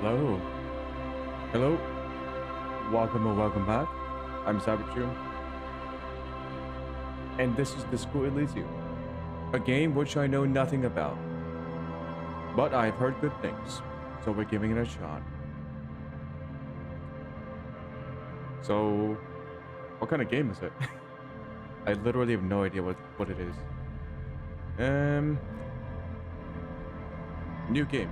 Hello. Hello. Welcome or welcome back. I'm Vtube, and this is Disco Elysium, a game which I know nothing about, but I've heard good things, so we're giving it a shot. So, what kind of game is it? I literally have no idea what it is. New game.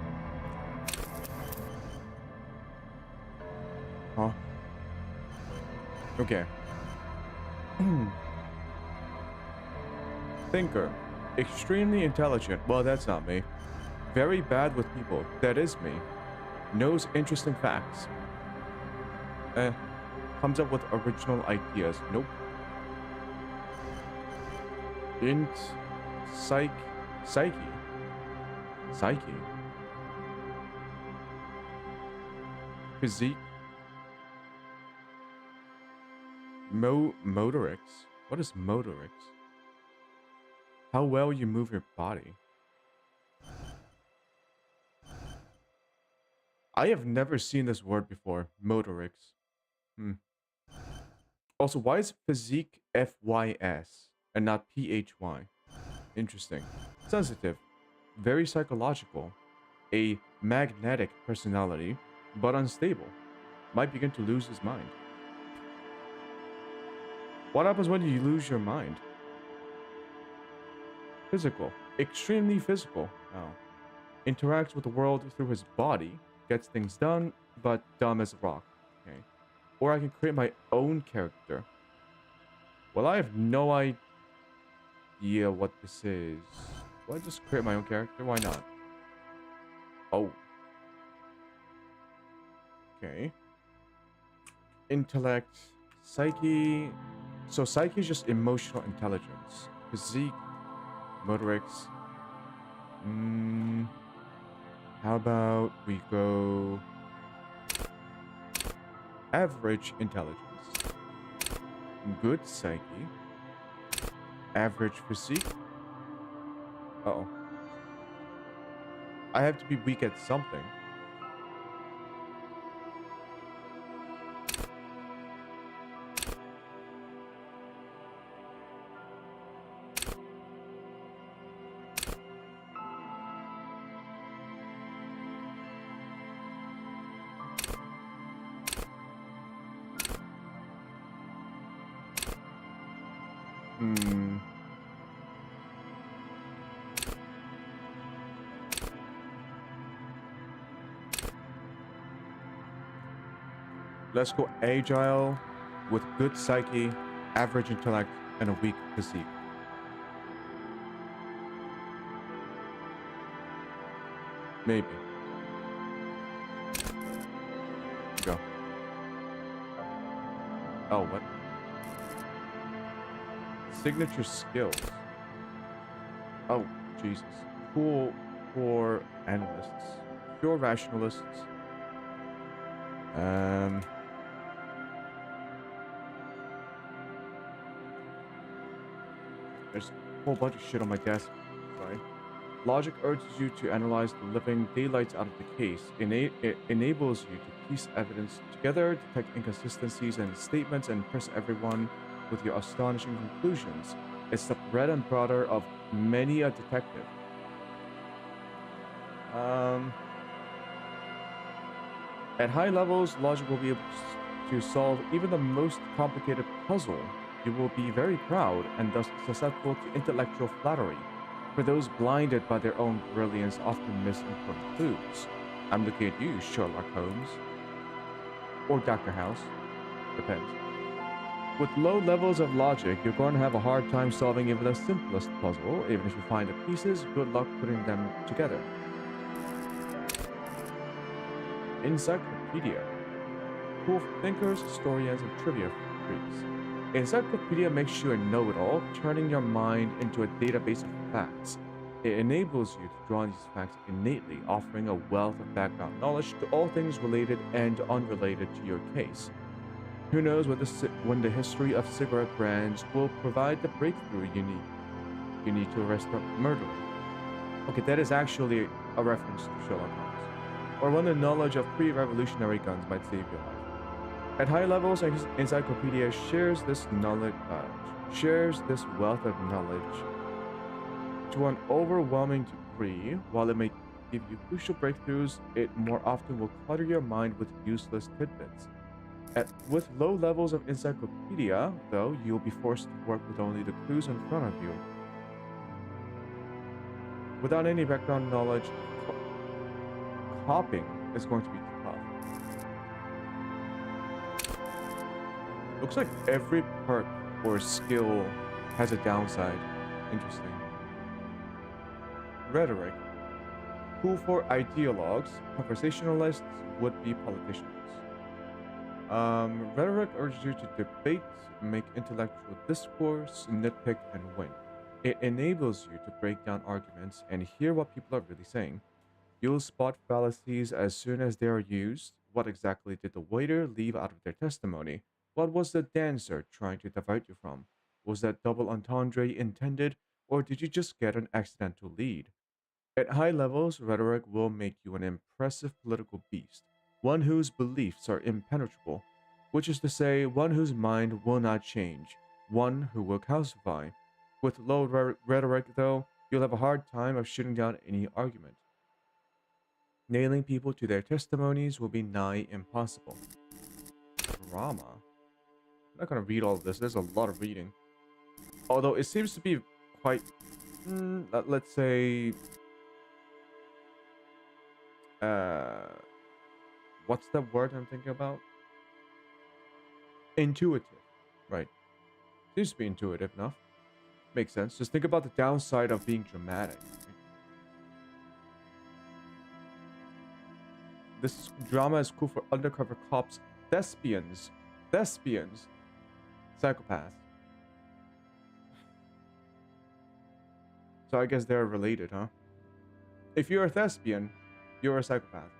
Huh? Okay. Thinker. Extremely intelligent. Well, that's not me. Very bad with people. That is me. Knows interesting facts. Comes up with original ideas. Nope. Int. Psyche. Physique. Motorics. What is motorics? How well you move your body. I have never seen this word before. Motorics. Also, why is physique FYS and not PHY? Interesting. Sensitive. Very psychological. A magnetic personality, but unstable. Might begin to lose his mind. What happens when you lose your mind? Physical. Extremely physical. Oh. Interacts with the world through his body. Gets things done, but dumb as a rock. Okay. Or I can create my own character. Well, I have no idea what this is. Will I just create my own character? Why not? Oh. Okay. Intellect. Psyche. So psyche is just emotional intelligence. Physique. Motorics. How about we go average intelligence, good psyche, average physique. Uh-oh. I have to be weak at something. Let's go agile with good psyche, average intellect, and a weak physique. Maybe. Go. Oh, what? Signature skills. Oh, Jesus. Cool for analysts. Pure rationalists. There's a whole bunch of shit on my desk. Sorry. Logic urges you to analyze the living daylights out of the case. It enables you to piece evidence together, detect inconsistencies in statements, and impress everyone with your astonishing conclusions. It's the bread and butter of many a detective. At high levels, logic will be able to solve even the most complicated puzzle. You will be very proud and thus susceptible to intellectual flattery. For those blinded by their own brilliance often miss important clues. I'm looking at you, Sherlock Holmes. Or Dr. House. Depends. With low levels of logic, you're going to have a hard time solving even the simplest puzzle. Even if you find the pieces, good luck putting them together. Encyclopedia. Cool for thinkers, historians, and trivia freaks. Encyclopedia makes you a know-it-all, turning your mind into a database of facts. It enables you to draw these facts innately, offering a wealth of background knowledge to all things related and unrelated to your case. Who knows when the history of cigarette brands will provide the breakthrough you need to arrest a murderer. Okay, that is actually a reference to Sherlock Holmes. or when the knowledge of pre-revolutionary guns might save your life. At high levels, encyclopedia shares this wealth of knowledge to an overwhelming degree. While it may give you crucial breakthroughs, it more often will clutter your mind with useless tidbits. With low levels of encyclopedia, though, you'll be forced to work with only the clues in front of you. Without any background knowledge, copying is going to be tough. Looks like every perk or skill has a downside. Interesting. Rhetoric. Cool for ideologues, conversationalists, would-be politicians. Rhetoric urges you to debate, make intellectual discourse, nitpick, and win. It enables you to break down arguments and hear what people are really saying. You'll spot fallacies as soon as they are used. What exactly did the waiter leave out of their testimony? What was the dancer trying to divert you from? Was that double entendre intended, or did you just get an accidental lead? At high levels, rhetoric will make you an impressive political beast, one whose beliefs are impenetrable, which is to say, one whose mind will not change, one who will calcify. With low rhetoric, though, you'll have a hard time of shooting down any argument. Nailing people to their testimonies will be nigh impossible. Drama. I'm not gonna read all of this. There's a lot of reading. Although it seems to be quite, let's say, what's the word I'm thinking about? Intuitive, right? Seems to be intuitive enough. Makes sense. Just think about the downside of being dramatic. Right? This drama is cool for undercover cops, thespians, psychopaths. So I guess they're related, huh? If you're a thespian, you're a psychopath.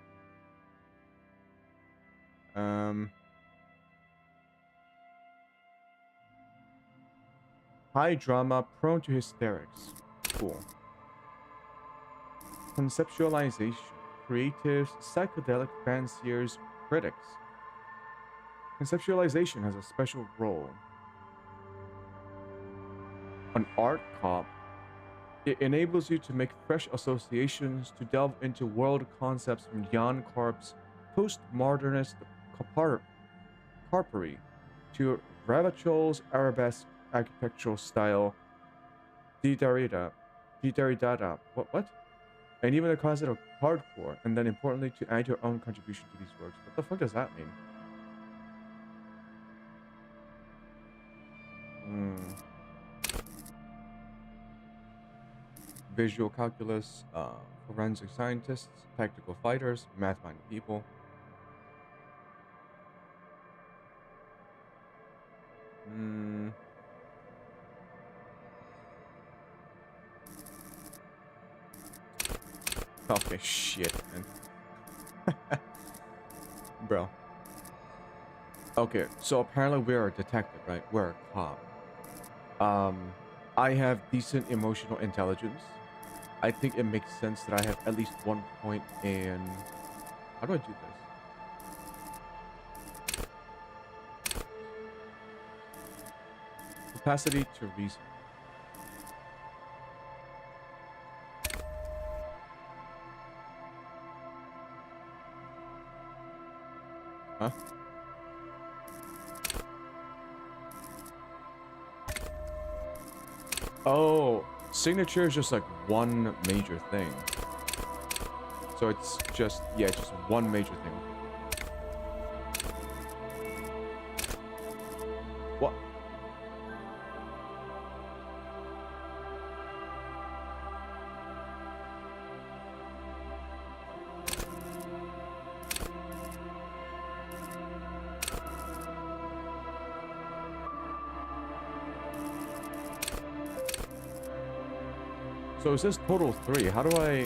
High drama, prone to hysterics. Cool. Conceptualization. Creatives, psychedelic fanciers, critics. Conceptualization has a special role. An art cop. It enables you to make fresh associations, to delve into world concepts from Jan Karp's postmodernist carpery to Ravachol's arabesque architectural style, Derrida, what? And even the concept of hardcore, and then importantly, to add your own contribution to these works. What the fuck does that mean? Visual calculus, forensic scientists, tactical fighters, math-minded people. Okay, shit, man. Bro. Okay, so apparently we're a detective, right? We're a cop. I have decent emotional intelligence. I think it makes sense that I have at least 1 point in... How do I do this? Capacity to reason. Huh? Oh, signature is just like one major thing. So it's just, yeah, just one major thing. What? So it says total 3. How do I...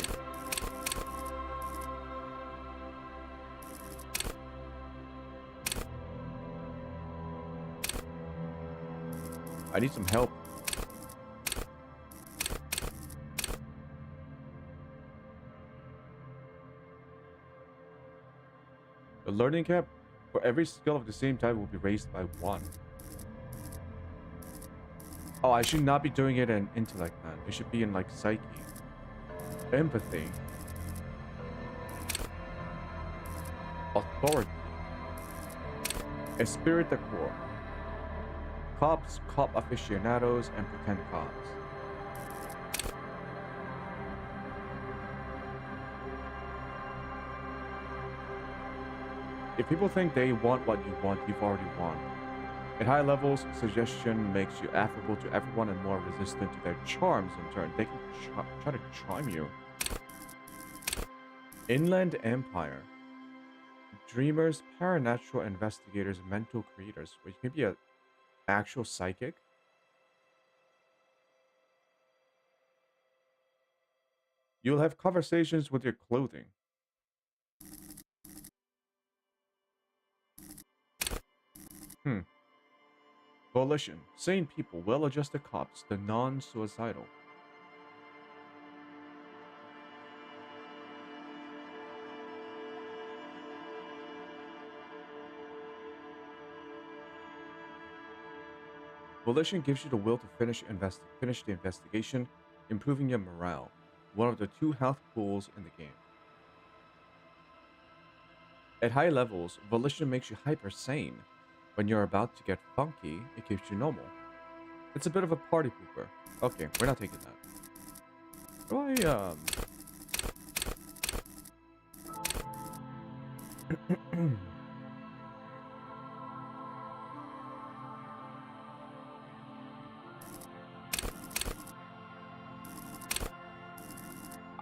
I need some help. The learning cap for every skill of the same type will be raised by 1. Oh, I should not be doing it in intellect, man. It should be in, like, psyche. Empathy. Authority. Esprit de corps. Cops, cop aficionados, and pretend cops. If people think they want what you want, you've already won. At high levels, suggestion makes you affable to everyone and more resistant to their charms in turn. They can try to charm you. Inland Empire. Dreamers, paranatural investigators, mental creators. Wait, you can be an actual psychic? You'll have conversations with your clothing. Volition. Sane people, well-adjusted cops, the non-suicidal. Volition gives you the will to finish the investigation, improving your morale. One of the 2 health pools in the game. At high levels, Volition makes you hyper sane. When you're about to get funky, it keeps you normal. It's a bit of a party pooper. Okay, we're not taking that. Do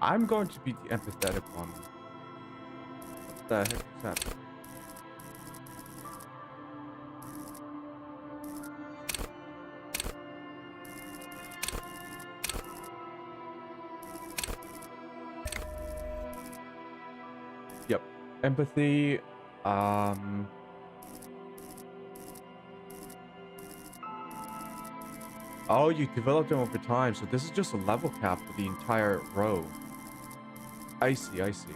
I'm going to be the empathetic one. What the heck is that? Yep. Empathy. Oh, you develop them over time, so this is just a level cap for the entire row. I see, I see.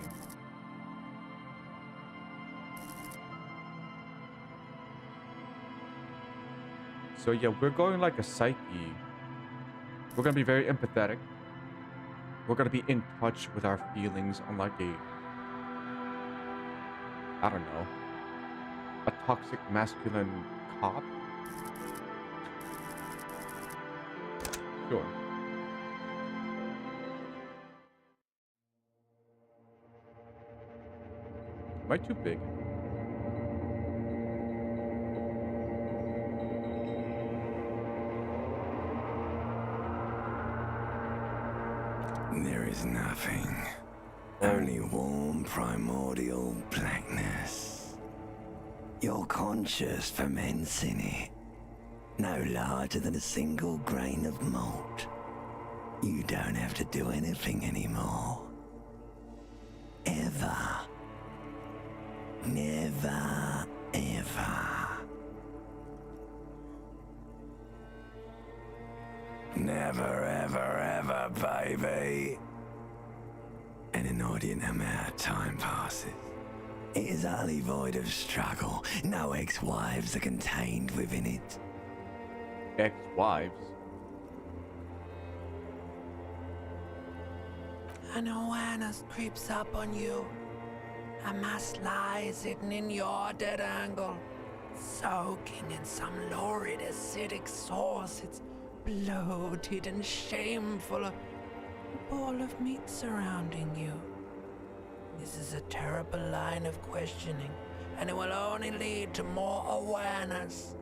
So yeah, we're going like a psyche. We're gonna be very empathetic. We're gonna be in touch with our feelings, unlike I don't know, a toxic masculine cop. Sure. Am I too big? There is nothing. Only warm primordial blackness. Your conscious ferments in it. No larger than a single grain of malt. You don't have to do anything anymore. Ever. Never, ever. Never, ever, ever, baby. An inordinate amount of time passes. It is utterly void of struggle. No ex-wives are contained within it. Ex-wives? An awareness creeps up on you. A mass lies hidden in your dead angle, soaking in some lurid acidic sauce. It's bloated and shameful, a ball of meat surrounding you. This is a terrible line of questioning, and it will only lead to more awareness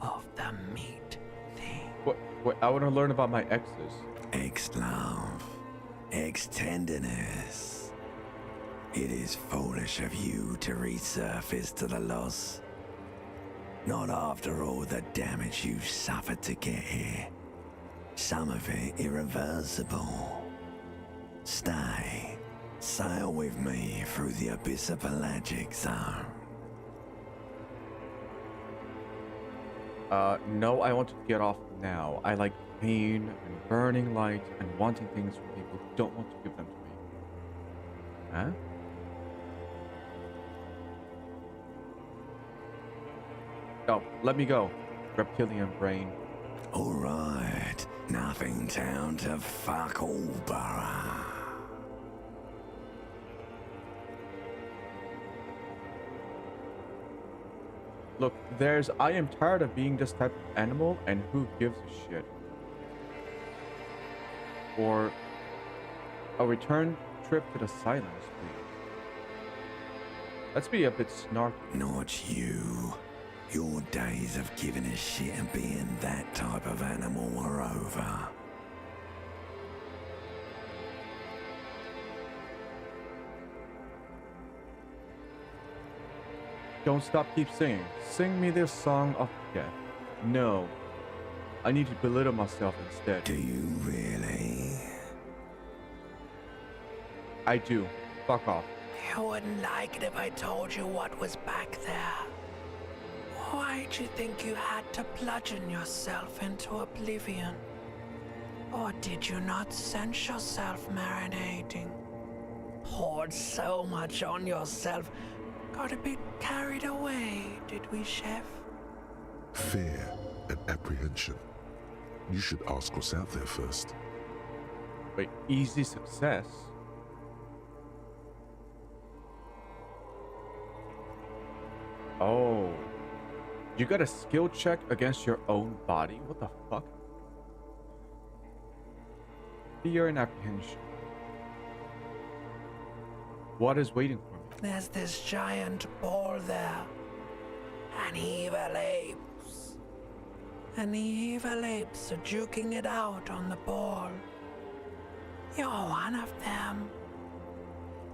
of the meat thing. What? I want to learn about my exes. Ex-love. Ex-tenderness. It is foolish of you to resurface to the loss. Not after all the damage you've suffered to get here. Some of it irreversible. Stay. Sail with me through the abyssopelagic zone. No, I want to get off now. I like pain and burning light and wanting things from people who don't want to give them to me. Huh? Oh, let me go. Reptilian brain. Alright, nothing down to fuck all, Burra. Look, I am tired of being this type of animal, and who gives a shit? Or a return trip to the silence, please. Let's be a bit snarky. Not you. Your days of giving a shit and being that type of animal are over. Don't stop, keep singing. Sing me this song of death. No. I need to belittle myself instead. Do you really? I do. Fuck off. You wouldn't like it if I told you what was back there. Why'd you think you had to bludgeon yourself into oblivion? Or did you not sense yourself marinating? Poured so much on yourself, got a bit carried away, did we, Chef? Fear and apprehension. You should ask what's out there first. Wait, easy success? Oh. You got a skill check against your own body? What the fuck? Fear and apprehension. What is waiting for me? There's this giant ball there. And evil apes. And the evil apes are juking it out on the ball. You're one of them.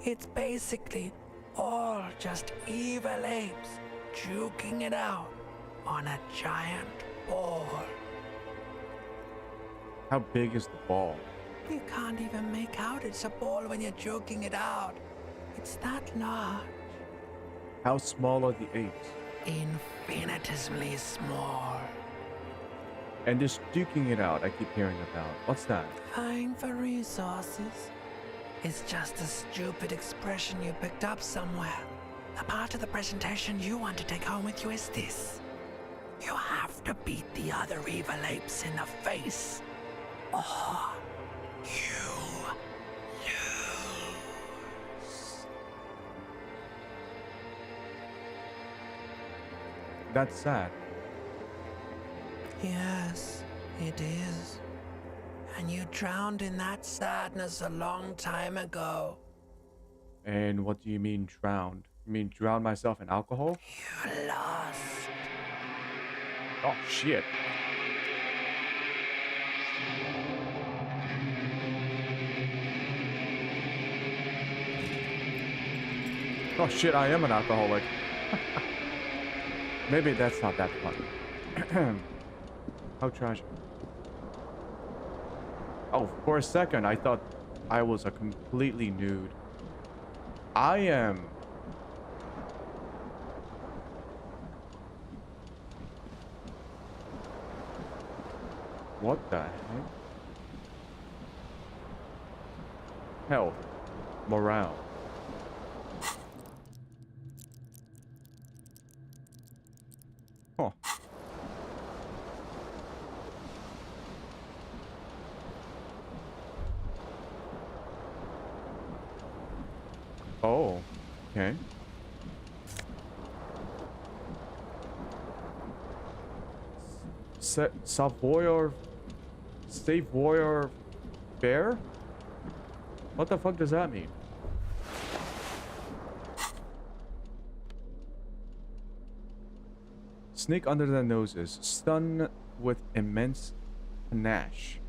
It's basically all just evil apes juking it out on a giant ball. How big is the ball? You can't even make out it's a ball when you're joking it out. It's that large. How small are the apes? Infinitesimally small. And this duking it out I keep hearing about. What's that? Vying for resources. It's just a stupid expression you picked up somewhere. The part of the presentation you want to take home with you is this. You have to beat the other evil apes in the face. Or you lose. That's sad. Yes, it is. And you drowned in that sadness a long time ago. And what do you mean drowned? You mean drown myself in alcohol? You lost. Oh shit. Oh shit, I am an alcoholic. Maybe that's not that funny. How tragic. Oh, for a second, I thought I was a completely nude. I am. What the heck? Health. Morale. Huh. Oh, okay. Savoyer bear? What the fuck does that mean? Snake under the noses, stun with immense panache.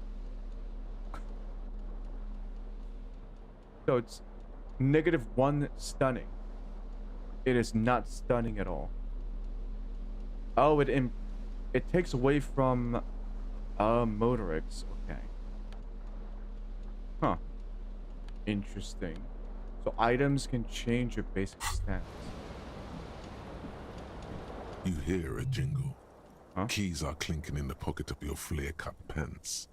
So it's -1 stunning. It is not stunning at all. Oh, it takes away from motorics. Okay. Huh. Interesting. So items can change your basic stats. You hear a jingle. Huh? Keys are clinking in the pocket of your flare-cut pants.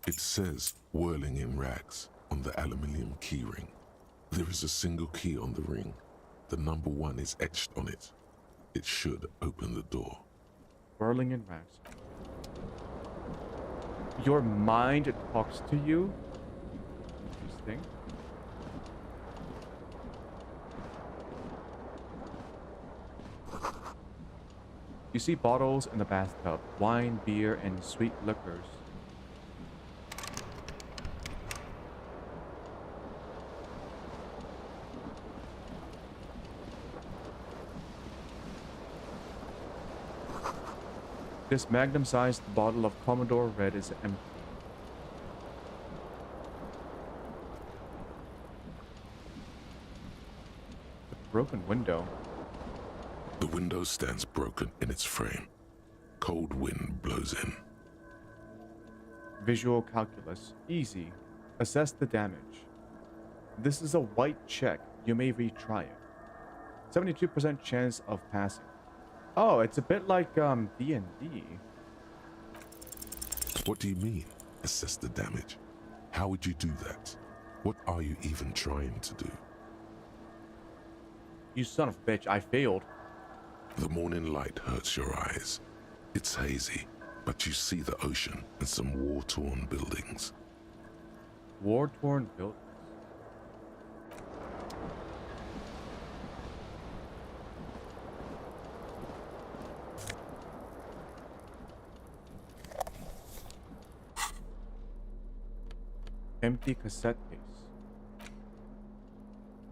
It says, whirling in rags, on the aluminium keyring. There is a single key on the ring. The number 1 is etched on it. It should open the door. Whirling in rags. Your mind talks to you? Interesting. You see bottles in the bathtub, wine, beer, and sweet liquors. This magnum-sized bottle of Commodore Red is empty. A broken window. The window stands broken in its frame. Cold wind blows in. Visual calculus. Easy. Assess the damage. This is a white check. You may retry it. 72% chance of passing. Oh, it's a bit like D&D. What do you mean, assess the damage? How would you do that? What are you even trying to do? You son of a bitch, I failed. The morning light hurts your eyes. It's hazy, but you see the ocean and some war-torn buildings. War-torn buildings. Empty cassette case.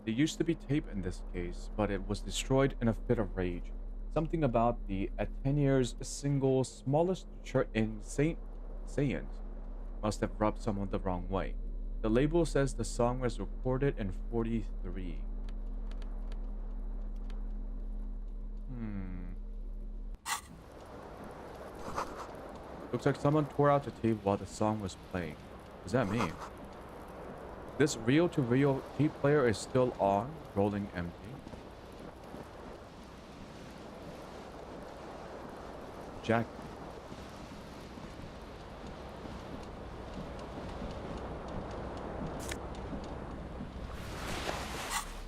There used to be tape in this case, but it was destroyed in a fit of rage. Something about the Atenier's single smallest chart in Saint must have rubbed someone the wrong way. The label says the song was recorded in 43. Looks like someone tore out the tape while the song was playing. What does that mean? This reel-to-reel tape player is still on, rolling empty. Jack.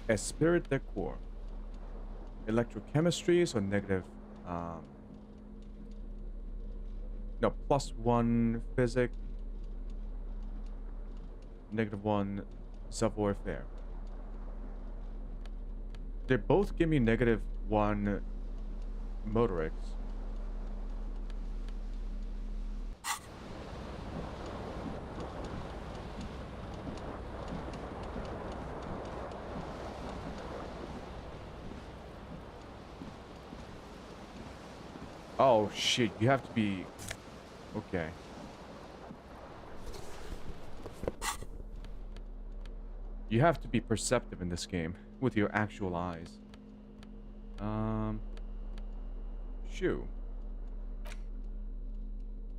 Esprit de Corps. Electrochemistry, so negative, no, +1 physics. -1 savoir-faire. They both give me -1 motorics. Oh shit, you have to be okay. You have to be perceptive in this game with your actual eyes. Shoe.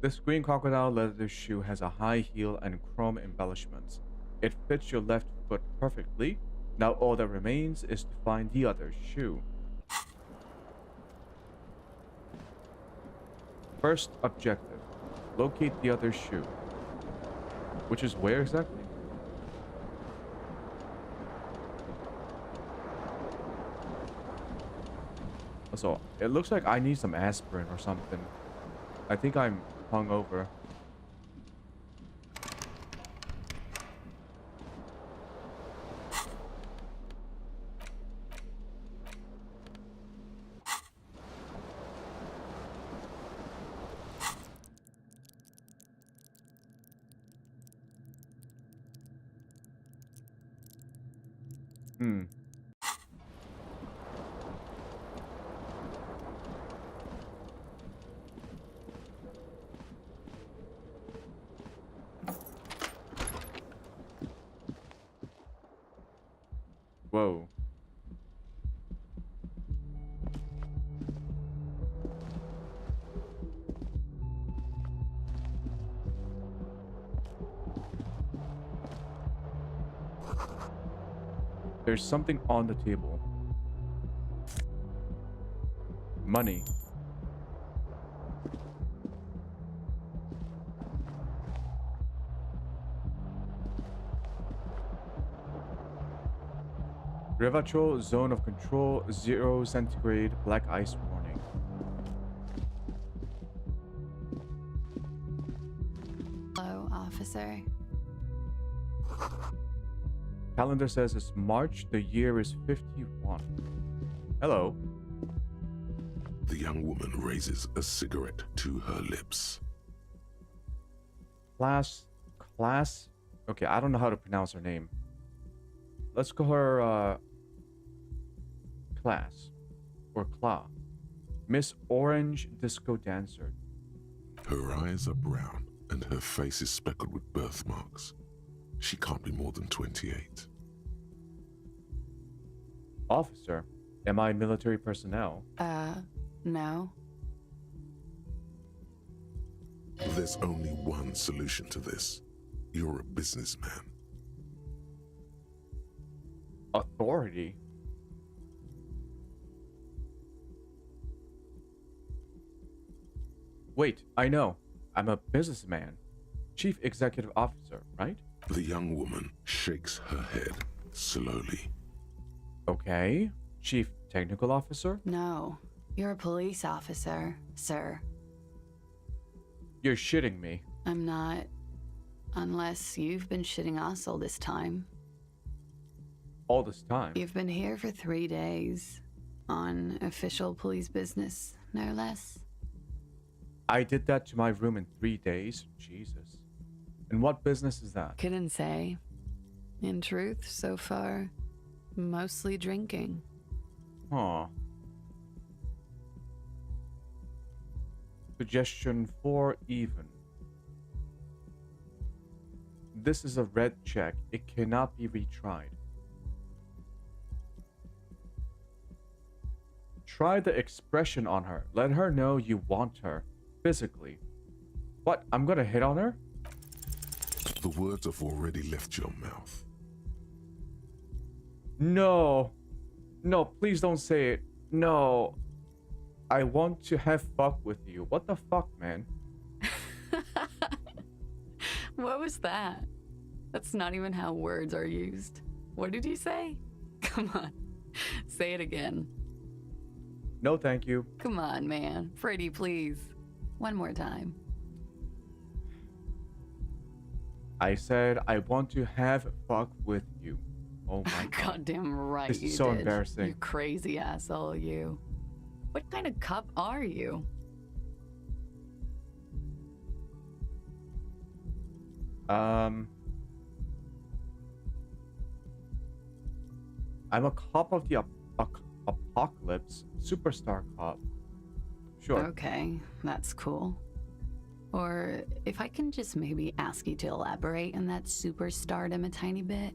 This green crocodile leather shoe has a high heel and chrome embellishments. It fits your left foot perfectly. Now all that remains is to find the other shoe. First objective. Locate the other shoe. Which is where exactly? So, it looks like I need some aspirin or something. I think I'm hungover. Whoa. There's something on the table. Money. Rivacho, zone of control, 0 centigrade, black ice warning. Hello, officer. Calendar says it's March, the year is 51. Hello. The young woman raises a cigarette to her lips. Class. Okay, I don't know how to pronounce her name. Let's call her, Class. Or Cla. Miss Orange Disco Dancer. Her eyes are brown and her face is speckled with birthmarks. She can't be more than 28. Officer, am I military personnel? No. There's only one solution to this. You're a businessman. Authority? Wait, I know. I'm a businessman. Chief Executive Officer, right? The young woman shakes her head slowly. Okay. Chief Technical Officer? No. You're a police officer, sir. You're shitting me. I'm not. Unless you've been shitting us all this time. All this time? You've been here for 3 days. On official police business, no less. I did that to my room in 3 days? Jesus. And what business is that? Couldn't say. In truth, so far, mostly drinking. Huh. Suggestion 4 even. This is a red check. It cannot be retried. Try the expression on her. Let her know you want her. Physically. What? I'm gonna hit on her? The words have already left your mouth. No. No, please don't say it. No. I want to have fuck with you. What the fuck, man? What was that? That's not even how words are used. What did you say? Come on. Say it again. No, thank you. Come on, man. Pretty, please. One more time. I said I want to have fuck with you. Oh my god. Goddamn right This you is so did. embarrassing. You crazy asshole, you. What kind of cup are you? I'm a cop of the apocalypse. Superstar cop. Sure. Okay, that's cool. Or if I can just maybe ask you to elaborate on that superstardom a tiny bit.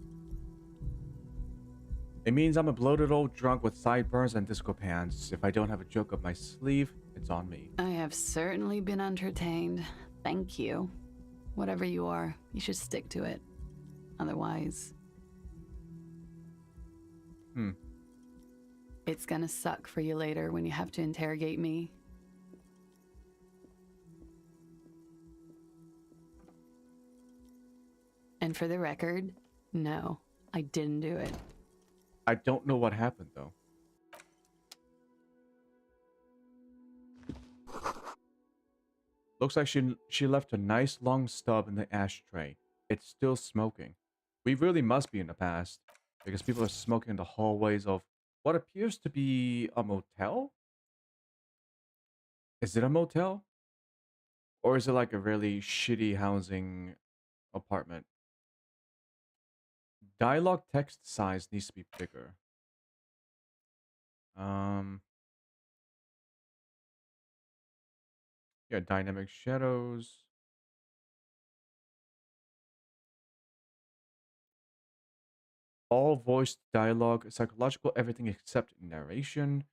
It means I'm a bloated old drunk with sideburns and disco pants. If I don't have a joke up my sleeve, it's on me. I have certainly been entertained. Thank you. Whatever you are, you should stick to it. Otherwise... It's gonna suck for you later when you have to interrogate me. And for the record, no, I didn't do it. I don't know what happened though. Looks like she left a nice long stub in the ashtray. It's still smoking. We really must be in the past, because people are smoking in the hallways of what appears to be a motel? Is it a motel? Or is it like a really shitty housing apartment? Dialogue text size needs to be bigger. Yeah, dynamic shadows. All voiced dialogue, psychological, everything except narration.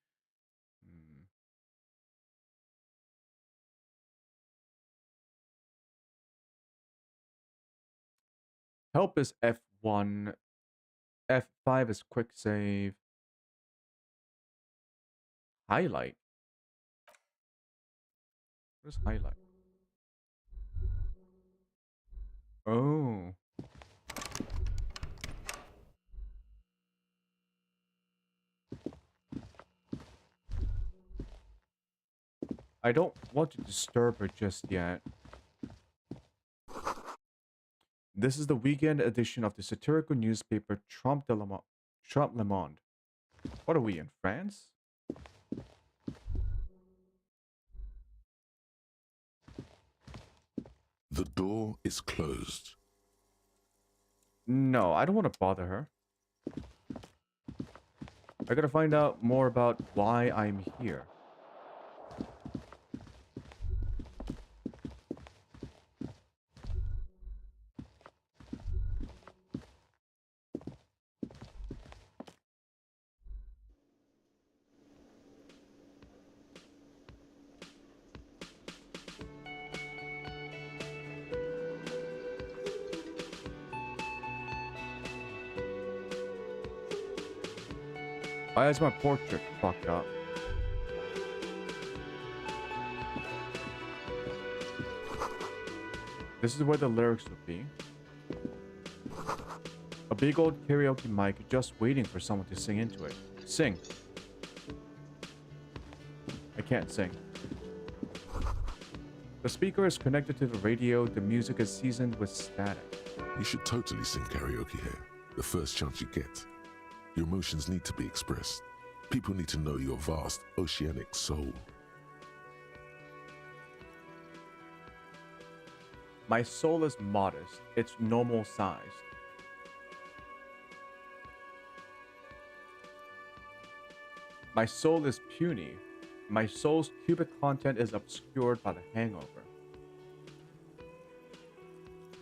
Help is F1. F5 is quick save. Highlight. What is highlight? Oh. I don't want to disturb her just yet. This is the weekend edition of the satirical newspaper Trump Le Monde. What are we, in France? The door is closed. No, I don't want to bother her. I gotta find out more about why I'm here. Why is my portrait fucked up? This is where the lyrics would be. A big old karaoke mic just waiting for someone to sing into it. Sing. I can't sing. The speaker is connected to the radio. The music is seasoned with static. You should totally sing karaoke here, the first chance you get. Your emotions need to be expressed. People need to know your vast, oceanic soul. My soul is modest. It's normal sized. My soul is puny. My soul's cubic content is obscured by the hangover.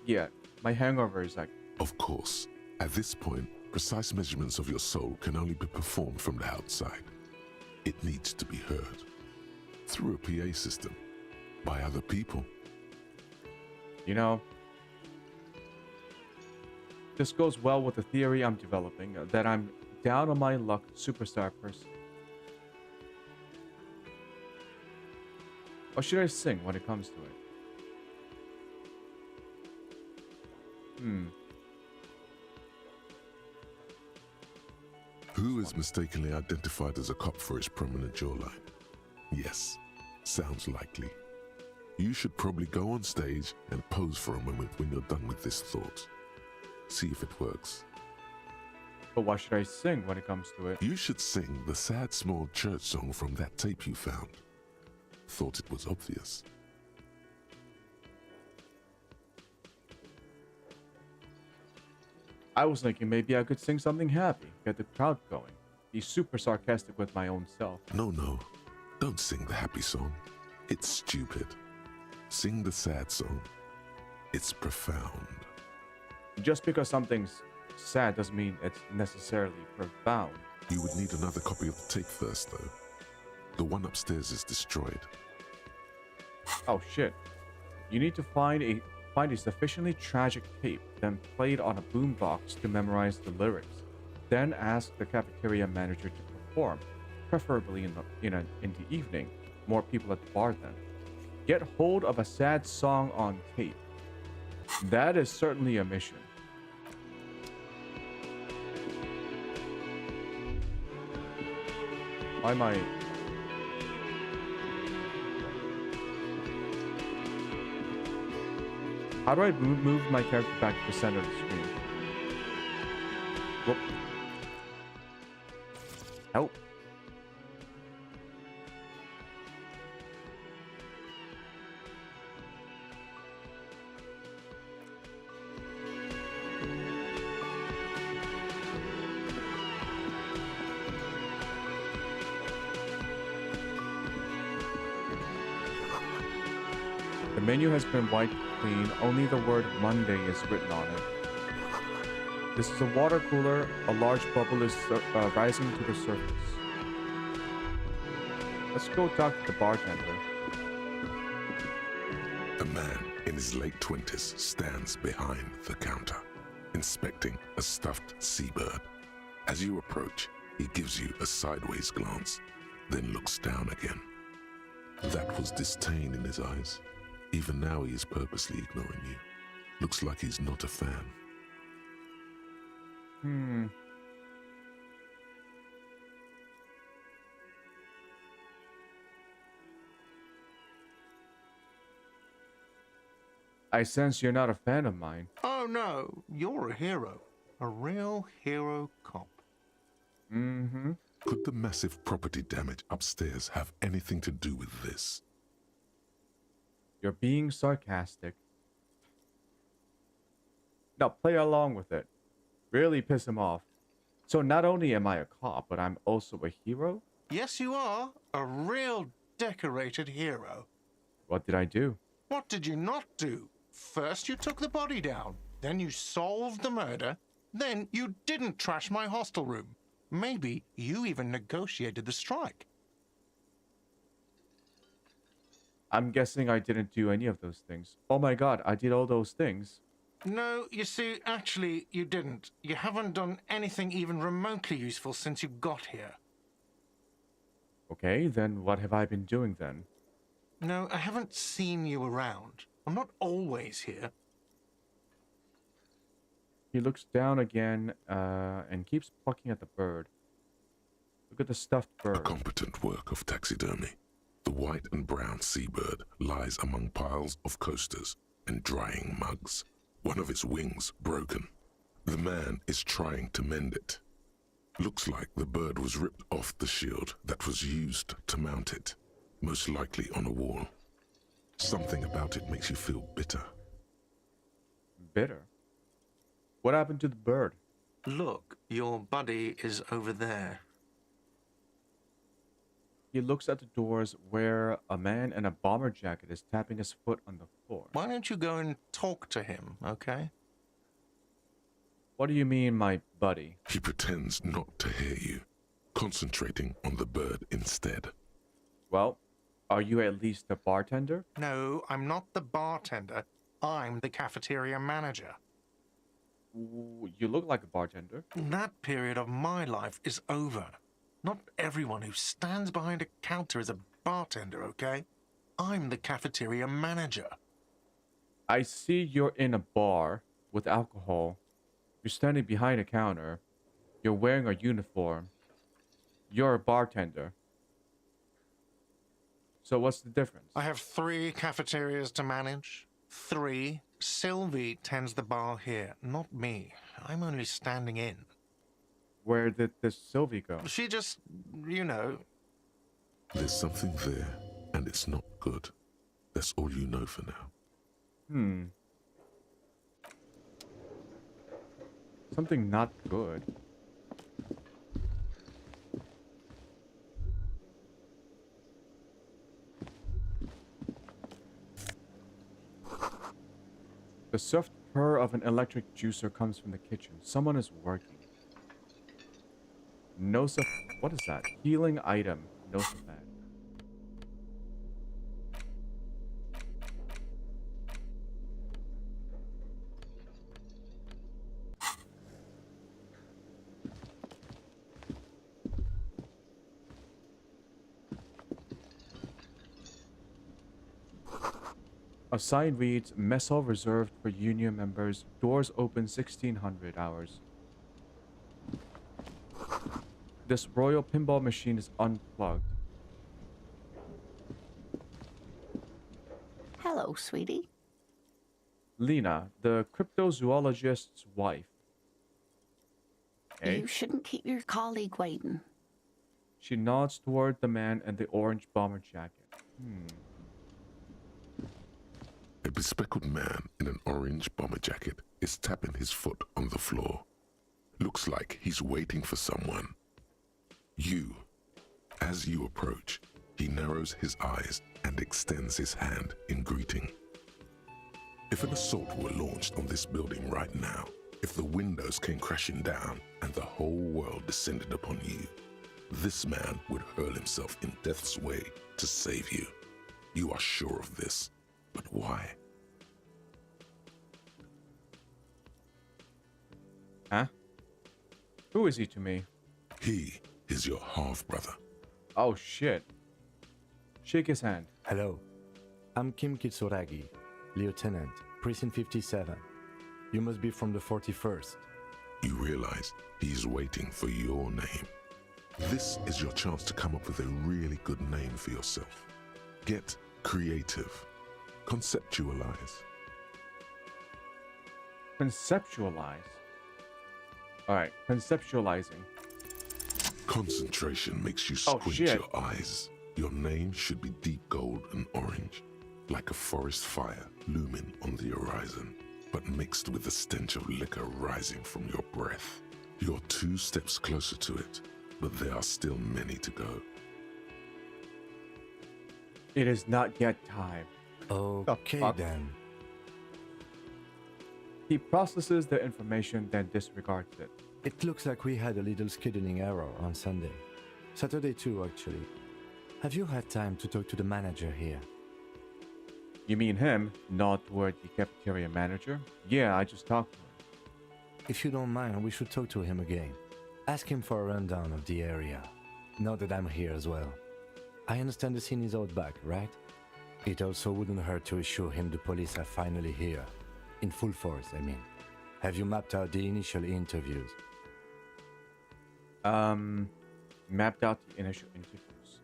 Yeah, my hangover is like... Of course, at this point, precise measurements of your soul can only be performed from the outside. It needs to be heard. Through a PA system. By other people. You know, this goes well with the theory I'm developing, that I'm down on my luck superstar person. What should I sing when it comes to it? Who is mistakenly identified as a cop for his prominent jawline? Yes, sounds likely. You should probably go on stage and pose for a moment when you're done with this thought. See if it works. But what should I sing when it comes to it? You should sing the sad small church song from that tape you found. Thought it was obvious. I was thinking maybe I could sing something happy, get the crowd going. Be super sarcastic with my own self. No. Don't sing the happy song. It's stupid. Sing the sad song. It's profound. Just because something's sad doesn't mean it's necessarily profound. You would need another copy of the tape first, though. The one upstairs is destroyed. Oh shit. You need to find a sufficiently tragic tape, then play it on a boombox to memorize the lyrics. Then ask the cafeteria manager to perform, preferably in the evening. More people at the bar then. Get hold of a sad song on tape. That is certainly a mission. Why am I... How do I move my character back to the center of the screen? Whoop. Help. The menu has been wiped clean, only the word Monday is written on it. This is a water cooler, a large bubble is rising to the surface. Let's go talk to the bartender. A man in his late 20s stands behind the counter, inspecting a stuffed seabird. As you approach, he gives you a sideways glance, then looks down again. That was disdain in his eyes. Even now he is purposely ignoring you. Looks like he's not a fan. I sense you're not a fan of mine. Oh no, you're a hero. A real hero cop. Mm-hmm. Could the massive property damage upstairs have anything to do with this? You're being sarcastic. Now play along with it. Really piss him off. So not only am I a cop, but I'm also a hero? Yes, you are. A real decorated hero. What did I do? What did you not do? First you took the body down. Then you solved the murder. Then you didn't trash my hostel room. Maybe you even negotiated the strike. I'm guessing I didn't do any of those things. Oh my god, I did all those things. No, you see, actually, you didn't. You haven't done anything even remotely useful since you got here. Okay, then what have I been doing then? No, I haven't seen you around. I'm not always here. He looks down again and keeps plucking at the bird. Look at the stuffed A bird. competent work of taxidermy. The white and brown seabird lies among piles of coasters and drying mugs. One of its wings broken. The man is trying to mend it. Looks like the bird was ripped off the shield that was used to mount it, most likely on a wall. Something about it makes you feel bitter. Bitter? What happened to the bird? Look, your buddy is over there. He looks at the doors where a man in a bomber jacket is tapping his foot on the floor. Why don't you go and talk to him, okay? What do you mean, my buddy? He pretends not to hear you, concentrating on the bird instead. Well, are you at least a bartender? No, I'm not the bartender. I'm the cafeteria manager. You look like a bartender. That period of my life is over. Not everyone who stands behind a counter is a bartender, okay? I'm the cafeteria manager. I see you're in a bar with alcohol. You're standing behind a counter. You're wearing a uniform. You're a bartender. So what's the difference? I have 3 cafeterias to manage. 3. Sylvie tends the bar here, not me. I'm only standing in. Where did this Sylvie go? She just, you know. There's something there, and it's not good. That's all you know for now. Something not good. The soft purr of an electric juicer comes from the kitchen. Someone is working. What is that? Healing item. Nosaphat. A sign reads, Mess hall reserved for union members. Doors open 1600 hours. This royal pinball machine is unplugged. Hello, sweetie. Lena, the cryptozoologist's wife. You shouldn't keep your colleague waiting. She nods toward the man in the orange bomber jacket. A bespectacled man in an orange bomber jacket is tapping his foot on the floor. Looks like he's waiting for someone. As you approach, he narrows his eyes and extends his hand in greeting. If an assault were launched on this building right now, if the windows came crashing down and the whole world descended upon you, this man would hurl himself in death's way to save you. You are sure of this, but why? Huh? Who is he to me? He is your half-brother. Oh shit. Shake his hand. Hello, I'm Kim Kitsuragi, Lieutenant, Precinct 57. You must be from the 41st. You realize he is waiting for your name. This is your chance to come up with a really good name for yourself. Get creative. Conceptualize. Conceptualize. Alright, conceptualizing. Concentration makes you Oh, squint shit. your eyes. Your name should be deep gold and orange, like a forest fire looming on the horizon, but mixed with the stench of liquor rising from your breath. You're 2 steps closer to it, but there are still many to go. It is not yet time. Okay fuck? then. He processes the information, then disregards it. It looks like we had a little scheduling error on Sunday. Saturday too, actually. Have you had time to talk to the manager here? You mean him, not toward the cafeteria manager? Yeah, I just talked to him. If you don't mind, we should talk to him again. Ask him for a rundown of the area. Now that I'm here as well. I understand the scene is out back, right? It also wouldn't hurt to assure him the police are finally here. In full force, I mean. Have you mapped out the initial interviews? Mapped out the initial interviews.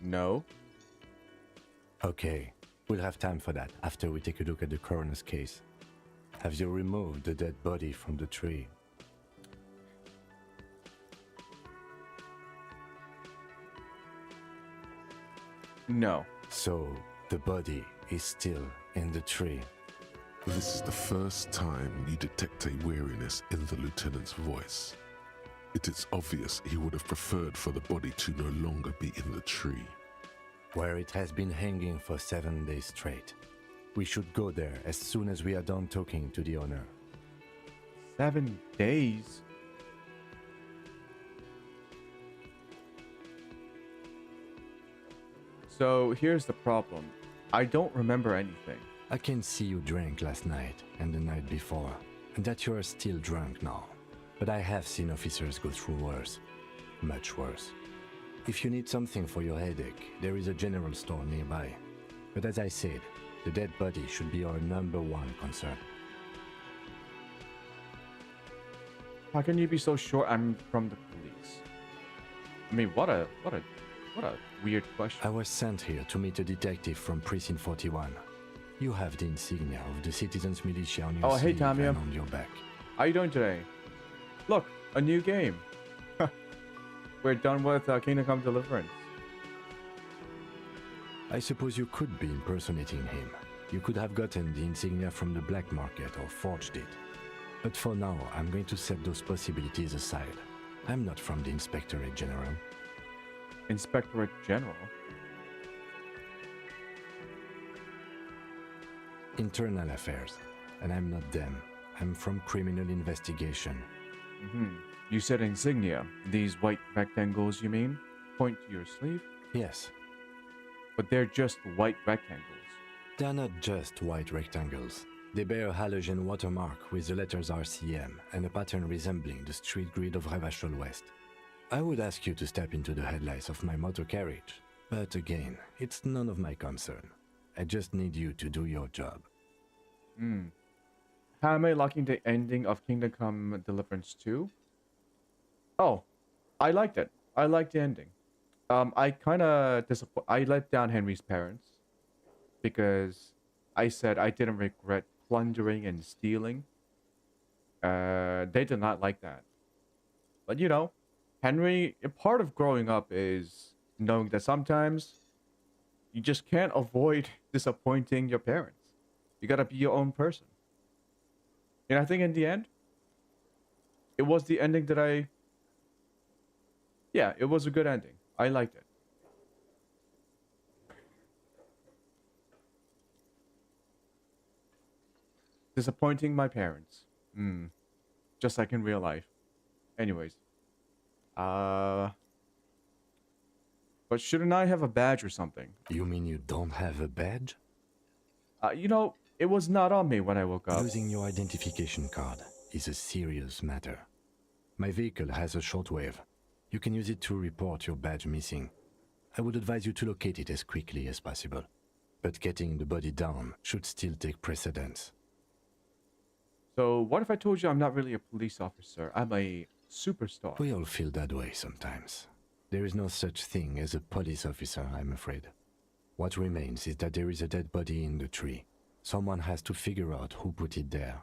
No. Okay, we'll have time for that after we take a look at the coroner's case. Have you removed the dead body from the tree? No. So, the body is still in the tree. This is the first time you detect a weariness in the lieutenant's voice. It is obvious he would have preferred for the body to no longer be in the tree. Where it has been hanging for 7 days straight. We should go there as soon as we are done talking to the owner. 7 days? So here's the problem. I don't remember anything. I can see you drank last night and the night before, and that you are still drunk now. But I have seen officers go through worse. Much worse. If you need something for your headache, there is a general store nearby. But as I said, the dead body should be our #1 concern. How can you be so sure I'm from the police? I mean, what a weird question. I was sent here to meet a detective from Precinct 41. You have the insignia of the Citizens Militia on your Oh, hey, sleeve Tamia. and on your back. How you doing today? Look, a new game. We're done with Kingdom Come Deliverance. I suppose you could be impersonating him. You could have gotten the insignia from the black market or forged it. But for now, I'm going to set those possibilities aside. I'm not from the Inspectorate General. Inspectorate General? Internal affairs. And I'm not them. I'm from criminal investigation. You said insignia. These white rectangles, you mean? Point to your sleeve? Yes, But they're just white rectangles. they're not just white rectangles. They bear a halogen watermark with the letters RCM and a pattern resembling the street grid of Revachol West. I would ask you to step into the headlights of my motor carriage, but again, it's none of my concern. I just need you to do your job. How am I liking the ending of Kingdom Come Deliverance 2? Oh, I liked it. I liked the ending. I kind of I let down Henry's parents because I said I didn't regret plundering and stealing. They did not like that. But you know, Henry, a part of growing up is knowing that sometimes you just can't avoid disappointing your parents. You gotta be your own person. And I think in the end, it was the ending that yeah, it was a good ending. I liked it. Disappointing my parents. Just like in real life. Anyways. But shouldn't I have a badge or something? You mean you don't have a badge? You know, it was not on me when I woke up. Losing your identification card is a serious matter. My vehicle has a shortwave. You can use it to report your badge missing. I would advise you to locate it as quickly as possible. But getting the body down should still take precedence. So what if I told you I'm not really a police officer? I'm a superstar. We all feel that way sometimes. There is no such thing as a police officer, I'm afraid. What remains is that there is a dead body in the tree. Someone has to figure out who put it there.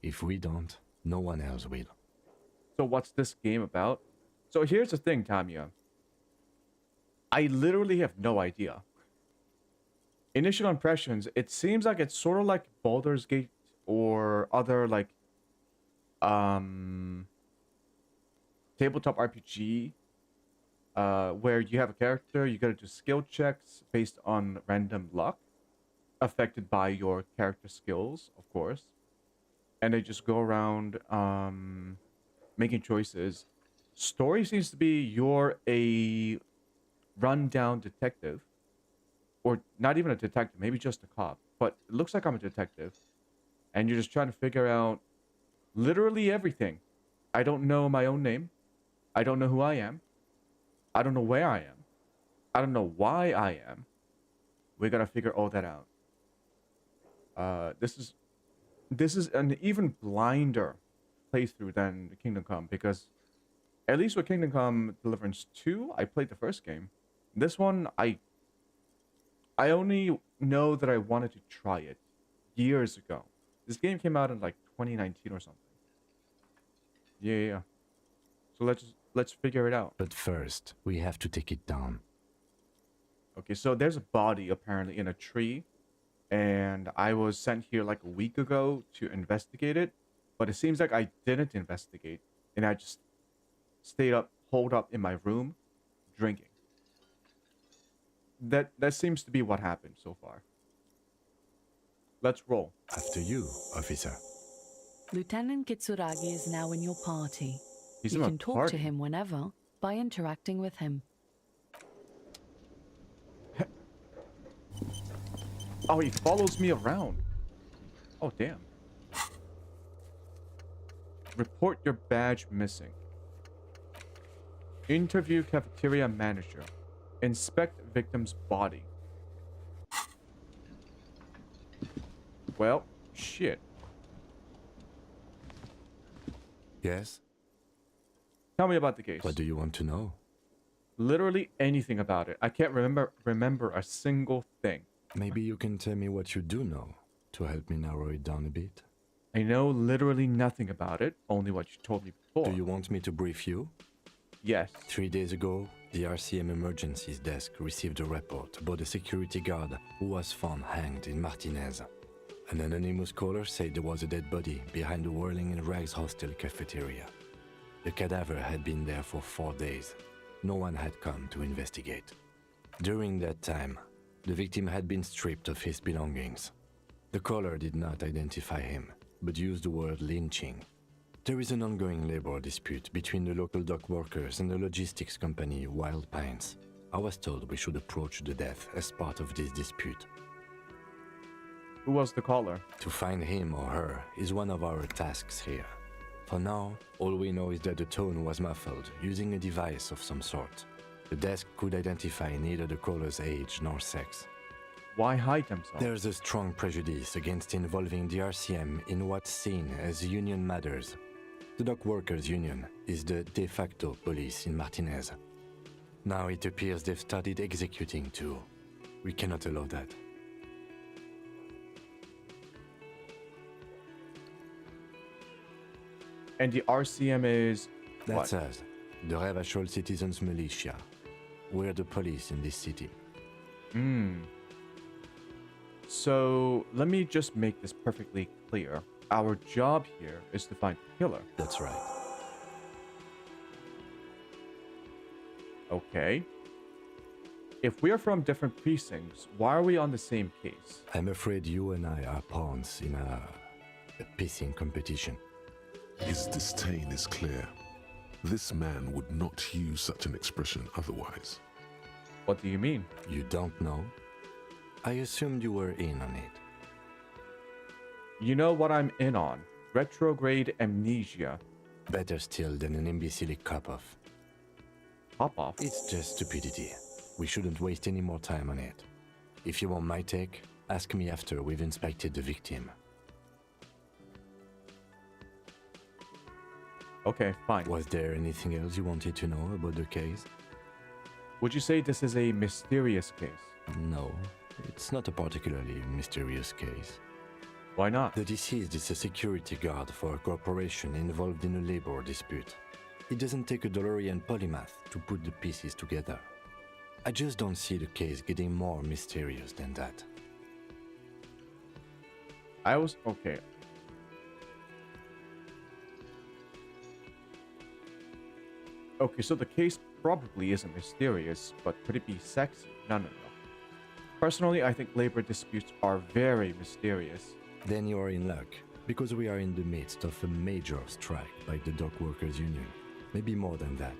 If we don't, no one else will. So what's this game about? So here's the thing, Tamiya. I literally have no idea. Initial impressions, it seems like it's sort of like Baldur's Gate or other like tabletop RPG where you have a character, you gotta do skill checks based on random luck affected by your character skills, of course. And they just go around making choices. Story seems to be you're a rundown detective. Or not even a detective, maybe just a cop. But it looks like I'm a detective. And you're just trying to figure out literally everything. I don't know my own name. I don't know who I am. I don't know where I am. I don't know why I am. We gotta figure all that out. This is an even blinder playthrough than Kingdom Come, because at least with Kingdom Come Deliverance 2, I played the first game. This one, I only know that I wanted to try it years ago. This game came out in like 2019 or something. Yeah. So let's figure it out. But first, we have to take it down. Okay, so there's a body apparently in a tree, and I was sent here like a week ago to investigate it, but it seems like I didn't investigate, and I just stayed up, holed up in my room, drinking. That seems to be what happened so far. Let's roll. After you, officer. Lieutenant Kitsuragi is now in your party. He's You in a can talk party. to him whenever by interacting with him. Oh, he follows me around. Oh, damn. Report your badge missing. Interview cafeteria manager. Inspect victim's body. Well, shit. Yes? Tell me about the case. What do you want to know? Literally anything about it. I can't remember a single thing. Maybe you can tell me what you do know to help me narrow it down a bit. I know literally nothing about it, only what you told me before. Do you want me to brief you? Yes. 3 days ago, the RCM emergencies desk received a report about a security guard who was found hanged in Martinez. An anonymous caller said there was a dead body behind the Whirling in Rags hostel cafeteria. The cadaver had been there for 4 days. No one had come to investigate. During that time, the victim had been stripped of his belongings. The caller did not identify him, but used the word lynching. There is an ongoing labor dispute between the local dock workers and the logistics company Wild Pines. I was told we should approach the death as part of this dispute. Who was the caller? To find him or her is one of our tasks here. For now, all we know is that the tone was muffled using a device of some sort. The desk could identify neither the caller's age nor sex. Why hide themselves? There's a strong prejudice against involving the RCM in what's seen as union matters. The dock workers' union is the de facto police in Martinez. Now it appears they've started executing too. We cannot allow that. And the RCM is... That's what? us, the Revachol Citizens Militia. We're the police in this city. So, let me just make this perfectly clear. Our job here is to find the killer. That's right. Okay. If we are from different precincts, why are we on the same case? I'm afraid you and I are pawns in a pissing competition. His disdain is clear. This man would not use such an expression otherwise. What do you mean? You don't know? I assumed you were in on it. You know what I'm in on. Retrograde amnesia. Better still than an imbecilic cop-off. Pop off. It's just stupidity. We shouldn't waste any more time on it. If you want my take, ask me after we've inspected the victim. Okay, fine. Was there anything else you wanted to know about the case? Would you say this is a mysterious case? No, it's not a particularly mysterious case. Why not? The deceased is a security guard for a corporation involved in a labor dispute. It doesn't take a DeLorean polymath to put the pieces together. I just don't see the case getting more mysterious than that. Okay. Okay, so the case probably isn't mysterious, but could it be sexy? No. Personally, I think labor disputes are very mysterious. Then you are in luck, because we are in the midst of a major strike by the dock workers union. Maybe more than that.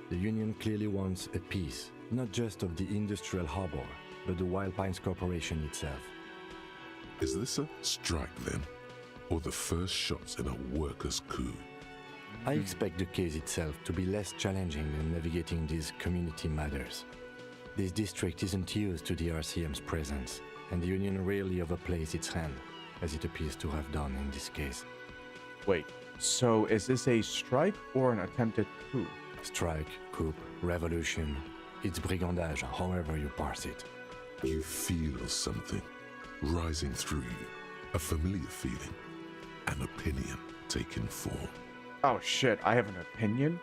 The union clearly wants a piece, not just of the industrial harbor, but the Wild Pines Corporation itself. Is this a strike then? Or the first shots in a workers' coup? I expect the case itself to be less challenging than navigating these community matters. This district isn't used to the RCM's presence, and the union rarely overplays its hand, as it appears to have done in this case. Wait, so is this a strike or an attempted coup? Strike, coup, revolution, it's brigandage, however you parse it. You feel something rising through you, a familiar feeling, an opinion taking form. Oh shit, I have an opinion?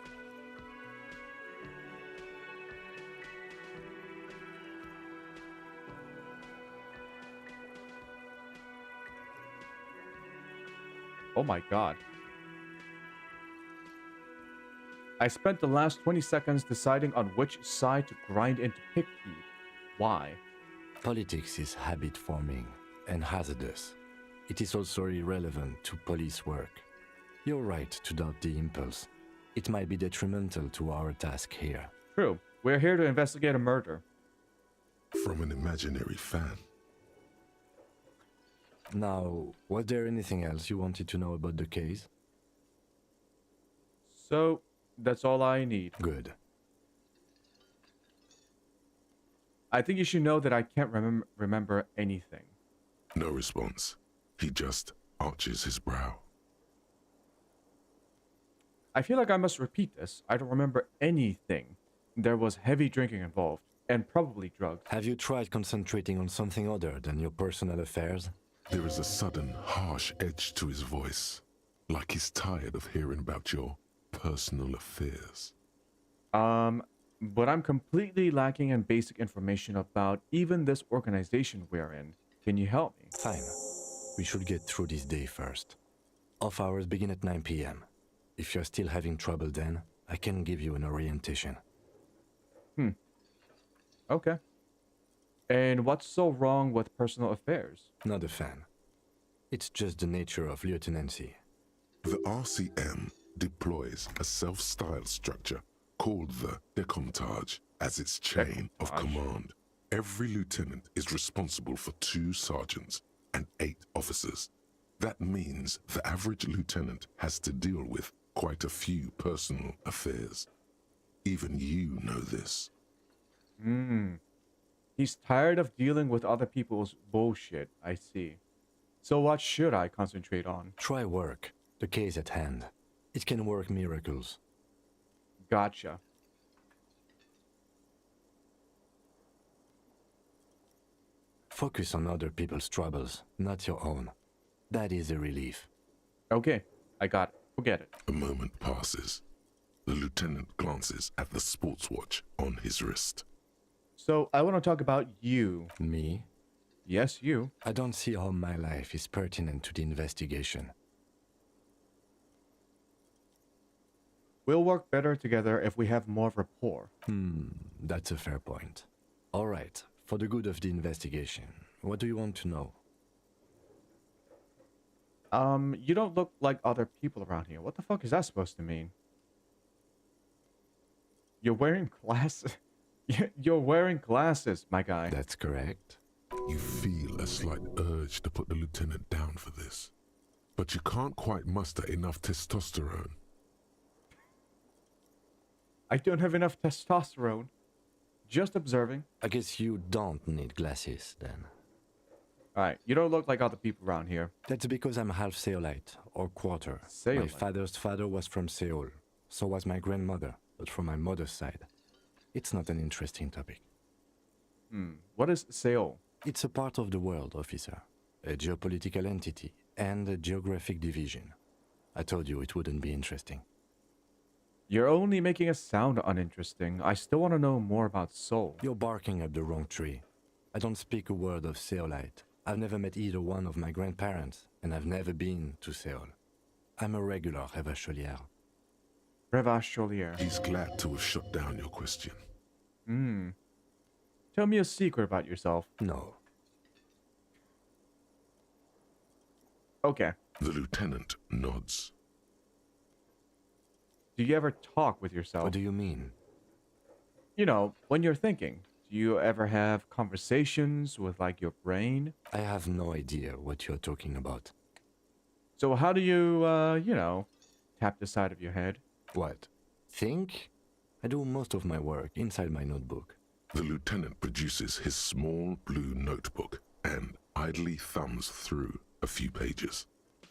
Oh my god. I spent the last 20 seconds deciding on which side to grind into pig feed. Why? Politics is habit forming and hazardous. It is also irrelevant to police work. You're right to doubt the impulse. It might be detrimental to our task here. True. We're here to investigate a murder. From an imaginary fan. Now, was there anything else you wanted to know about the case? So, that's all I need. Good. I think you should know that I can't remember anything. No response. He just arches his brow. I feel like I must repeat this. I don't remember anything. There was heavy drinking involved, and probably drugs. Have you tried concentrating on something other than your personal affairs? There is a sudden, harsh edge to his voice, like he's tired of hearing about your personal affairs. But I'm completely lacking in basic information about even this organization we're in. Can you help me? Fine. We should get through this day first. Off hours begin at 9 p.m. If you're still having trouble then, I can give you an orientation. Okay. And what's so wrong with personal affairs? Not a fan. It's just the nature of lieutenancy. The RCM deploys a self-styled structure called the Decomptage as its chain of command. Every lieutenant is responsible for 2 sergeants and 8 officers. That means the average lieutenant has to deal with quite a few personal affairs. Even you know this. He's tired of dealing with other people's bullshit, I see. So what should I concentrate on? Try work. The case at hand. It can work miracles. Gotcha. Focus on other people's troubles, not your own. That is a relief. Okay, I got it. Forget it. A moment passes. The lieutenant glances at the sports watch on his wrist. So, I want to talk about you. Me? Yes, you. I don't see how my life is pertinent to the investigation. We'll work better together if we have more rapport. That's a fair point. All right, for the good of the investigation, what do you want to know? You don't look like other people around here. What the fuck is that supposed to mean? You're wearing glasses. You're wearing glasses, my guy. That's correct. You feel a slight urge to put the lieutenant down for this, but you can't quite muster enough testosterone. I don't have enough testosterone. Just observing. I guess you don't need glasses, then. Alright, you don't look like other people around here. That's because I'm half Seolite, or quarter. Seolite. My father's father was from Seoul. So was my grandmother, but from my mother's side. It's not an interesting topic. What is Seoul? It's a part of the world, officer. A geopolitical entity, and a geographic division. I told you it wouldn't be interesting. You're only making us sound uninteresting. I still want to know more about Seoul. You're barking up the wrong tree. I don't speak a word of Seolite. I've never met either one of my grandparents, and I've never been to Seoul. I'm a regular Revacholier. Revacholier. He's glad to have shut down your question. Tell me a secret about yourself. No. Okay. The lieutenant nods. Do you ever talk with yourself? What do you mean? You know, when you're thinking. Do you ever have conversations with, like, your brain? I have no idea what you're talking about. So how do you, you know, tap the side of your head? What? Think? I do most of my work inside my notebook. The lieutenant produces his small blue notebook and idly thumbs through a few pages.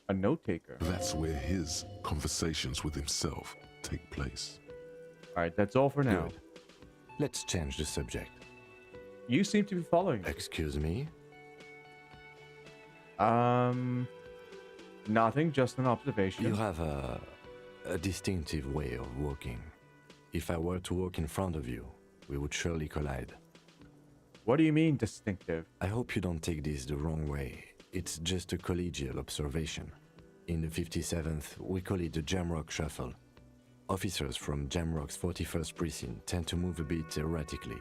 A note taker. That's where his conversations with himself take place. Alright, that's all for now. Good. Let's change the subject. You seem to be following me. Excuse me? Nothing, just an observation. You have a distinctive way of walking. If I were to walk in front of you, we would surely collide. What do you mean, distinctive? I hope you don't take this the wrong way. It's just a collegial observation. In the 57th, we call it the Jamrock Shuffle. Officers from Jamrock's 41st Precinct tend to move a bit erratically.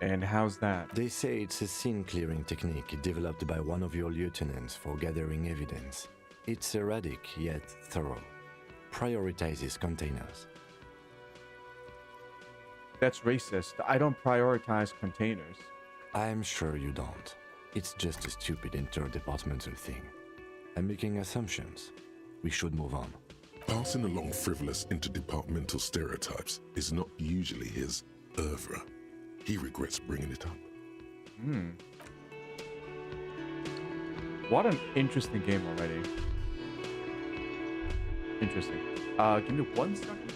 And how's that? They say it's a scene-clearing technique developed by one of your lieutenants for gathering evidence. It's erratic, yet thorough. Prioritizes containers. That's racist. I don't prioritize containers. I'm sure you don't. It's just a stupid interdepartmental thing. I'm making assumptions. We should move on. Passing along frivolous interdepartmental stereotypes is not usually his oeuvre. He regrets bringing it up. What an interesting game already. Interesting. Give me 1 second.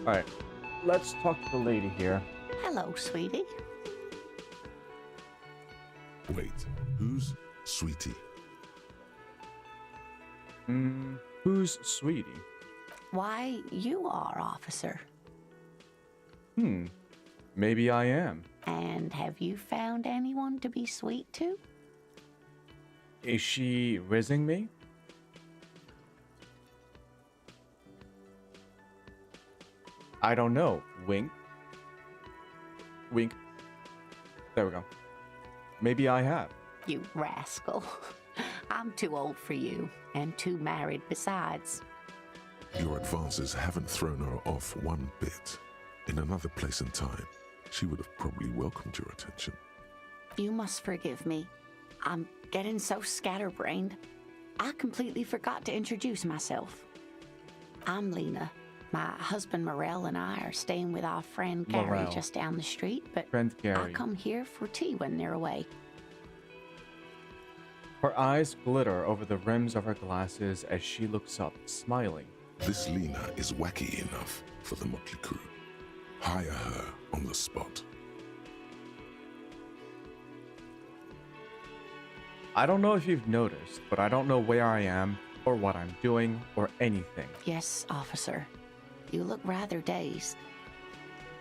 Alright, let's talk to the lady here. Hello, sweetie. Wait, who's Sweetie? Who's Sweetie? Why, you are, officer. Maybe I am. And have you found anyone to be sweet to? Is she rizzing me? I don't know. Wink. Wink. There we go. Maybe I have. You rascal. I'm too old for you, and too married besides. Your advances haven't thrown her off one bit. In another place and time, she would have probably welcomed your attention. You must forgive me. I'm getting so scatterbrained. I completely forgot to introduce myself. I'm Lena. My husband Morel and I are staying with our friend Gary Morel. just down the street, but Friend I Gary. come here for tea when they're away. Her eyes glitter over the rims of her glasses as she looks up, smiling. This Lena is wacky enough for the motley crew. Hire her on the spot. I don't know if you've noticed, but I don't know where I am, or what I'm doing, or anything. Yes, officer. You look rather dazed.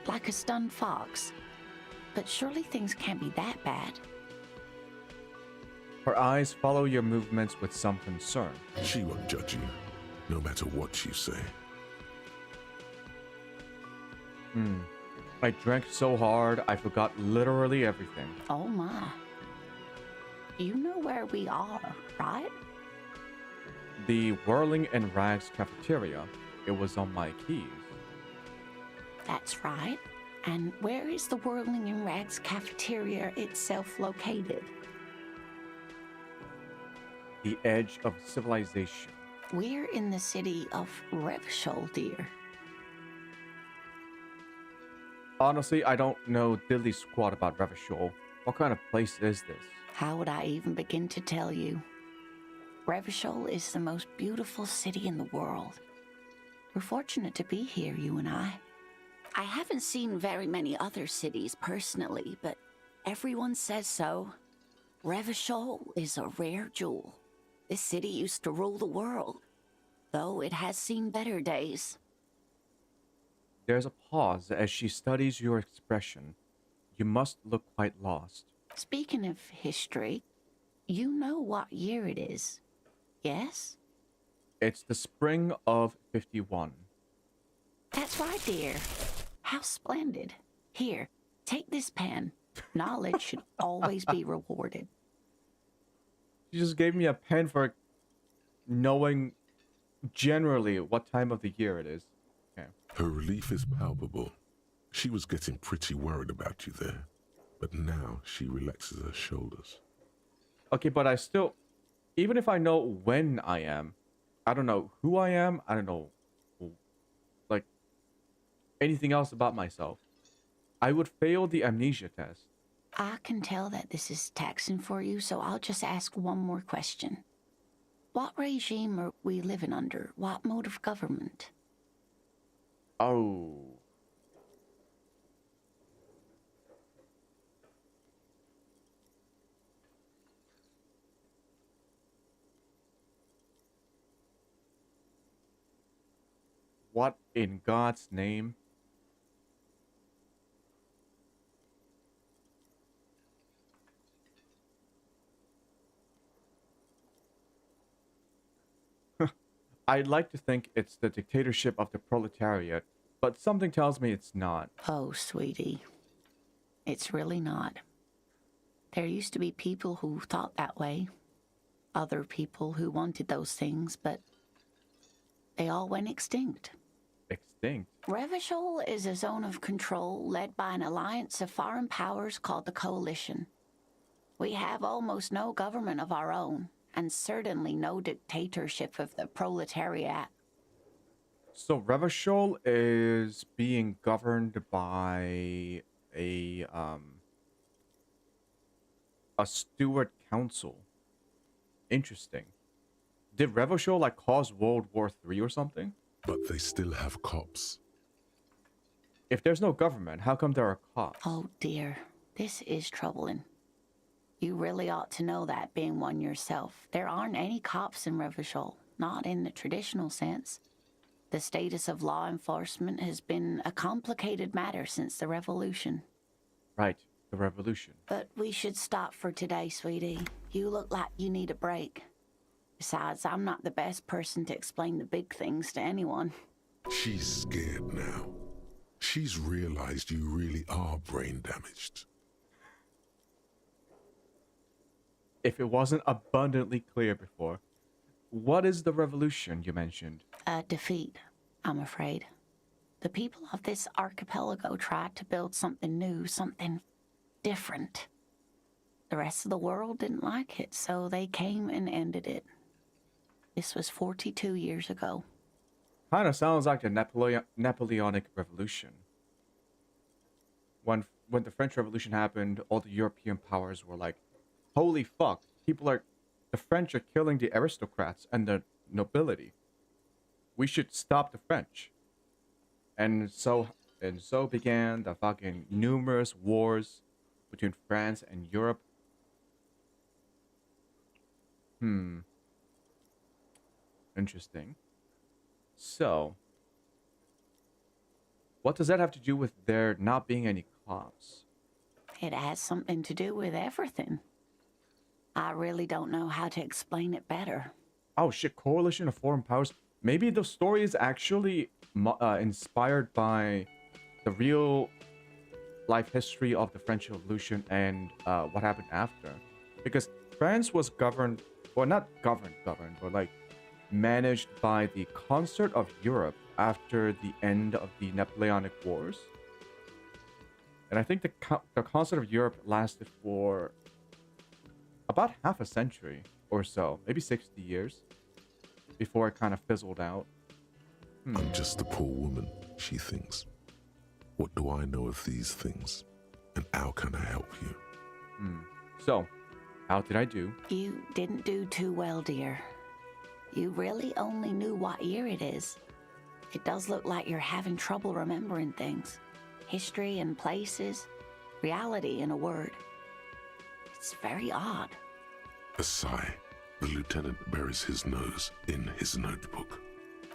Like a stunned fox. But surely things can't be that bad. Her eyes follow your movements with some concern. She won't judge you, no matter what you say. I drank so hard, I forgot literally everything. Oh my. You know where we are, right? The Whirling in Rags cafeteria. It was on my keys. That's right. And where is the Whirling in Rags cafeteria itself located? The edge of civilization. We're in the city of Revachol, dear. Honestly, I don't know diddly squat about Revachol. What kind of place is this? How would I even begin to tell you? Revachol is the most beautiful city in the world. We're fortunate to be here, you and I. I haven't seen very many other cities personally, but everyone says so. Revachol is a rare jewel. This city used to rule the world, though it has seen better days. There's a pause as she studies your expression. You must look quite lost. Speaking of history, you know what year it is, yes? It's the spring of 51. That's right, dear. How splendid. Here, take this pen. Knowledge should always be rewarded. She just gave me a pen for knowing generally what time of the year it is. Okay. Her relief is palpable. She was getting pretty worried about you there, but now she relaxes her shoulders. Okay, but I still, even if I know when I am, I don't know who I am, I don't know, like, anything else about myself. I would fail the amnesia test. I can tell that this is taxing for you, so I'll just ask one more question. What regime are we living under? What mode of government? Oh. What in God's name? I'd like to think it's the dictatorship of the proletariat, but something tells me it's not. Oh, sweetie. It's really not. There used to be people who thought that way. Other people who wanted those things, but they all went extinct. Extinct? Revachol is a zone of control led by an alliance of foreign powers called the Coalition. We have almost no government of our own, and certainly no dictatorship of the proletariat. So Revachol is being governed by a steward council. Interesting. Did Revachol like cause World War III or something? But they still have cops. If there's no government, how come there are cops? Oh dear, this is troubling. You really ought to know that, being one yourself. There aren't any cops in Revachol, not in the traditional sense. The status of law enforcement has been a complicated matter since the revolution. Right, the revolution. But we should stop for today, sweetie. You look like you need a break. Besides, I'm not the best person to explain the big things to anyone. She's scared now. She's realized you really are brain damaged. If it wasn't abundantly clear before, what is the revolution you mentioned? A defeat, I'm afraid. The people of this archipelago tried to build something new, something different. The rest of the world didn't like it, so they came and ended it. This was 42 years ago. Kind of sounds like the Napoleonic Revolution. When the French Revolution happened, all the European powers were like, holy fuck, the French are killing the aristocrats and the nobility. We should stop the French. And so began the fucking numerous wars between France and Europe. Interesting. So, what does that have to do with there not being any cops? It has something to do with everything. I really don't know how to explain it better. Oh shit, coalition of foreign powers. Maybe the story is actually inspired by the real life history of the French Revolution and what happened after. Because France was governed, well, not governed, but like managed by the concert of Europe after the end of the Napoleonic Wars. And I think the concert of Europe lasted for about half a century or so, maybe 60 years, before it kind of fizzled out. I'm just a poor woman, she thinks. What do I know of these things? And how can I help you? So, how did I do? You didn't do too well, dear. You really only knew what year it is. It does look like you're having trouble remembering things. History and places. Reality, in a word. It's very odd. A sigh. The lieutenant buries his nose in his notebook.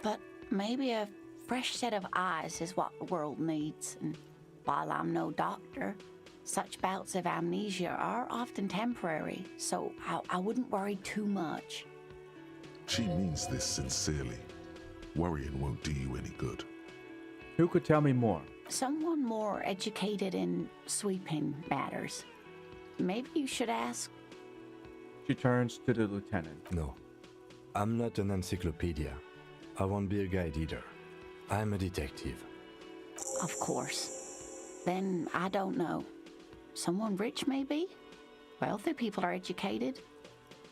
But maybe a fresh set of eyes is what the world needs. And while I'm no doctor, such bouts of amnesia are often temporary, so I wouldn't worry too much. She means this sincerely. Worrying won't do you any good. Who could tell me more? Someone more educated in sweeping matters. Maybe you should ask. She turns to the lieutenant. No, I'm not an encyclopedia. I won't be a guide either. I'm a detective. Of course. Then I don't know. Someone rich, maybe? Wealthy people are educated.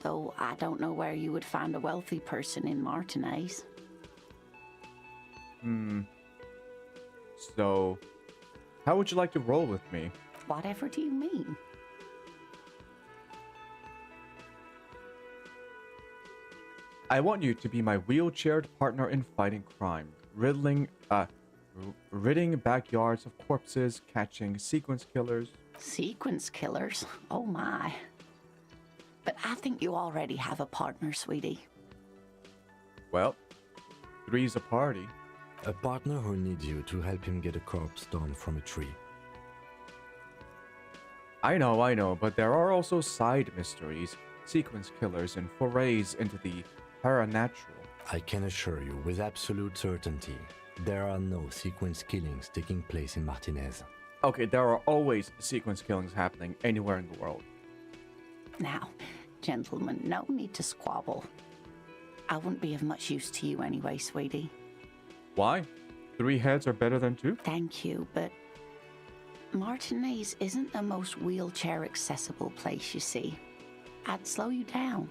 Though I don't know where you would find a wealthy person in Martinez. So, how would you like to roll with me? Whatever do you mean? I want you to be my wheelchaired partner in fighting crime, ridding backyards of corpses, catching sequence killers. Sequence killers? Oh my. But I think you already have a partner, sweetie. Well, three's a party. A partner who needs you to help him get a corpse down from a tree. I know, but there are also side mysteries, sequence killers, and forays into the paranatural. I can assure you with absolute certainty, there are no sequence killings taking place in Martinez. Okay, there are always sequence killings happening anywhere in the world. Now, gentlemen, no need to squabble. I wouldn't be of much use to you anyway, sweetie. Why? 3 heads are better than 2? Thank you, but Martinez isn't the most wheelchair accessible place, you see. I'd slow you down.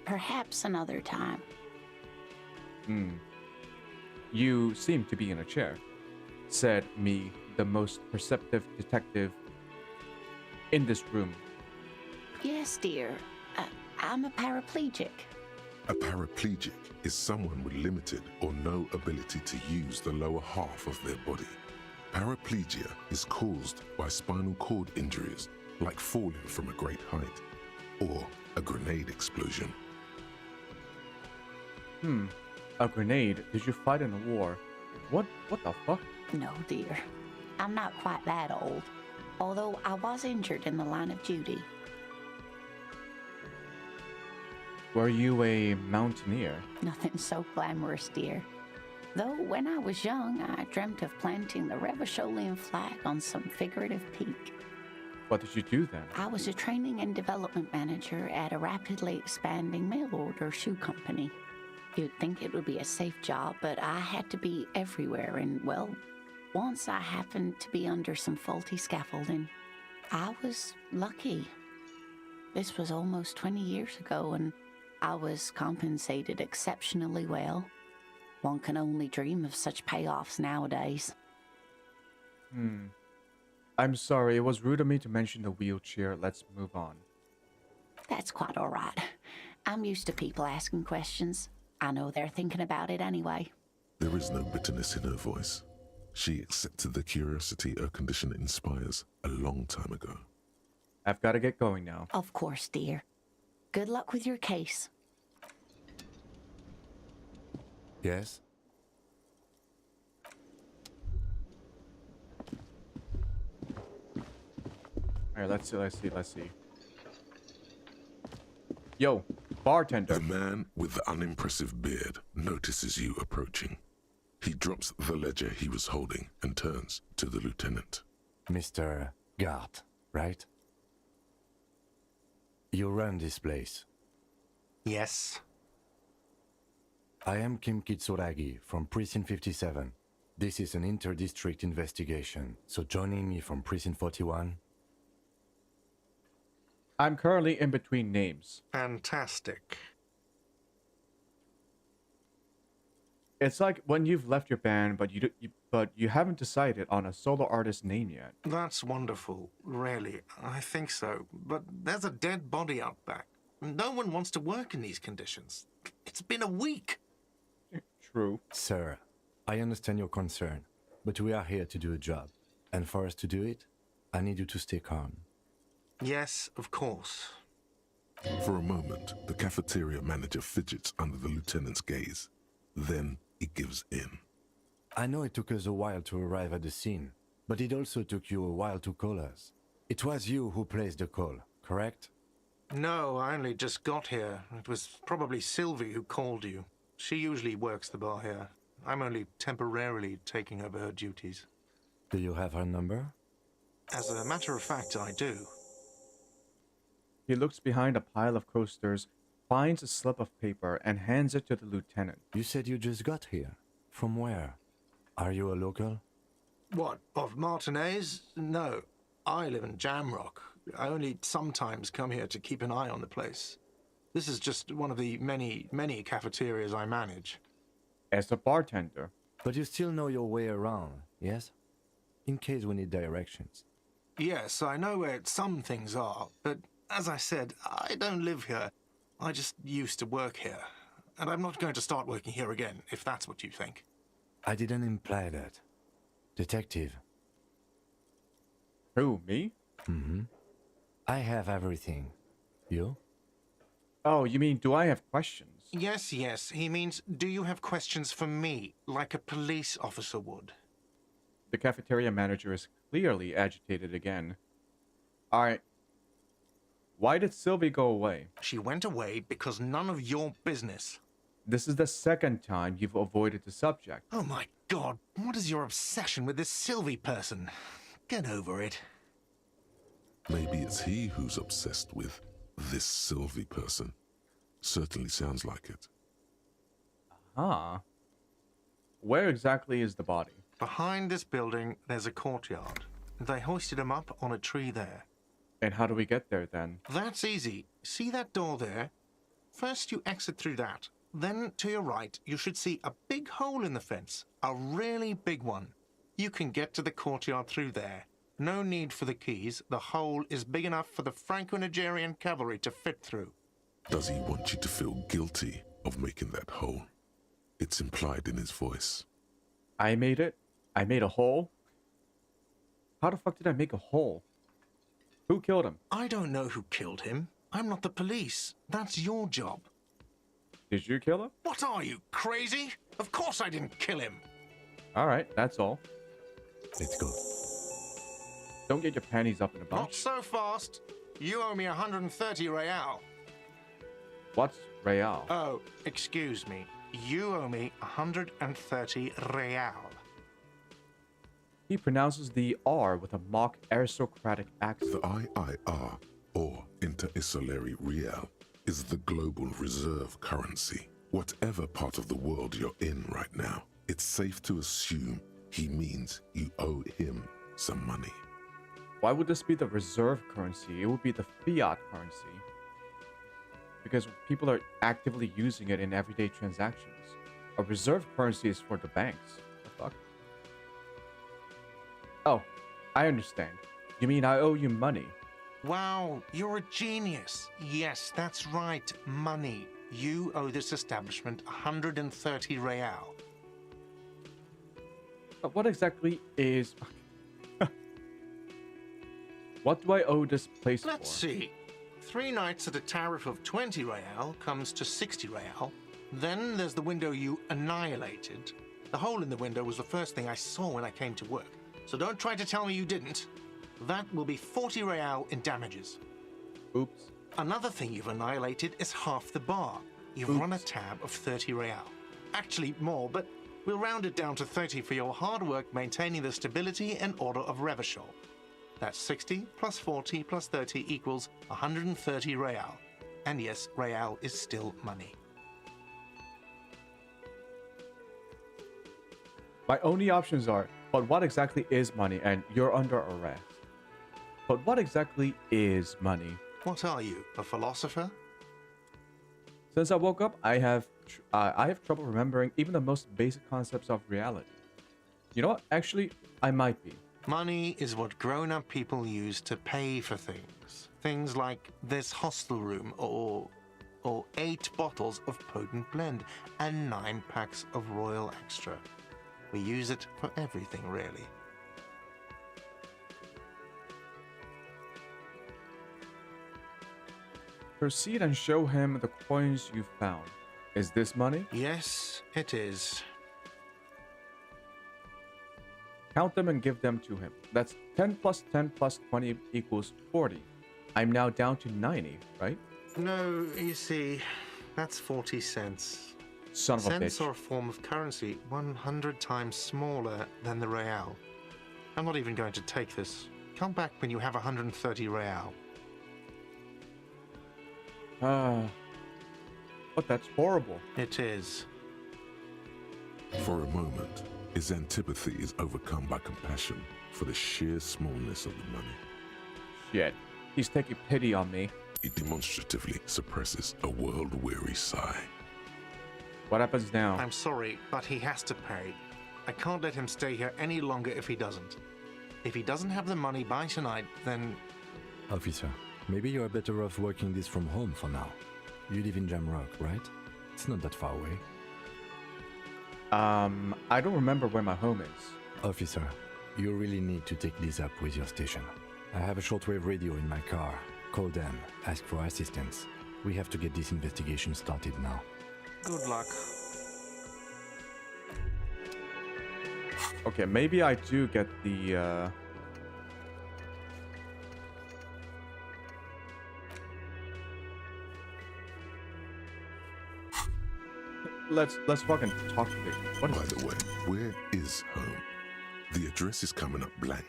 Perhaps another time. You seem to be in a chair, said me, the most perceptive detective in this room. Yes, dear. I'm a paraplegic. A paraplegic is someone with limited or no ability to use the lower half of their body. Paraplegia is caused by spinal cord injuries, like falling from a great height, or a grenade explosion. A grenade? Did you fight in a war? What the fuck? No, dear. I'm not quite that old. Although I was injured in the line of duty. Were you a mountaineer? Nothing so glamorous, dear. Though when I was young, I dreamt of planting the Revacholian flag on some figurative peak. What did you do then? I was a training and development manager at a rapidly expanding mail order shoe company. You'd think it would be a safe job, but I had to be everywhere, and well, once I happened to be under some faulty scaffolding. I was lucky. This was almost 20 years ago, and I was compensated exceptionally well. One can only dream of such payoffs nowadays. I'm sorry, it was rude of me to mention the wheelchair. Let's move on. That's quite all right. I'm used to people asking questions. I know they're thinking about it anyway. There is no bitterness in her voice. She accepted the curiosity her condition inspires a long time ago. I've got to get going now. Of course, dear. Good luck with your case. Yes? Alright, let's see. Yo, bartender. The man with the unimpressive beard notices you approaching. He drops the ledger he was holding and turns to the lieutenant. Mr. Gart, right? You run this place. Yes. I am Kim Kitsuragi from Precinct 57. This is an inter-district investigation, so joining me from Precinct 41... I'm currently in between names. Fantastic. It's like when you've left your band, but but you haven't decided on a solo artist name yet. That's wonderful, really. I think so. But there's a dead body out back. No one wants to work in these conditions. It's been a week. True. Sir, I understand your concern, but we are here to do a job. And for us to do it, I need you to stay calm. Yes, of course. For a moment, the cafeteria manager fidgets under the lieutenant's gaze. Then he gives in. I know it took us a while to arrive at the scene, but it also took you a while to call us. It was you who placed the call, correct? No, I only just got here. It was probably Sylvie who called you. She usually works the bar here. I'm only temporarily taking over her duties. Do you have her number? As a matter of fact, I do. He looks behind a pile of coasters, finds a slip of paper, and hands it to the lieutenant. You said you just got here. From where? Are you a local? What, of Martinez? No, I live in Jamrock. I only sometimes come here to keep an eye on the place. This is just one of the many, many cafeterias I manage. As a bartender. But you still know your way around, yes? In case we need directions. Yes, I know where some things are, but as I said, I don't live here. I just used to work here. And I'm not going to start working here again, if that's what you think. I didn't imply that. Detective. Who, me? Mm-hmm. I have everything. You? Oh, you mean, do I have questions? Yes, yes. He means, do you have questions for me, like a police officer would? The cafeteria manager is clearly agitated again. Alright. Why did Sylvie go away? She went away because none of your business. This is the second time you've avoided the subject. Oh my god, what is your obsession with this Sylvie person? Get over it. Maybe it's he who's obsessed with this Sylvie person. Certainly sounds like it. Huh. Where exactly is the body? Behind this building, there's a courtyard. They hoisted him up on a tree there. And how do we get there then? That's easy. See that door there? First you exit through that. Then to your right, you should see a big hole in the fence. A really big one. You can get to the courtyard through there. No need for the keys. The hole is big enough for the Franco-Nigerian cavalry to fit through. Does he want you to feel guilty of making that hole? It's implied in his voice. I made it? I made a hole? How the fuck did I make a hole? Who killed him? I don't know who killed him. I'm not the police. That's your job. Did you kill him? What are you, crazy? Of course I didn't kill him. Alright, that's all. Let's go. Don't get your panties up in a Not bunch. so fast. You owe me 130 real. What's Real? Oh, excuse me. You owe me 130 real. He pronounces the R with a mock aristocratic accent. The IIR, or Inter-Isolary Real, is the global reserve currency. Whatever part of the world you're in right now, it's safe to assume he means you owe him some money. Why would this be the reserve currency? It would be the fiat currency. Because people are actively using it in everyday transactions. A reserve currency is for the banks. The fuck? Oh, I understand. You mean I owe you money? Wow, you're a genius. Yes, that's right, money. You owe this establishment 130 real. But what exactly is... What do I owe this place Let's for? see. 3 nights at a tariff of 20 real comes to 60 real. Then there's the window you annihilated. The hole in the window was the first thing I saw when I came to work. So don't try to tell me you didn't. That will be 40 real in damages. Oops. Another thing you've annihilated is half the bar. You've run a tab of 30 real. Actually more, but we'll round it down to 30 for your hard work maintaining the stability and order of Revachol. That's 60 plus 40 plus 30 equals 130 real. And yes, real is still money. My only options are, but what exactly is money? And you're under arrest. But what exactly is money? What are you, a philosopher? Since I woke up, I have trouble remembering even the most basic concepts of reality. You know what? Actually, I might be. Money is what grown-up people use to pay for things. Things like this hostel room or 8 bottles of potent blend and 9 packs of Royal Extra. We use it for everything, really. Proceed and show him the coins you found. Is this money? Yes, it is. Count them and give them to him. That's 10 plus 10 plus 20 equals 40. I'm now down to 90, right? No, you see, that's 40 cents. Son of a Cents bitch. are a form of currency 100 times smaller than the real. I'm not even going to take this. Come back when you have 130 real. But that's horrible. It is. For a moment, his antipathy is overcome by compassion for the sheer smallness of the money. Shit. He's taking pity on me. He demonstratively suppresses a world-weary sigh. What happens now? I'm sorry, but he has to pay. I can't let him stay here any longer if he doesn't. If he doesn't have the money by tonight, then... Officer, maybe you're better off working this from home for now. You live in Jamrock, right? It's not that far away. I don't remember where my home is. Officer, you really need to take this up with your station. I have a shortwave radio in my car. Call them, ask for assistance. We have to get this investigation started now. Good luck. Okay, maybe I do get the, Let's fucking talk to this. What is By the way, where is home? The address is coming up blank,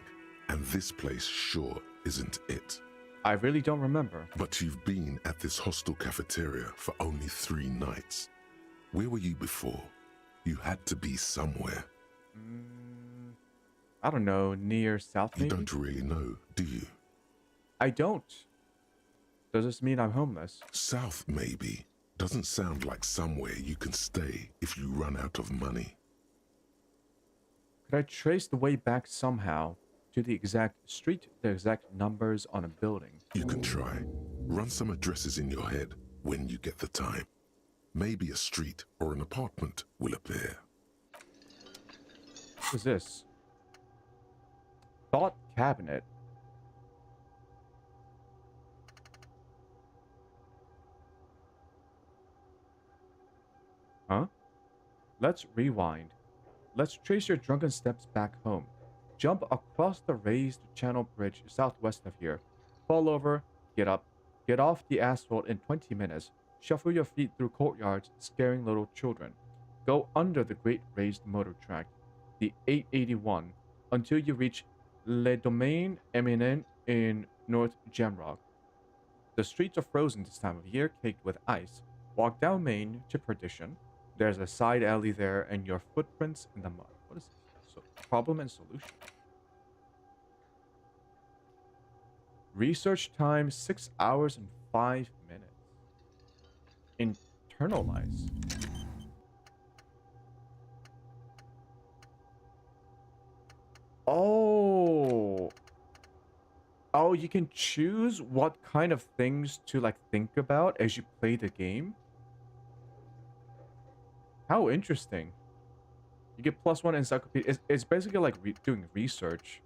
and this place sure isn't it. I really don't remember. But you've been at this hostel cafeteria for only 3 nights. Where were you before? You had to be somewhere. I don't know, near South You maybe? don't really know, do you? I don't. Does this mean I'm homeless? South, maybe. Doesn't sound like somewhere you can stay if you run out of money. Could I trace the way back somehow to the exact street, the exact numbers on a building? You can try. Run some addresses in your head when you get the time. Maybe a street or an apartment will appear. What is this? Thought cabinet. Huh? Let's rewind. Let's trace your drunken steps back home. Jump across the raised channel bridge southwest of here. Fall over, get up, get off the asphalt in 20 minutes. Shuffle your feet through courtyards, scaring little children. Go under the great raised motor track, the 881, until you reach Le Domaine Eminent in North Jamrock. The streets are frozen this time of year, caked with ice. Walk down Main to Perdition. There's a side alley there and your footprints in the mud. What is this? So, problem and solution. Research time 6 hours and 5 minutes. Internalize. Oh. Oh, you can choose what kind of things to like think about as you play the game. How interesting. You get +1 encyclopedia. It's basically like doing research.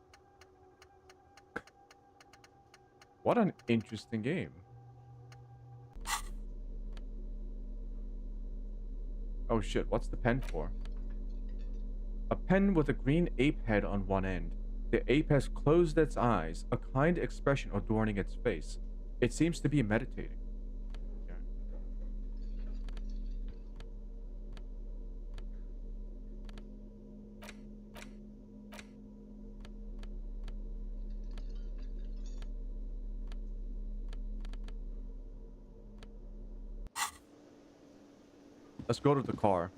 What an interesting game. Oh shit, what's the pen for? A pen with a green ape head on one end. The ape has closed its eyes, a kind expression adorning its face. It seems to be meditating. Okay. Let's go to the car.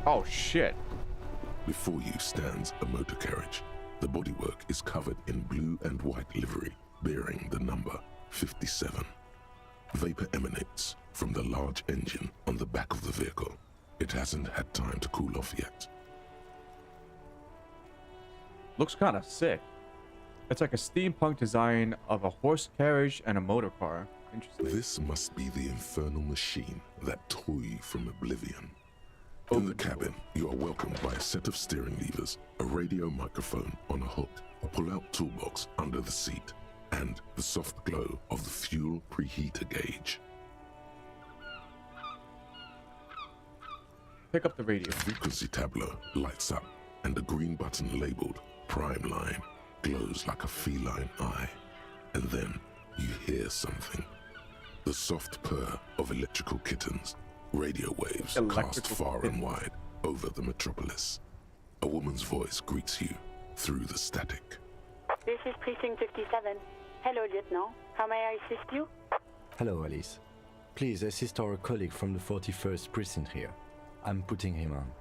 Oh shit. Before you stands a motor carriage. The bodywork is covered in blue and white livery, bearing the number 57. Vapor emanates from the large engine on the back of the vehicle. It hasn't had time to cool off yet. Looks kind of sick. It's like a steampunk design of a horse carriage and a motor car. Interesting. This must be the infernal machine that tore you from oblivion. In the cabin, you are welcomed by a set of steering levers, a radio microphone on a hook, a pull-out toolbox under the seat, and the soft glow of the fuel preheater gauge. Pick up the radio. The frequency tableau lights up, and the green button labeled Prime Line glows like a feline eye. And then you hear something. The soft purr of electrical kittens. Radio waves cast far and wide over the metropolis. A woman's voice greets you through the static. This is Precinct 57. Hello, Lieutenant. How may I assist you? Hello, Alice. Please assist our colleague from the 41st Precinct here. I'm putting him on.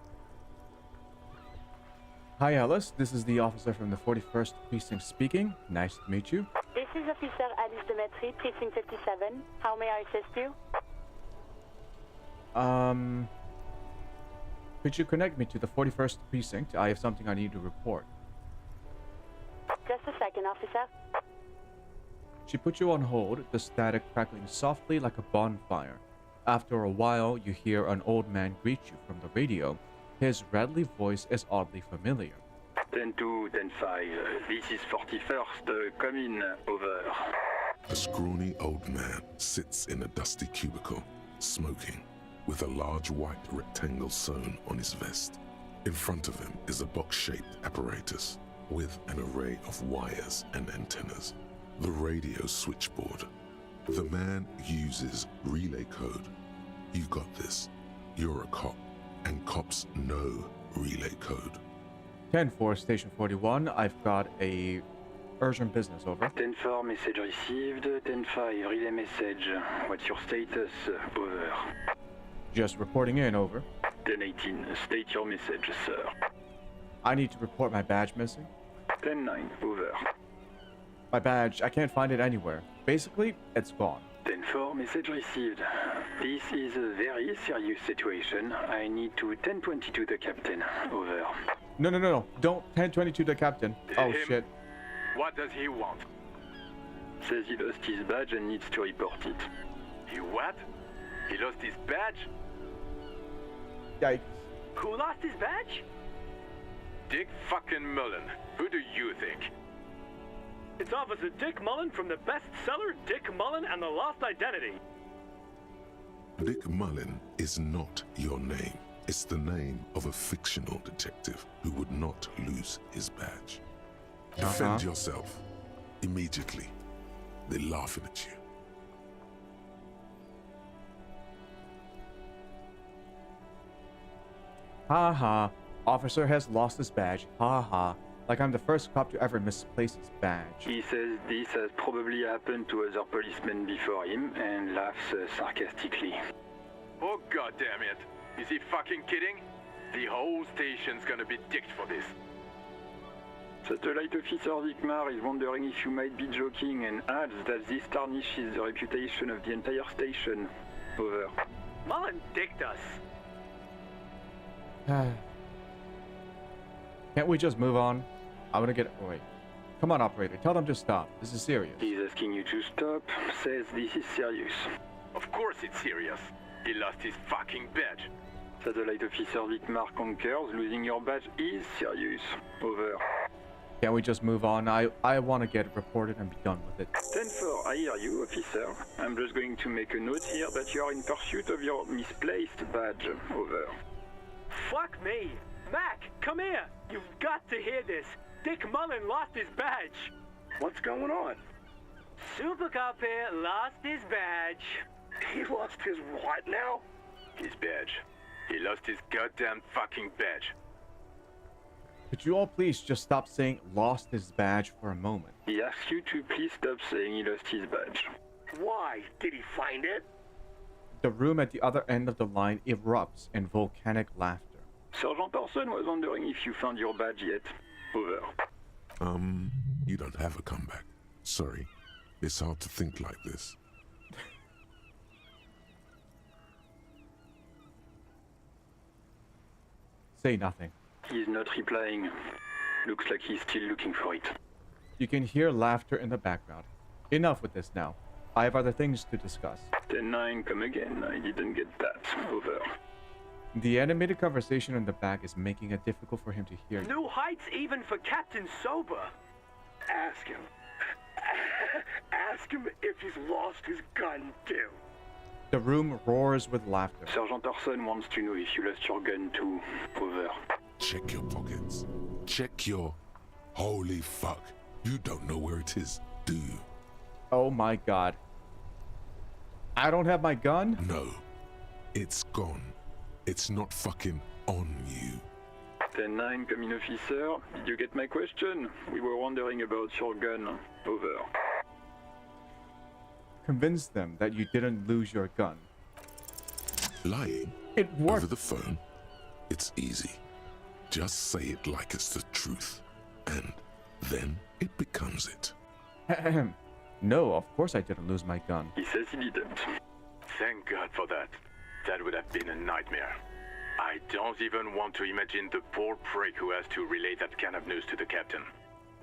Hi, Alice. This is the officer from the 41st Precinct speaking. Nice to meet you. This is Officer Alice Demetri, Precinct 57. How may I assist you? Could you connect me to the 41st Precinct? I have something I need to report. Just a second, officer. She put you on hold, the static crackling softly like a bonfire. After a while, you hear an old man greet you from the radio. His rattly voice is oddly familiar. 10-2, 10-5. This is 41st. Come in, over. A scrawny old man sits in a dusty cubicle, smoking, with a large white rectangle sewn on his vest. In front of him is a box-shaped apparatus with an array of wires and antennas. The radio switchboard. The man uses relay code. You've got this. You're a cop, and cops know relay code. 10-4, Station 41. I've got a urgent business, over. 10-4, message received. 10-5, relay message. What's your status? Over. Just reporting in, over. 10-18, state your message, sir. I need to report my badge missing. 10-9, over. My badge, I can't find it anywhere. Basically, it's gone. 10-4, message received. This is a very serious situation. I need to 10-22 the captain. Over. No. Don't 10-22 the captain. Oh, shit. What does he want? Says he lost his badge and needs to report it. He what? He lost his badge? Yikes. Who lost his badge? Dick fucking Mullen. Who do you think? It's Officer Dick Mullen from the bestseller Dick Mullen and the Lost Identity. Dick Mullen is not your name. It's the name of a fictional detective who would not lose his badge. Defend yourself. Immediately. They're laughing at you. Ha ha. Officer has lost his badge. Ha ha. Like I'm the first cop to ever misplace his badge. He says this has probably happened to other policemen before him and laughs sarcastically. Oh goddamn it! Is he fucking kidding? The whole station's gonna be dicked for this. Satellite Officer Vikmar is wondering if you might be joking and adds that this tarnishes the reputation of the entire station. Over. Mullen dicked us. Can't we just move on? I'm gonna get... Oh, wait. Come on, operator. Tell them to stop. This is serious. He's asking you to stop. Says this is serious. Of course it's serious. He lost his fucking badge. Satellite Officer Vikmar concurs. Losing your badge is serious. Over. Can't we just move on? I want to get it reported and be done with it. 10-4, I hear you, officer. I'm just going to make a note here that you are in pursuit of your misplaced badge. Over. Fuck me! Mac, come here! You've got to hear this! Dick Mullen lost his badge! What's going on? Super Cop here lost his badge. He lost his what now? His badge. He lost his goddamn fucking badge. Could you all please just stop saying lost his badge for a moment? He asks you to please stop saying he lost his badge. Why? Did he find it? The room at the other end of the line erupts in volcanic laughter. Sergeant Person was wondering if you found your badge yet. Over. You don't have a comeback. Sorry. It's hard to think like this. Say nothing. He's not replying. Looks like he's still looking for it. You can hear laughter in the background. Enough with this now. I have other things to discuss. 10-9, come again. I didn't get that. Over. The animated conversation in the back is making it difficult for him to hear you. New heights even for Captain Sober. Ask him. Ask him if he's lost his gun too. The room roars with laughter. Sergeant Orson wants to know if you lost your gun too. Over. Check your pockets. Check your... Holy fuck. You don't know where it is, do you? Oh my god. I don't have my gun? No. It's gone. It's not fucking on you. 10-9, come in, officer. Did you get my question? We were wondering about your gun. Over. Convince them that you didn't lose your gun. Lying? It worked. Over the phone? It's easy. Just say it like it's the truth. And then it becomes it. No, of course I didn't lose my gun. He says he didn't. Thank God for that. That would have been a nightmare. I don't even want to imagine the poor prick who has to relay that kind of news to the captain.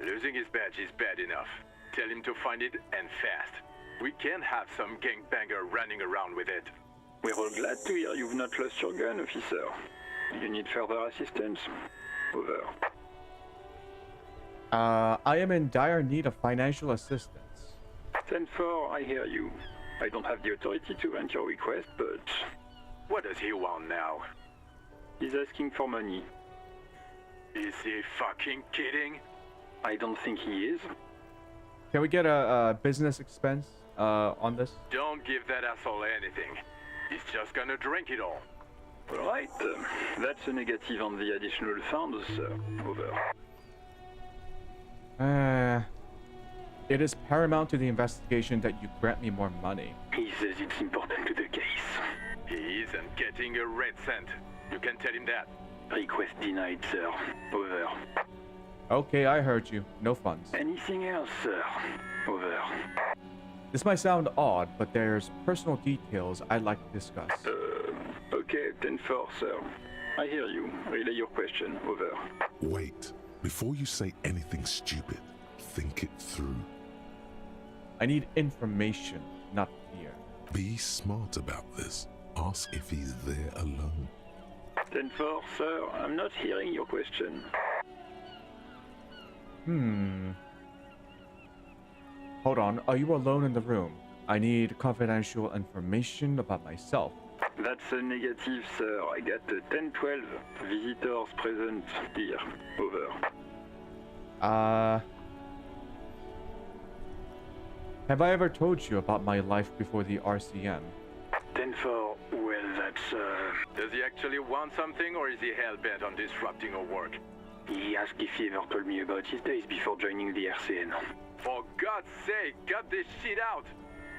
Losing his badge is bad enough. Tell him to find it, and fast. We can't have some gangbanger running around with it. We're all glad to hear you've not lost your gun, officer. You need further assistance? Over. I am in dire need of financial assistance. 10-4, I hear you. I don't have the authority to grant your request, but... What does he want now? He's asking for money. Is he fucking kidding? I don't think he is. Can we get a business expense on this? Don't give that asshole anything. He's just gonna drink it all. Alright, that's a negative on the additional funds, sir. Over. It is paramount to the investigation that you grant me more money. He says it's important to the case. He isn't getting a red cent. You can tell him that. Request denied, sir. Over. Okay, I heard you. No funds. Anything else, sir? Over. This might sound odd, but there's personal details I'd like to discuss. Okay, 10-4, sir. I hear you. Relay your question. Over. Wait. Before you say anything stupid, think it through. I need information, not fear. Be smart about this. Ask if he's there alone. 10-4, sir. I'm not hearing your question. Hold on, are you alone in the room? I need confidential information about myself. That's a negative, sir. I got 10-12 visitors present here. Over. Have I ever told you about my life before the RCM? 10-4, well, that's, Does he actually want something, or is he hell-bent on disrupting our work? He asked if he ever told me about his days before joining the RCN. For God's sake, cut this shit out!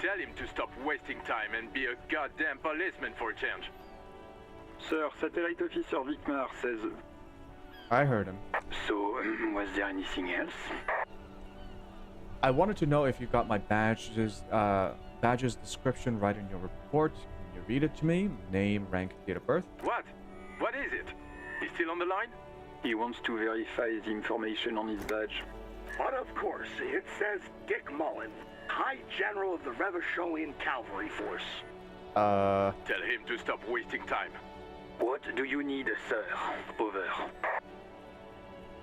Tell him to stop wasting time and be a goddamn policeman for a change. Sir, Satellite Officer Vikmar says... I heard him. So, was there anything else? I wanted to know if you got my badge's description right in your report. Can you read it to me? Name, rank, date of birth? What? What is it? He's still on the line? He wants to verify the information on his badge. But of course, it says Dick Mullen, High General of the Revacholian Cavalry Force. Tell him to stop wasting time. What do you need, sir? Over.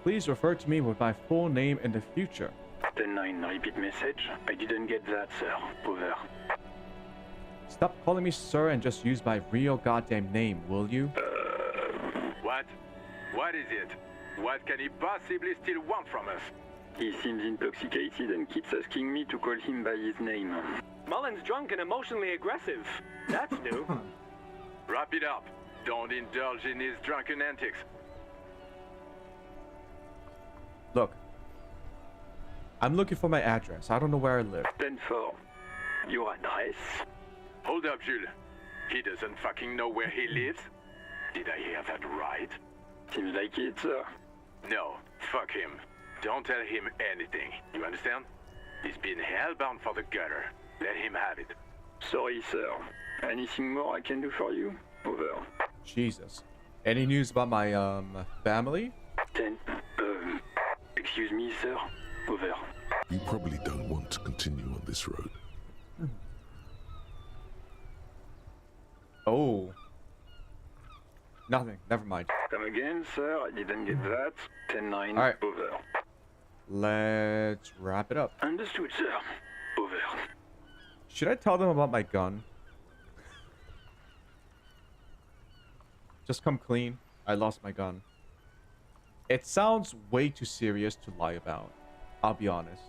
Please refer to me with my full name in the future. 10-9, repeat message. I didn't get that, sir. Over. Stop calling me sir and just use my real goddamn name, will you? What? What is it? What can he possibly still want from us? He seems intoxicated and keeps asking me to call him by his name. Mullen's drunk and emotionally aggressive. That's new. Wrap it up. Don't indulge in his drunken antics. Look. I'm looking for my address. I don't know where I live. 10-4. Your address? Hold up, Jules. He doesn't fucking know where he lives? Did I hear that right? Seems like it, sir. No, fuck him. Don't tell him anything. You understand? He's been hellbound for the gutter. Let him have it. Sorry, sir. Anything more I can do for you? Over. Jesus. Any news about my family? Excuse me, sir. Over. You probably don't want to continue on this road. Oh. Nothing. Never mind. Come again, sir. I didn't get that. 10-9. All right. Over. Let's wrap it up. Understood, sir. Over. Should I tell them about my gun? Just come clean. I lost my gun. It sounds way too serious to lie about. I'll be honest.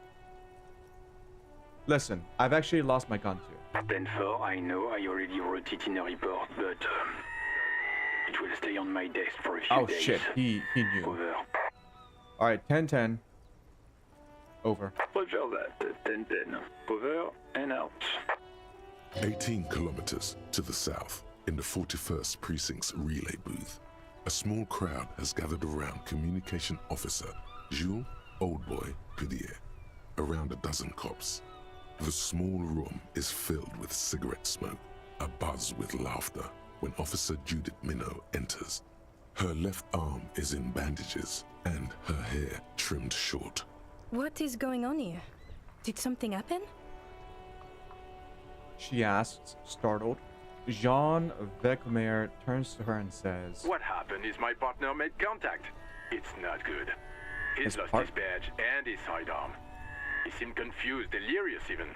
Listen, I've actually lost my gun too. 10-4, I know I already wrote it in a report, but it will stay on my desk for a few days. Oh shit, he knew. Over. Alright, 10-10. Over. Roger that. 10-10. Over and out. 18 kilometers to the south, in the 41st Precinct's relay booth, a small crowd has gathered around Communication Officer Jules Oldboy Pidier, around a dozen cops. The small room is filled with cigarette smoke, abuzz with laughter when Officer Judith Minot enters. Her left arm is in bandages and her hair trimmed short. What is going on here? Did something happen? She asks, startled. Jean Vecomer turns to her and says, What happened is my partner made contact. It's not good. He's lost his badge and his sidearm. He seemed confused, delirious even.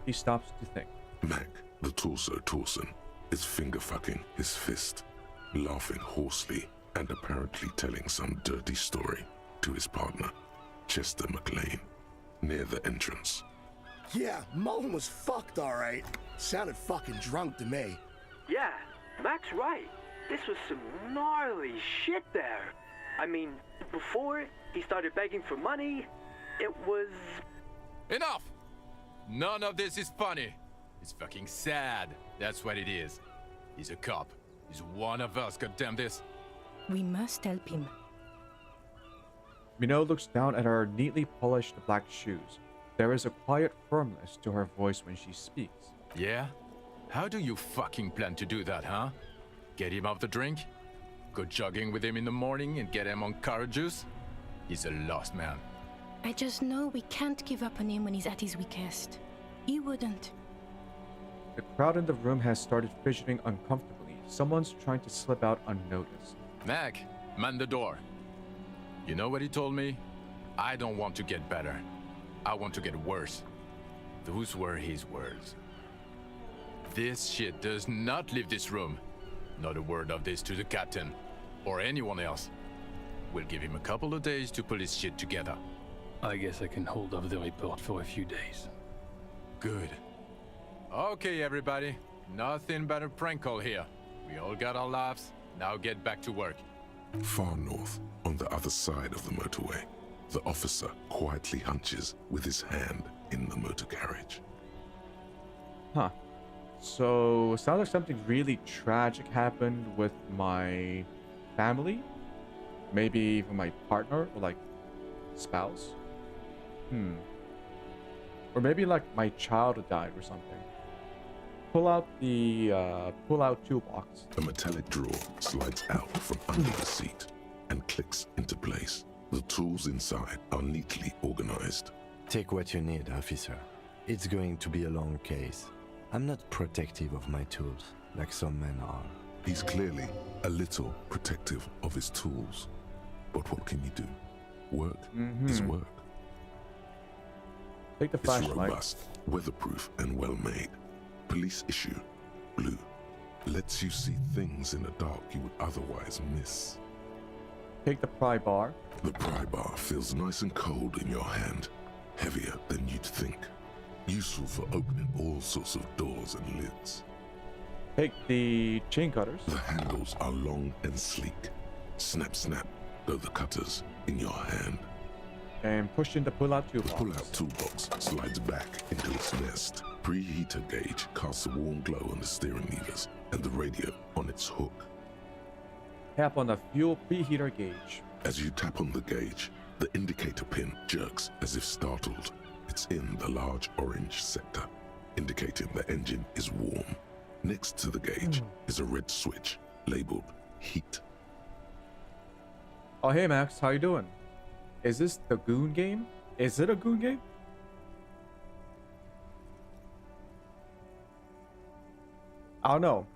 He stops to think. Mac, the torso Torson, is finger-fucking his fist, laughing hoarsely and apparently telling some dirty story to his partner, Chester McLean, near the entrance. Yeah, Mullen was fucked, all right. Sounded fucking drunk to me. Yeah, Mac's right. This was some gnarly shit there. I mean, before he started begging for money, it was... Enough! None of this is funny. It's fucking sad. That's what it is. He's a cop. He's one of us, goddamn this. We must help him. Minot looks down at her neatly polished black shoes. There is a quiet firmness to her voice when she speaks. Yeah? How do you fucking plan to do that, huh? Get him off the drink? Go jogging with him in the morning and get him on carrot juice? He's a lost man. I just know we can't give up on him when he's at his weakest. He wouldn't. The crowd in the room has started fidgeting uncomfortably. Someone's trying to slip out unnoticed. Mac, man the door. You know what he told me? I don't want to get better. I want to get worse. Those were his words. This shit does not leave this room. Not a word of this to the captain, or anyone else. We'll give him a couple of days to pull his shit together. I guess I can hold off the report for a few days. Good. Okay, everybody. Nothing but a prank call here. We all got our laughs. Now get back to work. Far north, on the other side of the motorway, the officer quietly hunches with his hand in the motor carriage. Huh. So, sounds like something really tragic happened with my family? Maybe even my partner or like spouse? Or maybe like my child died or something. Pull out the pull-out toolbox. A metallic drawer slides out from under the seat and clicks into place. The tools inside are neatly organized. Take what you need, officer. It's going to be a long case. I'm not protective of my tools, like some men are. He's clearly a little protective of his tools. But what can you do? Work is work. Take the flashlight. It's robust, weatherproof, and well-made. Police issue, blue. Lets you see things in the dark you would otherwise miss. Take the pry bar. The pry bar feels nice and cold in your hand. Heavier than you'd think. Useful for opening all sorts of doors and lids. Take the chain cutters. The handles are long and sleek. Snap, snap, go the cutters in your hand. And push in the pull-out toolbox. The pull-out toolbox slides back into its nest. Preheater gauge casts a warm glow on the steering levers and the radio on its hook. Tap on the fuel preheater gauge. As you tap on the gauge, The indicator pin jerks as if startled. It's in the large orange sector, indicating the engine is warm. Next to the gauge is a red switch labeled heat. Oh, hey Max, how you doing? Is this the Goon game? Is it a Goon game? I don't know.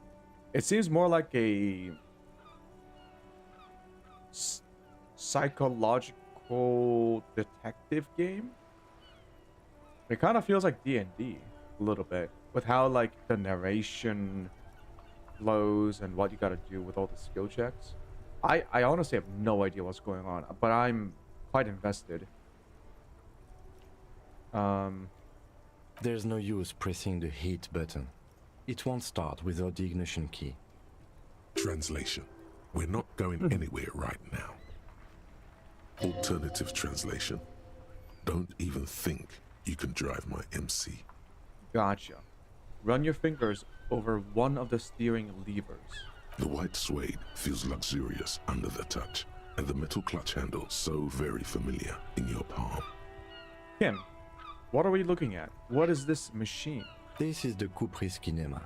It seems more like a psychological detective game. It kind of feels like D&D a little bit, with how like the narration flows and what you gotta do with all the skill checks. I honestly have no idea what's going on, but I'm quite invested. There's no use pressing the heat button. It won't start without the ignition key. Translation. We're not going anywhere right now. Alternative translation. Don't even think you can drive my MC. Gotcha. Run your fingers over one of the steering levers. The white suede feels luxurious under the touch, and the metal clutch handle so very familiar in your palm. Kim, what are we looking at? What is this machine? This is the Caprice Kinema,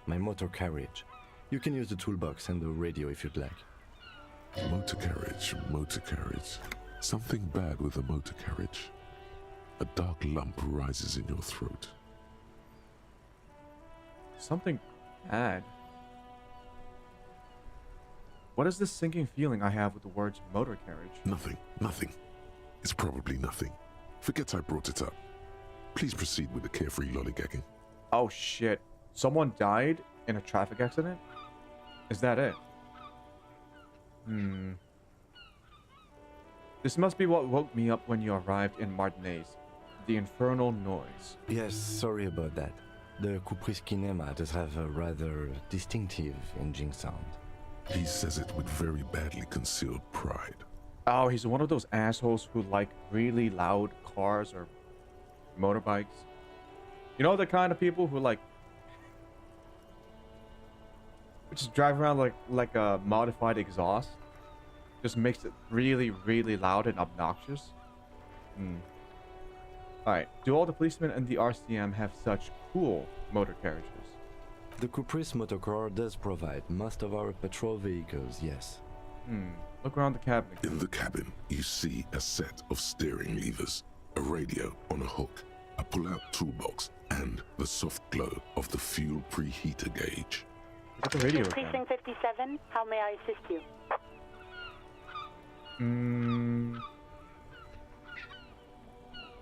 my motor carriage. You can use the toolbox and the radio if you'd like. Motor carriage, motor carriage. Something bad with a motor carriage. A dark lump rises in your throat. Something bad. What is this sinking feeling I have with the words motor carriage? Nothing, nothing. It's probably nothing. Forget I brought it up. Please proceed with the carefree lollygagging. Oh shit. Someone died in a traffic accident? Is that it? This must be what woke me up when you arrived in Martinez. The infernal noise. Yes, sorry about that. The Caprice Kinema does have a rather distinctive engine sound. He says it with very badly concealed pride. Oh, he's one of those assholes who like really loud cars or motorbikes. You know the kind of people who like just drive around like a modified exhaust? Just makes it really, really loud and obnoxious. Alright, do all the policemen in the RCM have such cool motor carriages? The Caprice Motorcar does provide most of our patrol vehicles, yes. Look around the cabin. In the cabin, you see a set of steering levers, a radio on a hook, a pull-out toolbox, and the soft glow of the fuel preheater gauge. Look at the radio again. Precinct 57, how may I assist you?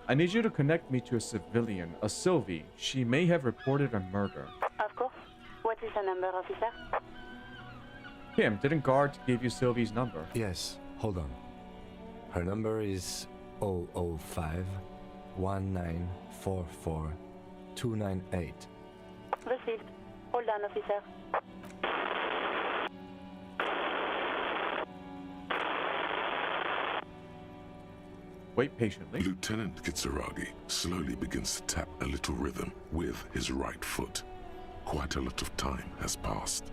I need you to connect me to a civilian, a Sylvie. She may have reported a murder. Of course. What is the number, officer? Kim, didn't guards give you Sylvie's number? Yes, hold on. Her number is 005 1944 298. Received. Hold on, officer. Wait patiently. Lieutenant Kitsuragi slowly begins to tap a little rhythm with his right foot. Quite a lot of time has passed.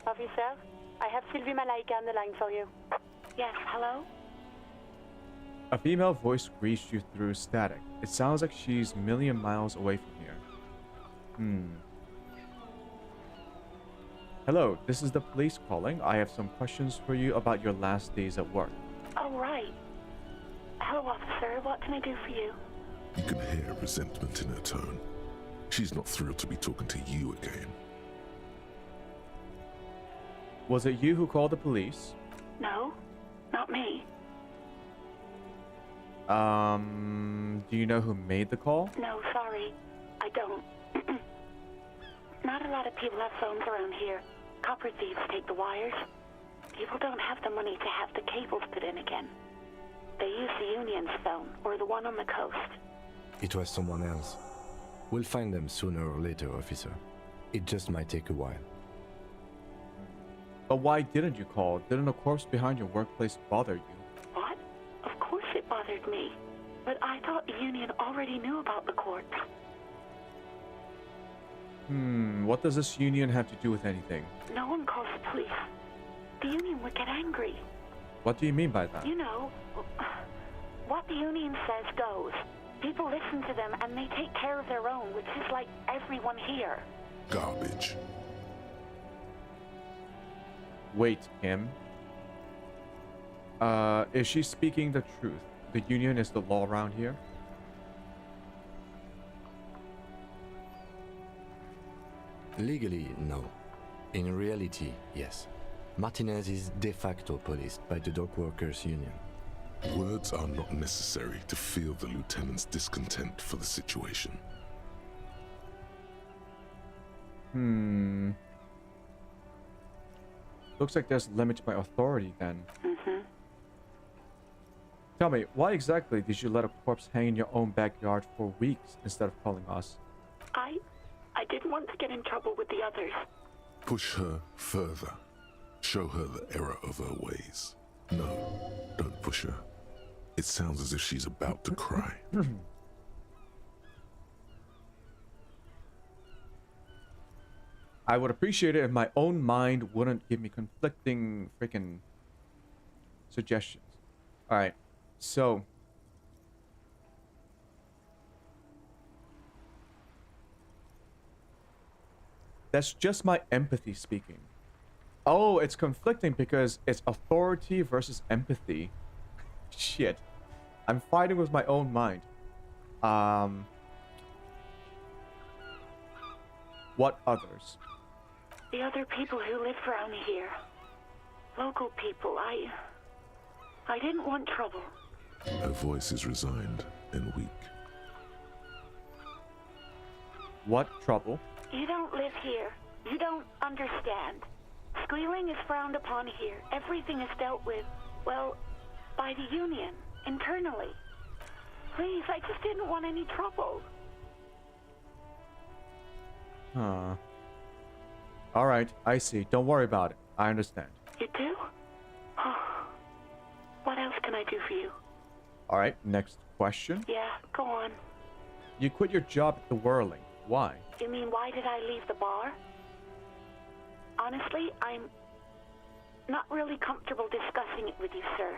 Officer, I have Sylvie Malaika on the line for you. Yes, hello? A female voice reached you through static. It sounds like she's a million miles away from here. Hello, this is the police calling. I have some questions for you about your last days at work. Oh, right. Hello, officer. What can I do for you? You can hear resentment in her tone. She's not thrilled to be talking to you again. Was it you who called the police? No, not me. Do you know who made the call? No, sorry. I don't. Not a lot of people have phones around here. Copper thieves take the wires. People don't have the money to have the cables put in again. They use the Union's phone, or the one on the coast. It was someone else. We'll find them sooner or later, officer. It just might take a while. But why didn't you call? Didn't a corpse behind your workplace bother you? What? Of course it bothered me. But I thought the Union already knew about the corpse. What does this union have to do with anything? No one calls the police. The union would get angry. What do you mean by that? You know, what the union says goes. People listen to them and they take care of their own, which is like everyone here. Garbage. Wait, Kim. Is she speaking the truth? The union is the law around here? Legally, no. In reality, yes. Martinez is de facto policed by the dock workers union. Words are not necessary to feel the lieutenant's discontent for the situation. Looks like there's a limit to my authority then. Tell me, why exactly did you let a corpse hang in your own backyard for weeks instead of calling us? I didn't want to get in trouble with the others. Push her further. Show her the error of her ways. No, don't push her. It sounds as if she's about to cry. I would appreciate it if my own mind wouldn't give me conflicting freaking suggestions. Alright, so... that's just my empathy speaking. Oh, it's conflicting because it's authority versus empathy. Shit. I'm fighting with my own mind. What others? The other people who live around here. Local people. I didn't want trouble. Her voice is resigned and weak. What trouble? You don't live here. You don't understand. Squealing is frowned upon here. Everything is dealt with, well, by the union, internally. Please, I just didn't want any trouble. Huh. Alright, I see. Don't worry about it. I understand. You do? Oh. What else can I do for you? Alright, next question. Yeah, go on. You quit your job at the Whirling. Why? You mean, why did I leave the bar? Honestly, I'm not really comfortable discussing it with you, sir.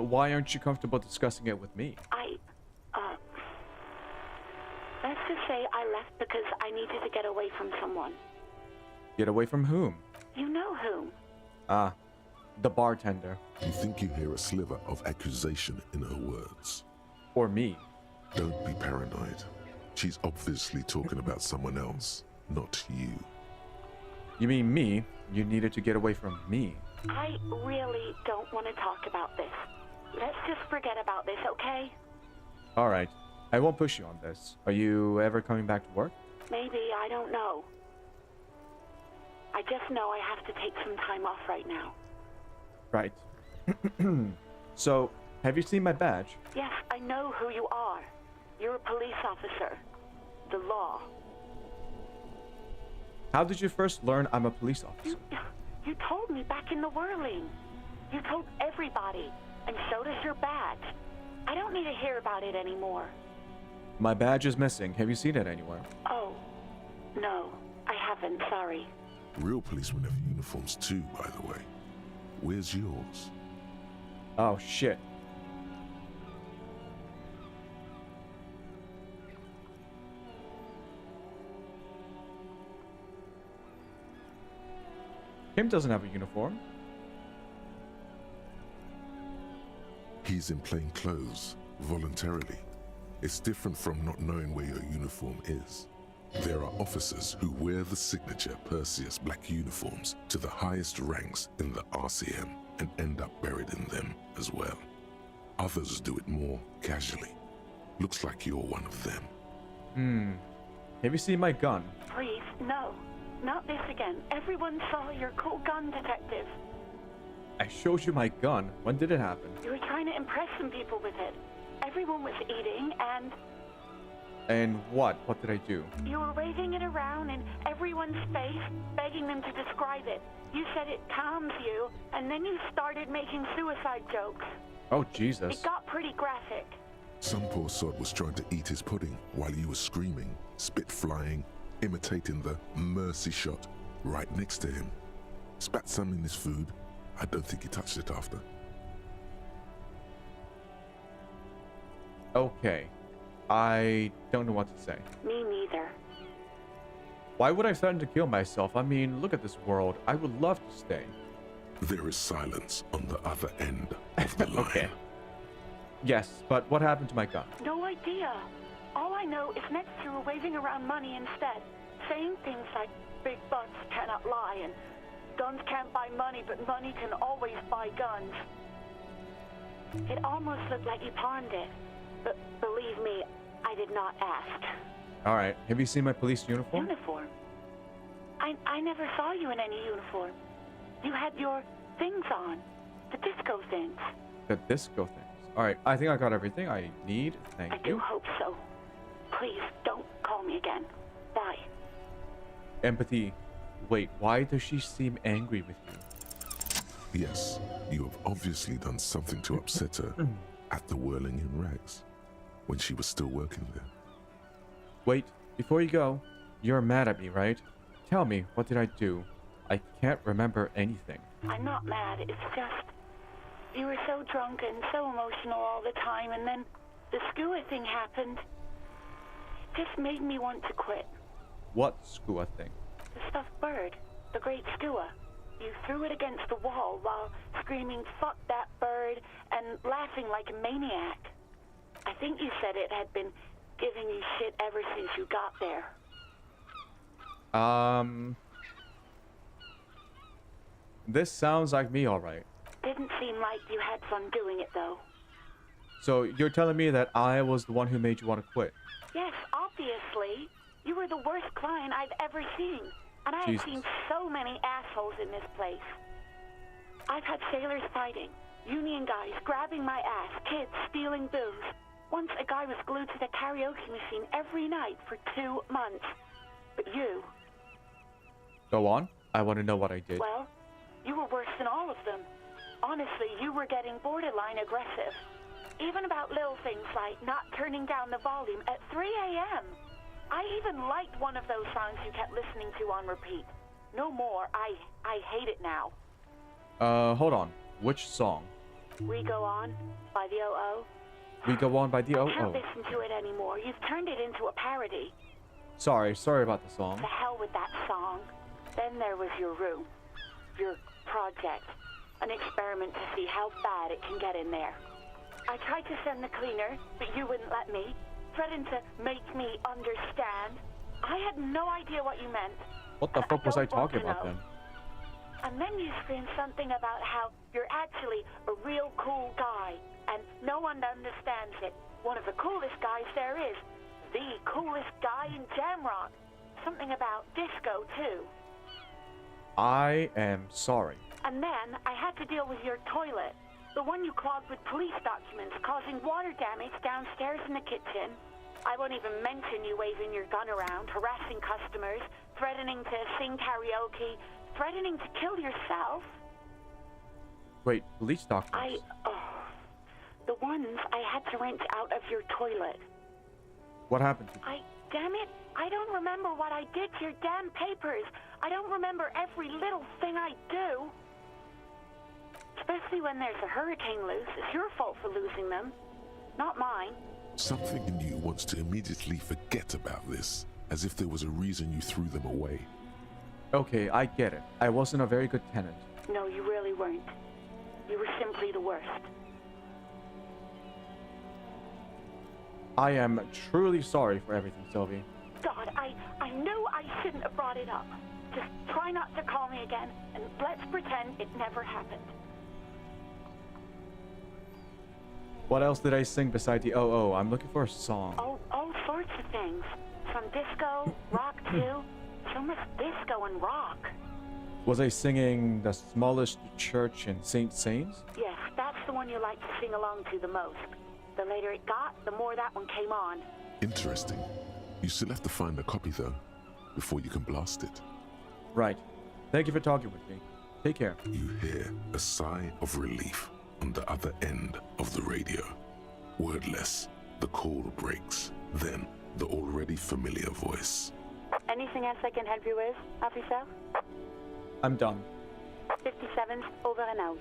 Why aren't you comfortable discussing it with me? Let's just say I left because I needed to get away from someone. Get away from whom? You know whom. Ah, the bartender. You think you hear a sliver of accusation in her words. Or me. Don't be paranoid. She's obviously talking about someone else, not you. You mean me? You needed to get away from me. I really don't want to talk about this. Let's just forget about this, okay? Alright. I won't push you on this. Are you ever coming back to work? Maybe, I don't know. I just know I have to take some time off right now. Right. So, have you seen my badge? Yes, I know who you are. You're a police officer. The law. How did you first learn I'm a police officer? You told me back in the Whirling. You told everybody, and so does your badge. I don't need to hear about it anymore. My badge is missing. Have you seen it anywhere? Oh, no, I haven't, sorry. Real policemen have uniforms too, by the way. Where's yours? Oh, shit. Kim doesn't have a uniform. He's in plain clothes, voluntarily. It's different from not knowing where your uniform is. There are officers who wear the signature Perseus black uniforms to the highest ranks in the RCM and end up buried in them as well. Others do it more casually. Looks like you're one of them. Have you seen my gun? Please, no. Not this again. Everyone saw your cool gun, detective. I showed you my gun. When did it happen? You were trying to impress some people with it. Everyone was eating, and... And what? What did I do? You were waving it around in everyone's face, begging them to describe it. You said it calms you, and then you started making suicide jokes. Oh, Jesus. It got pretty graphic. Some poor sod was trying to eat his pudding while you were screaming, spit flying, imitating the mercy shot right next to him. Spat some in his food. I don't think he touched it after. Okay. I don't know what to say. Me neither. Why would I threaten to kill myself? I mean, look at this world. I would love to stay. There is silence on the other end of the line. Okay. Yes, but what happened to my gun? No idea. All I know is next you were waving around money instead, saying things like big butts cannot lie and guns can't buy money, but money can always buy guns. It almost looked like you pawned it, but believe me, I did not ask. All right. Have you seen my police uniform? Uniform? I never saw you in any uniform. You had your things on, the disco things. The disco things. All right. I think I got everything I need. Thank you. I do hope so. Please don't call me again. Bye. Empathy. Wait, why does she seem angry with you? Yes, you have obviously done something to upset her at the Whirling in Rags when she was still working there. Wait, before you go, you're mad at me, right? Tell me, what did I do? I can't remember anything. I'm not mad, it's just... You were so drunk and so emotional all the time, and then the skua thing happened. It just made me want to quit. What skua thing? The stuffed bird. The great skua. You threw it against the wall while screaming, "Fuck that bird," and laughing like a maniac. I think you said it had been giving you shit ever since you got there. This sounds like me, all right. Didn't seem like you had fun doing it, though. So you're telling me that I was the one who made you want to quit? Yes, obviously. You were the worst client I've ever seen. And I have seen so many assholes in this place. I've had sailors fighting, union guys grabbing my ass, kids stealing booze. Once a guy was glued to the karaoke machine every night for 2 months. But you... Go on. I want to know what I did. Well, you were worse than all of them. Honestly, you were getting borderline aggressive. Even about little things like not turning down the volume at 3 a.m. I even liked one of those songs you kept listening to on repeat. No more. I hate it now. Hold on. Which song? We Go On by the O.O. We Go On by the O.O. I can't listen to it anymore. You've turned it into a parody. Sorry about the song. To hell with that song. Then there was your room. Your project. An experiment to see how bad it can get in there. I tried to send the cleaner, but you wouldn't let me. Threatened to make me understand. I had no idea what you meant. What the fuck was I talking about then? And then you screamed something about how you're actually a real cool guy, and no one understands it. One of the coolest guys there is. The coolest guy in Jamrock. Something about disco, too. I am sorry. And then I had to deal with your toilet. The one you clogged with police documents, causing water damage downstairs in the kitchen. I won't even mention you waving your gun around, harassing customers, threatening to sing karaoke, threatening to kill yourself. Wait, police documents? The ones I had to wrench out of your toilet. What happened to you? Damn it, I don't remember what I did to your damn papers. I don't remember every little thing I do. Especially when there's a hurricane loose. It's your fault for losing them, not mine. Something in you wants to immediately forget about this, as if there was a reason you threw them away. Okay, I get it. I wasn't a very good tenant. No, you really weren't. You were simply the worst. I am truly sorry for everything, Sylvie. God, I knew I shouldn't have brought it up. Just try not to call me again, and let's pretend it never happened. What else did I sing beside the O.O.? I'm looking for a song. All sorts of things. From disco, rock too. So much disco and rock. Was I singing The Smallest Church in St. Saints? Yes, that's the one you like to sing along to the most. The later it got, the more that one came on. Interesting. You still have to find a copy though, before you can blast it. Right. Thank you for talking with me. Take care. You hear a sigh of relief on the other end of the radio. Wordless, The call breaks. Then, the already familiar voice. Anything else I can help you with, officer? I'm done. 57's over and out.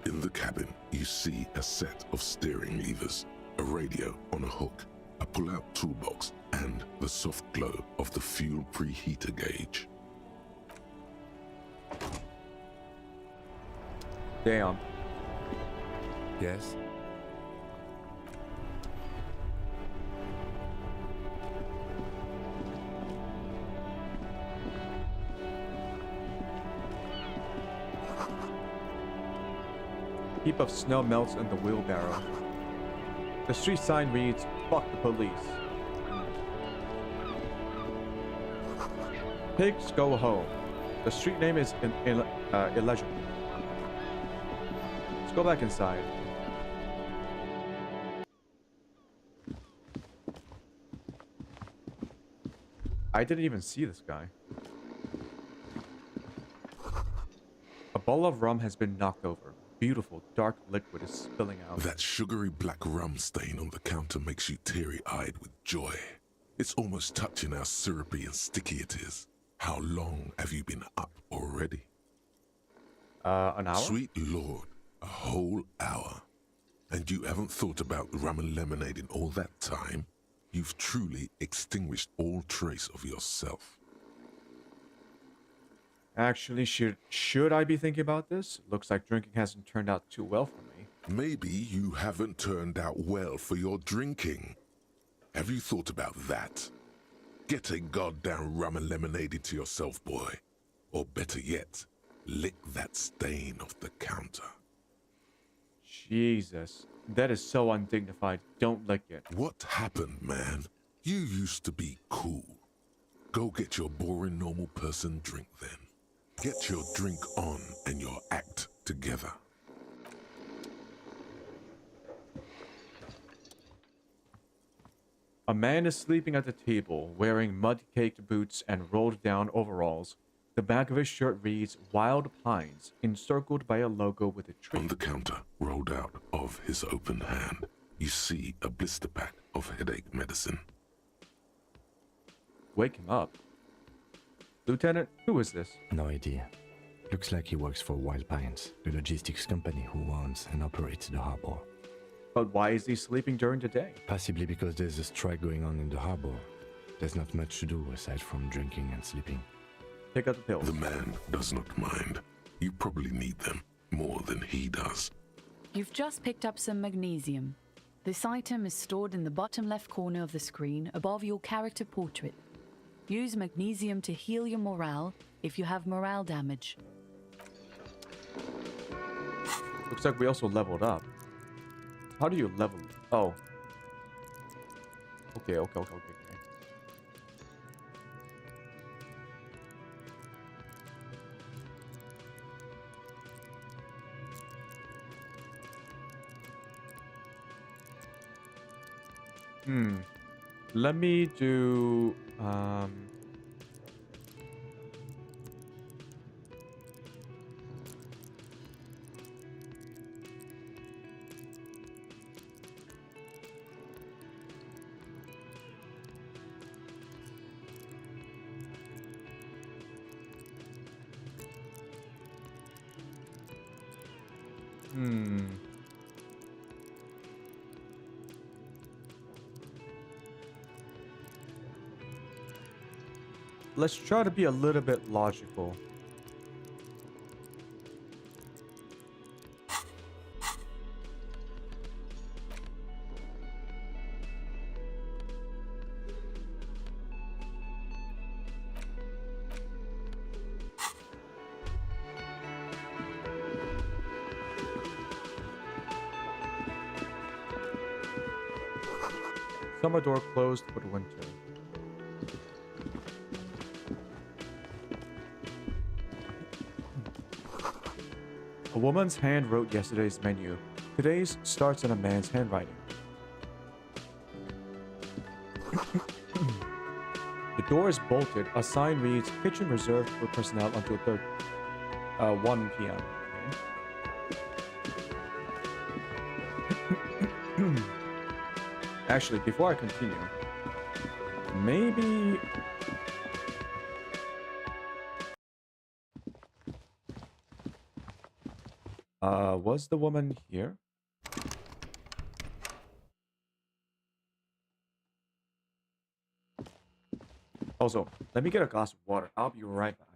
In the cabin, you see a set of steering levers, a radio on a hook, a pull-out toolbox, and the soft glow of the fuel preheater gauge. Damn. Yes? Heap of snow melts in the wheelbarrow. The street sign reads, "Fuck the police." Pigs go home. The street name is Elysium. Let's go back inside. I didn't even see this guy. A bowl of rum has been knocked over. Beautiful dark liquid is spilling out. That sugary black rum stain on the counter makes you teary-eyed with joy. It's almost touching how syrupy and sticky it is. How long have you been up already? An hour? Sweet Lord, a whole hour. And you haven't thought about rum and lemonade in all that time? You've truly extinguished all trace of yourself. Actually, should I be thinking about this? Looks like drinking hasn't turned out too well for me. Maybe you haven't turned out well for your drinking. Have you thought about that? Get a goddamn rum and lemonade into yourself, boy. Or better yet, lick that stain off the counter. Jesus, that is so undignified. Don't lick it. What happened, man? You used to be cool. Go get your boring normal person drink then. Get your drink on and your act together. A man is sleeping at the table, wearing mud-caked boots and rolled-down overalls. The back of his shirt reads Wild Pines, encircled by a logo with a tree. On the counter, rolled out of his open hand, you see a blister pack of headache medicine. Wake him up. Lieutenant, who is this? No idea. Looks like he works for Wild Pines, the logistics company who owns and operates the harbor. But why is he sleeping during the day? Possibly because there's a strike going on in the harbor. There's not much to do aside from drinking and sleeping. Take out the pills. The man does not mind. You probably need them more than he does. You've just picked up some magnesium. This item is stored in the bottom left corner of the screen above your character portrait. Use magnesium to heal your morale if you have morale damage. Looks like we also leveled up. How do you level? Oh. Okay. Let me do let's try to be a little bit logical. Summer door closed for the winter. A woman's hand wrote yesterday's menu. Today's starts in a man's handwriting. The door is bolted. A sign reads, "Kitchen reserved for personnel until 1 p.m. Okay. Actually, before I continue, maybe... was the woman here? Also, let me get a glass of water. I'll be right back.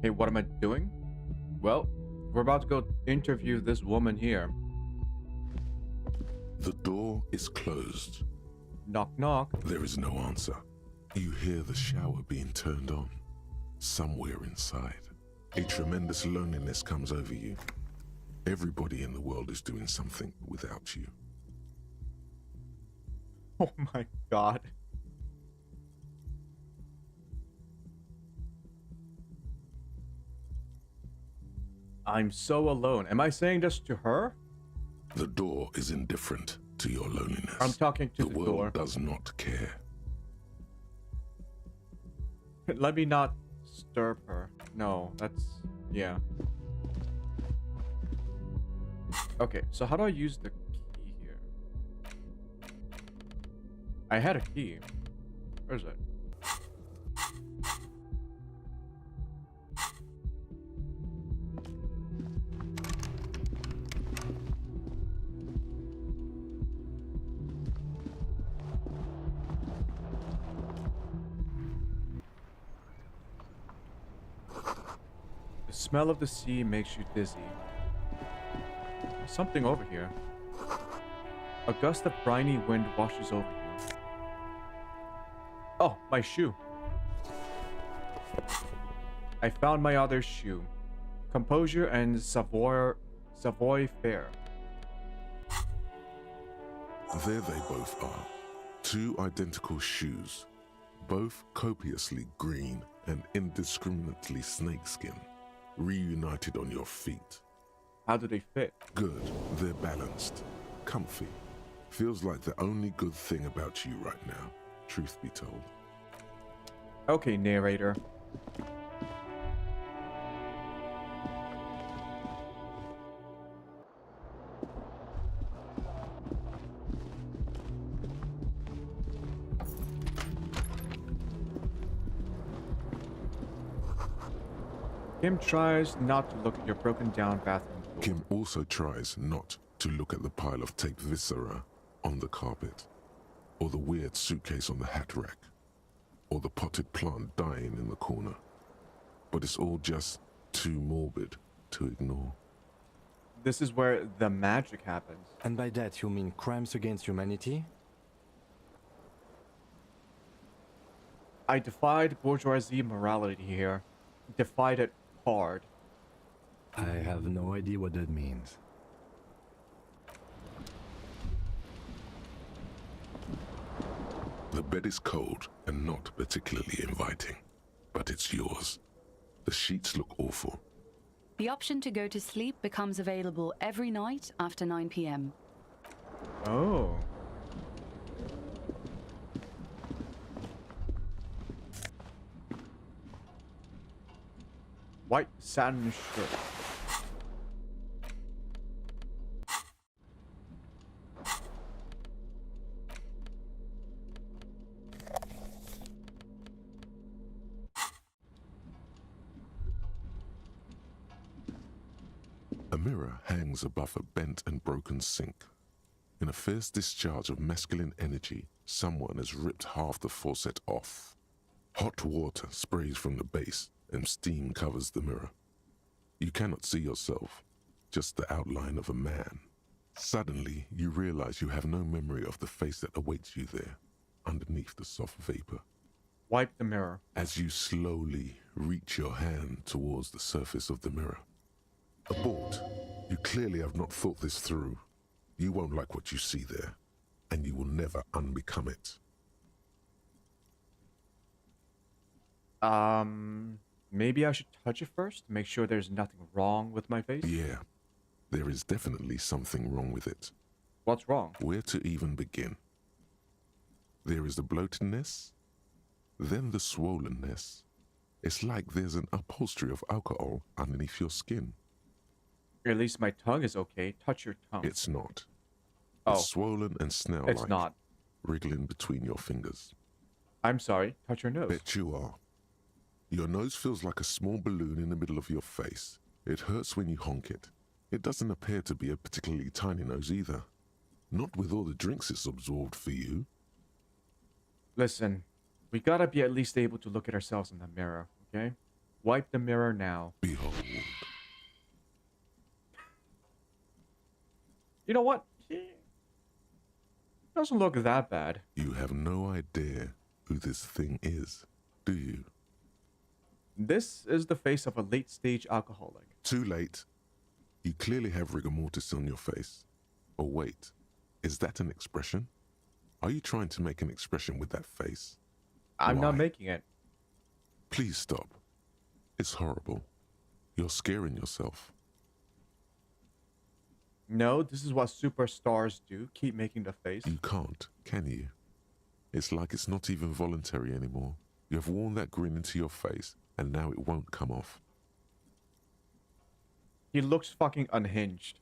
Hey, what am I doing? Well, we're about to go interview this woman here. The door is closed. Knock, knock. There is no answer. You hear the shower being turned on. Somewhere inside, a tremendous loneliness comes over you. Everybody in the world is doing something without you. Oh my god. I'm so alone. Am I saying this to her? The door is indifferent to your loneliness. I'm talking to the world door. Does not care. Let me not disturb her. No, that's... yeah. Okay, so how do I use the key here? I had a key. Where is it? The smell of the sea makes you dizzy. There's something over here. A gust of briny wind washes over you. Oh, my shoe. I found my other shoe. Composure and Savoy Fair. There they both are. Two identical shoes. Both copiously green and indiscriminately snakeskin. Reunited on your feet. How do they fit? Good. They're balanced. Comfy. Feels like the only good thing about you right now, truth be told. Okay, narrator. Kim tries not to look at your broken down bathroom door. Kim also tries not to look at the pile of taped viscera on the carpet, or the weird suitcase on the hat rack, or the potted plant dying in the corner. But it's all just too morbid to ignore. This is where the magic happens. And by that you mean crimes against humanity? I defied bourgeoisie morality here. Defied it hard. I have no idea what that means. The bed is cold and not particularly inviting, but it's yours. The sheets look awful. The option to go to sleep becomes available every night after 9 p.m. Oh. White satin shirt. A mirror hangs above a bent and broken sink. In a fierce discharge of masculine energy, someone has ripped half the faucet off. Hot water sprays from the base and steam covers the mirror. You cannot see yourself, just the outline of a man. Suddenly, you realize you have no memory of the face that awaits you there, underneath the soft vapor. Wipe the mirror. As you slowly reach your hand towards the surface of the mirror. Abort. You clearly have not thought this through. You won't like what you see there, and you will never unbecome it. Maybe I should touch it first, make sure there's nothing wrong with my face? Yeah, there is definitely something wrong with it. What's wrong? Where to even begin? There is the bloatedness, then the swollenness. It's like there's an upholstery of alcohol underneath your skin. At least my tongue is okay. Touch your tongue. It's not. Oh. It's swollen and snail-like. It's not. Wriggling between your fingers. I'm sorry. Touch your nose. Bet you are. Your nose feels like a small balloon in the middle of your face. It hurts when you honk it. It doesn't appear to be a particularly tiny nose either. Not with all the drinks it's absorbed for you. Listen, we gotta be at least able to look at ourselves in the mirror, okay? Wipe the mirror now. Behold. You know what? It doesn't look that bad. You have no idea who this thing is, do you? This is the face of a late-stage alcoholic. Too late. You clearly have rigor mortis on your face. Or wait, is that an expression? Are you trying to make an expression with that face? I'm Why? not making it. Please stop. It's horrible. You're scaring yourself. No, this is what superstars do. Keep making the face. You can't, can you? It's like it's not even voluntary anymore. You have worn that grin into your face, and now it won't come off. He looks fucking unhinged.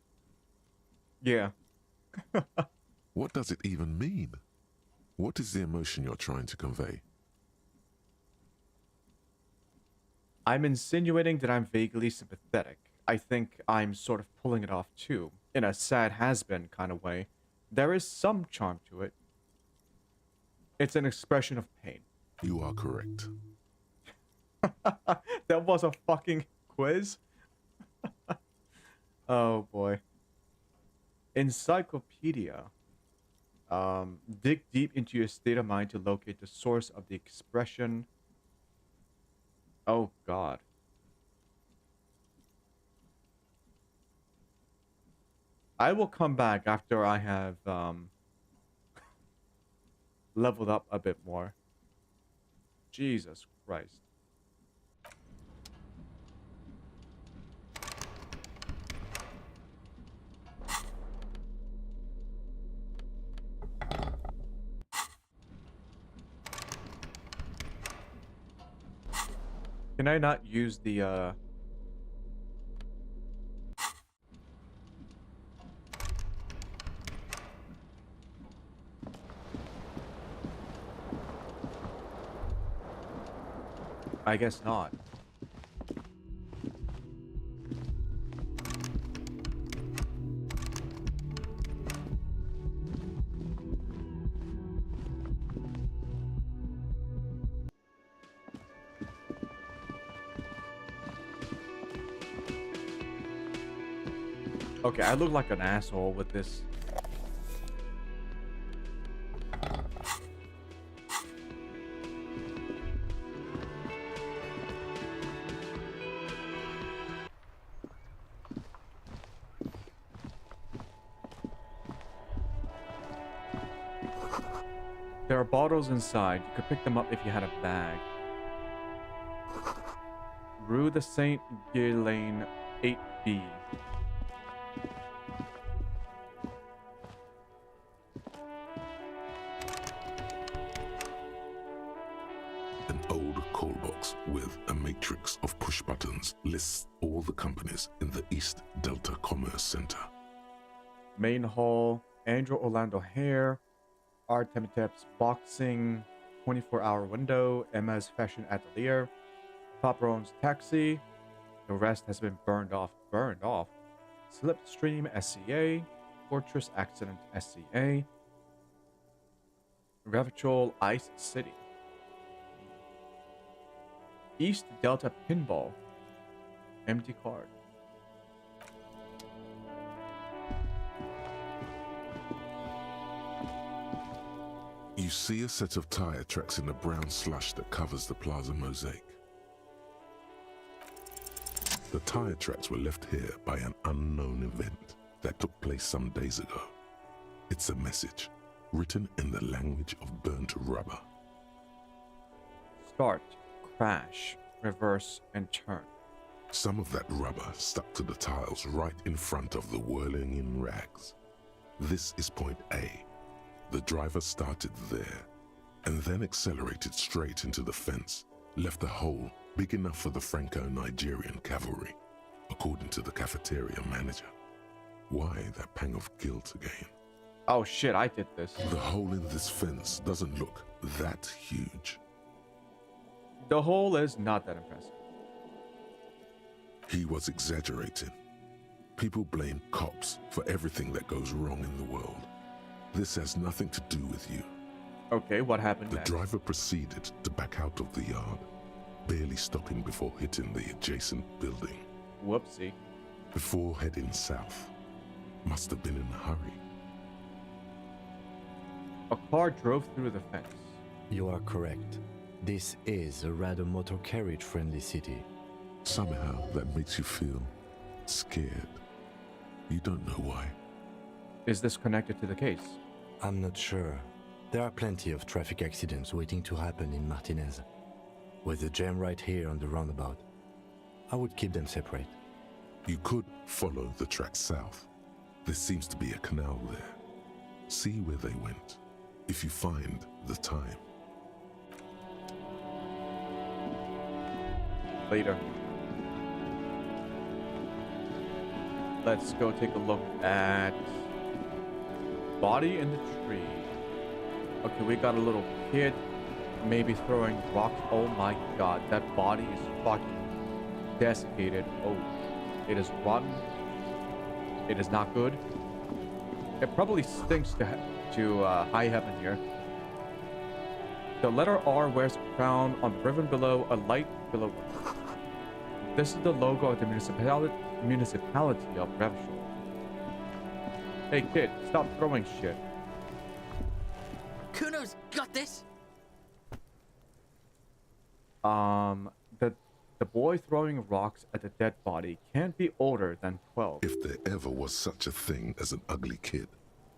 Yeah. What does it even mean? What is the emotion you're trying to convey? I'm insinuating that I'm vaguely sympathetic. I think I'm sort of pulling it off too, in a sad has-been kind of way. There is some charm to it. It's an expression of pain. You are correct. That was a fucking quiz? Oh boy. Encyclopedia. Dig deep into your state of mind to locate the source of the expression. Oh god. I will come back after I have leveled up a bit more. Jesus Christ. Can I not use the I guess not. Okay, I look like an asshole with this. There are bottles inside. You could pick them up if you had a bag. Rue de Saint Ghislaine 8B. An old call box with a matrix of push buttons lists all the companies in the East Delta Commerce Center. Main hall, Andrew Orlando Hair, Artemitep's Boxing, 24-hour window, Emma's Fashion Atelier, Paparone's Taxi, the rest has been burned off. Slipstream SCA, Fortress Accident SCA, Revachol Ice City, East Delta Pinball, empty card. You see a set of tire tracks in the brown slush that covers the plaza mosaic. The tire tracks were left here by an unknown event that took place some days ago. It's a message, written in the language of burnt rubber. Start, crash, reverse, and turn. Some of that rubber stuck to the tiles right in front of the whirling in rags. This is point A. The driver started there, and then accelerated straight into the fence, left a hole big enough for the Franco-Nigerian cavalry, according to the cafeteria manager. Why that pang of guilt again? Oh shit, I did this. The hole in this fence doesn't look that huge. The hole is not that impressive. He was exaggerating. People blame cops for everything that goes wrong in the world. This has nothing to do with you. Okay, what happened next? The driver proceeded to back out of the yard, barely stopping before hitting the adjacent building. Whoopsie. Before heading south. Must have been in a hurry. A car drove through the fence. You are correct. This is a rather motor carriage-friendly city. Somehow that makes you feel scared. You don't know why. Is this connected to the case? I'm not sure. There are plenty of traffic accidents waiting to happen in Martinez. With a jam right here on the roundabout, I would keep them separate. You could follow the track south. There seems to be a canal there. See where they went, if you find the time. Later. Let's go take a look at body in the tree. Okay, we got a little kid, maybe throwing rocks. Oh my god, that body is fucking desiccated. Oh, it is rotten. It is not good. It probably stinks to high heaven here. The letter R wears a crown on the ribbon below, a light below. This is the logo of the municipality of Revachol. Hey kid, stop throwing shit. Kuno's got this. The boy throwing rocks at the dead body can't be older than 12. If there ever was such a thing as an ugly kid,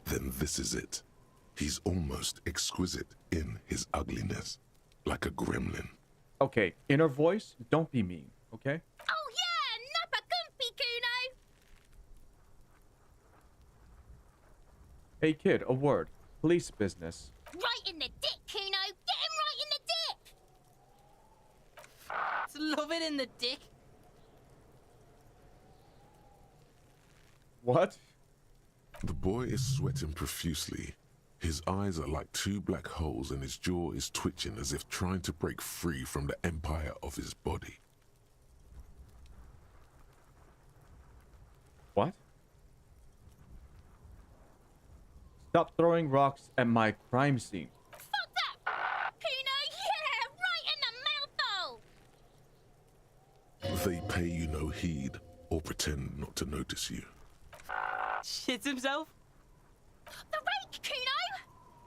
then this is it. He's almost exquisite in his ugliness, like a gremlin. Okay, inner voice, don't be mean, okay? Oh yeah, nappa comfy, Kuno! Hey kid, a word. Police business. Right in the dick, Kuno! Get him right in the dick! Love it in the dick. What? The boy is sweating profusely. His eyes are like two black holes and his jaw is twitching as if trying to break free from the empire of his body. What? Stop throwing rocks at my crime scene. Fuck that! Kuno, yeah! Right in the mouth hole! They pay you no heed or pretend not to notice you. Shits himself? The rake, Kuno!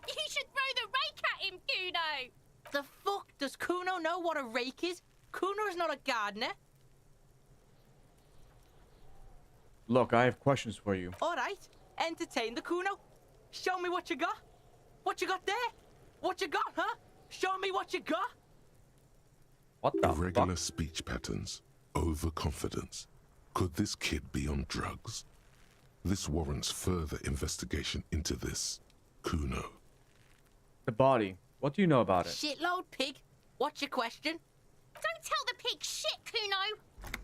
You should throw the rake at him, Kuno! The fuck? Does Kuno know what a rake is? Kuno's not a gardener. Look, I have questions for you. Alright, entertain the Kuno. Show me what you got. What you got there? What you got, huh? Show me what you got. What the Irregular fuck? speech patterns, overconfidence. Could this kid be on drugs? This warrants further investigation into this Kuno. The body. What do you know about it? Shitload pig. What's your question? Don't tell the pig shit, Kuno.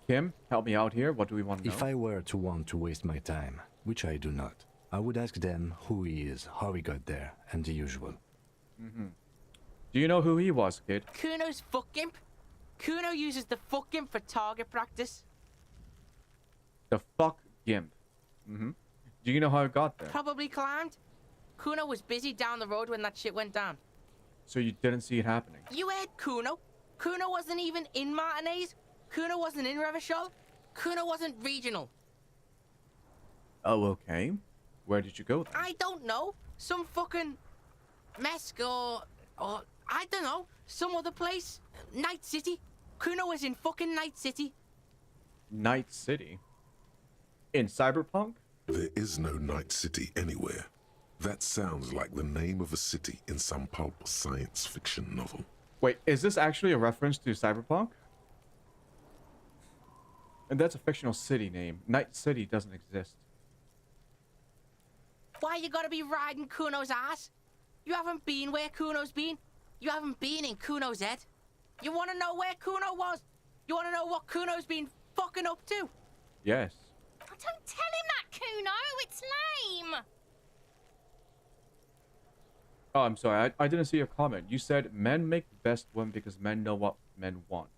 Kim, help me out here. What do we want to know? If I were to want to waste my time, which I do not, I would ask them who he is, how he got there, and the usual. Do you know who he was, kid? Kuno's fuck imp. Kuno uses the fuck imp for target practice. The fuck gimp. Do you know how it got there? Probably climbed. Kuno was busy down the road when that shit went down. So you didn't see it happening? You heard Kuno. Kuno wasn't even in Martinez. Kuno wasn't in Revachol. Kuno wasn't regional. Oh, okay. Where did you go then? I don't know. Some fucking Mesk or I don't know. Some other place. Night City. Kuno was in fucking Night City. Night City? In Cyberpunk? There is no Night City anywhere. That sounds like the name of a city in some pulp science fiction novel. Wait, is this actually a reference to Cyberpunk? And that's a fictional city name. Night City doesn't exist. Why you gotta be riding Kuno's ass? You haven't been where Kuno's been. You haven't been in Kuno's head. You wanna know where Kuno was? You wanna know what Kuno's been fucking up to? Yes. Oh, don't tell him that, Kuno. It's lame. Oh, I'm sorry. I didn't see your comment. You said men make the best one because men know what men want.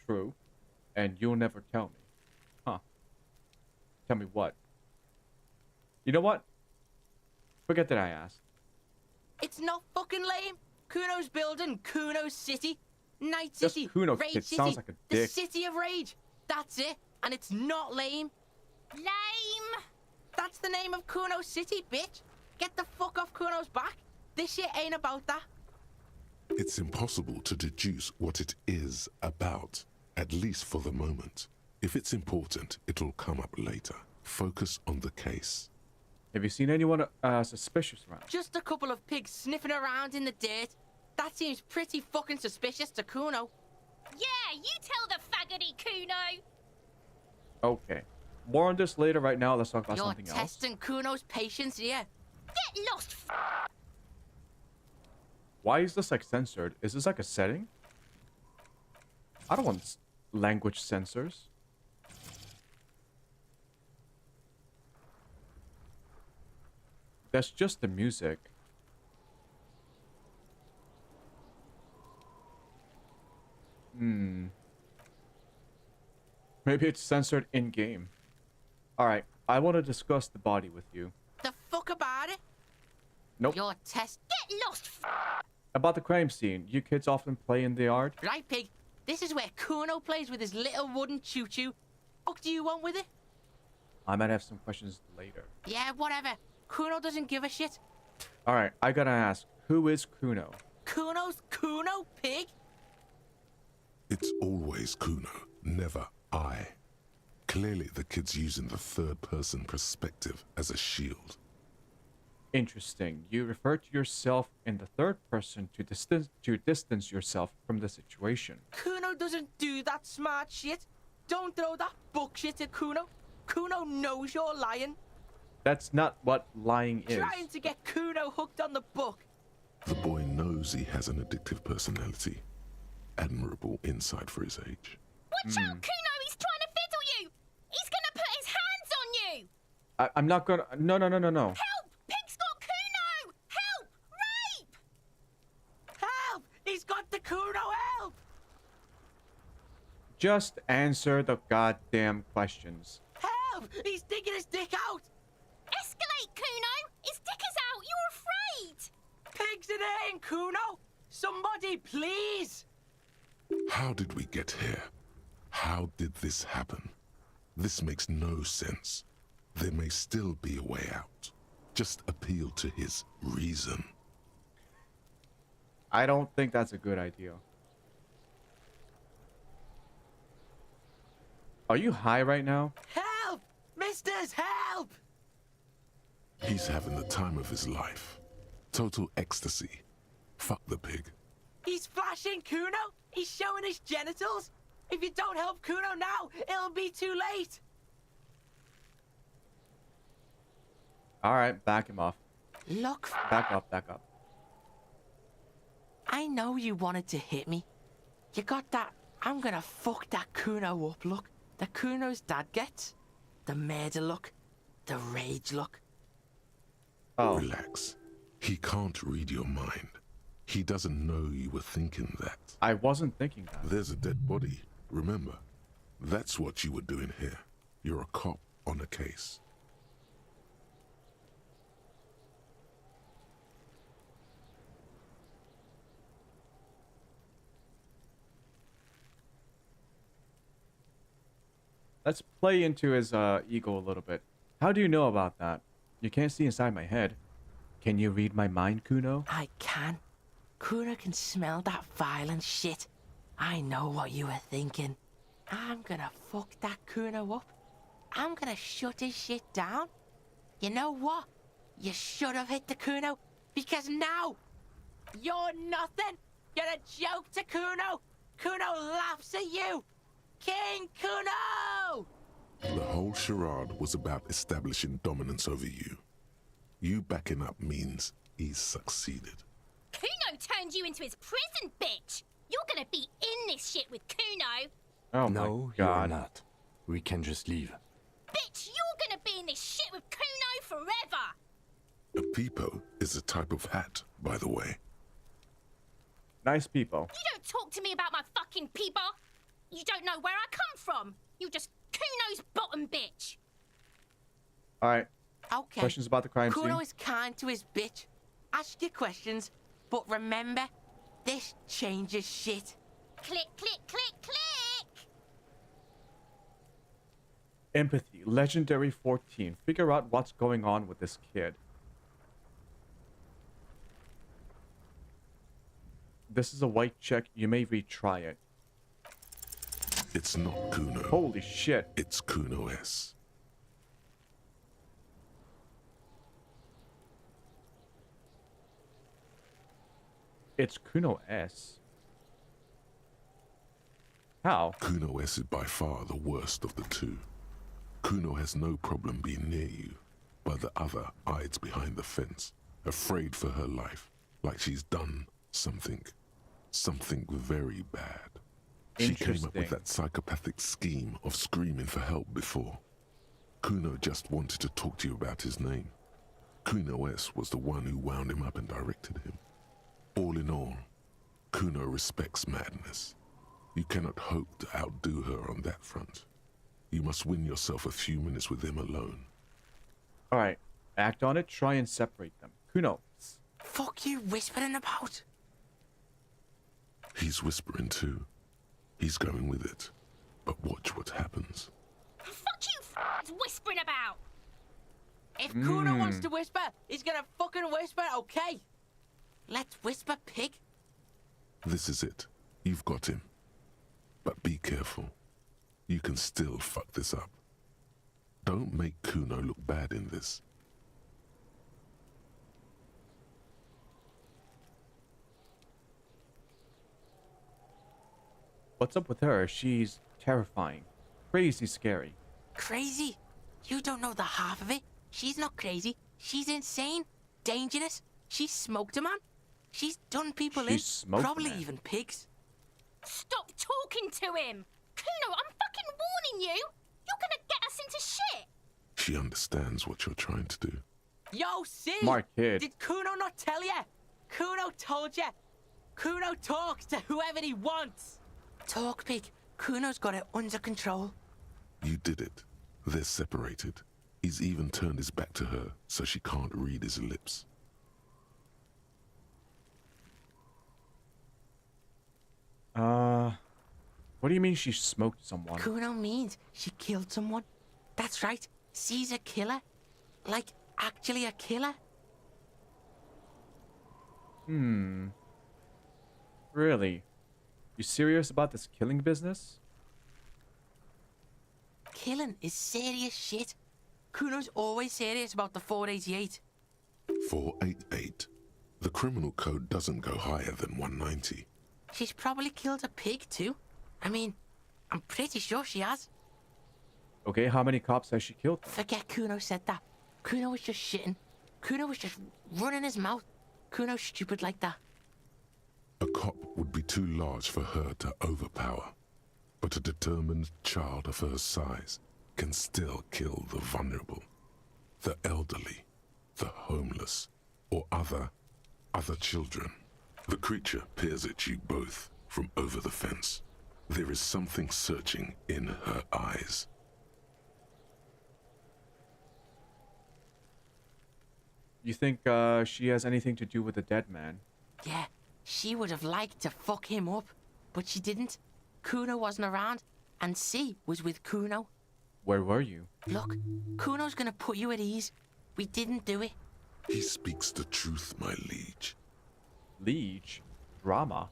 True. And you'll never tell me. Huh. Tell me what? You know what? Forget that I asked. It's not fucking lame. Kuno's building Kuno's city. Night Just City. Kuno, Rage kid. City. Sounds like a The dick. City of Rage. That's it. And it's not lame. Lame. That's the name of Kuno's city, bitch. Get the fuck off Kuno's back. This shit ain't about that. It's impossible to deduce what it is about, at least for the moment. If it's important, it'll come up later. Focus on the case. Have you seen anyone suspicious around? Just a couple of pigs sniffing around in the dirt. That seems pretty fucking suspicious to Kuno. Yeah, you tell the faggoty, Kuno. Okay. More on this later. Right now, let's talk about You're something else. testing Kuno's patience here. Get lost. Why is this like censored? Is this like a setting? I don't want language censors. That's just the music. Maybe it's censored in-game. Alright, I want to discuss the body with you. The fuck about it? Nope. Your test. Get lost. About the crime scene, you kids often play in the yard? Right, pig. This is where Kuno plays with his little wooden choo-choo. What do you want with it? I might have some questions later. Yeah, whatever. Kuno doesn't give a shit. Alright, I gotta ask, who is Kuno? Kuno's Kuno, pig? It's always Kuno, never I. Clearly the kid's using the third-person perspective as a shield. Interesting. You refer to yourself in the third person to distance yourself from the situation. Kuno doesn't do that smart shit. Don't throw that bullshit at Kuno. Kuno knows you're lying. That's not what lying is. Trying to get Kuno hooked on the book. The boy knows he has an addictive personality. Admirable insight for his age. Watch out, Kuno. He's trying to fiddle you. He's gonna put his hands on you. I'm not gonna... No. Help! Pig's got Kuno! Help! Rape! Help! He's got the Kuno, help! Just answer the goddamn questions. Help! He's digging his dick out! Escalate, Kuno! His dick is out! You're afraid! Pigs in aim, Kuno! Somebody, please! How did we get here? How did this happen? This makes no sense. There may still be a way out. Just appeal to his reason. I don't think that's a good idea. Are you high right now? Help! Misters, help! He's having the time of his life. Total ecstasy. Fuck the pig. He's flashing Kuno. He's showing his genitals. If you don't help Kuno now, it'll be too late. Alright, back him off. Look. Back up, back up. I know you wanted to hit me. You got that, I'm gonna fuck that Kuno up look that Kuno's dad gets. The murder look. The rage look. Oh. Relax. He can't read your mind. He doesn't know you were thinking that. I wasn't thinking that. There's a dead body, remember? That's what you were doing here. You're a cop on a case. Let's play into his ego a little bit. How do you know about that? You can't see inside my head. Can you read my mind, Kuno? I can. Kuno can smell that violent shit. I know what you were thinking. I'm gonna fuck that Kuno up. I'm gonna shut his shit down. You know what? You should have hit the Kuno, because now you're nothing. You're a joke to Kuno. Kuno laughs at you. King Kuno! The whole charade was about establishing dominance over you. You backing up means he's succeeded. Kuno turned you into his prison, bitch! You're gonna be in this shit with Kuno! Oh no, my God. you're not. We can just leave. Bitch, you're gonna be in this shit with Kuno forever! A peepo is a type of hat, by the way. Nice people. You don't talk to me about my fucking people! You don't know where I come from! You're just Kuno's bottom bitch! Alright. Okay. Questions about the crime Kuno scene? is kind to his bitch. Ask your questions, but remember, this changes shit. Click, click, click, click! Empathy. Legendary 14. Figure out what's going on with this kid. This is a white check. You may retry it. It's not Kuno. Holy shit. It's Kuno S. It's Kuno S. How? Kuno S is by far the worst of the two. Kuno has no problem being near you, but the other hides behind the fence, afraid for her life, like she's done something very bad. She came up with that psychopathic scheme of screaming for help before. Kuno just wanted to talk to you about his name. Kuno S was the one who wound him up and directed him. All in all, Kuno respects madness. You cannot hope to outdo her on that front. You must win yourself a few minutes with him alone. Alright. Act on it. Try and separate them. Kuno. Fuck you whispering about? He's whispering too. He's going with it. But watch what happens. Fuck you whispering about! If Kuno wants to whisper, he's gonna fucking whisper, okay? Let's whisper, pig. This is it. You've got him. But be careful. You can still fuck this up. Don't make Kuno look bad in this. What's up with her? She's terrifying. Crazy scary. Crazy? You don't know the half of it. She's not crazy. She's insane. Dangerous. She's smoked a man. She's done people in. Probably even pigs. Stop talking to him! Kuno, I'm fucking warning you! You're gonna get us into shit! She understands what you're trying to do. Yo, see? Smart kid. Did Kuno not tell you? Kuno told you. Kuno talks to whoever he wants. Talk, pig. Kuno's got it under control. You did it. They're separated. He's even turned his back to her, so she can't read his lips. What do you mean she smoked someone? Kuno means she killed someone. That's right. She's a killer. Like, actually a killer. Really? You serious about this killing business? Killing is serious shit. Kuno's always serious about the 488. 488. The criminal code doesn't go higher than 190. She's probably killed a pig too. I mean, I'm pretty sure she has. Okay, how many cops has she killed? Forget Kuno said that. Kuno was just shitting. Kuno was just running his mouth. Kuno's stupid like that. A cop would be too large for her to overpower, but a determined child of her size can still kill the vulnerable, the elderly, the homeless, or other children. The creature peers at you both from over the fence. There is something searching in her eyes. You think she has anything to do with the dead man? Yeah, she would have liked to fuck him up, but she didn't. Kuno wasn't around, and C was with Kuno. Where were you? Look, Kuno's gonna put you at ease. We didn't do it. He speaks the truth, my liege. Liege? Drama?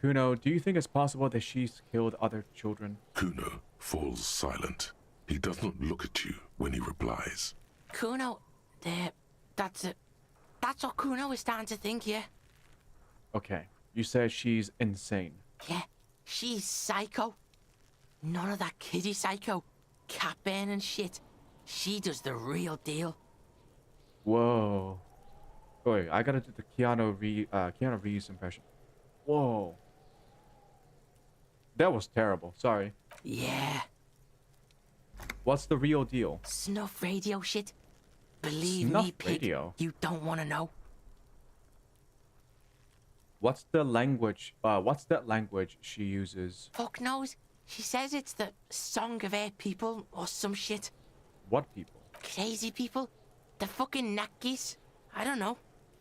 Kuno, do you think it's possible that she's killed other children? Kuno falls silent. He does not look at you when he replies. Kuno, that's it. That's what Kuno is starting to think, yeah. Okay, you said she's insane. Yeah, she's psycho. None of that kiddie psycho, cat burning shit. She does the real deal. Whoa. Oh, wait, I gotta do the Keanu Reeves impression. Whoa. That was terrible, sorry. Yeah. What's the real deal? Snuff radio shit. Believe Snuff me, pig, radio? you don't want to know. What's the language, what's that language she uses? Fuck knows. She says it's the song of her people or some shit. What people? Crazy people. The fucking Nakis. I don't know.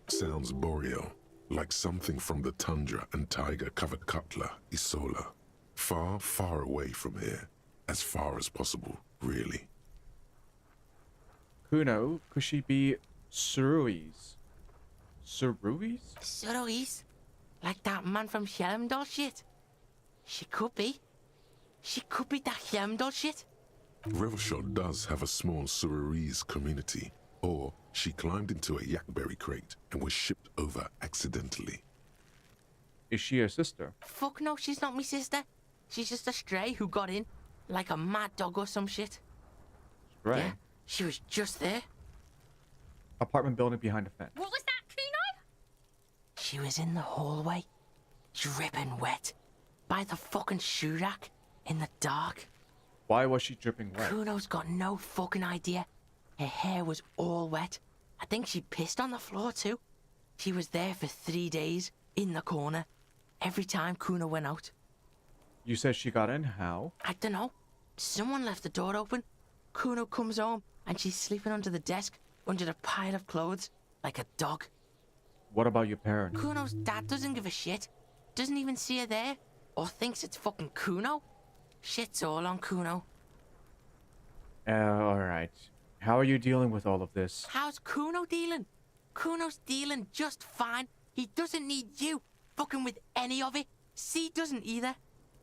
Sounds boreal, like something from the tundra and tiger-covered cutler, Isola. Far, far away from here. As far as possible, really. Kuno, could she be Surui's? Surui's? Surui's? Like that man from Helmdall shit? She could be. She could be that Helmdall shit. Revachol does have a small Suruese community, or she climbed into a yakberry crate and was shipped over accidentally. Is she your sister? Fuck no, she's not my sister. She's just a stray who got in, like a mad dog or some shit. Stray? Yeah, she was just there. Apartment building behind a fence. What was that, Kuno? She was in the hallway, dripping wet, by the fucking shoe rack, in the dark. Why was she dripping wet? Kuno's got no fucking idea. Her hair was all wet. I think she pissed on the floor too. She was there for 3 days, in the corner, every time Kuno went out. You said she got in, how? I don't know. Someone left the door open. Kuno comes home, and she's sleeping under the desk, under the pile of clothes, like a dog. What about your parents? Kuno's dad doesn't give a shit. Doesn't even see her there, or thinks it's fucking Kuno. Shit's all on Kuno. Alright. How are you dealing with all of this? How's Kuno dealing? Kuno's dealing just fine. He doesn't need you fucking with any of it. C doesn't either.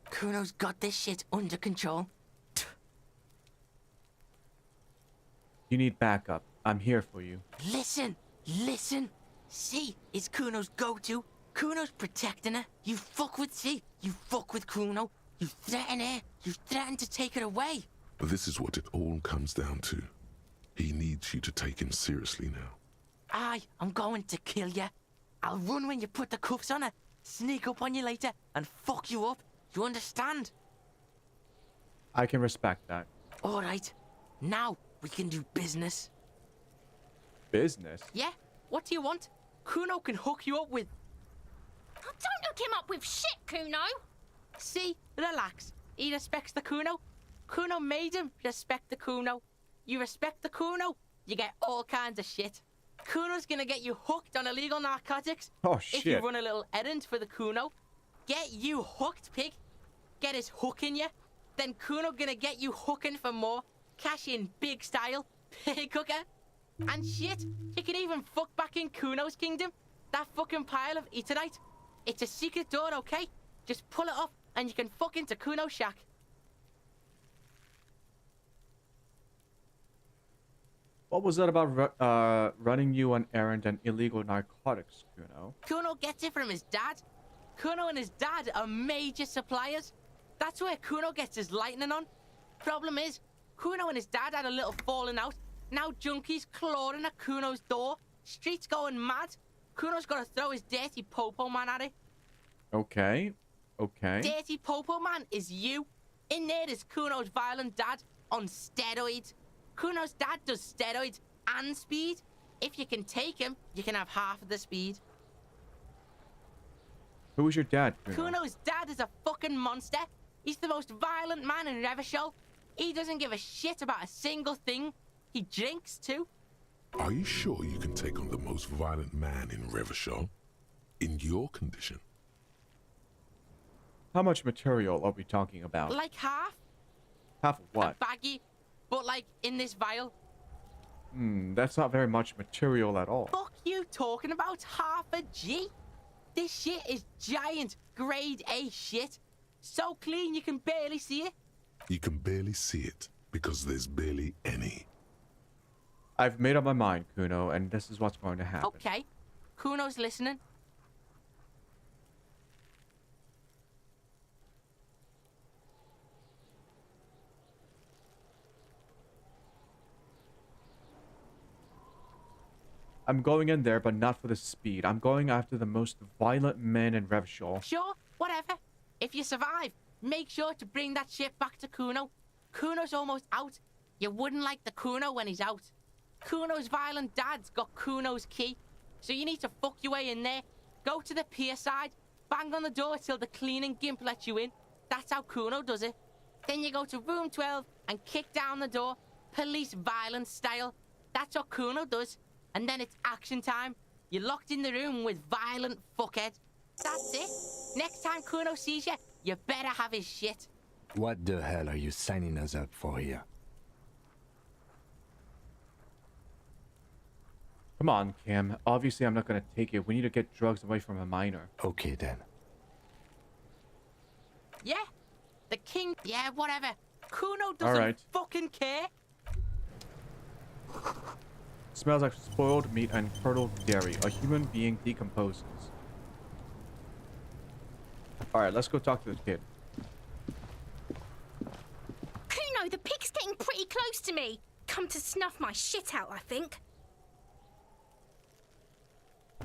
Kuno's got this shit under control. You need backup. I'm here for you. Listen. C is Kuno's go-to. Kuno's protecting her. You fuck with C. You fuck with Kuno. You threaten her. You threaten to take her away. This is what it all comes down to. He needs you to take him seriously now. I'm going to kill you. I'll run when you put the cuffs on her, sneak up on you later, and fuck you up. You understand? I can respect that. All right. Now we can do business. Business? Yeah? What do you want? Kuno can hook you up with... Oh, don't hook him up with shit, Kuno. See? Relax. He respects the Kuno. Kuno made him respect the Kuno. You respect the Kuno, you get all kinds of shit. Kuno's gonna get you hooked on illegal narcotics. Oh, shit. If you run a little errand for the Kuno. Get you hooked, pig. Get his hook in you. Then Kuno gonna get you hooking for more. Cash in big style. Pig hooker. And shit, you can even fuck back in Kuno's kingdom. That fucking pile of eternite. It's a secret door, okay? Just pull it up and you can fuck into Kuno's shack. What was that about running you on errand and illegal narcotics, Kuno? Kuno gets it from his dad. Kuno and his dad are major suppliers. That's where Kuno gets his lightning on. Problem is, Kuno and his dad had a little falling out. Now junkies clawing at Kuno's door. Streets going mad. Kuno's got to throw his dirty popo man at it. Okay. Okay. Dirty popo man is you. In there is Kuno's violent dad on steroids. Kuno's dad does steroids and speed. If you can take him, you can have half of the speed. Who is your dad, Kuno? Kuno's dad is a fucking monster. He's the most violent man in Revachol. He doesn't give a shit about a single thing. He drinks too. Are you sure you can take on the most violent man in Revachol? In your condition? How much material are we talking about? Like half. Half of what? A baggie, but like in this vial. That's not very much material at all. Fuck you talking about half a G? This shit is giant, grade A shit. So clean you can barely see it. You can barely see it because there's barely any. I've made up my mind, Kuno, and this is what's going to happen. Okay. Kuno's listening. I'm going in there, but not for the speed. I'm going after the most violent men in Revachol. Sure, whatever. If you survive, make sure to bring that shit back to Kuno. Kuno's almost out. You wouldn't like the Kuno when he's out. Kuno's violent dad's got Kuno's key. So you need to fuck your way in there. Go to the pier side, bang on the door till the cleaning gimp lets you in. That's how Kuno does it. Then you go to room 12 and kick down the door, police violence style. That's what Kuno does. And then it's action time. You're locked in the room with violent fuckhead. That's it. Next time Kuno sees you, you better have his shit. What the hell are you signing us up for here? Come on, Kim. Obviously, I'm not going to take it. We need to get drugs away from a minor. Okay, then. Yeah. The king... Yeah, whatever. Kuno doesn't fucking care. Smells like spoiled meat and curdled dairy. A human being decomposes. Alright, let's go talk to this kid. Kuno, the pig's getting pretty close to me. Come to snuff my shit out, I think.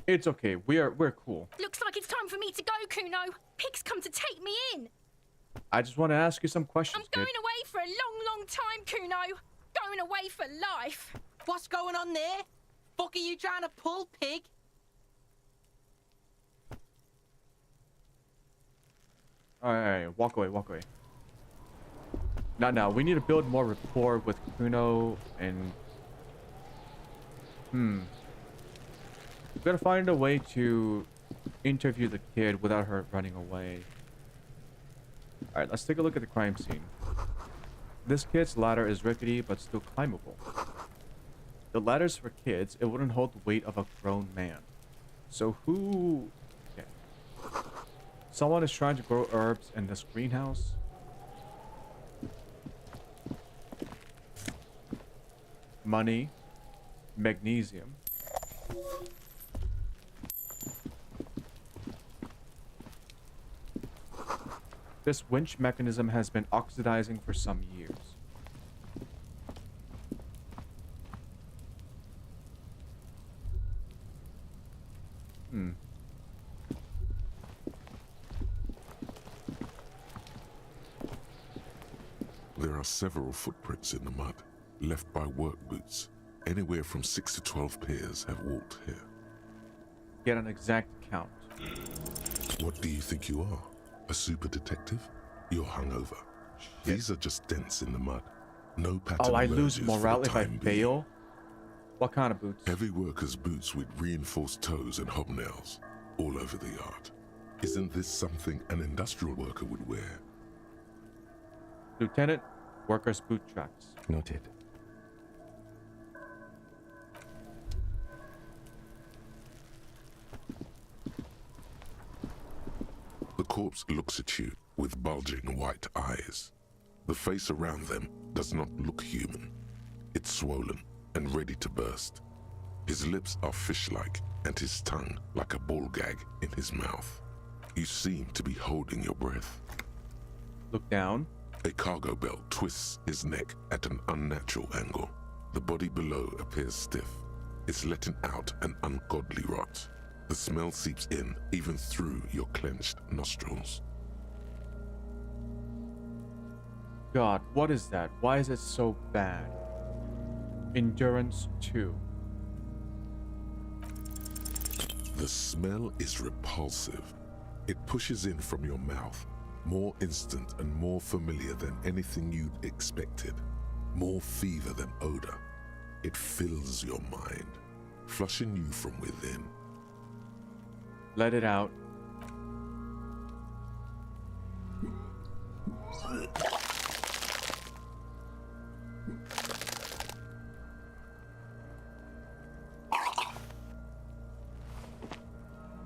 It's okay. We're cool. Looks like it's time for me to go, Kuno. Pig's come to take me in. I just want to ask you some questions, I'm going away for a long, long time, Kuno. Going away for life. What's going on there? Fuck are you trying to pull, pig? Alright, walk away, walk away. Not now. We need to build more rapport with Kuno and... We gotta find a way to interview the kid without her running away. Alright, let's take a look at the crime scene. This kid's ladder is rickety but still climbable. The ladder's for kids. It wouldn't hold the weight of a grown man. So who... Okay. Someone is trying to grow herbs in this greenhouse. Money. Magnesium. This winch mechanism has been oxidizing for some years. There are several footprints in the mud, left by work boots. Anywhere from 6 to 12 pairs have walked here. Get an exact count. What do you think you are? A super detective? You're hungover. These are just dents in the mud. No pattern. Oh, I lose emerges for morale the if I time fail? What kind of boots? Heavy workers' boots with reinforced toes and hobnails all over the yard. Isn't this something an industrial worker would wear? Lieutenant, workers' boot tracks. Noted. The corpse looks at you with bulging white eyes. The face around them does not look human. It's swollen, and ready to burst. His lips are fish-like and his tongue like a ball gag in his mouth. You seem to be holding your breath. Look down. A cargo belt twists his neck at an unnatural angle. The body below appears stiff. It's letting out an ungodly rot. The smell seeps in even through your clenched nostrils. God, what is that? Why is it so bad? Endurance 2. The smell is repulsive. It pushes in from your mouth, more instant and more familiar than anything you'd expected. More fever than odor. It fills your mind, flushing you from within. Let it out.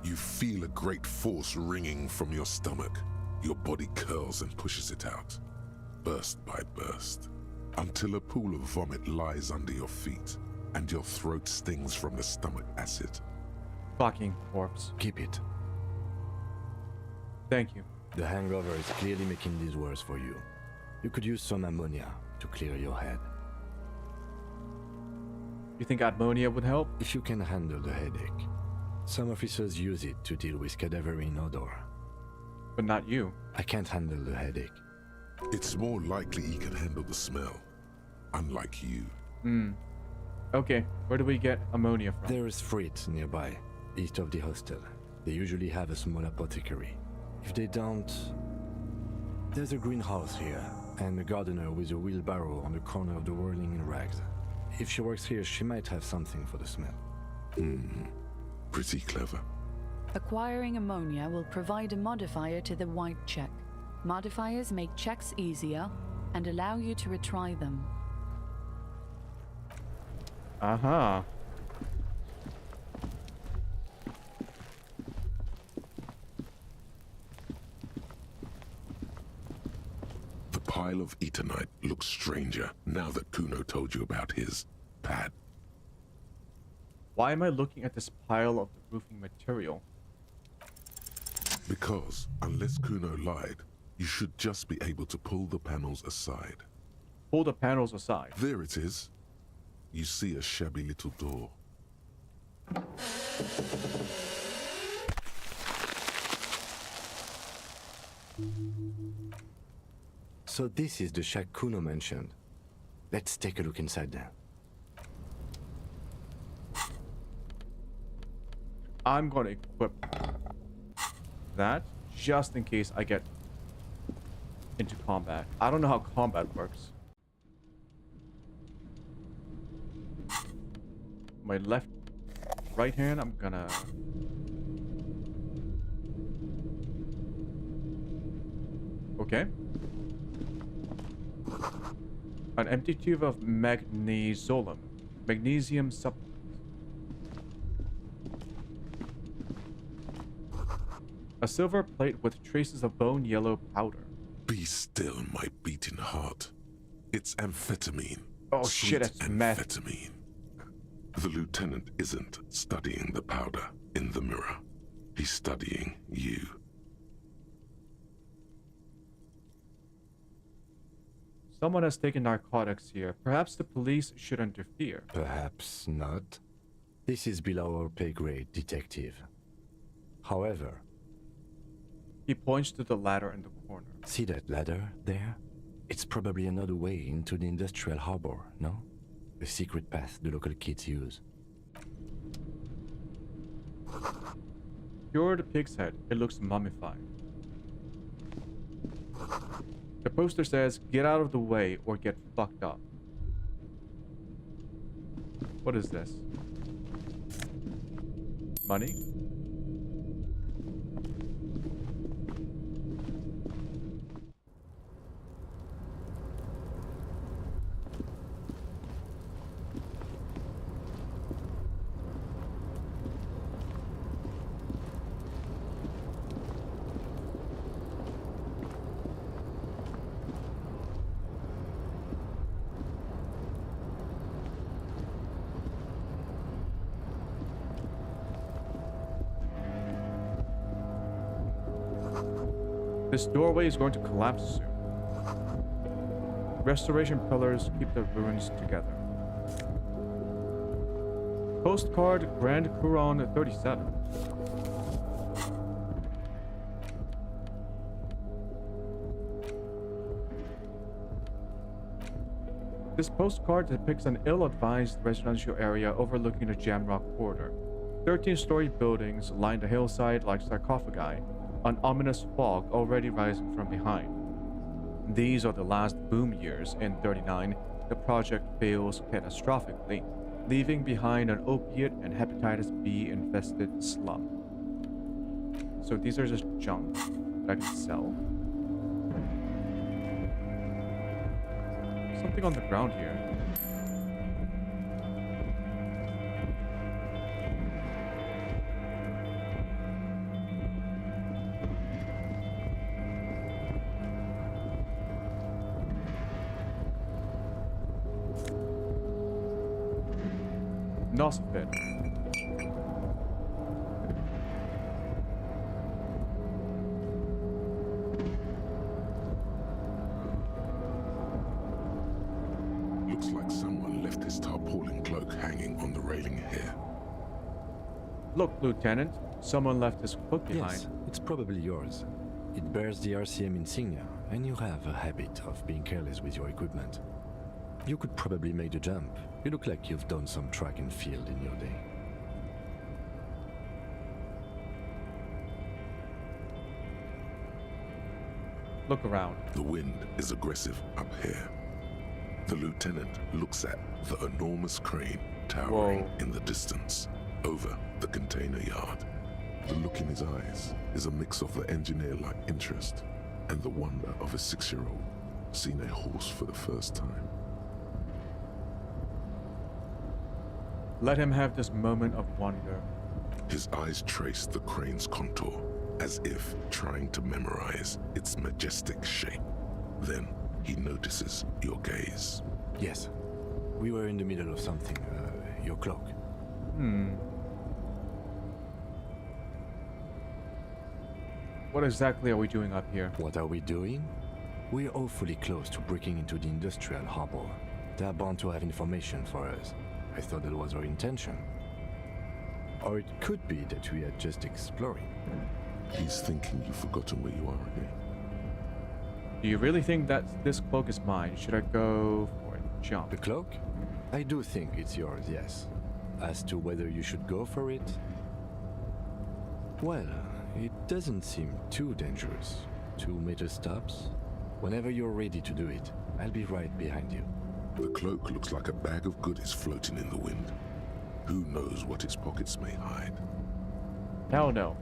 You feel a great force ringing from your stomach. Your body curls and pushes it out, burst by burst, until a pool of vomit lies under your feet and your throat stings from the stomach acid. Fucking corpse. Keep it. Thank you. The hangover is clearly making this worse for you. You could use some ammonia to clear your head. You think ammonia would help? If you can handle the headache. Some officers use it to deal with cadaverine odor. But not you. I can't handle the headache. It's more likely he can handle the smell, unlike you. Okay, where do we get ammonia from? There is Ferret nearby, east of the hostel. They usually have a small apothecary. If they don't... There's a greenhouse here, and a gardener with a wheelbarrow on the corner of the whirling in rags. If she works here, she might have something for the smell. Pretty clever. Acquiring ammonia will provide a modifier to the white check. Modifiers make checks easier and allow you to retry them. Aha. The pile of Eternite looks stranger now that Kuno told you about his pad. Why am I looking at this pile of the roofing material? Because, unless Kuno lied, you should just be able to pull the panels aside. Pull the panels aside? There it is. You see a shabby little door. So this is the shack Kuno mentioned. Let's take a look inside there. I'm going to equip that just in case I get into combat. I don't know how combat works. My right hand, I'm gonna... Okay. An empty tube of magnesium. Magnesium supplement. A silver plate with traces of bone yellow powder. Be still, my beating heart. It's amphetamine. Oh shit, it's meth. Amphetamine. The lieutenant isn't studying the powder in the mirror. He's studying you. Someone has taken narcotics here. Perhaps the police should interfere. Perhaps not. This is below our pay grade, detective. However... He points to the ladder in the corner. See that ladder there? It's probably another way into the industrial harbor, no? A secret path the local kids use. You're the pig's head. It looks mummified. The poster says, "Get out of the way or get fucked up." What is this? Money? This doorway is going to collapse soon. Restoration pillars keep the ruins together. Postcard Grand Couron 37. This postcard depicts an ill-advised residential area overlooking the Jamrock border. 13-story buildings line the hillside like sarcophagi, an ominous fog already rising from behind. These are the last boom years. In 39, the project fails catastrophically, leaving behind an opiate and hepatitis B infested slum. So these are just junk that I can sell. Something on the ground here. Nosfit. Looks like someone left his tarpaulin cloak hanging on the railing here. Look, Lieutenant. Someone left his cloak behind. Yes, it's probably yours. It bears the RCM insignia, and you have a habit of being careless with your equipment. You could probably make the jump. You look like you've done some track and field in your day. Look around. The wind is aggressive up here. The lieutenant looks at the enormous crane towering in the distance over the container yard. The look in his eyes is a mix of the engineer-like interest and the wonder of a 6-year-old seeing a horse for the first time. Let him have this moment of wonder. His eyes trace the crane's contour, as if trying to memorize its majestic shape. Then he notices your gaze. Yes. We were in the middle of something. Your cloak. What exactly are we doing up here? What are we doing? We're awfully close to breaking into the industrial harbor. They are bound to have information for us. I thought that was our intention. Or it could be that we are just exploring. He's thinking you've forgotten where you are again. Do you really think that this cloak is mine? Should I go for a jump? The cloak? I do think it's yours, yes. As to whether you should go for it? Well, it doesn't seem too dangerous. 2-meter stops. Whenever you're ready to do it, I'll be right behind you. The cloak looks like a bag of goodies floating in the wind. Who knows what its pockets may hide? Hell no.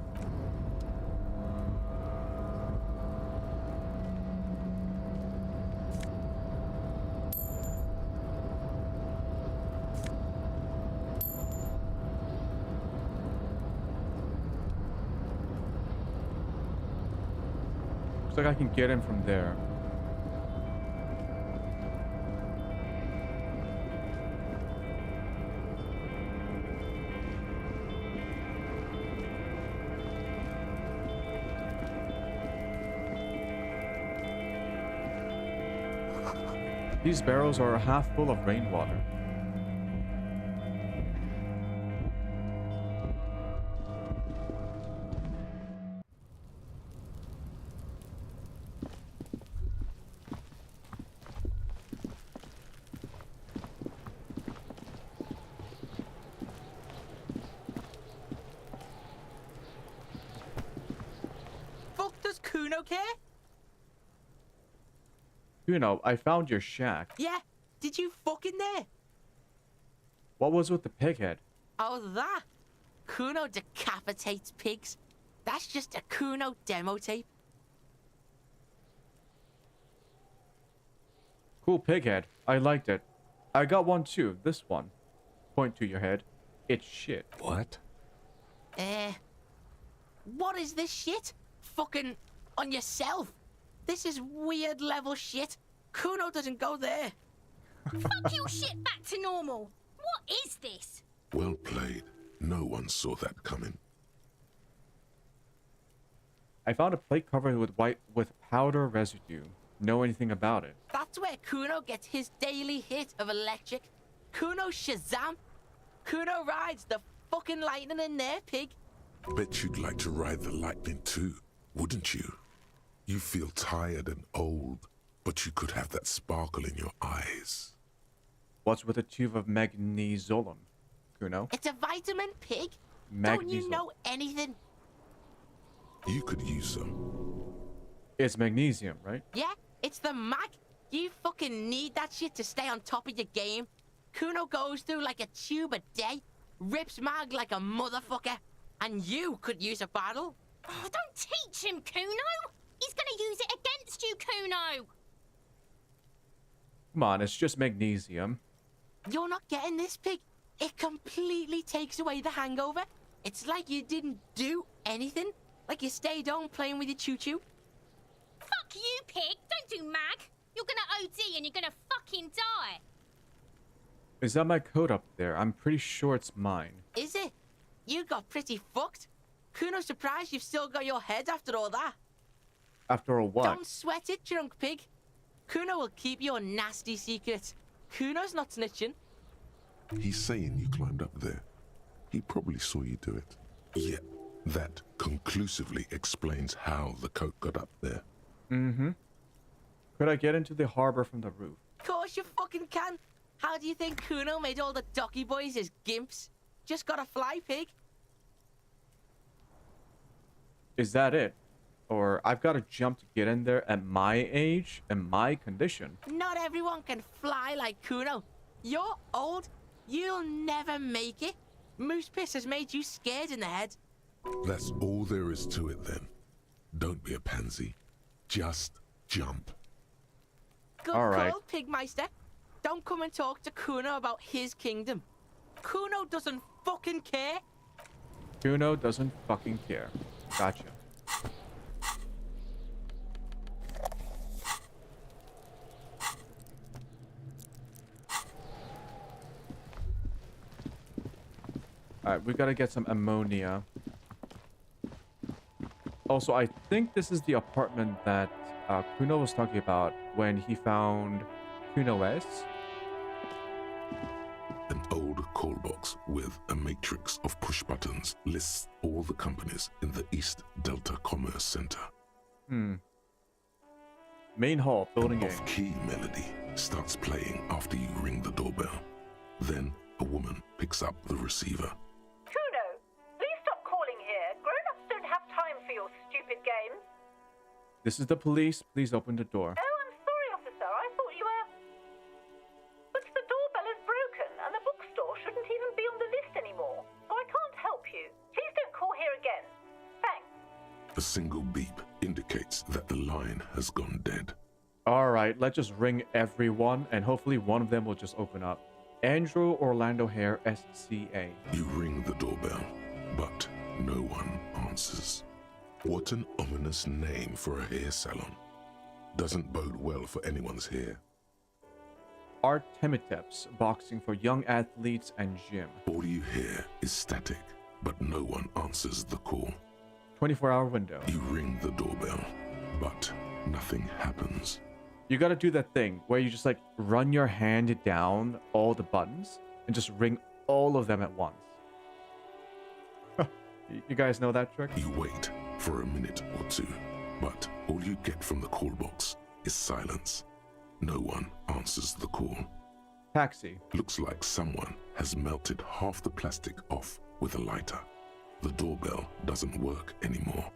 Looks like I can get him from there. These barrels are half full of rainwater. Fuck, does Kuno care? You know, I found your shack. Yeah, did you fucking there? What was with the pig head? Oh, that? Kuno decapitates pigs. That's just a Kuno demo tape. Cool pig head. I liked it. I got one too. This one. Point to your head. It's shit. What? What is this shit? Fucking on yourself. This is weird level shit. Kuno doesn't go there. Fuck you shit back to normal. What is this? Well played. No one saw that coming. I found a plate covered with powder residue. Know anything about it? That's where Kuno gets his daily hit of electric. Kuno Shazam! Kuno rides the fucking lightning in there, pig. Bet you'd like to ride the lightning too, wouldn't you? You feel tired and old, but you could have that sparkle in your eyes. What's with a tube of magnesium, Kuno? It's a vitamin, pig. Don't you know anything? You could use some. It's magnesium, right? Yeah, it's the mag. You fucking need that shit to stay on top of your game. Kuno goes through like a tube a day, rips mag like a motherfucker, and you could use a bottle. Oh, don't teach him, Kuno! He's gonna use it against you, Kuno! Come on, it's just magnesium. You're not getting this, pig. It completely takes away the hangover. It's like you didn't do anything. Like you stayed home playing with your choo-choo. Fuck you, pig! Don't do mag! You're gonna OD and you're gonna fucking die! Is that my coat up there? I'm pretty sure it's mine. Is it? You got pretty fucked. Kuno's surprised you've still got your head after all that. After all what? Don't sweat it, drunk pig. Kuno will keep your nasty secrets. Kuno's not snitching. He's saying you climbed up there. He probably saw you do it. Yeah, that conclusively explains how the coat got up there. Mm-hmm. Could I get into the harbor from the roof? Of course you fucking can. How do you think Kuno made all the docky boys his gimps? Just gotta fly, pig. Is that it? Or I've got to jump to get in there at my age and my condition. Not everyone can fly like Kuno. You're old. You'll never make it. Moose piss has made you scared in the head. That's all there is to it then. Don't be a pansy. Just jump. Good all right. call, Pigmeister. Don't come and talk to Kuno about his kingdom. Kuno doesn't fucking care. Kuno doesn't fucking care. Gotcha. Alright, we gotta get some ammonia. Also, I think this is the apartment that Kuno was talking about when he found Kuno S. An old call box with a matrix of push buttons lists all the companies in the East Delta Commerce Center. Main hall, building A. Off-key melody starts playing after you ring the doorbell. Then a woman picks up the receiver. Kuno, please stop calling here. Grown-ups don't have time for your stupid games. This is the police. Please open the door. Oh, I'm sorry, officer. I thought you were... But the doorbell is broken, and the bookstore shouldn't even be on the list anymore. So I can't help you. Please don't call here again. Thanks. A single beep indicates that the line has gone dead. Alright, let's just ring everyone, and hopefully one of them will just open up. Andrew Orlando Hare, SCA. You ring the doorbell, but no one answers. What an ominous name for a hair salon. Doesn't bode well for anyone's hair. Artemiteps, boxing for young athletes and gym. All you hear is static, but no one answers the call. 24-hour window. You ring the doorbell, but nothing happens. You gotta do that thing where you just like run your hand down all the buttons and just ring all of them at once. You guys know that trick? You wait for a minute or two, but all you get from the call box is silence. No one answers the call. Taxi. Looks like someone has melted half the plastic off with a lighter. The doorbell doesn't work anymore.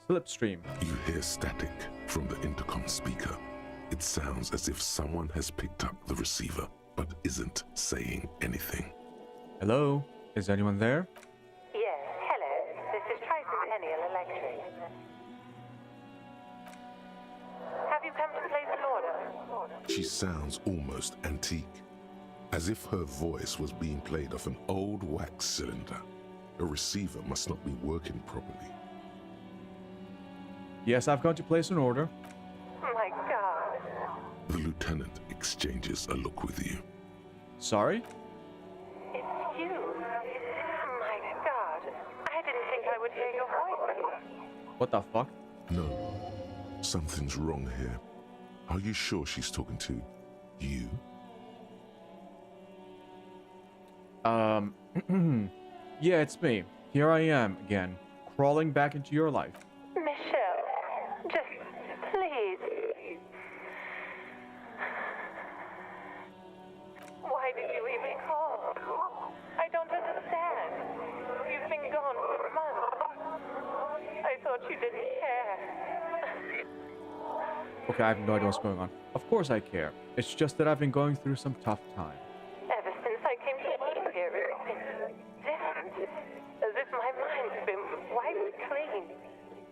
Slipstream. You hear static from the intercom speaker. It sounds as if someone has picked up the receiver, but isn't saying anything. Hello? Is anyone there? Yes, hello. This is Tricentennial Electric. Have you come to place an order? She sounds almost antique, as if her voice was being played off an old wax cylinder. A receiver must not be working properly. Yes, I've gone to place an order. My God. The lieutenant exchanges a look with you. Sorry? It's you. My God. I didn't think I would hear your voice. What the fuck? No, something's wrong here. Are you sure she's talking to you? Yeah, it's me. Here I am again, crawling back into your life. Michelle, just please. Why did you even call? I don't understand. You've been gone for months. I thought you didn't care. Okay, I have no idea what's going on. Of course I care. It's just that I've been going through some tough time. Ever since I came to work here, it's different. As if my mind's been wiped clean.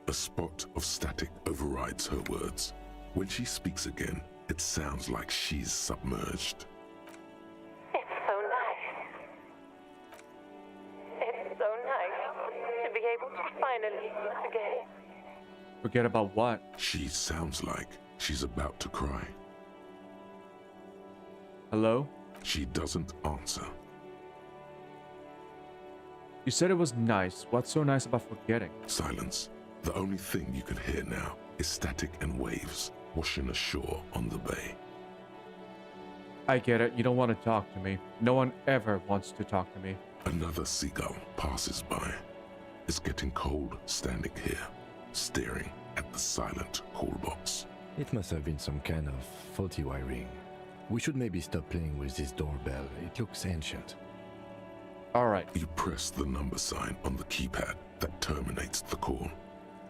A spot of static overrides her words. When she speaks again, it sounds like she's submerged. It's so nice. It's so nice to be able to finally forget. Forget about what? She sounds like she's about to cry. Hello? She doesn't answer. You said it was nice. What's so nice about forgetting? Silence. The only thing you can hear now is static and waves washing ashore on the bay. I get it. You don't want to talk to me. No one ever wants to talk to me. Another seagull passes by. It's getting cold standing here, staring at the silent call box. It must have been some kind of faulty wiring. We should maybe stop playing with this doorbell. It looks ancient. Alright. You press the number sign on the keypad that terminates the call.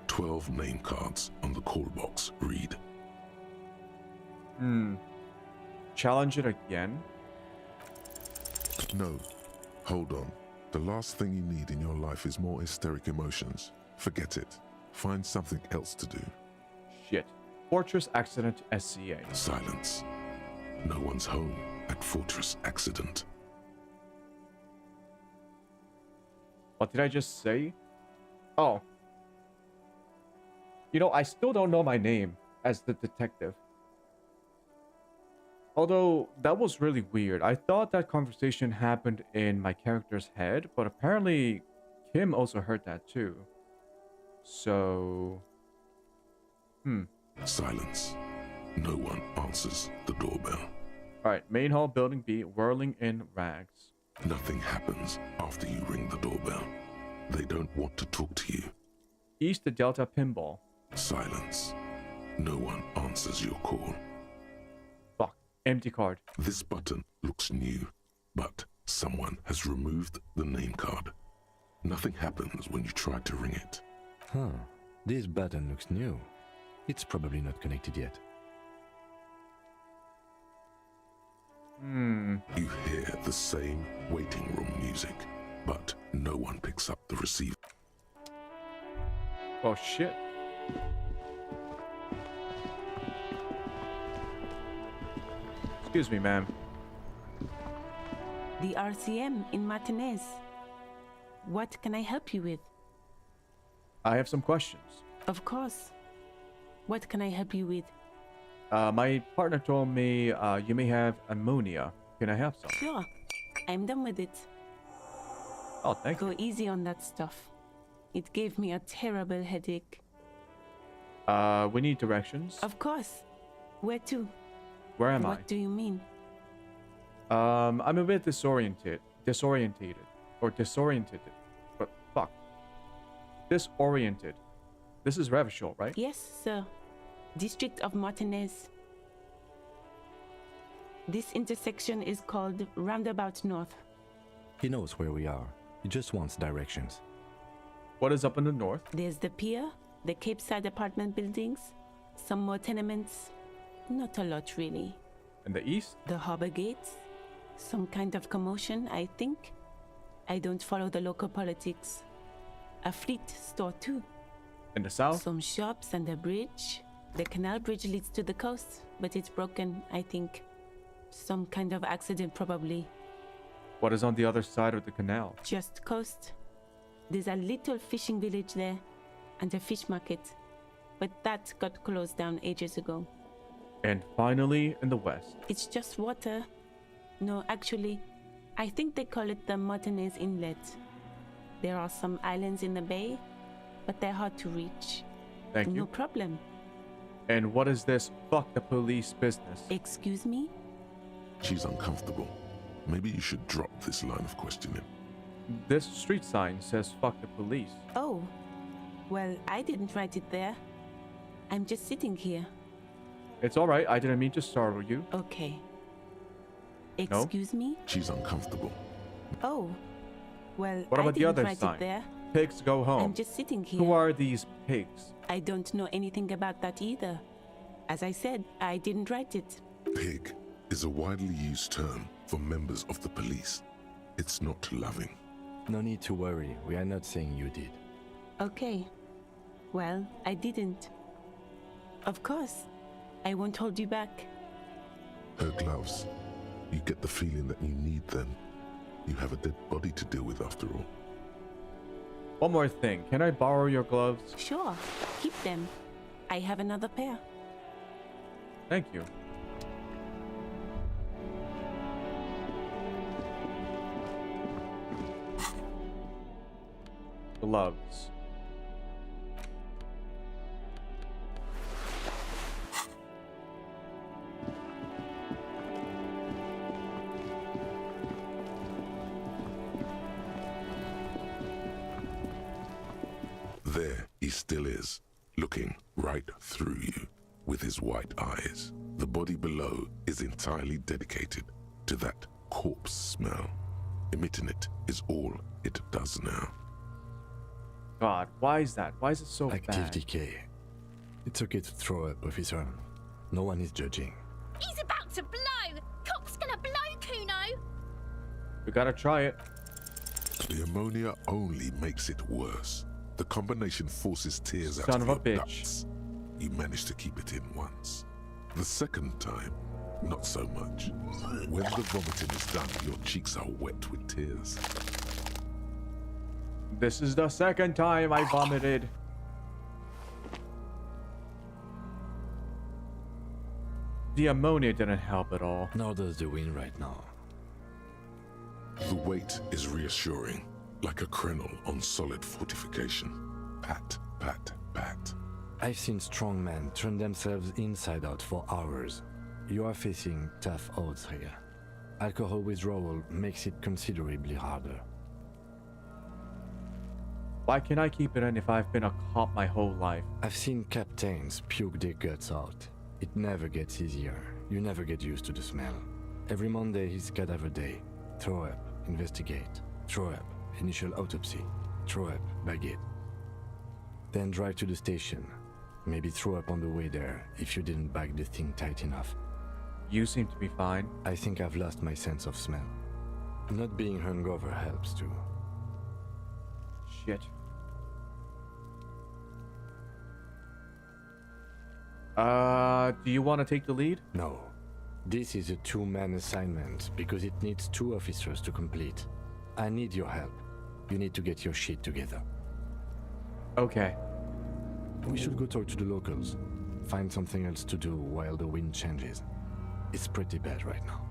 12 name cards on the call box read. Challenge it again? No. Hold on. The last thing you need in your life is more hysteric emotions. Forget it. Find something else to do. Shit. Fortress Accident SCA. Silence. No one's home at Fortress Accident. What did I just say? Oh. You know, I still don't know my name as the detective. Although, that was really weird. I thought that conversation happened in my character's head, but apparently Kim also heard that too. So... Silence. No one answers the doorbell. Alright, main hall, building B, whirling in rags. Nothing happens after you ring the doorbell. They don't want to talk to you. East to Delta Pinball. Silence. No one answers your call. Fuck. Empty card. This button looks new, but someone has removed the name card. Nothing happens when you try to ring it. Huh. This button looks new. It's probably not connected yet. You hear the same waiting room music, but no one picks up the receiver. Oh shit. Excuse me, ma'am. The RCM in Martinez. What can I help you with? I have some questions. Of course. What can I help you with? My partner told me you may have ammonia. Can I have some? Sure. I'm done with it. Oh, thank you. Go easy on that stuff. It gave me a terrible headache. We need directions. Of course. Where to? Where am I? What do you mean? I'm a bit disoriented. But fuck. Disoriented. This is Revachol, right? Yes, sir. District of Martinez. This intersection is called Roundabout North. He knows where we are. He just wants directions. What is up in the north? There's the pier, the Cape Side apartment buildings, some more tenements. Not a lot, really. In the east? The harbor gates. Some kind of commotion, I think. I don't follow the local politics. A fleet store, too. In the south? Some shops and a bridge. The canal bridge leads to the coast, but it's broken, I think. Some kind of accident, probably. What is on the other side of the canal? Just coast. There's a little fishing village there, and a fish market. But that got closed down ages ago. And finally, in the west. It's just water. No, actually, I think they call it the Martinez Inlet. There are some islands in the bay, but they're hard to reach. Thank No you. problem. And what is this fuck the police business? Excuse me? She's uncomfortable. Maybe you should drop this line of questioning. This street sign says fuck the police. Oh, well, I didn't write it there. I'm just sitting here. It's alright, I didn't mean to startle you. Okay. No? Excuse me? She's uncomfortable. Oh, well, What I about the didn't other write sign? it there. Pigs go home. I'm just sitting here. Who are these pigs? I don't know anything about that either. As I said, I didn't write it. Pig is a widely used term for members of the police. It's not loving. No need to worry. We are not saying you did. Okay. Well, I didn't. Of course. I won't hold you back. Her gloves. You get the feeling that you need them. You have a dead body to deal with after all. One more thing. Can I borrow your gloves? Sure. Keep them. I have another pair. Thank you. Gloves. There he still is, looking right through you with his white eyes. The body below is entirely dedicated to that corpse smell. Emitting it is all it does now. God, why is that? Why is it so Active bad? decay. It's okay to throw up, officer. No one is judging. He's about to blow! Cop's gonna blow, Kuno! We gotta try it. The ammonia only makes it worse. The combination forces tears out Son of of a your bitch. ducts. You managed to keep it in once. The second time, not so much. When the vomiting is done, your cheeks are wet with tears. This is the second time I vomited. The ammonia didn't help at all. Nor does the wind right now. The weight is reassuring, like a krenel on solid fortification. Pat, pat, pat. I've seen strong men turn themselves inside out for hours. You are facing tough odds here. Alcohol withdrawal makes it considerably harder. Why can't I keep it in if I've been a cop my whole life? I've seen captains puke their guts out. It never gets easier. You never get used to the smell. Every Monday is cadaver day. Throw up, investigate. Throw up, initial autopsy. Throw up, bag it. Then drive to the station. Maybe throw up on the way there if you didn't bag the thing tight enough. You seem to be fine. I think I've lost my sense of smell. Not being hungover helps too. Shit. Do you want to take the lead? No. This is a two-man assignment because it needs 2 officers to complete. I need your help. You need to get your shit together. Okay. We should go talk to the locals. Find something else to do while the wind changes. It's pretty bad right now.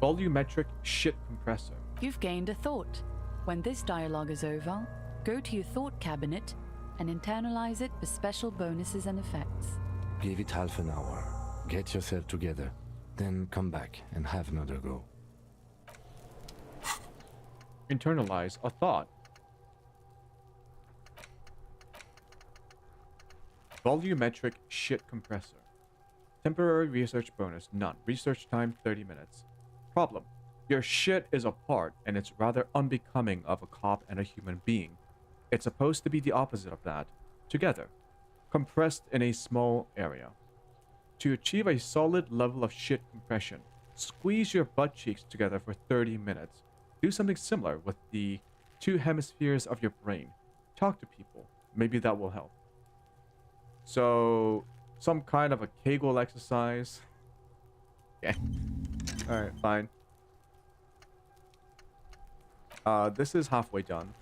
Volumetric shit compressor. You've gained a thought. When this dialogue is over, go to your thought cabinet and internalize it for special bonuses and effects. Give it half an hour. Get yourself together. Then come back and have another go. Internalize a thought. Volumetric shit compressor. Temporary research bonus, none. Research time, 30 minutes. Problem. Your shit is apart, and it's rather unbecoming of a cop and a human being. It's supposed to be the opposite of that. Together. Compressed in a small area. To achieve a solid level of shit compression, squeeze your butt cheeks together for 30 minutes. Do something similar with the 2 hemispheres of your brain. Talk to people. Maybe that will help. So, some kind of a Kegel exercise. Yeah. Alright, fine. This is halfway done.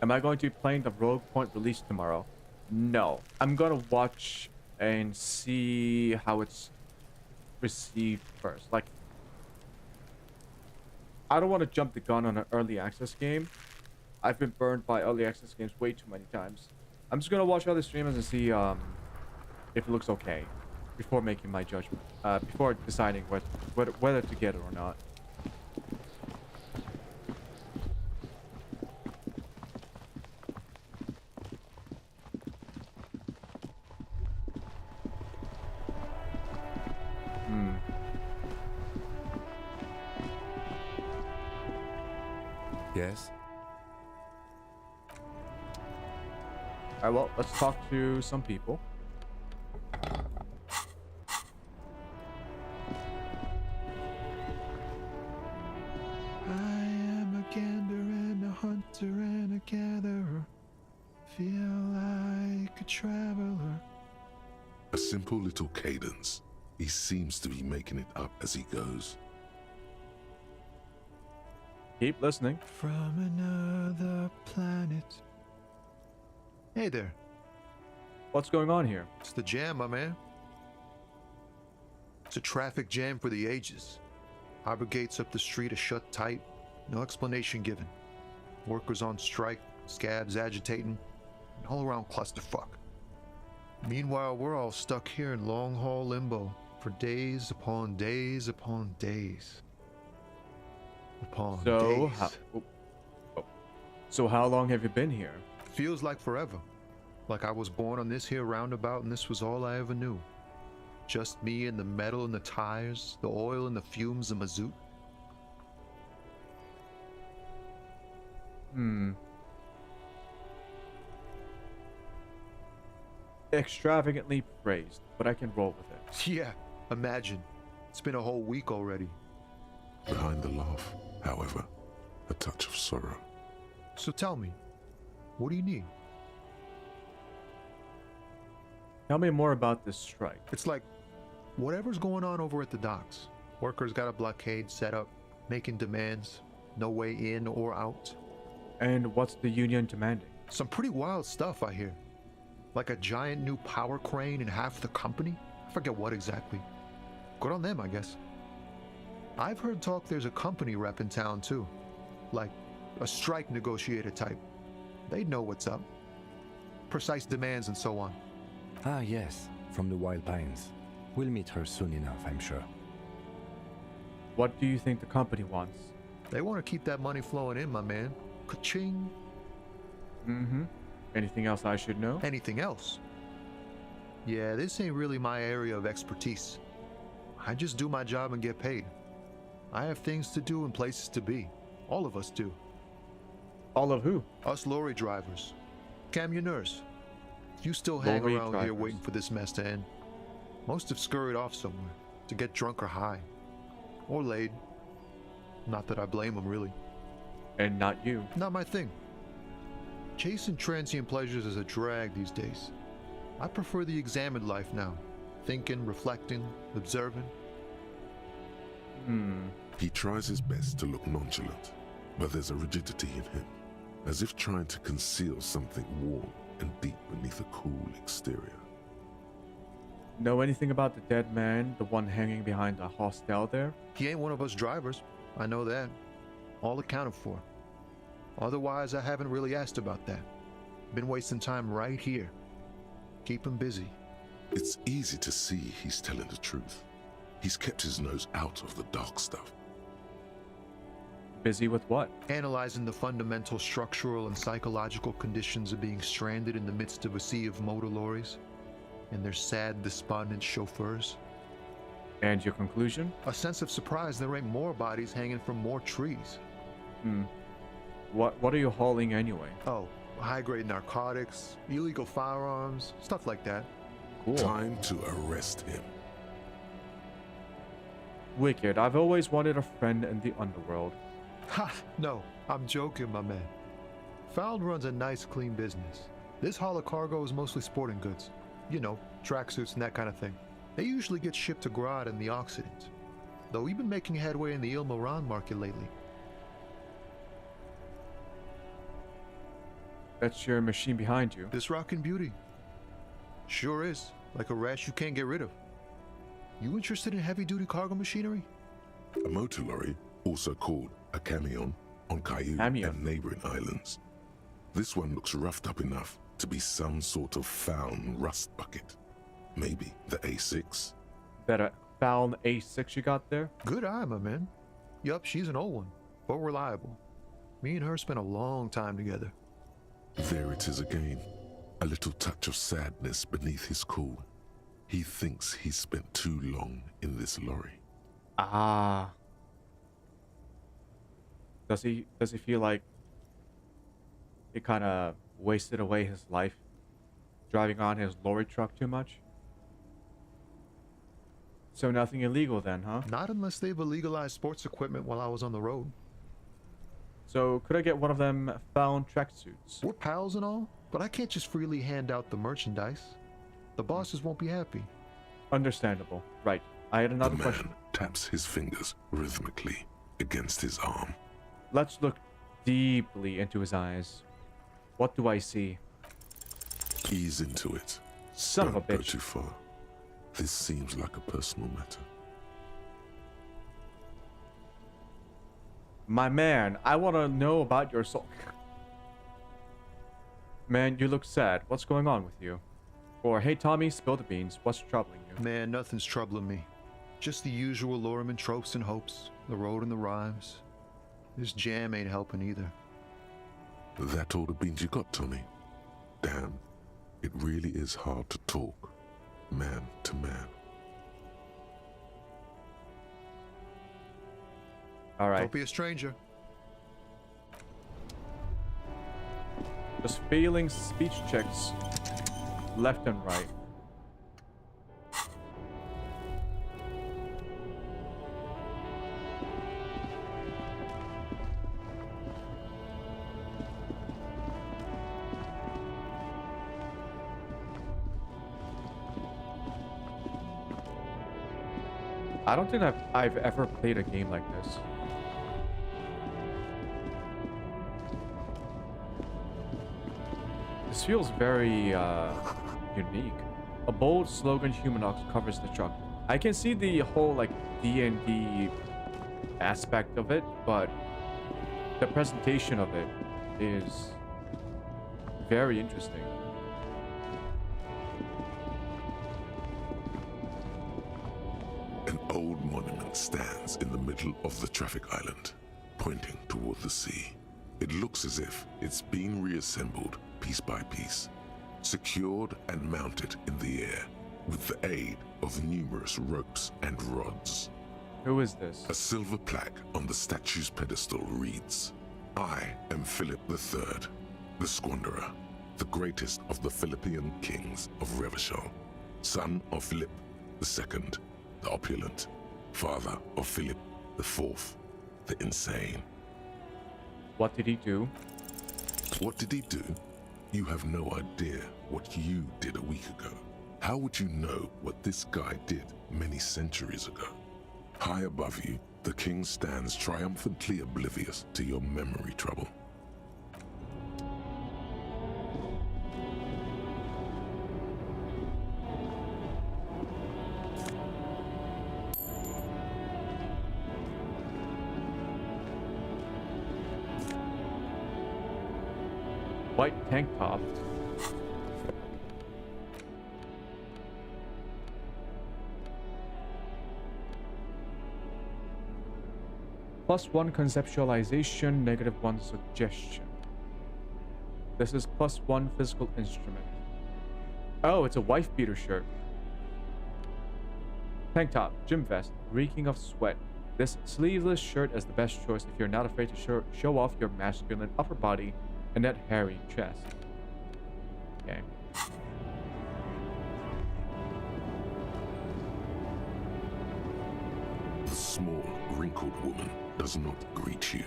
Am I going to be playing the Rogue Point release tomorrow? No. I'm gonna watch and see how it's received first. Like, I don't want to jump the gun on an early access game. I've been burned by early access games way too many times. I'm just gonna watch other streamers and see if it looks okay before making my judgment. Before deciding whether to get it or not. Yes? Alright, well, let's talk to some people. I am a gander and a hunter and a gatherer. Feel like a traveler. A simple little cadence. He seems to be making it up as he goes. Keep listening. From another planet. Hey there. What's going on here? It's the jam, my man. It's a traffic jam for the ages. Harbor gates up the street are shut tight. No explanation given. Workers on strike, scabs agitating, an all-around clusterfuck. Meanwhile, we're all stuck here in long-haul limbo for days upon days upon days. So how long have you been here? Feels like forever. Like I was born on this here roundabout and this was all I ever knew. Just me and the metal and the tires, the oil and the fumes of mazout. Extravagantly praised, but I can roll with it. Yeah, imagine. It's been a whole week already. Behind the laugh, however, a touch of sorrow. So tell me, what do you need? Tell me more about this strike. It's like whatever's going on over at the docks. Workers got a blockade set up, making demands, no way in or out. And what's the union demanding? Some pretty wild stuff, I hear. Like a giant new power crane in half the company? I forget what exactly. Good on them, I guess. I've heard talk there's a company rep in town too. Like a strike negotiator type. They'd know what's up. Precise demands and so on. Ah, yes, from the Wild Pines. We'll meet her soon enough, I'm sure. What do you think the company wants? They want to keep that money flowing in, my man. Ka-ching. Anything else I should know? Anything else? Yeah, this ain't really my area of expertise. I just do my job and get paid. I have things to do and places to be. All of us do. All of who? Us lorry drivers. Camionneurs. You still hang Lorry around here drivers. waiting for this mess to end. Most have scurried off somewhere to get drunk or high. Or laid. Not that I blame them, really. And not you. Not my thing. Chasing transient pleasures is a drag these days. I prefer the examined life now. Thinking, reflecting, observing. He tries his best to look nonchalant, but there's a rigidity in him, as if trying to conceal something warm and deep beneath a cool exterior. Know anything about the dead man, the one hanging behind the hostel there? He ain't one of us drivers. I know that. All accounted for. Otherwise, I haven't really asked about that. Been wasting time right here. Keep him busy. It's easy to see he's telling the truth. He's kept his nose out of the dark stuff. Busy with what? Analyzing the fundamental structural and psychological conditions of being stranded in the midst of a sea of motor lorries and their sad, despondent chauffeurs. And your conclusion? A sense of surprise there ain't more bodies hanging from more trees. What are you hauling anyway? Oh, high-grade narcotics, illegal firearms, stuff like that. Cool. Time to arrest him. Wicked. I've always wanted a friend in the underworld. Ha! No, I'm joking, my man. Found runs a nice, clean business. This haul of cargo is mostly sporting goods. You know, tracksuits and that kind of thing. They usually get shipped to Grodd in the Occident. Though we've been making headway in the Il Moran market lately. That's your machine behind you. This rockin' beauty. Sure is. Like a rash you can't get rid of. You interested in heavy-duty cargo machinery? A motor lorry, also called a camion on Caillou and neighboring islands. This one looks roughed up enough to be some sort of found rust bucket. Maybe the A6. That a found A6 you got there? Good eye, my man. Yup, she's an old one, but reliable. Me and her spent a long time together. There it is again. A little touch of sadness beneath his cool. He thinks he's spent too long in this lorry. Ah. Does he feel like he kind of wasted away his life driving on his lorry truck too much? So nothing illegal then, huh? Not unless they've illegalized sports equipment while I was on the road. So could I get one of them found tracksuits? We're pals and all, but I can't just freely hand out the merchandise. The bosses won't be happy. Understandable. Right. I had another question. The man taps his fingers rhythmically against his arm. Let's look deeply into his eyes. What do I see? Ease into it. Son of a bitch. Don't go too far. This seems like a personal matter. My man, I want to know about your soul. Man, you look sad. What's going on with you? Or, hey Tommy, spill the beans. What's troubling you? Man, nothing's troubling me. Just the usual Lorriman tropes and hopes. The road and the rhymes. This jam ain't helping either. That all the beans you got, Tommy? Damn, it really is hard to talk, man to man. All right. Don't be a stranger. Just failing speech checks left and right. I don't think I've ever played a game like this. This feels very unique. A bold slogan humanox covers the truck. I can see the whole like D&D aspect of it, but the presentation of it is very interesting. An old monument stands in the middle of the traffic island, pointing toward the sea. It looks as if it's been reassembled piece by piece, secured and mounted in the air with the aid of numerous ropes and rods. Who is this? A silver plaque on the statue's pedestal reads, "I am Philip III, the Squanderer, the greatest of the Philippian kings of Revachol, son of Philip II, the opulent, father of Philip IV, the insane." What did he do? What did he do? You have no idea what you did a week ago. How would you know what this guy did many centuries ago? High above you, the king stands triumphantly oblivious to your memory trouble. White tank top. +1 conceptualization, -1 suggestion. This is +1 physical instrument. Oh, it's a wife beater shirt. Tank top, gym vest, reeking of sweat. This sleeveless shirt is the best choice if you're not afraid to show off your masculine upper body and that hairy chest. Okay. The small, wrinkled woman does not greet you.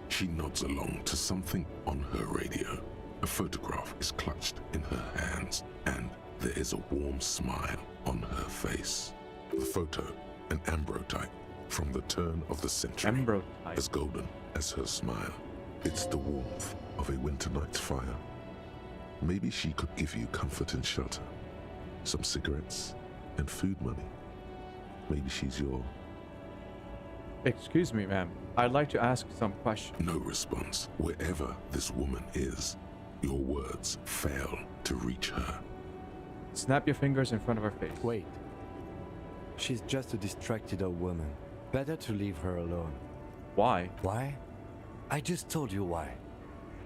She nods along to something on her radio. A photograph is clutched in her hands, and there is a warm smile on her face. The photo, an ambrotype from the turn of the century, as golden as her smile. It's the warmth of a winter night's fire. Maybe she could give you comfort and shelter, some cigarettes and food money. Maybe she's your Excuse me, ma'am. I'd like to ask some questions. No response. Wherever this woman is, your words fail to reach her. Snap your fingers in front of her face. Wait. She's just a distracted old woman. Better to leave her alone. Why? Why? I just told you why.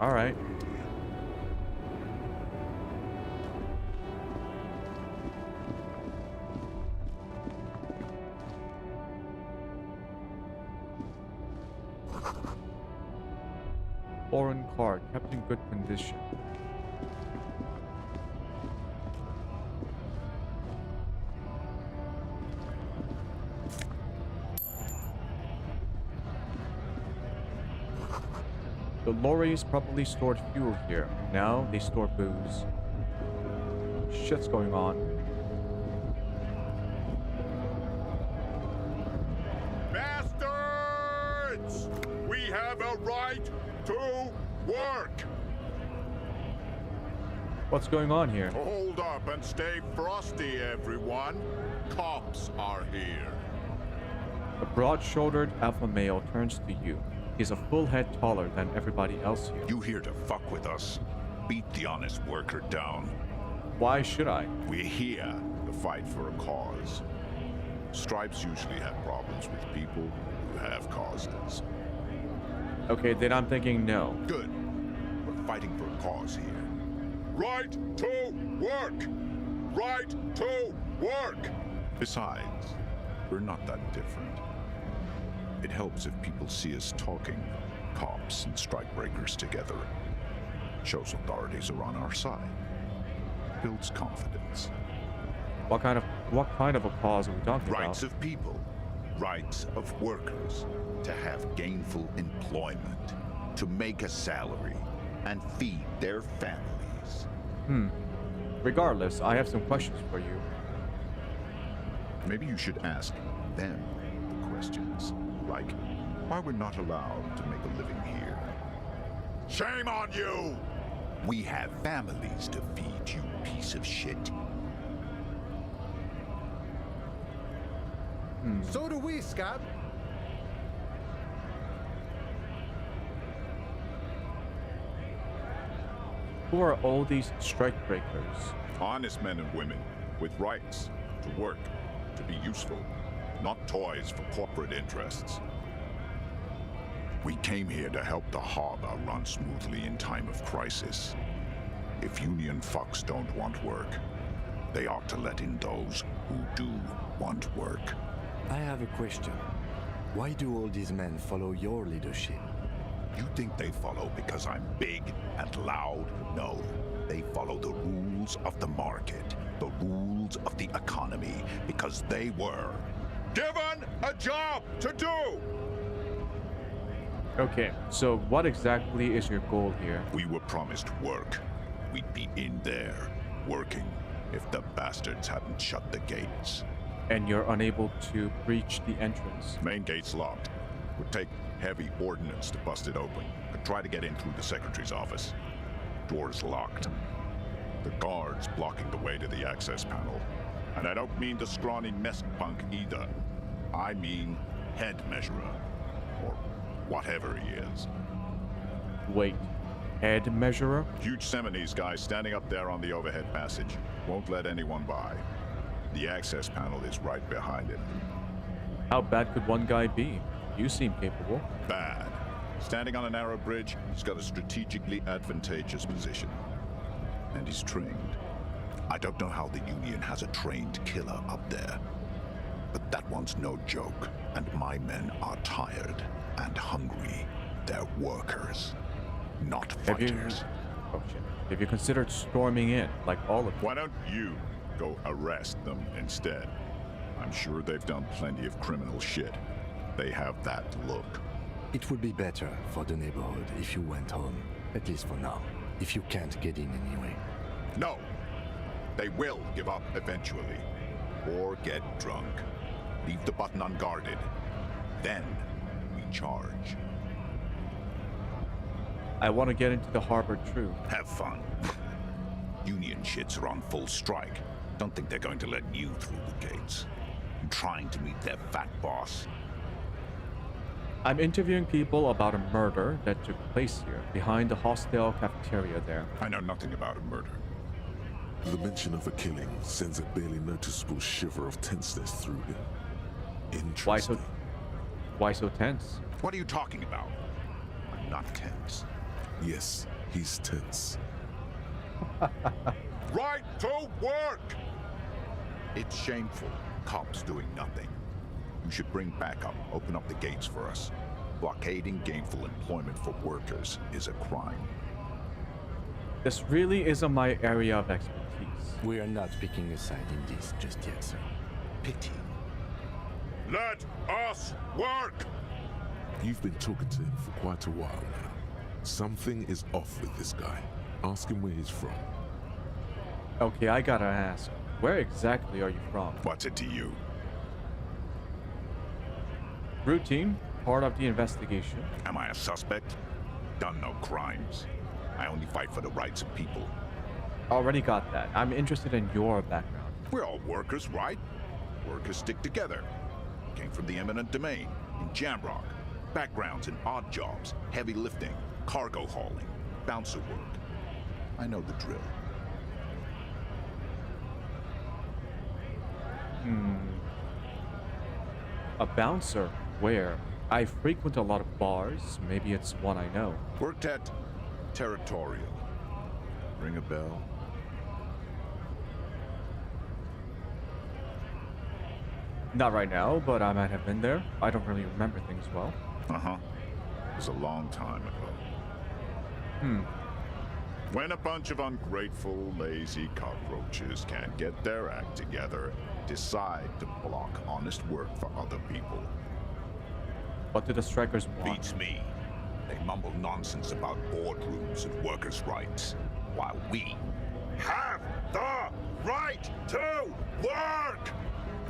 All right. Foreign car, kept in good condition. The lorries probably stored fuel here. Now they store booze. Shit's going on. Bastards! We have a right to work! What's going on here? Hold up and stay frosty, everyone. Cops are here. A broad-shouldered alpha male turns to you. He's a full head taller than everybody else here. You here to fuck with us? Beat the honest worker down. Why should I? We're here to fight for a cause. Stripes usually have problems with people who have causes. Okay, then I'm thinking no. Good. We're fighting for a cause here. Right to work! Right to work! Besides, we're not that different. It helps if people see us talking, cops and strikebreakers together. Shows authorities are on our side. Builds confidence. What kind of a cause are we talking about? Rights of people. Rights of workers. To have gainful employment. To make a salary. And feed their families. Regardless, I have some questions for you. Maybe you should ask them the questions. Like, why we're not allowed to make a living here. Shame on you! We have families to feed, you piece of shit. So do we, Scab. Who are all these strikebreakers? Honest men and women with rights to work, to be useful, not toys for corporate interests. We came here to help the harbor run smoothly in time of crisis. If union fucks don't want work, they ought to let in those who do want work. I have a question. Why do all these men follow your leadership? You think they follow because I'm big and loud? No. They follow the rules of the market, the rules of the economy, because they were given a job to do! Okay, so what exactly is your goal here? We were promised work. We'd be in there, working, if the bastards hadn't shut the gates. And you're unable to breach the entrance? Main gate's locked. Would take heavy ordnance to bust it open. Could try to get in through the secretary's office. Door's locked. The guard's blocking the way to the access panel. And I don't mean the scrawny mess punk either. I mean head measurer. Or whatever he is. Wait, head measurer? Huge Seminese guy standing up there on the overhead passage. Won't let anyone by. The access panel is right behind him. How bad could one guy be? You seem capable. Bad. Standing on a narrow bridge, he's got a strategically advantageous position. And he's trained. I don't know how the Union has a trained killer up there. But that one's no joke. And my men are tired and hungry. They're workers, not fighters. Have you considered storming in, like all of them? Why don't you go arrest them instead? I'm sure they've done plenty of criminal shit. They have that look. It would be better for the neighborhood if you went home, at least for now, if you can't get in anyway. No! They will give up eventually. Or get drunk. Leave the button unguarded. Then we charge. I want to get into the harbor too. Have fun. Union shits are on full strike. Don't think they're going to let you through the gates. I'm trying to meet their fat boss. I'm interviewing people about a murder that took place here, behind the hostel cafeteria there. I know nothing about a murder. The mention of a killing sends a barely noticeable shiver of tenseness through him. Interesting. Why so tense? What are you talking about? I'm not tense. Yes, he's tense. Right to work! It's shameful. Cops doing nothing. You should bring backup. Open up the gates for us. Blockading gainful employment for workers is a crime. This really isn't my area of expertise. We are not picking a side in this just yet, sir. Pity. Let us work! You've been talking to him for quite a while now. Something is off with this guy. Ask him where he's from. Okay, I gotta ask. Where exactly are you from? What's it to you? Routine, part of the investigation. Am I a suspect? Done no crimes. I only fight for the rights of people. Already got that. I'm interested in your background. We're all workers, right? Workers stick together. Came from the eminent domain, in Jamrock. Backgrounds in odd jobs, heavy lifting, cargo hauling, bouncer work. I know the drill. A bouncer? Where? I frequent a lot of bars. Maybe it's one I know. Worked at Territorial. Ring a bell? Not right now, but I might have been there. I don't really remember things well. Uh-huh. It was a long time ago. When a bunch of ungrateful, lazy cockroaches can't get their act together, decide to block honest work for other people. What do the strikers want? Beats me. They mumble nonsense about boardrooms and workers' rights, while we have the right to work!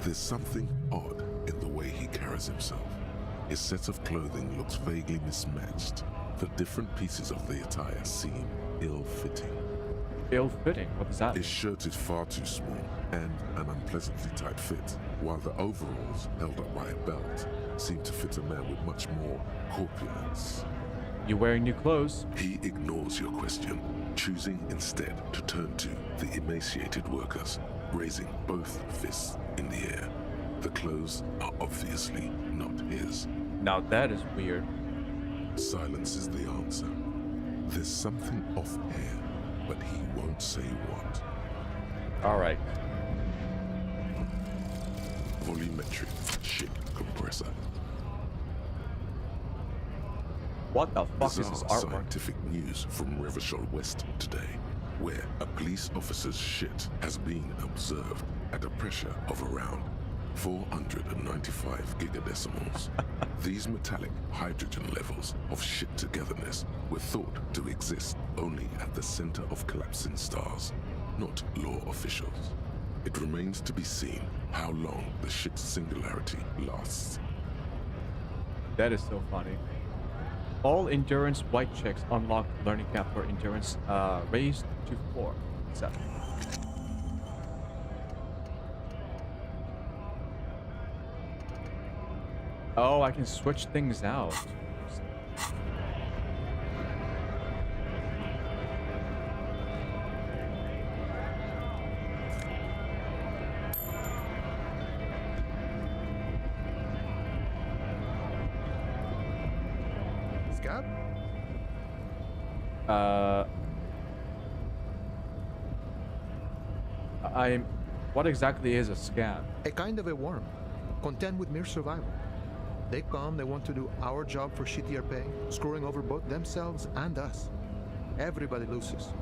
There's something odd in the way he carries himself. His set of clothing looks vaguely mismatched. The different pieces of the attire seem ill-fitting. Ill-fitting? What does that mean? His shirt is far too small and an unpleasantly tight fit, while the overalls, held up by a belt, seem to fit a man with much more corpulence. You wearing new clothes? He ignores your question, choosing instead to turn to the emaciated workers, raising both fists in the air. The clothes are obviously not his. Now that is weird. Silence is the answer. There's something off here, but he won't say what. Alright. Volumetric ship compressor. What the fuck is Bizarre this artwork? scientific news from Revachol West today, where a police officer's shit has been observed at a pressure of around 495 gigadecimals. These metallic hydrogen levels of shit togetherness were thought to exist only at the center of collapsing stars, not law officials. It remains to be seen how long the shit's singularity lasts. That is so funny. All endurance white checks unlock learning cap for endurance raised to 4. 7. Oh, I can switch things out. Scab? What exactly is a scab? A kind of a worm, content with mere survival. They come, they want to do our job for shittier pay, screwing over both themselves and us. Everybody loses.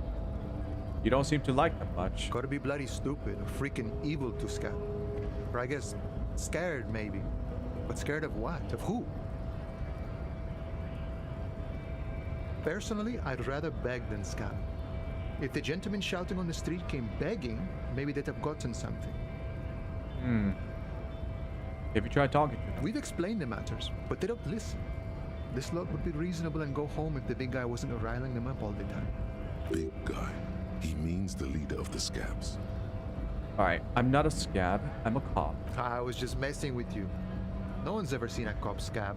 You don't seem to like them much. Gotta be bloody stupid or freaking evil to scab. Or I guess scared maybe. But scared of what? Of who? Personally, I'd rather beg than scab. If the gentleman shouting on the street came begging, maybe they'd have gotten something. Have you tried talking to them? We've explained the matters, but they don't listen. This lot would be reasonable and go home if the big guy wasn't riling them up all the time. Big guy. He means the leader of the scabs. Alright, I'm not a scab, I'm a cop. I was just messing with you. No one's ever seen a cop scab.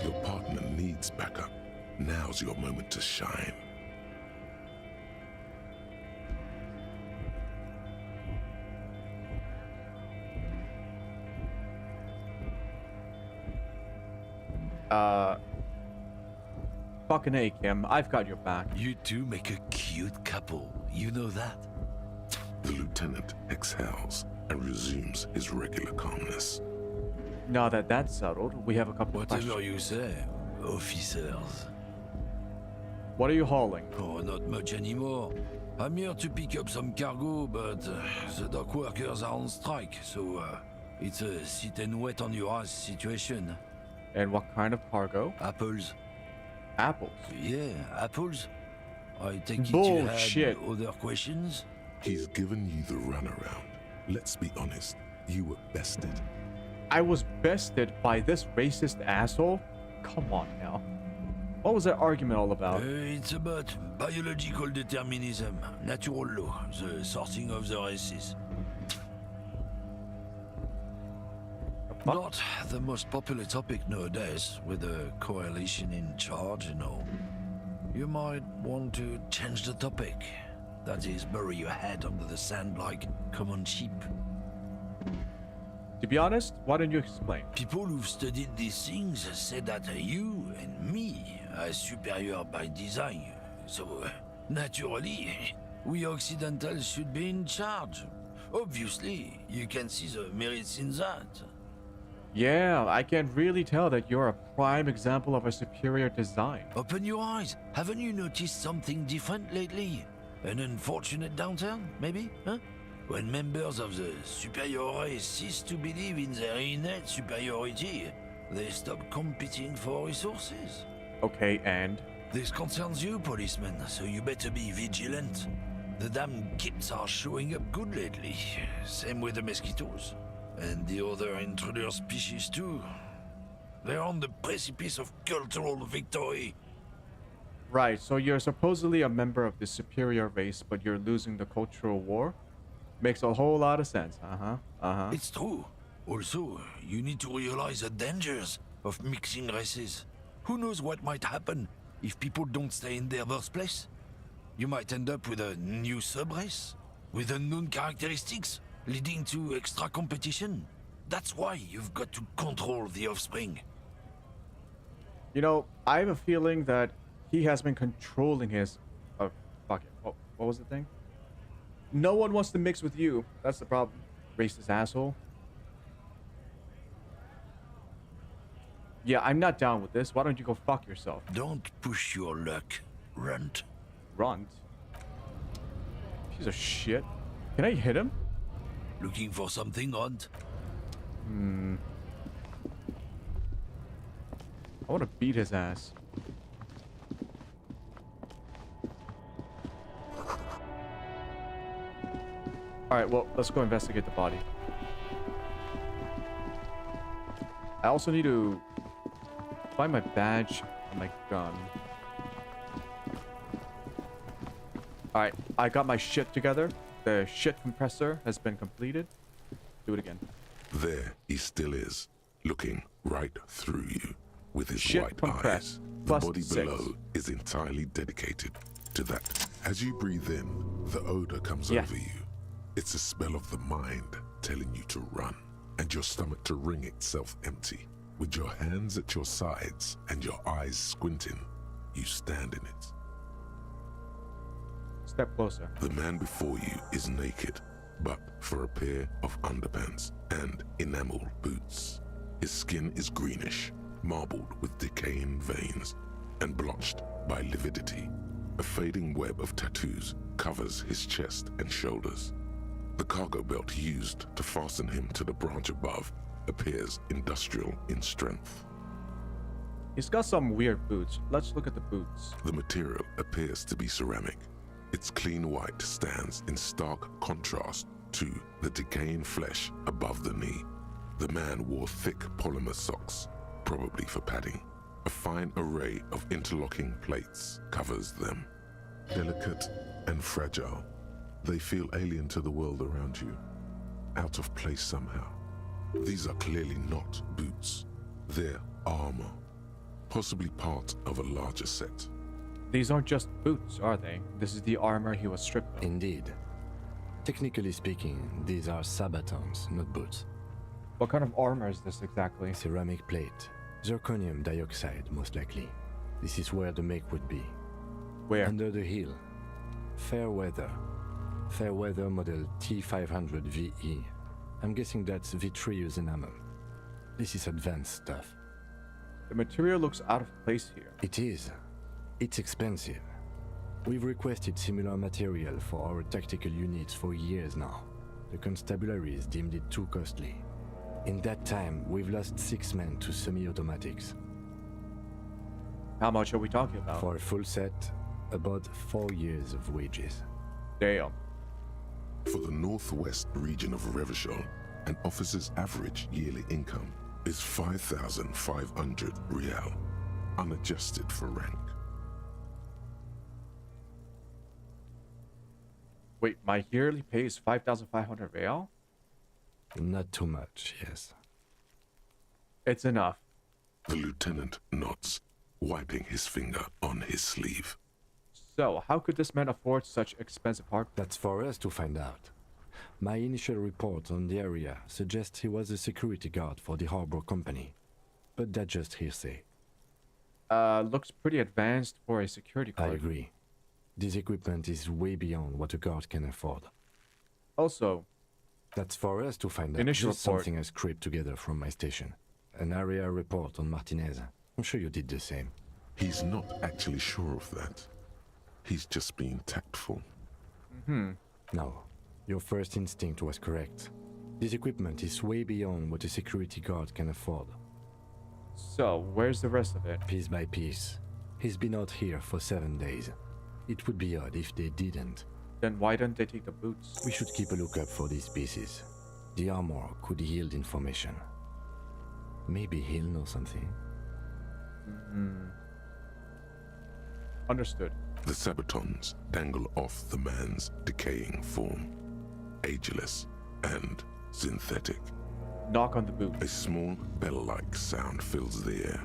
Your partner needs backup. Now's your moment to shine. Fucking A, Kim. I've got your back. You two make a cute couple. You know that? The lieutenant exhales and resumes his regular calmness. Now that that's settled, we have a couple of questions. Whatever you say, officers. What are you hauling? Oh, not much anymore. I'm here to pick up some cargo, but the dock workers are on strike, so it's a sit and wait on your ass situation. And what kind of cargo? Apples. Apples? Yeah, apples. I take it Bullshit. you had other questions? He's given you the runaround. Let's be honest, you were bested. I was bested by this racist asshole? Come on now. What was that argument all about? It's about biological determinism, natural law, the sorting of the races. Not the most popular topic nowadays, with the coalition in charge and all. You might want to change the topic. That is, bury your head under the sand like common sheep. To be honest, why don't you explain? People who've studied these things say that you and me are superior by design. So, naturally, we Occidentals should be in charge. Obviously, you can see the merits in that. Yeah, I can really tell that you're a prime example of a superior design. Open your eyes. Haven't you noticed something different lately? An unfortunate downturn, maybe? Huh? When members of the superior race cease to believe in their innate superiority, they stop competing for resources. Okay, and? This concerns you, policeman, so you better be vigilant. The damn kids are showing up good lately. Same with the mosquitoes. And the other intruder species too. They're on the precipice of cultural victory. Right, so you're supposedly a member of the superior race, but you're losing the cultural war? Makes a whole lot of sense. It's true. Also, you need to realize the dangers of mixing races. Who knows what might happen if people don't stay in their birthplace? You might end up with a new subrace, with unknown characteristics, leading to extra competition. That's why you've got to control the offspring. You know, I have a feeling that he has been controlling his... Oh, fuck it. Oh, what was the thing? No one wants to mix with you. That's the problem. Racist asshole. Yeah, I'm not down with this. Why don't you go fuck yourself? Don't push your luck, runt. Runt? Piece of shit. Can I hit him? Looking for something, Runt? I want to beat his ass. Alright, well, let's go investigate the body. I also need to find my badge and my gun. Alright, I got my shit together. The shit compressor has been completed. Do it again. There he still is, looking right through you with his Shit white compressed. eyes. The Plus body 6. below is entirely dedicated to that. As you breathe in, the odor comes over you. It's a smell of the mind telling you to run, and your stomach to wring itself empty. With your hands at your sides and your eyes squinting, you stand in it. Step closer. The man before you is naked, but for a pair of underpants and enamel boots. His skin is greenish, marbled with decaying veins, and blotched by lividity. A fading web of tattoos covers his chest and shoulders. The cargo belt used to fasten him to the branch above appears industrial in strength. He's got some weird boots. Let's look at the boots. The material appears to be ceramic. Its clean white stands in stark contrast to the decaying flesh above the knee. The man wore thick polymer socks, probably for padding. A fine array of interlocking plates covers them. Delicate and fragile, they feel alien to the world around you, out of place somehow. These are clearly not boots. They're armor. possibly part of a larger set. These aren't just boots, are they? This is the armor he was stripped of. Indeed. Technically speaking, these are sabatons, not boots. What kind of armor is this exactly? Ceramic plate. Zirconium dioxide, most likely. This is where the make would be. Where? Under the heel. Fair weather. Fair weather model T500 VE. I'm guessing that's vitreous enamel. This is advanced stuff. The material looks out of place here. It is. It's expensive. We've requested similar material for our tactical units for years now. The constabularies deemed it too costly. In that time, we've lost 6 men to semi-automatics. How much are we talking about? For a full set, about 4 years of wages. Damn. For the northwest region of Revachol, an officer's average yearly income is 5,500 real, unadjusted for rank. Wait, my yearly pay is 5,500 real? Not too much, yes. It's enough. The lieutenant nods, wiping his finger on his sleeve. So, how could this man afford such expensive hardware? That's for us to find out. My initial report on the area suggests he was a security guard for the harbor company. But that's just hearsay. Looks pretty advanced for a security guard. I agree. This equipment is way beyond what a guard can afford. Also, that's for us to find out. Initial Just report. Something I scraped together from my station. An area report on Martinez. I'm sure you did the same. He's not actually sure of that. He's just being tactful. No, your first instinct was correct. This equipment is way beyond what a security guard can afford. So, where's the rest of it? Piece by piece. He's been out here for 7 days. It would be odd if they didn't. Then why don't they take the boots? We should keep a lookout for these pieces. The armor could yield information. Maybe he'll know something. Understood. The sabatons dangle off the man's decaying form, ageless and synthetic. Knock on the boot. A small bell-like sound fills the air,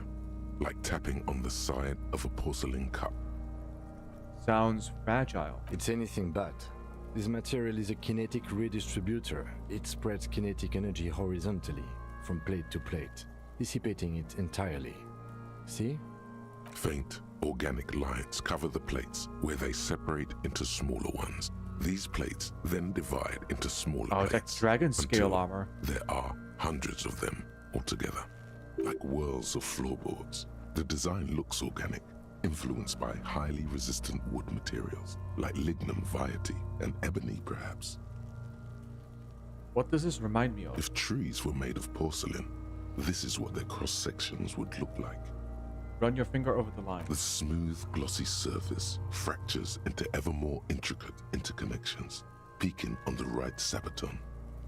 like tapping on the side of a porcelain cup. Sounds fragile. It's anything but. This material is a kinetic redistributor. It spreads kinetic energy horizontally, from plate to plate, dissipating it entirely. See? Faint, organic lines cover the plates where they separate into smaller ones. These plates then divide into smaller plates. That's dragon scale armor. There are hundreds of them altogether, like whirls of floorboards. The design looks organic, influenced by highly resistant wood materials, like lignum vitae and ebony perhaps. What does this remind me of? If trees were made of porcelain, this is what their cross-sections would look like. Run your finger over the line. The smooth, glossy surface fractures into ever more intricate interconnections, peaking on the right sabaton,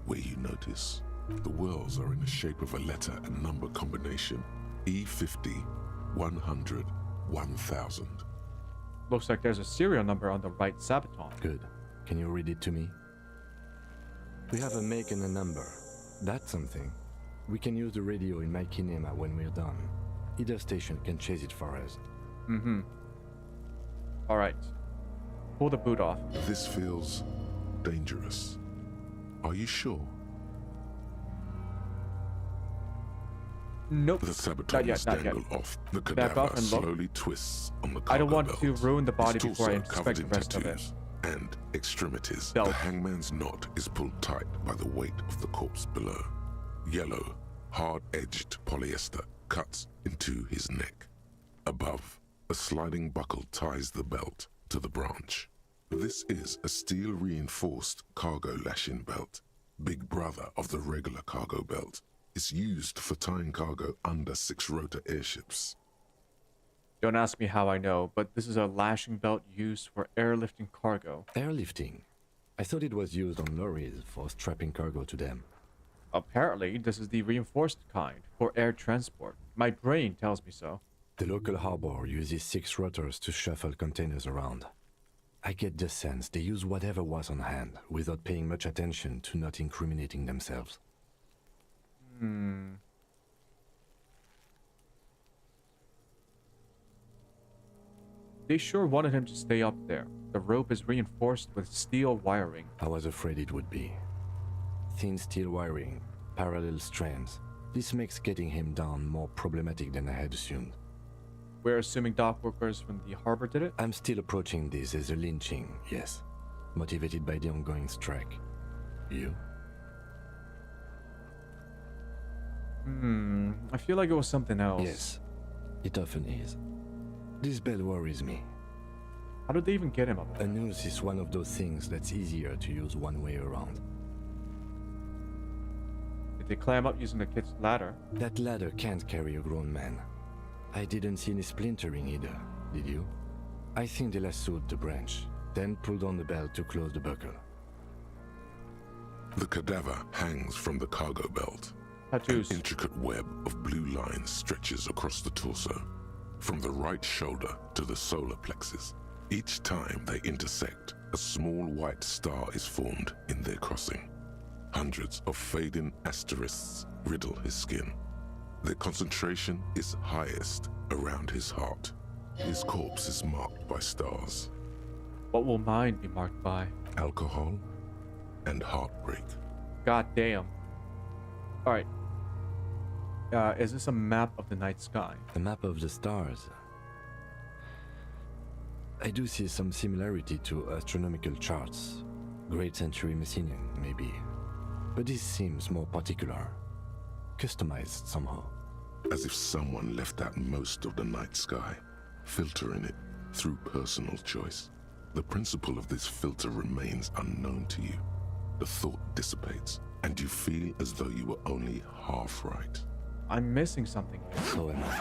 where you notice the whirls are in the shape of a letter and number combination, E50, 100, 1000. Looks like there's a serial number on the right sabaton. Good. Can you read it to me? We have a make and a number. That's something. We can use the radio in my kinema when we're done. Either station can chase it for us. Alright. Pull the boot off. This feels dangerous. Are you sure? Nope. The sabatons dangle off. The cadaver slowly twists on the cargo I don't want belt. to ruin the body It's before I also covered inspect the in rest of it. tattoos and extremities. Belt. The hangman's knot is pulled tight by the weight of the corpse below. Yellow, hard-edged polyester cuts into his neck. Above, a sliding buckle ties the belt to the branch. This is a steel-reinforced cargo lashing belt, big brother of the regular cargo belt. It's used for tying cargo under 6-rotor airships. Don't ask me how I know, but this is a lashing belt used for airlifting cargo. Airlifting? I thought it was used on lorries for strapping cargo to them. Apparently, this is the reinforced kind, for air transport. My brain tells me so. The local harbor uses 6 rotors to shuffle containers around. I get the sense they use whatever was on hand, without paying much attention to not incriminating themselves. They sure wanted him to stay up there. The rope is reinforced with steel wiring. I was afraid it would be. Thin steel wiring, parallel strands. This makes getting him down more problematic than I had assumed. We're assuming dock workers from the harbor did it? I'm still approaching this as a lynching, yes. Motivated by the ongoing strike. You? I feel like it was something else. Yes, it often is. This bell worries me. How did they even get him up there? A noose is one of those things that's easier to use one way around. Did they climb up using the kid's ladder? That ladder can't carry a grown man. I didn't see any splintering either, did you? I think they lassoed the branch, then pulled on the belt to close the buckle. The cadaver hangs from the cargo belt. Tattoos. An intricate web of blue lines stretches across the torso, from the right shoulder to the solar plexus. Each time they intersect, a small white star is formed in their crossing. Hundreds of fading asterisks riddle his skin. Their concentration is highest around his heart. His corpse is marked by stars. What will mine be marked by? Alcohol and heartbreak. God damn. Alright. Is this a map of the night sky? A map of the stars. I do see some similarity to astronomical charts. Great Century Messinian, maybe. But this seems more particular. Customized somehow. As if someone left out most of the night sky, filtering it through personal choice. The principle of this filter remains unknown to you. The thought dissipates, and you feel as though you were only half right. I'm missing something here. So am I.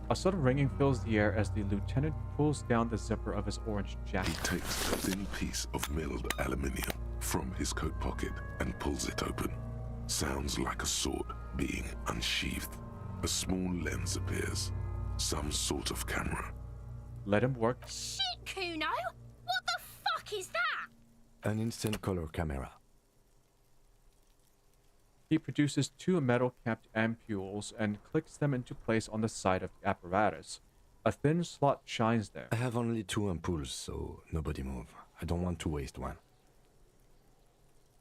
A sudden ringing fills the air as the lieutenant pulls down the zipper of his orange jacket. He takes a thin piece of milled aluminium from his coat pocket and pulls it open. Sounds like a sword being unsheathed. A small lens appears. Some sort of camera. Let him work. Shit, Kuno! What the fuck is that? An instant color camera. He produces two metal-capped ampules and clicks them into place on the side of the apparatus. A thin slot shines there. I have only 2 ampoules, so nobody move. I don't want to waste one.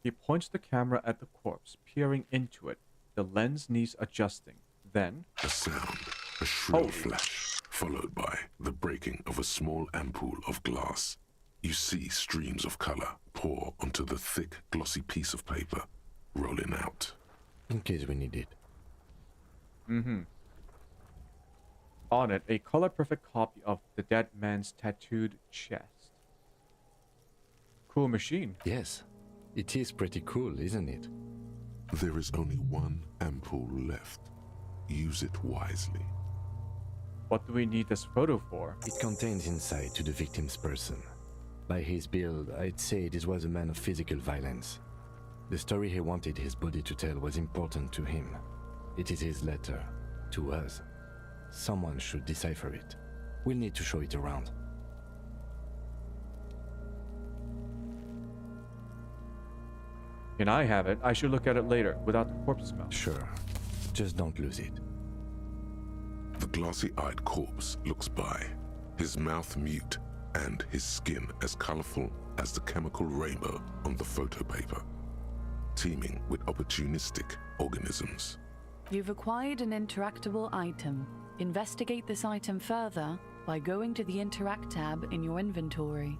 He points the camera at the corpse, peering into it. The lens needs adjusting. Then... a sound, a shrill flash, followed by the breaking of a small ampoule of glass. You see streams of color pour onto the thick, glossy piece of paper, rolling out. In case we need it. On it, a color-perfect copy of the dead man's tattooed chest. Cool machine. Yes. It is pretty cool, isn't it? There is only one ampoule left. Use it wisely. What do we need this photo for? It contains insight to the victim's person. By his build, I'd say this was a man of physical violence. The story he wanted his body to tell was important to him. It is his letter, to us. Someone should decipher it. We'll need to show it around. Can I have it? I should look at it later, without the corpse smell. Sure. Just don't lose it. The glossy-eyed corpse looks by, his mouth mute and his skin as colorful as the chemical rainbow on the photo paper, teeming with opportunistic organisms. You've acquired an interactable item. Investigate this item further by going to the Interact tab in your inventory.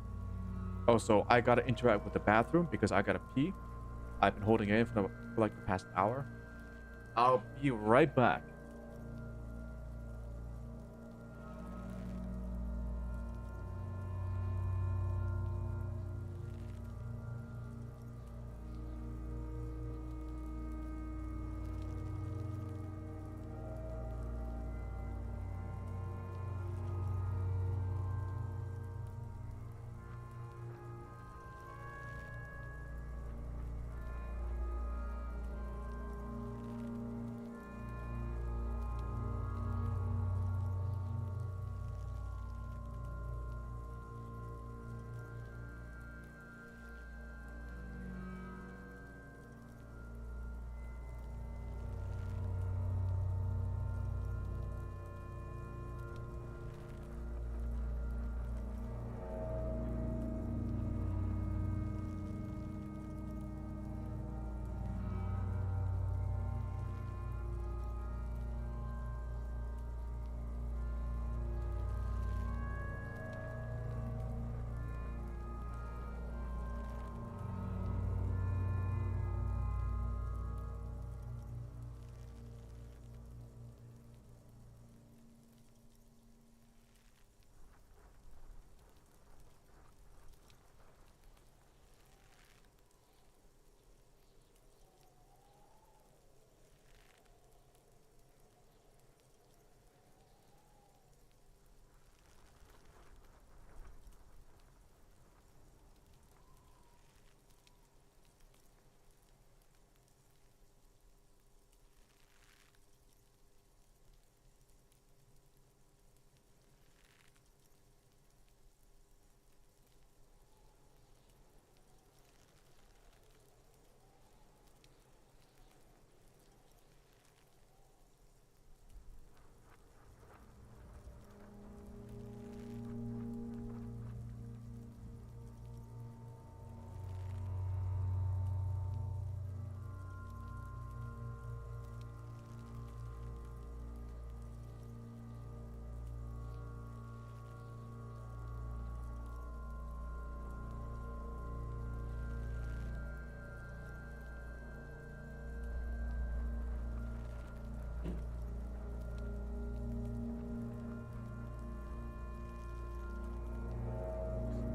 Oh, so I gotta interact with the bathroom because I gotta pee? I've been holding it in for like the past hour. I'll be right back.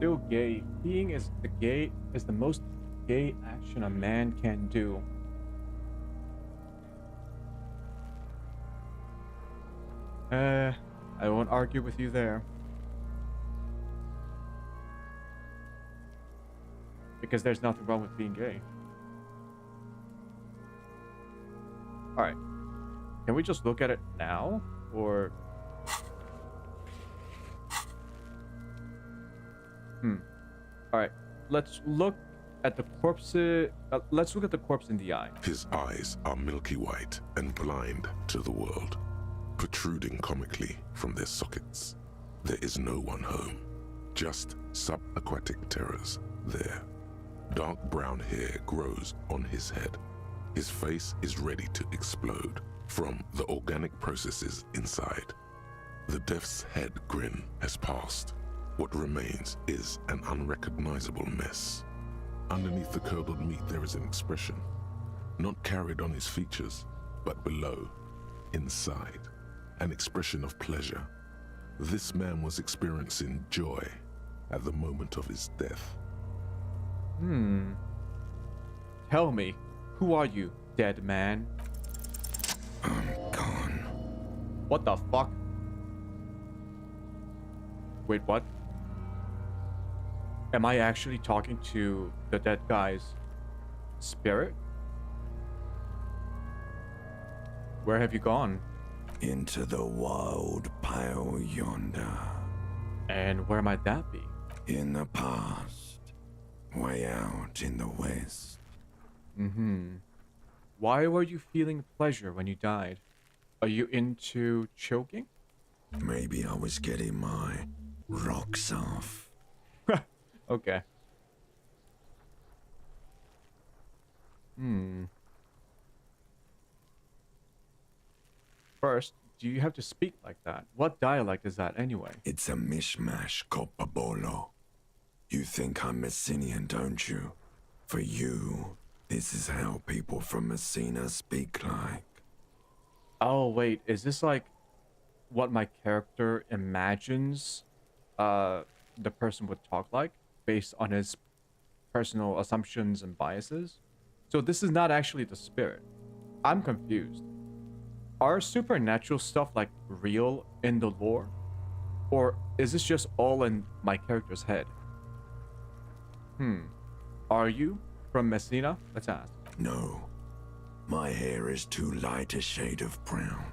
Still gay. Being is the most gay action a man can do. I won't argue with you there. Because there's nothing wrong with being gay. Alright. Can we just look at it now? Or... Alright. Let's look at the corpse. Let's look at the corpse in the eye. His eyes are milky white and blind to the world, protruding comically from their sockets. There is no one home, just subaquatic terrors there. Dark brown hair grows on his head. His face is ready to explode from the organic processes inside. The death's head grin has passed. What remains is an unrecognizable mess. Underneath the curdled meat there is an expression, not carried on his features, but below, inside, an expression of pleasure. This man was experiencing joy at the moment of his death. Tell me, who are you, dead man? I'm gone. What the fuck? Wait, what? Am I actually talking to the dead guy's spirit? Where have you gone? Into the wild pale yonder. And where might that be? In the past. Way out in the west. Why were you feeling pleasure when you died? Are you into choking? Maybe I was getting my rocks off. Okay. First, do you have to speak like that? What dialect is that anyway? It's a mishmash, Copabolo. You think I'm Messinian, don't you? For you, this is how people from Messina speak like. Oh, wait, is this like what my character imagines the person would talk like based on his personal assumptions and biases? So this is not actually the spirit. I'm confused. Are supernatural stuff like real in the lore? Or is this just all in my character's head? Are you from Messina? Let's ask. No. My hair is too light a shade of brown.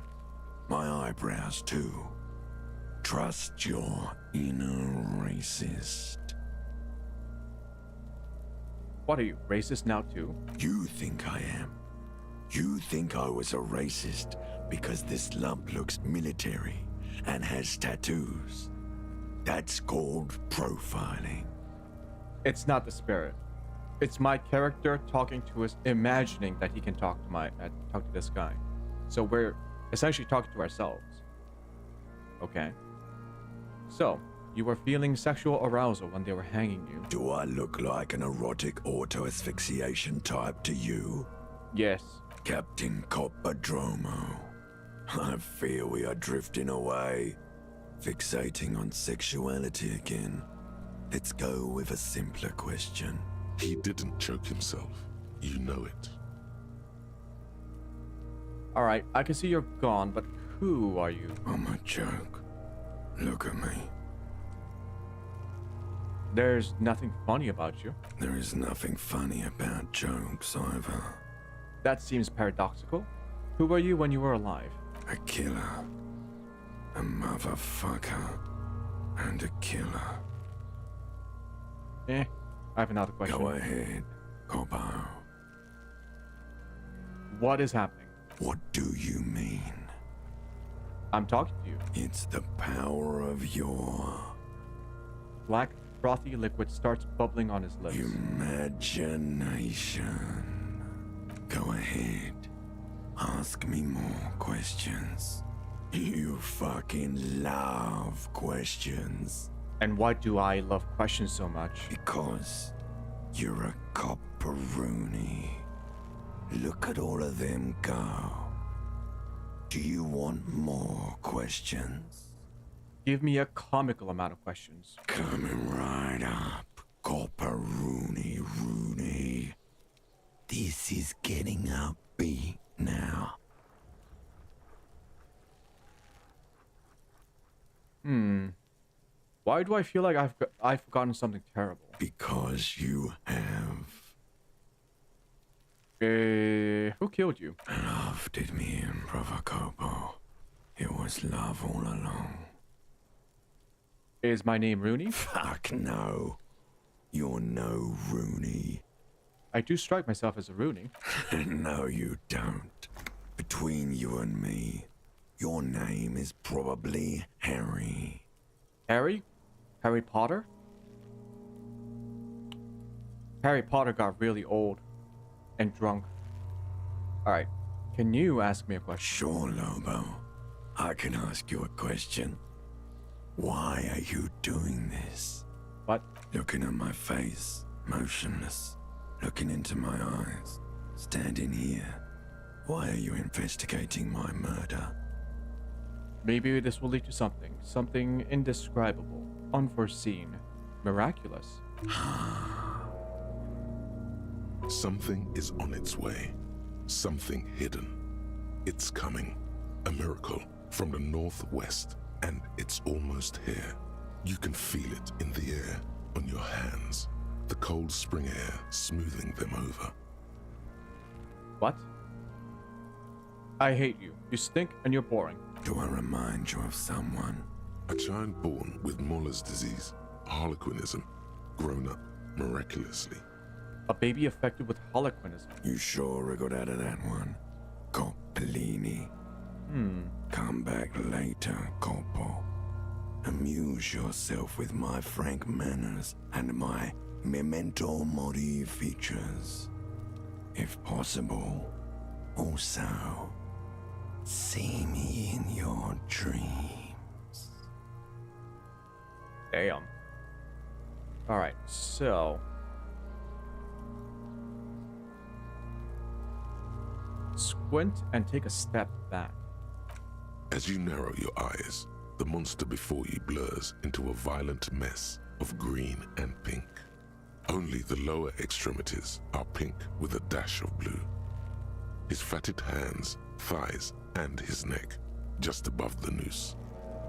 My eyebrows too. Trust your inner racist. What are you, racist now too? You think I am. You think I was a racist because this lump looks military and has tattoos. That's called profiling. It's not the spirit. It's my character talking to us, imagining that he can talk to this guy. So we're essentially talking to ourselves. Okay. So, you were feeling sexual arousal when they were hanging you. Do I look like an erotic auto-asphyxiation type to you? Yes. Captain Coppadromo. I fear we are drifting away, fixating on sexuality again. Let's go with a simpler question. He didn't choke himself. You know it. Alright, I can see you're gone, but who are you? I'm a joke. Look at me. There's nothing funny about you. There is nothing funny about jokes either. That seems paradoxical. Who were you when you were alive? A killer. A motherfucker. And a killer. I have another question. Go ahead, Cobo. What is happening? What do you mean? I'm talking to you. It's the power of your... Black, frothy liquid starts bubbling on his lips. Imagination. Go ahead. Ask me more questions. You fucking love questions. And why do I love questions so much? Because you're a copperoonie. Look at all of them go. Do you want more questions? give me a comical amount of questions. Coming right up, Copper Rooney. This is getting upbeat now. Why do I feel like I've forgotten something terrible? Because you have. Who killed you? Love did me in, Provocopo. It was love all along. Is my name Rooney? Fuck no. You're no Rooney. I do strike myself as a Rooney. No, you don't. Between you and me, your name is probably Harry. Harry? Harry Potter? Harry Potter got really old and drunk. Alright, can you ask me a question? Sure, Lobo. I can ask you a question. Why are you doing this? What? Looking at my face, motionless. Looking into my eyes, standing here. Why are you investigating my murder? Maybe this will lead to something. Something indescribable, unforeseen, miraculous. Something is on its way. Something hidden. It's coming. A miracle from the northwest, and it's almost here. You can feel it in the air, on your hands. The cold spring air smoothing them over. What? I hate you. You stink and you're boring. Do I remind you of someone? A child born with Muller's disease, Harlequinism, grown up miraculously. A baby affected with Harlequinism. You sure I got out of that one? Coppellini. Come back later, Coppo. Amuse yourself with my frank manners and my memento mori features. If possible, also, see me in your dreams. Damn. Alright, so... squint and take a step back. As you narrow your eyes, the monster before you blurs into a violent mess of green and pink. Only the lower extremities are pink with a dash of blue. His fatted hands, thighs, and his neck, just above the noose.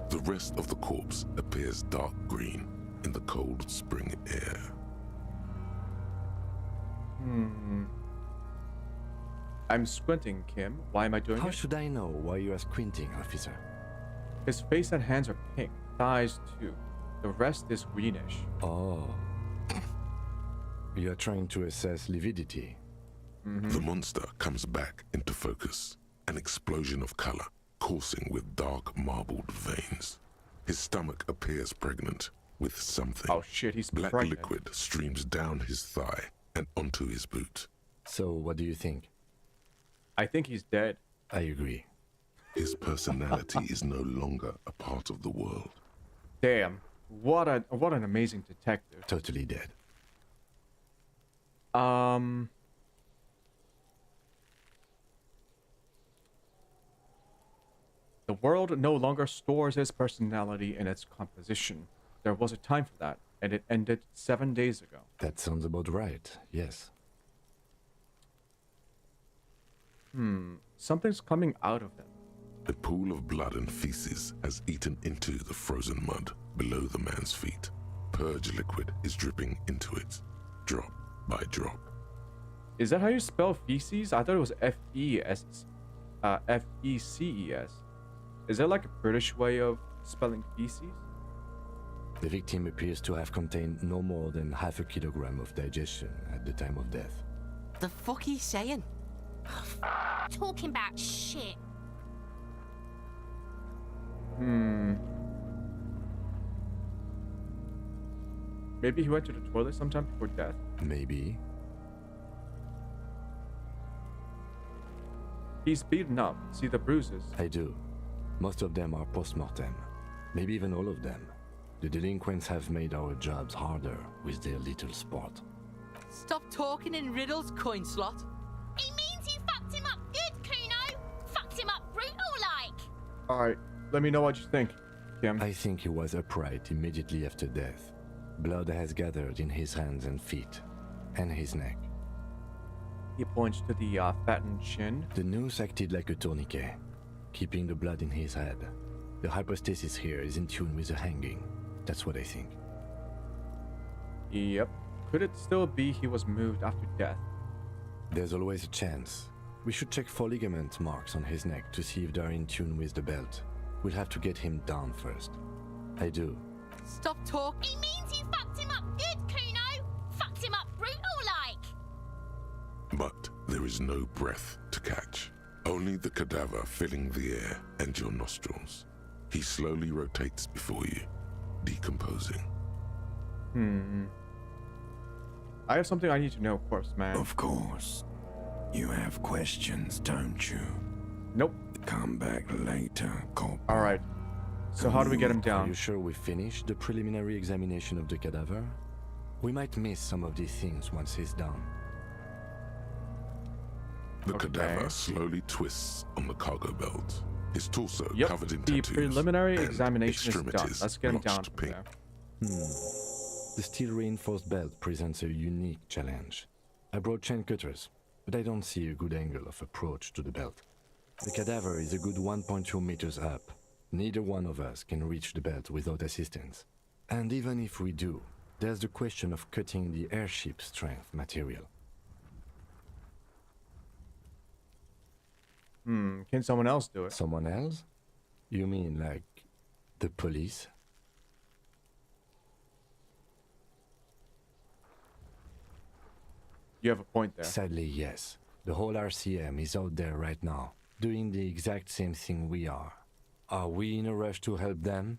The rest of the corpse appears dark green in the cold spring air. I'm squinting, Kim. Why am I doing How it? should I know why you are squinting, officer? His face and hands are pink. Thighs, too. The rest is greenish. Oh. You are trying to assess lividity. The monster comes back into focus, an explosion of color, coursing with dark marbled veins. His stomach appears pregnant with something. Oh shit, he's Black pregnant. liquid streams down his thigh and onto his boot. So, what do you think? I think he's dead. I agree. His personality is no longer a part of the world. Damn. What an amazing detective. Totally dead. The world no longer stores his personality in its composition. There was a time for that, and it ended 7 days ago. That sounds about right, yes. Something's coming out of him. A pool of blood and feces has eaten into the frozen mud below the man's feet. Purge liquid is dripping into it, drop by drop. Is that how you spell feces? I thought it was F-E-C-E-S. Is there like a British way of spelling feces? The victim appears to have contained no more than half a kilogram of digestion at the time of death. The fuck he's saying? Talking about shit. Maybe he went to the toilet sometime before death. Maybe. He's beaten up. See the bruises. I do. Most of them are post-mortem. Maybe even all of them. The delinquents have made our jobs harder with their little sport. Stop talking in riddles, coin slot. He means you fucked him up good, Kuno. Fucked him up brutal like. Alright, let me know what you think. him? I think he was upright immediately after death. Blood has gathered in his hands and feet, and his neck. He points to the fattened chin. The noose acted like a tourniquet, keeping the blood in his head. The hypostasis here is in tune with the hanging. That's what I think. Yep. Could it still be he was moved after death? There's always a chance. We should check for ligament marks on his neck to see if they're in tune with the belt. We'll have to get him down first. I do. Stop talking. He means you fucked him up good, Kuno. Fucked him up brutal like. But there is no breath to catch. Only the cadaver filling the air and your nostrils. He slowly rotates before you, decomposing. I have something I need to know, of course, man. Of course. You have questions, don't you? Nope. Come back later, Cop. Alright. So how do we get him down? Are you sure we finished the preliminary examination of the cadaver? We might miss some of these things once he's down. The cadaver slowly twists on the cargo belt. His torso covered in the tattoos. preliminary and examination is done. extremities Let's get him down blotched from pink. there. The steel-reinforced belt presents a unique challenge. I brought chain cutters, but I don't see a good angle of approach to the belt. The cadaver is a good 1.2 meters up. Neither one of us can reach the belt without assistance. And even if we do, there's the question of cutting the airship strength material. Can someone else do it? Someone else? You mean like the police? You have a point there. Sadly, yes. The whole RCM is out there right now, doing the exact same thing we are. Are we in a rush to help them?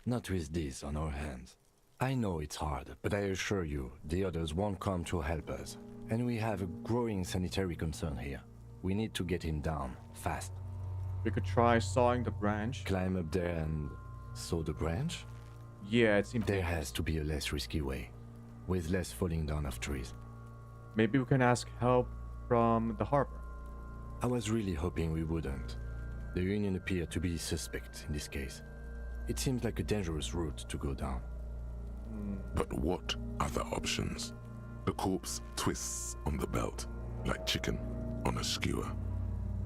Not with this on our hands. I know it's hard, but I assure you, the others won't come to help us. And we have a growing sanitary concern here. We need to get him down, fast. We could try sawing the branch. Climb up there and saw the branch? Yeah, it seems there has to be a less risky way, with less falling down of trees. Maybe we can ask help from the harbor. I was really hoping we wouldn't. The Union appeared to be suspect in this case. It seems like a dangerous route to go down. But what other options? The corpse twists on the belt, like chicken on a skewer.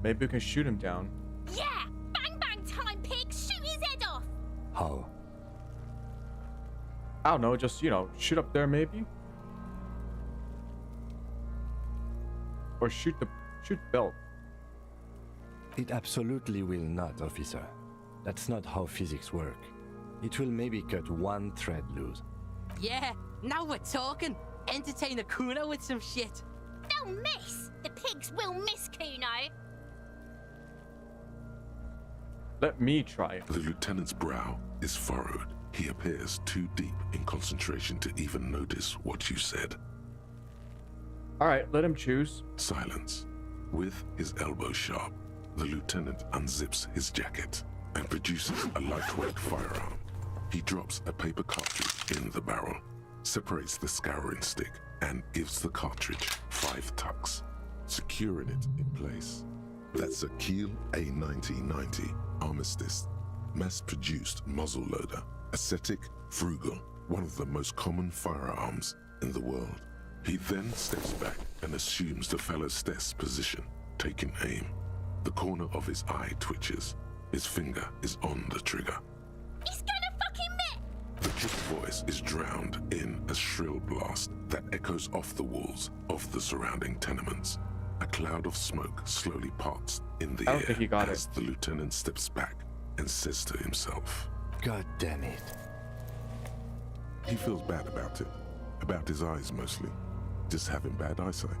Maybe we can shoot him down. Yeah! Bang bang time, pig! Shoot his head off! How? I don't know, just, shoot up there maybe? Or shoot belt. It absolutely will not, officer. That's not how physics work. It will maybe cut one thread loose. Yeah, now we're talking. Entertain a Kuno with some shit. They'll miss! The pigs will miss Kuno! Let me try it. The lieutenant's brow is furrowed. He appears too deep in concentration to even notice what you said. Alright, let him choose. Silence. With his elbow sharp, the lieutenant unzips his jacket and produces a lightweight firearm. He drops a paper cartridge in the barrel, separates the scouring stick, and gives the cartridge 5 tucks, securing it in place. That's a Kiel A9090 Armistice, mass-produced muzzleloader, ascetic, frugal, one of the most common firearms in the world. He then steps back and assumes the fellow's desk position, taking aim. The corner of his eye twitches. His finger is on the trigger. He's gonna fucking miss! The chick's voice is drowned in a shrill blast that echoes off the walls of the surrounding tenements. A cloud of smoke slowly parts in the air as the lieutenant steps back and says to himself, God damn it. He feels bad about his eyes mostly, just having bad eyesight,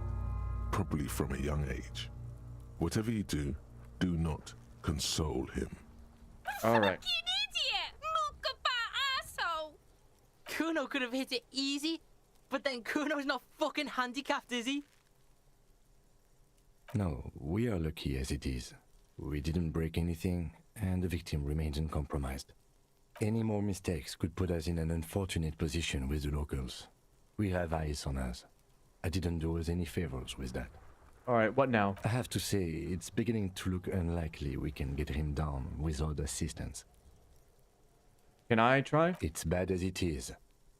probably from a young age. Whatever you do, do not console him. Alright. Idiot! Mukabat asshole! Kuno could have hit it easy, but then Kuno's not fucking handicapped, is he? No, we are lucky as it is. We didn't break anything, and the victim remains uncompromised. Any more mistakes could put us in an unfortunate position with the locals. We have eyes on us. I didn't do us any favors with that. Alright, what now? I have to say, it's beginning to look unlikely we can get him down without assistance. Can I try? It's bad as it is.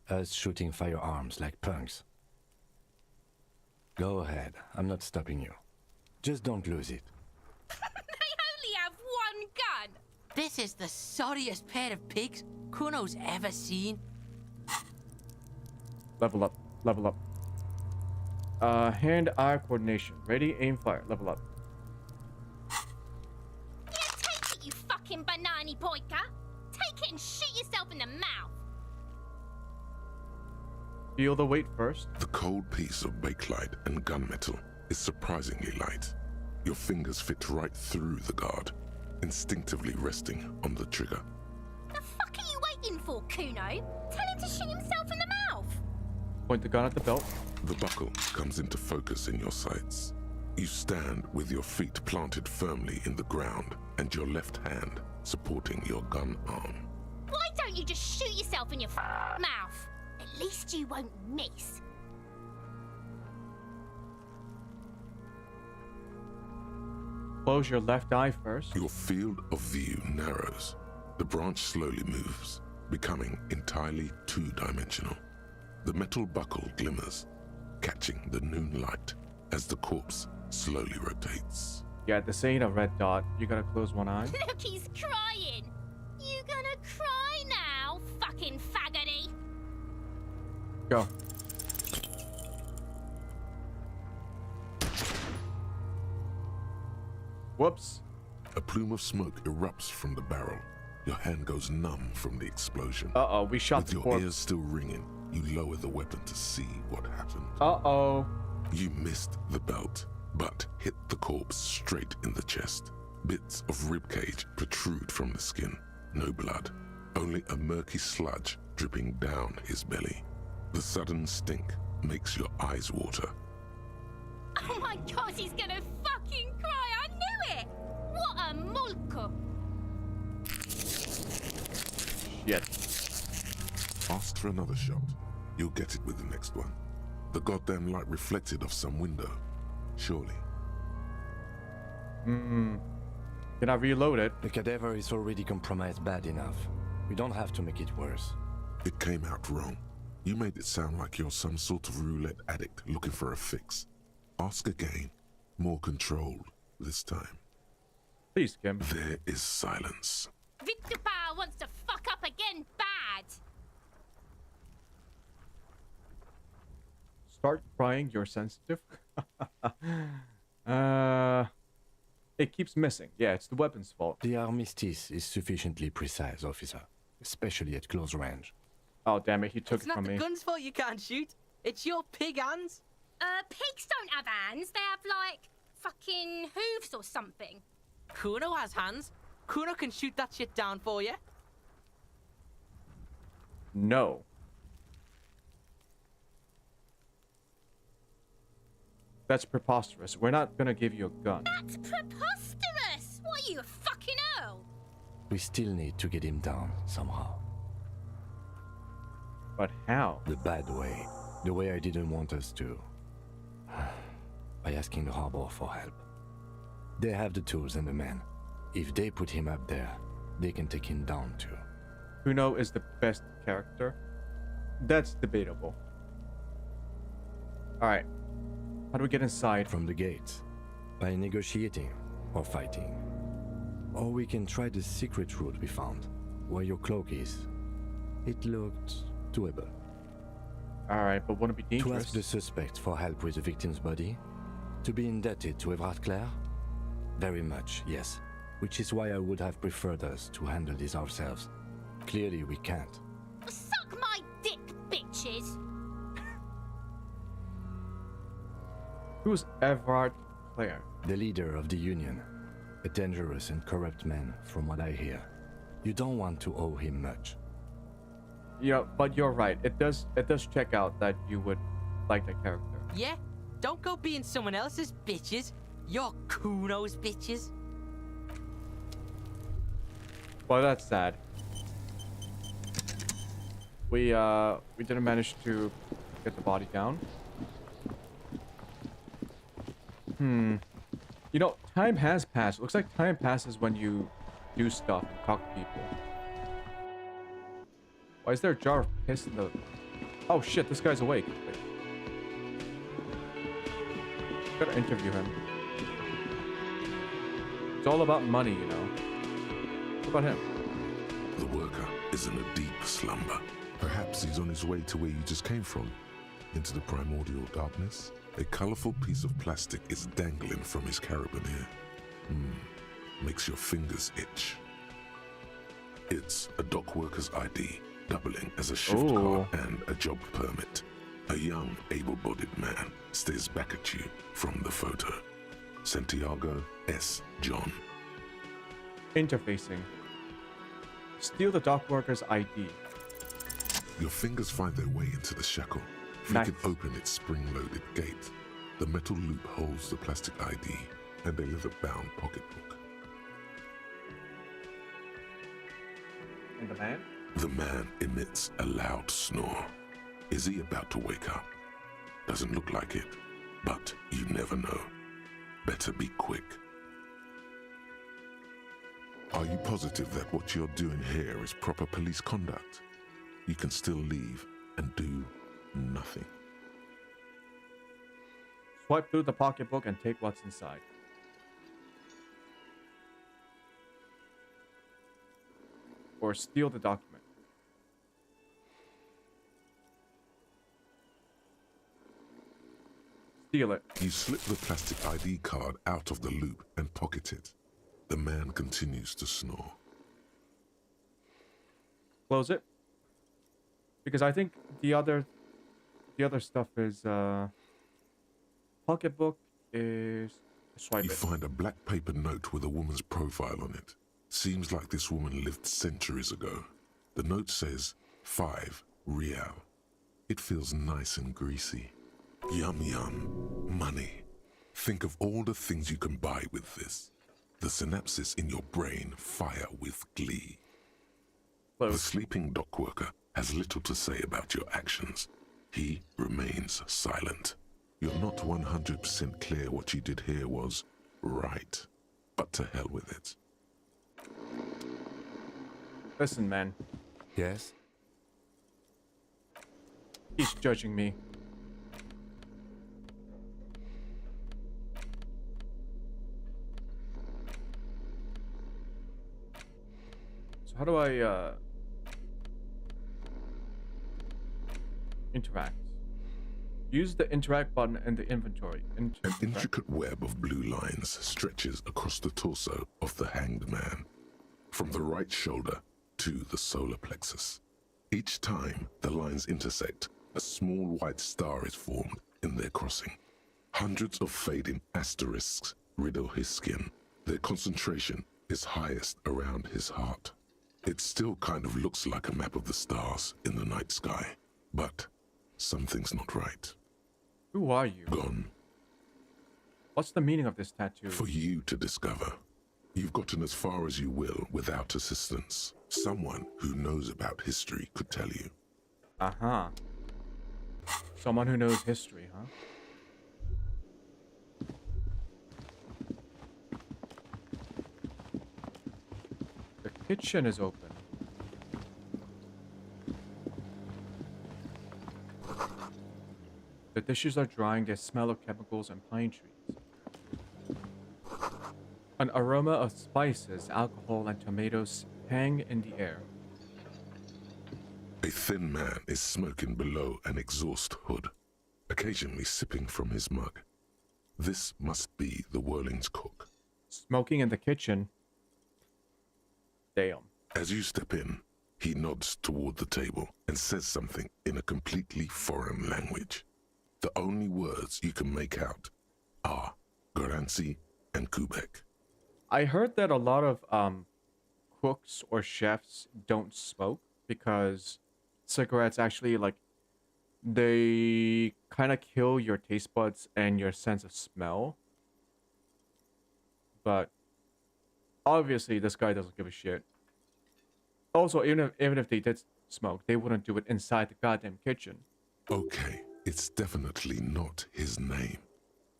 Us shooting firearms like punks. Go ahead. I'm not stopping you. Just don't lose it. They only have one gun. This is the sorriest pair of pigs Kuno's ever seen. Level up. Level up. Hand-eye coordination. Ready, aim, fire. Level up. Yeah, take it, you fucking banana boyka. Take it and shoot yourself in the mouth. Feel the weight first. The cold piece of bakelite and gunmetal is surprisingly light. Your fingers fit right through the guard, instinctively resting on the trigger. The fuck are you waiting for, Kuno? Tell him to shoot himself in the mouth. Point the gun at the belt. The buckle comes into focus in your sights. You stand with your feet planted firmly in the ground and your left hand supporting your gun arm. Why don't you just shoot yourself in your mouth? At least you won't miss. Close your left eye first. Your field of view narrows. The branch slowly moves, becoming entirely two-dimensional. The metal buckle glimmers, catching the noon light as the corpse slowly rotates. Yeah, this ain't a red dot. You gotta close one eye. Look, he's crying. You gonna cry now, fucking faggoty? Go. Whoops. A plume of smoke erupts from the barrel. Your hand goes numb from the explosion. Uh-oh, we shot the corpse. With your ears still ringing, you lower the weapon to see what happened. Uh-oh. You missed the belt, but hit the corpse straight in the chest. Bits of ribcage protrude from the skin. No blood, only a murky sludge dripping down his belly. The sudden stink makes your eyes water. Oh my god, he's gonna fucking cry! I knew it! What a mulko! Shit. Ask for another shot. You'll get it with the next one. The goddamn light reflected off some window. Surely. Can I reload it? The cadaver is already compromised bad enough. We don't have to make it worse. It came out wrong. You made it sound like you're some sort of roulette addict looking for a fix. Ask again. More controlled this time. Please, Kim. There is silence. Vtuber wants to fuck up again bad. Start crying, you're sensitive. It keeps missing. Yeah, it's the weapon's fault. The armistice is sufficiently precise, officer. Especially at close range. Oh, damn it, he took It's it from me. not the gun's fault you can't shoot. It's your pig hands. Pigs don't have hands. They have, like, fucking hooves or something. Kuno has hands. Kuno can shoot that shit down for you. No. That's preposterous. We're not gonna give you a gun. That's preposterous! What are you, a fucking earl? We still need to get him down, somehow. But how? The bad way. The way I didn't want us to. By asking the harbor for help. They have the tools and the men. If they put him up there, they can take him down too. Kuno is the best character. That's debatable. Alright. How do we get inside? From the gates. By negotiating or fighting. Or we can try the secret route we found, where your cloak is. It looked doable. Alright, but wouldn't it be dangerous? To ask the suspect for help with the victim's body? To be indebted to Everard Clare? Very much, yes. Which is why I would have preferred us to handle this ourselves. Clearly we can't. Suck my dick, bitches! Who's Everard Clare? The leader of the Union. A dangerous and corrupt man, from what I hear. You don't want to owe him much. Yeah, but you're right. It does check out that you would like that character. Yeah? Don't go being someone else's bitches. You're Kuno's bitches. Well, that's sad. We didn't manage to get the body down. You know, time has passed. Looks like time passes when you do stuff and talk to people. Why is there a jar of piss in the... Oh shit, this guy's awake. Wait. Gotta interview him. It's all about money, you know. What about him? The worker is in a deep slumber. Perhaps he's on his way to where you just came from, into the primordial darkness. A colorful piece of plastic is dangling from his carabiner. Makes your fingers itch. It's a dock worker's ID, doubling as a shift card and a job permit. A young, able-bodied man stares back at you from the photo. Santiago S. John. Interfacing. Steal the dock worker's ID. Your fingers find their way into the shackle. You can open its spring-loaded gate. The metal loop holds the plastic ID and a leather-bound pocketbook. And the man? The man emits a loud snore. Is he about to wake up? Doesn't look like it, but you never know. Better be quick. Are you positive that what you're doing here is proper police conduct? You can still leave and do nothing. Swipe through the pocketbook and take what's inside. Or steal the document. Steal it. You slip the plastic ID card out of the loop and pocket it. The man continues to snore. Close it. Because I think the other stuff is pocketbook is swipe You it. find a black paper note with a woman's profile on it. Seems like this woman lived centuries ago. The note says 5 real. It feels nice and greasy. Yum yum. Money. Think of all the things you can buy with this. The synapses in your brain fire with glee. The sleeping dock worker has little to say about your actions. He remains silent. You're not 100% clear what you did here was right, but to hell with it. Listen, man. Yes? He's judging me. So how do I interact? Use the interact button in the inventory. An intricate web of blue lines stretches across the torso of the hanged man, from the right shoulder to the solar plexus. Each time the lines intersect, a small white star is formed in their crossing. Hundreds of fading asterisks riddle his skin. Their concentration is highest around his heart. It still kind of looks like a map of the stars in the night sky, but something's not right. Who are you? Gone. What's the meaning of this tattoo? For you to discover. You've gotten as far as you will without assistance. Someone who knows about history could tell you. Uh-huh. Someone who knows history, huh? The kitchen is open. The dishes are drying, they smell of chemicals and pine trees. An aroma of spices, alcohol, and tomatoes hang in the air. A thin man is smoking below an exhaust hood, occasionally sipping from his mug. This must be the Whirling's cook. Smoking in the kitchen. Damn. As you step in, he nods toward the table and says something in a completely foreign language. The only words you can make out are Garancy and Quebec. I heard that a lot of cooks or chefs don't smoke because cigarettes actually, like, they kind of kill your taste buds and your sense of smell. But obviously this guy doesn't give a shit. Also, even if they did smoke, they wouldn't do it inside the goddamn kitchen. Okay, it's definitely not his name.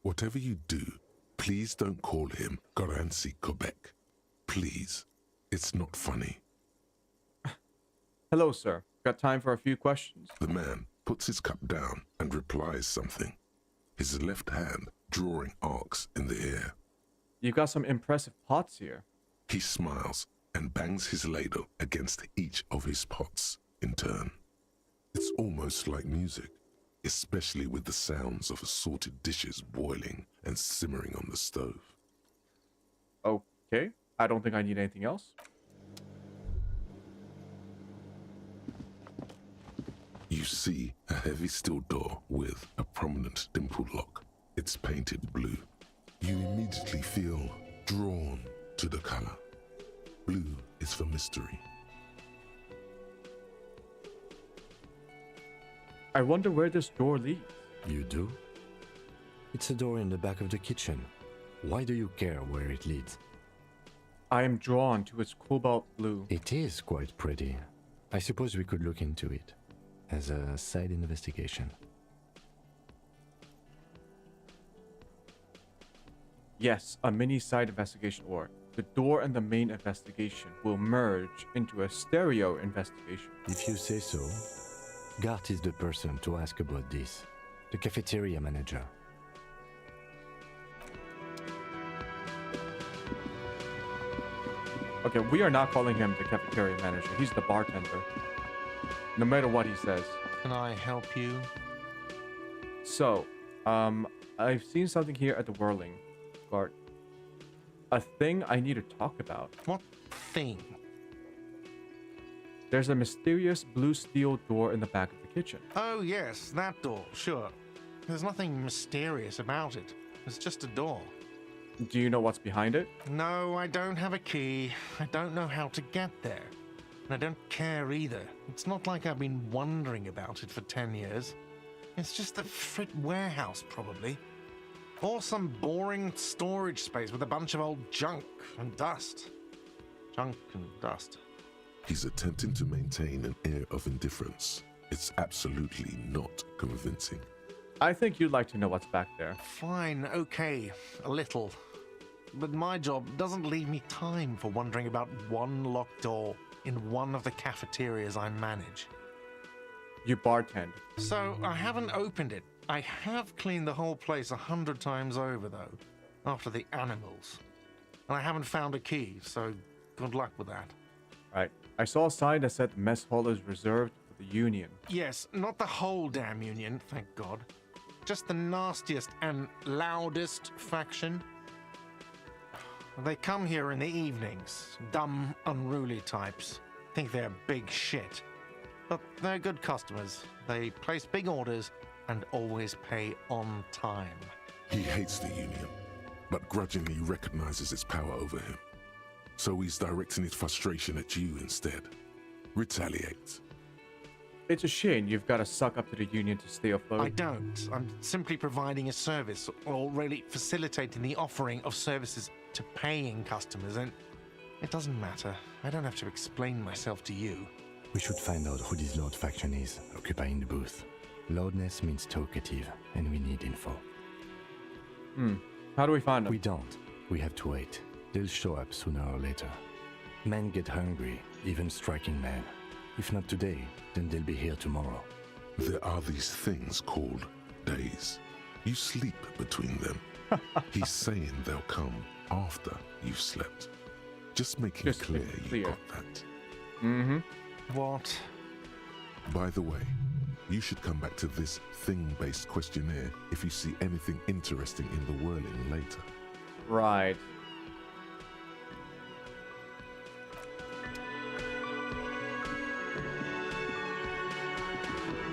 Whatever you do, please don't call him Garancy Quebec. Please. It's not funny. Hello, sir. Got time for a few questions. The man puts his cup down and replies something, his left hand drawing arcs in the air. You've got some impressive pots here. He smiles and bangs his ladle against each of his pots in turn. It's almost like music, especially with the sounds of assorted dishes boiling and simmering on the stove. Okay, I don't think I need anything else. You see a heavy steel door with a prominent dimple lock. It's painted blue. You immediately feel drawn to the color. Blue is for mystery. I wonder where this door leads. You do? It's a door in the back of the kitchen. Why do you care where it leads? I am drawn to its cobalt blue. It is quite pretty. I suppose we could look into it as a side investigation. Yes, a mini side investigation, or the door and the main investigation will merge into a stereo investigation. If you say so. Gart is the person to ask about this. The cafeteria manager. Okay, we are not calling him the cafeteria manager. He's the bartender. No matter what he says. Can I help you? So, I've seen something here at the Whirling, Bart. A thing I need to talk about. What thing? There's a mysterious blue steel door in the back of the kitchen. Oh, yes, that door, sure. There's nothing mysterious about it. It's just a door. Do you know what's behind it? No, I don't have a key. I don't know how to get there. And I don't care either. It's not like I've been wondering about it for 10 years. It's just a frit warehouse, probably. Or some boring storage space with a bunch of old junk and dust. Junk and dust. He's attempting to maintain an air of indifference. It's absolutely not convincing. I think you'd like to know what's back there. Fine, okay, a little. But my job doesn't leave me time for wondering about one locked door in one of the cafeterias I manage. You bartend. So I haven't opened it. I have cleaned the whole place 100 times over, though, after the animals. And I haven't found a key, so good luck with that. Right. I saw a sign that said the mess hall is reserved for the Union. Yes, not the whole damn Union, thank God. Just the nastiest and loudest faction. They come here in the evenings. Dumb, unruly types. Think they're big shit. But they're good customers. They place big orders and always pay on time. He hates the Union, but grudgingly recognizes its power over him. So he's directing his frustration at you instead. Retaliate. It's a shame you've got to suck up to the Union to stay afloat. I don't. I'm simply providing a service, or really facilitating the offering of services to paying customers, and it doesn't matter. I don't have to explain myself to you. We should find out who this Lord faction is, occupying the booth. Loudness means talkative, and we need info. How do we find them? We don't. We have to wait. They'll show up sooner or later. Men get hungry, even striking men. If not today, then they'll be here tomorrow. There are these things called days. You sleep between them. He's saying they'll come after you've slept. Just make it clear you got that. Mm-hmm. What? By the way, you should come back to this thing-based questionnaire if you see anything interesting in the Whirling later. Right.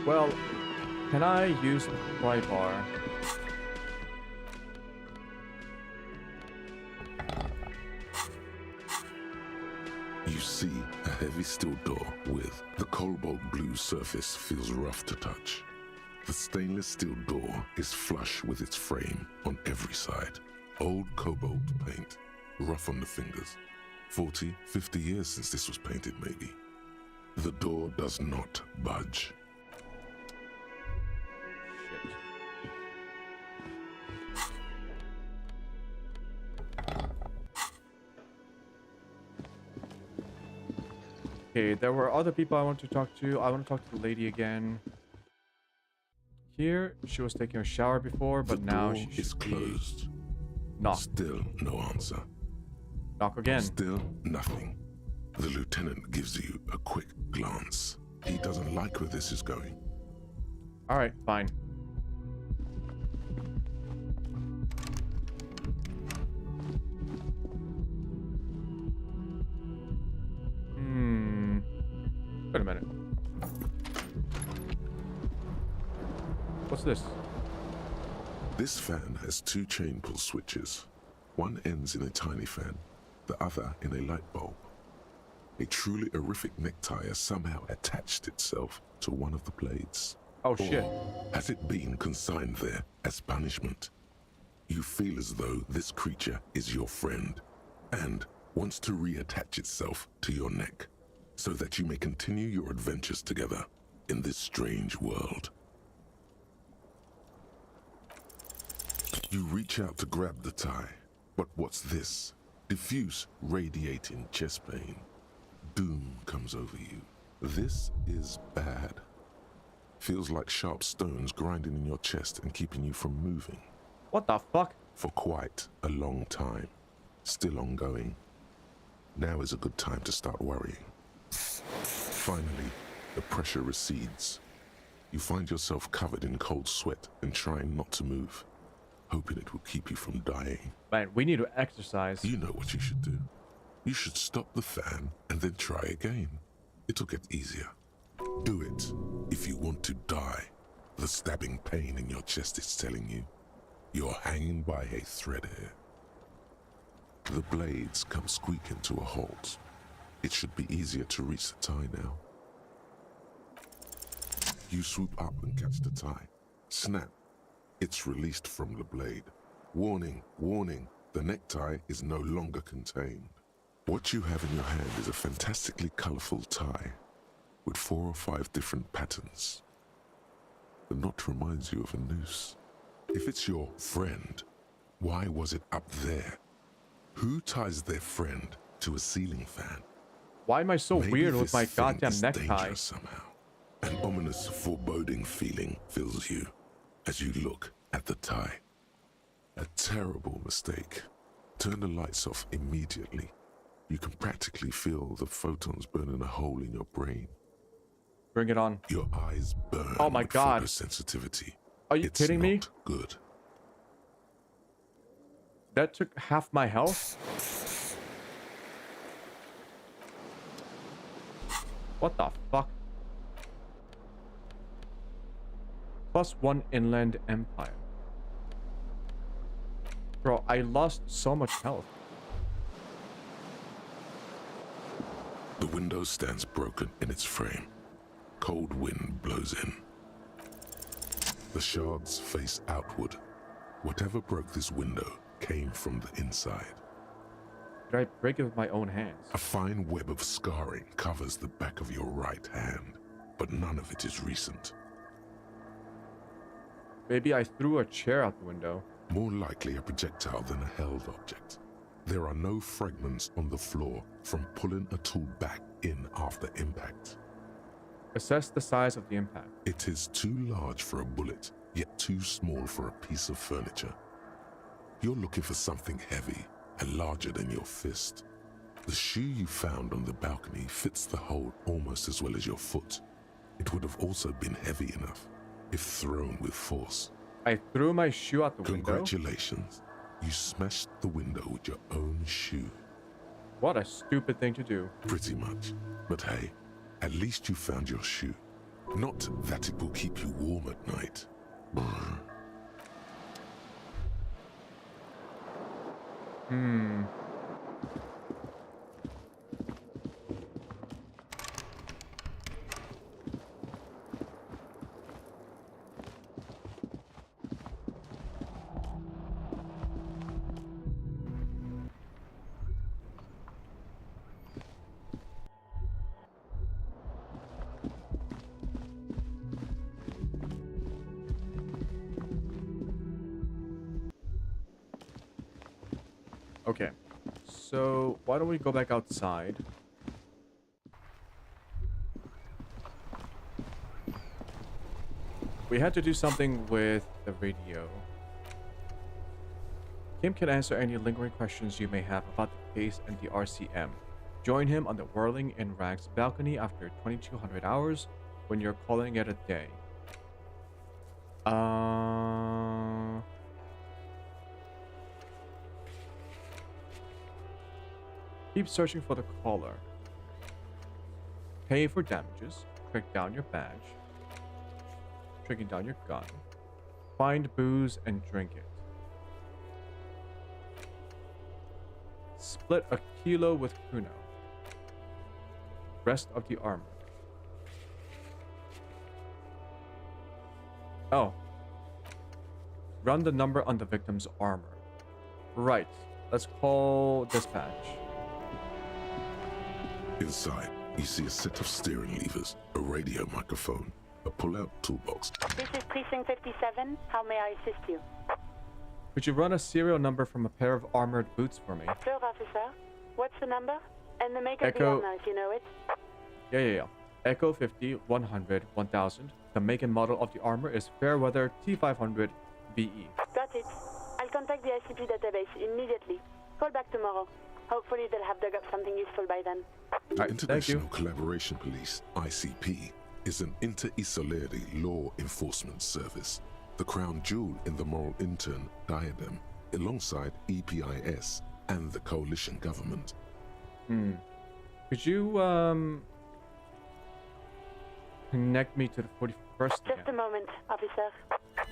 Well, can I use the pry bar? You see a heavy steel door with the cobalt blue surface feels rough to touch. The stainless steel door is flush with its frame on every side. Old cobalt paint, rough on the fingers. 40, 50 years since this was painted, maybe. The door does not budge. Okay, there were other people I want to talk to. I want to talk to the lady again. Here, she was taking a shower before, but now she is closed. Knock. Still no answer. Knock again. Still nothing. The lieutenant gives you a quick glance. He doesn't like where this is going. Alright, fine. Wait a minute. What's this? This fan has two chain pull switches. One ends in a tiny fan, the other in a light bulb. A truly horrific necktie has somehow attached itself to one of the blades. Oh shit. Or has it been consigned there as punishment? You feel as though this creature is your friend and wants to reattach itself to your neck so that you may continue your adventures together in this strange world. You reach out to grab the tie, but what's this? Diffuse, radiating chest pain. Doom comes over you. This is bad. Feels like sharp stones grinding in your chest and keeping you from moving. What the fuck? For quite a long time. Still ongoing. Now is a good time to start worrying. Finally, the pressure recedes. You find yourself covered in cold sweat and trying not to move, hoping it will keep you from dying. Man, we need to exercise. You know what you should do. You should stop the fan and then try again. It'll get easier. Do it if you want to die. The stabbing pain in your chest is telling you you're hanging by a thread here. The blades come squeaking to a halt. It should be easier to reach the tie now. You swoop up and catch the tie. Snap. It's released from the blade. Warning, warning, the necktie is no longer contained. What you have in your hand is a fantastically colorful tie with 4 or 5 different patterns. The knot reminds you of a noose. If it's your friend, why was it up there? Who ties their friend to a ceiling fan? Why am I so Maybe weird with my this thing goddamn is necktie? dangerous somehow. An ominous, foreboding feeling fills you as you look at the tie. A terrible mistake. Turn the lights off immediately. You can practically feel the photons burning a hole in your brain. Bring it on. Your eyes burn. Oh my god. Photosensitivity. Are you It's kidding me? not good. That took half my health? What the fuck? +1 inland empire. Bro, I lost so much health. The window stands broken in its frame. Cold wind blows in. The shards face outward. Whatever broke this window came from the inside. Did I break it with my own hands? A fine web of scarring covers the back of your right hand, but none of it is recent. Maybe I threw a chair out the window. More likely a projectile than a held object. There are no fragments on the floor from pulling a tool back in after impact. Assess the size of the impact. It is too large for a bullet, yet too small for a piece of furniture. You're looking for something heavy and larger than your fist. The shoe you found on the balcony fits the hole almost as well as your foot. It would have also been heavy enough if thrown with force. I threw my shoe out the window? Congratulations. You smashed the window with your own shoe. What a stupid thing to do. Pretty much. But hey, at least you found your shoe. Not that it will keep you warm at night. Brr. Okay, so why don't we go back outside? We had to do something with the radio. Kim can answer any lingering questions you may have about the case and the RCM. Join him on the Whirling in Rags balcony after 2200 hours when you're calling it a day. Keep searching for the caller. Pay for damages. Break down your badge. Tricking down your gun. Find booze and drink it. Split a kilo with Kuno. Rest of the armor. Oh. Run the number on the victim's armor. Right. Let's call dispatch. Inside, you see a set of steering levers, a radio microphone, a pull-out toolbox. This is Precinct 57. How may I assist you? Could you run a serial number from a pair of armored boots for me? Sure, officer. What's the number? And the make of the Echo. armor, if you know it. Yeah. Echo 50, 100, 1000. The make and model of the armor is Fairweather T500 BE. Got it. I'll contact the ICP database immediately. Call back tomorrow. Hopefully they'll have dug up something useful by then. Right, International Collaboration Police, ICP, is an inter-Isolari law enforcement service, the crown jewel in the moral intern diadem, alongside EPIS and the coalition government. Could you, connect me to the 41st again? Just a moment, officer.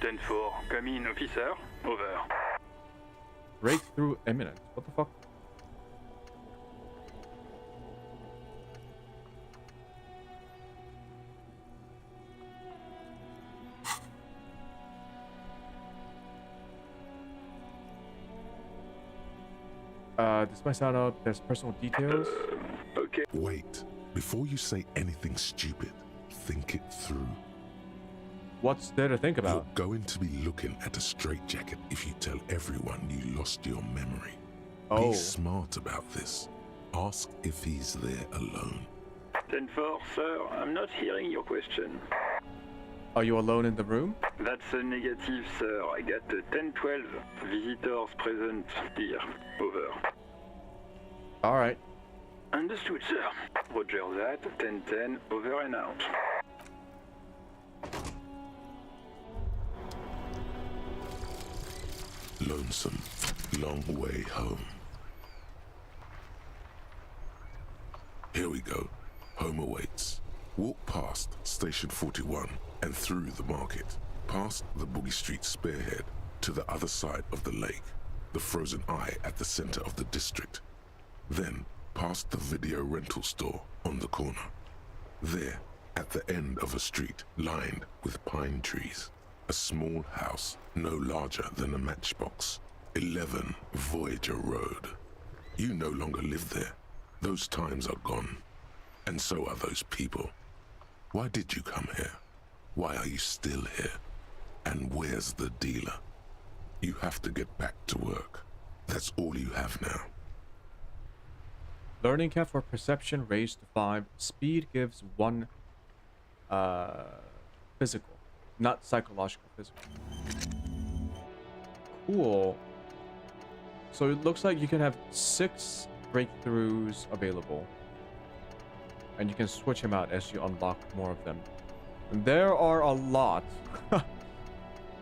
10-4, come in, officer. Over. Breakthrough imminent. What the fuck? This might sound out. There's personal details. Okay. Wait. Before you say anything stupid, think it through. What's there to think about? You're going to be looking at a straitjacket if you tell everyone you lost your memory. Oh. Be smart about this. Ask if he's there alone. 10-4, sir. I'm not hearing your question. Are you alone in the room? That's a negative, sir. I got 10-12 visitors present here. Over. Alright. Understood, sir. Roger that. 10-10, over and out. Lonesome, long way home. Here we go. Home awaits. Walk past Station 41 and through the market, past the Boogie Street spearhead to the other side of the lake, the frozen eye at the center of the district. Then past the video rental store on the corner. There, at the end of a street lined with pine trees, a small house no larger than a matchbox. 11 Voyager Road. You no longer live there. Those times are gone. And so are those people. Why did you come here? Why are you still here? And where's the dealer? You have to get back to work. That's all you have now. Learning cap for perception raised to 5. Speed gives 1 physical, not psychological, physical. Cool. So it looks like you can have 6 breakthroughs available. And you can switch them out as you unlock more of them. And there are a lot.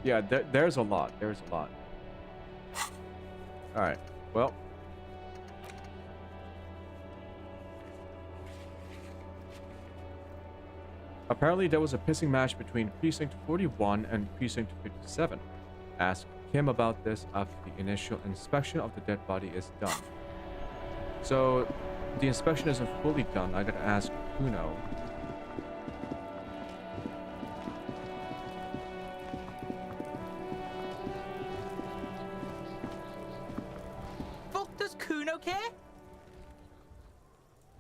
Yeah, there's a lot. There's a lot. Alright, well. Apparently there was a pissing match between Precinct 41 and Precinct 57. Ask Kim about this after the initial inspection of the dead body is done. So, the inspection isn't fully done. I gotta ask Kuno. Fuck does Kuno care?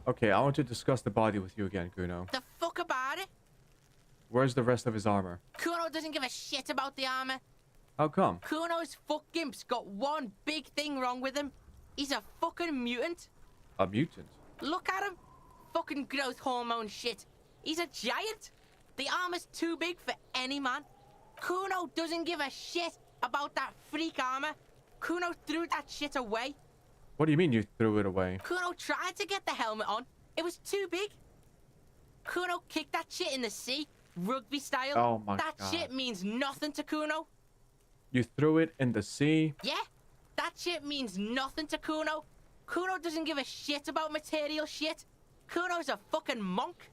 Okay, I want to discuss the body with you again, Kuno. The fuck about it? Where's the rest of his armor? Kuno doesn't give a shit about the armor. How come? Kuno's fuck gimp's got one big thing wrong with him. He's a fucking mutant. A mutant? Look at him. Fucking growth hormone shit. He's a giant. The armor's too big for any man. Kuno doesn't give a shit about that freak armor. Kuno threw that shit away. What do you mean you threw it away? Kuno tried to get the helmet on. It was too big. Kuno kicked that shit in the sea, rugby style. Oh my that God. shit means nothing to Kuno. You threw it in the sea? Yeah, that shit means nothing to Kuno. Kuno doesn't give a shit about material shit. Kuno's a fucking monk.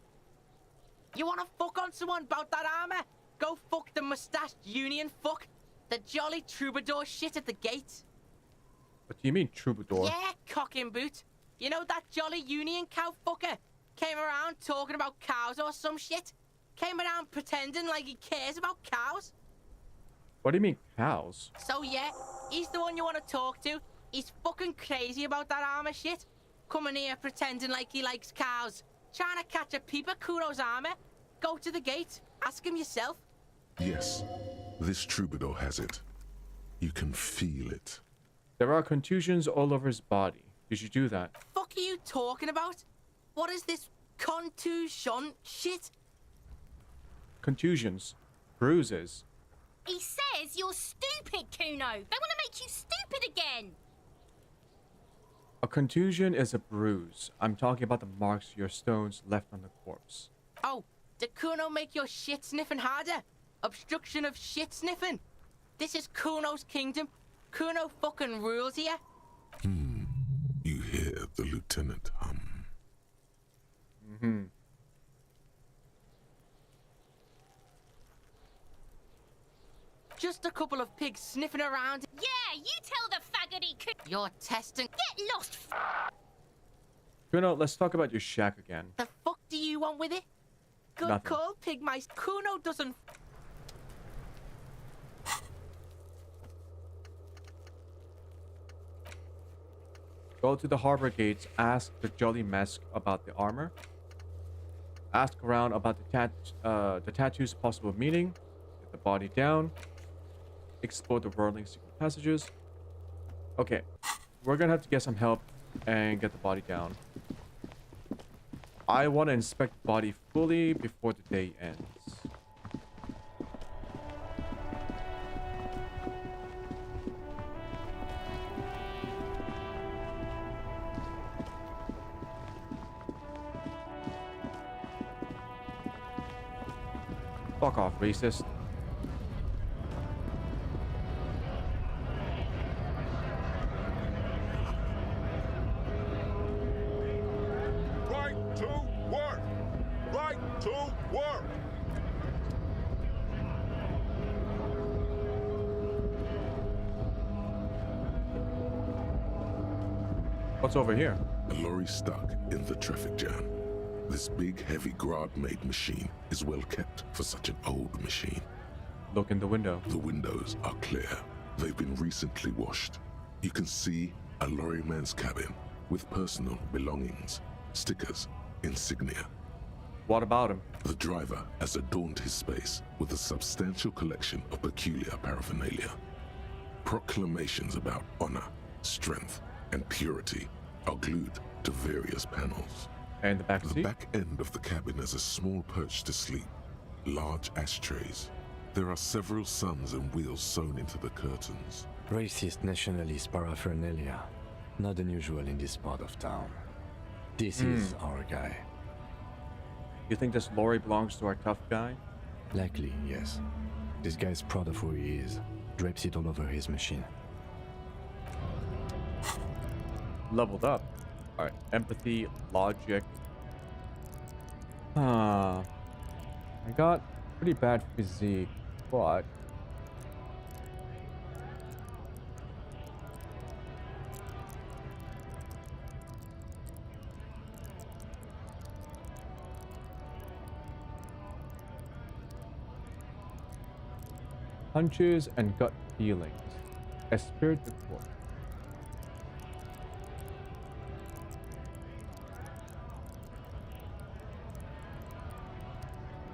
You wanna fuck on someone about that armor? Go fuck the mustached union fuck. The jolly troubadour shit at the gate. What do you mean, troubadour? Yeah, cocking boot. You know that jolly union cow fucker? Came around talking about cows or some shit? Came around pretending like he cares about cows? What do you mean, cows? So yeah, he's the one you want to talk to. He's fucking crazy about that armor shit. Coming here pretending like he likes cows. Trying to catch a peep at Kuno's armor. Go to the gate. Ask him yourself. Yes, this troubadour has it. You can feel it. There are contusions all over his body. Did you do that? Fuck are you talking about? What is this contusion shit? Contusions. Bruises. He says you're stupid, Kuno. They want to make you stupid again. A contusion is a bruise. I'm talking about the marks your stones left on the corpse. Oh, did Kuno make your shit sniffing harder? Obstruction of shit sniffing? This is Kuno's kingdom. Kuno fucking rules here. You hear the lieutenant hum. Mm-hmm. Just a couple of pigs sniffing around. Yeah, you tell the faggoty You're testing. Get lost. Kuno, let's talk about your shack again. The fuck do you want with it? Good Nothing. call, pig mice. Kuno doesn't. Go to the harbor gates, ask the Jolly Mesk about the armor. Ask around about the tattoo's possible meaning. Get the body down. Explore the whirling secret passages. Okay, we're gonna have to get some help and get the body down. I want to inspect the body fully before the day ends. Fuck off, racist. Right to work! Right to work! What's over here? A lorry stuck in the traffic jam. This big, heavy Grad-made machine is well kept for such an old machine. Look in the window. The windows are clear. They've been recently washed. You can see a lorryman's cabin with personal belongings, stickers, insignia. What about him? The driver has adorned his space with a substantial collection of peculiar paraphernalia. Proclamations about honor, strength, and purity are glued to various panels. And the back seat? The back end of the cabin has a small perch to sleep, large ashtrays. There are several suns and wheels sewn into the curtains. Racist nationalist paraphernalia. Not unusual in this part of town. This is our guy. You think this lorry belongs to our tough guy? Likely, yes. This guy's proud of who he is. Drapes it all over his machine. Leveled up. Alright, empathy, logic. I got pretty bad physique, but hunches and gut feelings. Esprit de corps.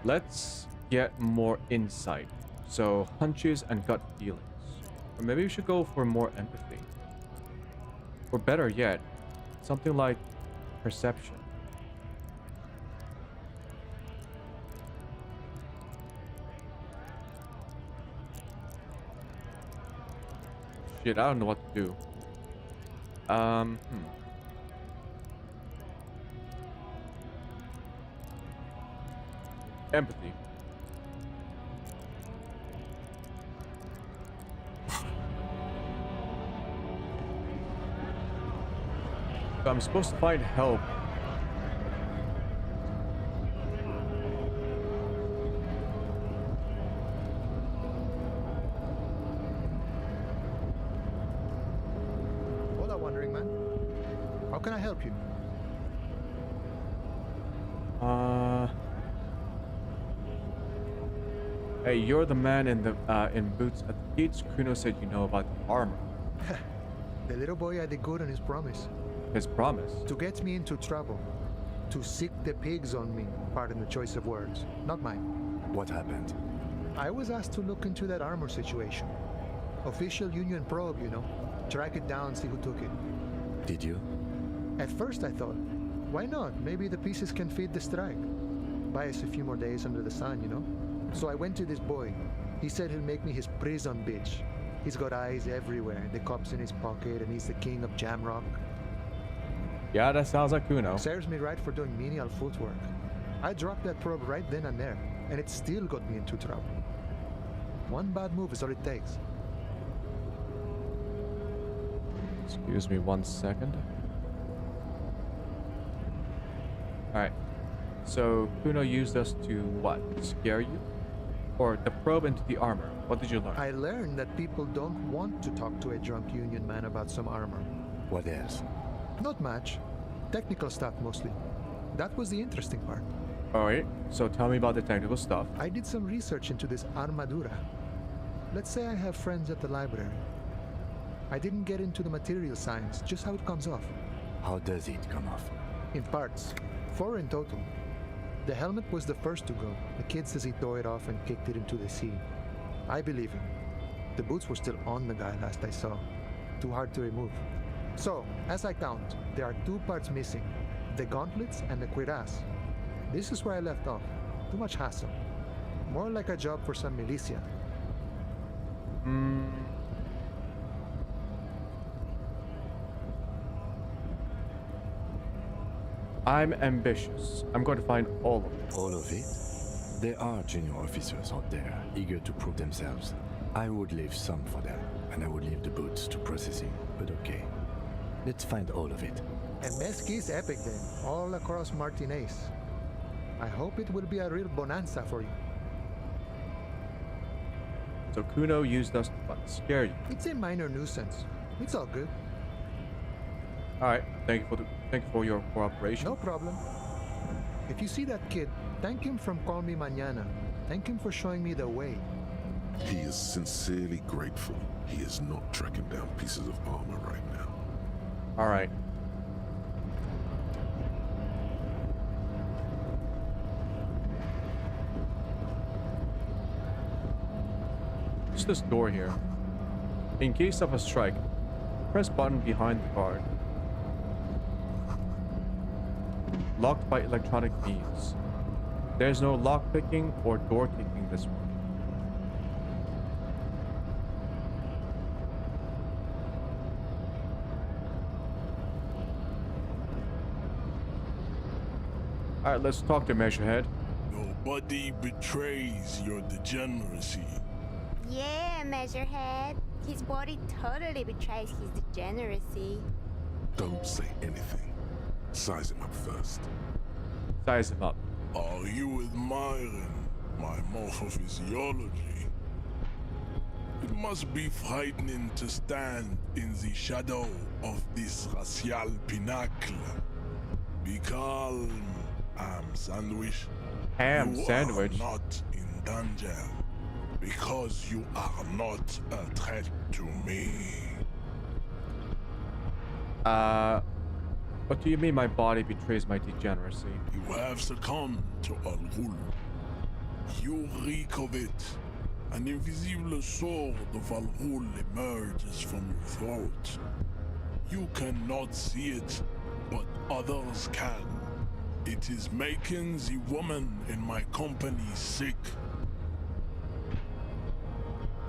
Let's get more insight. So, hunches and gut feelings. Or maybe we should go for more empathy. Or better yet, something like perception. Shit, I don't know what to do. Empathy. So I'm supposed to find help. Hola, wandering man. How can I help you? Hey, you're the man in the in boots at the gates. Kuno said you know about the armor. The little boy had a good on his promise. His promise? To get me into trouble. To sick the pigs on me. Pardon the choice of words. Not mine. What happened? I was asked to look into that armor situation. Official Union probe, you know. Track it down, see who took it. Did you? At first I thought, why not? Maybe the pieces can feed the strike. Buy us a few more days under the sun, you know? So I went to this boy. He said he'll make me his prison bitch. He's got eyes everywhere, the cops in his pocket, and he's the king of Jamrock. Yeah, that sounds like Kuno. Serves me right for doing menial footwork. I dropped that probe right then and there, and it still got me into trouble. One bad move is all it takes. Excuse me 1 second. Alright. So, Kuno used us to, what? Scare you? Or the probe into the armor. What did you learn? I learned that people don't want to talk to a drunk Union man about some armor. What else? Not much. Technical stuff mostly. That was the interesting part. Alright, so tell me about the technical stuff. I did some research into this armadura. Let's say I have friends at the library. I didn't get into the material science, just how it comes off. How does it come off? In parts. 4 in total. The helmet was the first to go. The kid says he tore it off and kicked it into the sea. I believe him. The boots were still on the guy last I saw. Too hard to remove. So, as I count, there are 2 parts missing. The gauntlets and the cuirass. This is where I left off. Too much hassle. More like a job for some militia. I'm ambitious. I'm going to find all of it. All of it? There are junior officers out there, eager to prove themselves. I would leave some for them, and I would leave the boots to processing, but okay. Let's find all of it. And Mesqui's epic then, all across Martinez. I hope it will be a real bonanza for you. So Kuno used us to what, scare you? It's a minor nuisance. It's all good. Alright, thank you for your cooperation. No problem. If you see that kid, thank him from Call Me Mañana. Thank him for showing me the way. He is sincerely grateful he is not tracking down pieces of armor right now. Alright. What's this door here? In case of a strike, press button behind the guard. Locked by electronic means. There's no lock picking or door kicking this one. Alright, let's talk to Measurehead. Nobody betrays your degeneracy. Yeah, Measurehead. His body totally betrays his degeneracy. Don't say anything. Size him up first. Size him up. Are you admiring my morphophysiology? It must be frightening to stand in the shadow of this racial pinnacle. Be calm, Ham Sandwich. Ham Sandwich? You are not in danger because you are not a threat to me. What do you mean my body betrays my degeneracy? You have succumbed to Al Ghul. You reek of it. An invisible sword of Al Ghul emerges from your throat. You cannot see it, but others can. It is making the woman in my company sick.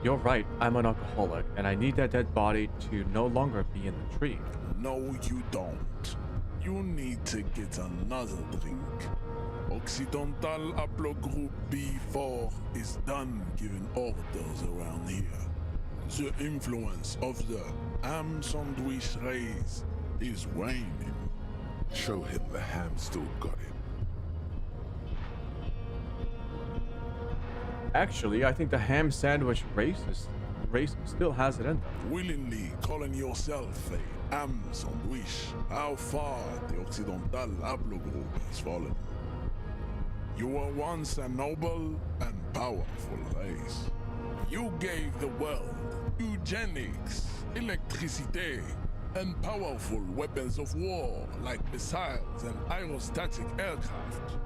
You're right, I'm an alcoholic, and I need that dead body to no longer be in the tree. No, you don't. You need to get another drink. Occidental Haplogroup B4 is done giving orders around here. The influence of the ham sandwich race is waning. Show him the ham still got it. Actually, I think the ham sandwich race still has it in them. Willingly calling yourself a ham sandwich, how far the Occidental Haplogroup has fallen. You were once a noble and powerful race. You gave the world eugenics, electricity, and powerful weapons of war like missiles and aerostatic aircraft.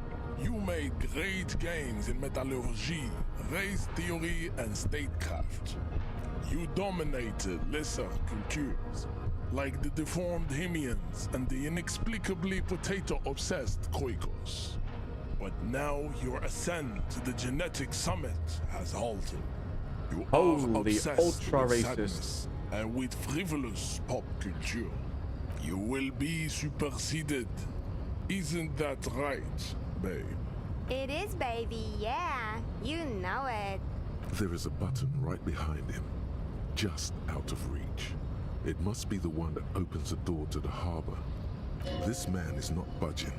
You made great gains in metallurgy, race theory, and statecraft. You dominated lesser cultures, like the deformed Hemians and the inexplicably potato-obsessed Khoikos. But now your ascent to the genetic summit has halted. You are obsessed ultra with racist. sadness and with frivolous pop culture. You will be superseded. Isn't that right, babe? It is, baby, yeah. You know it. There is a button right behind him, just out of reach. It must be the one that opens the door to the harbor. This man is not budging.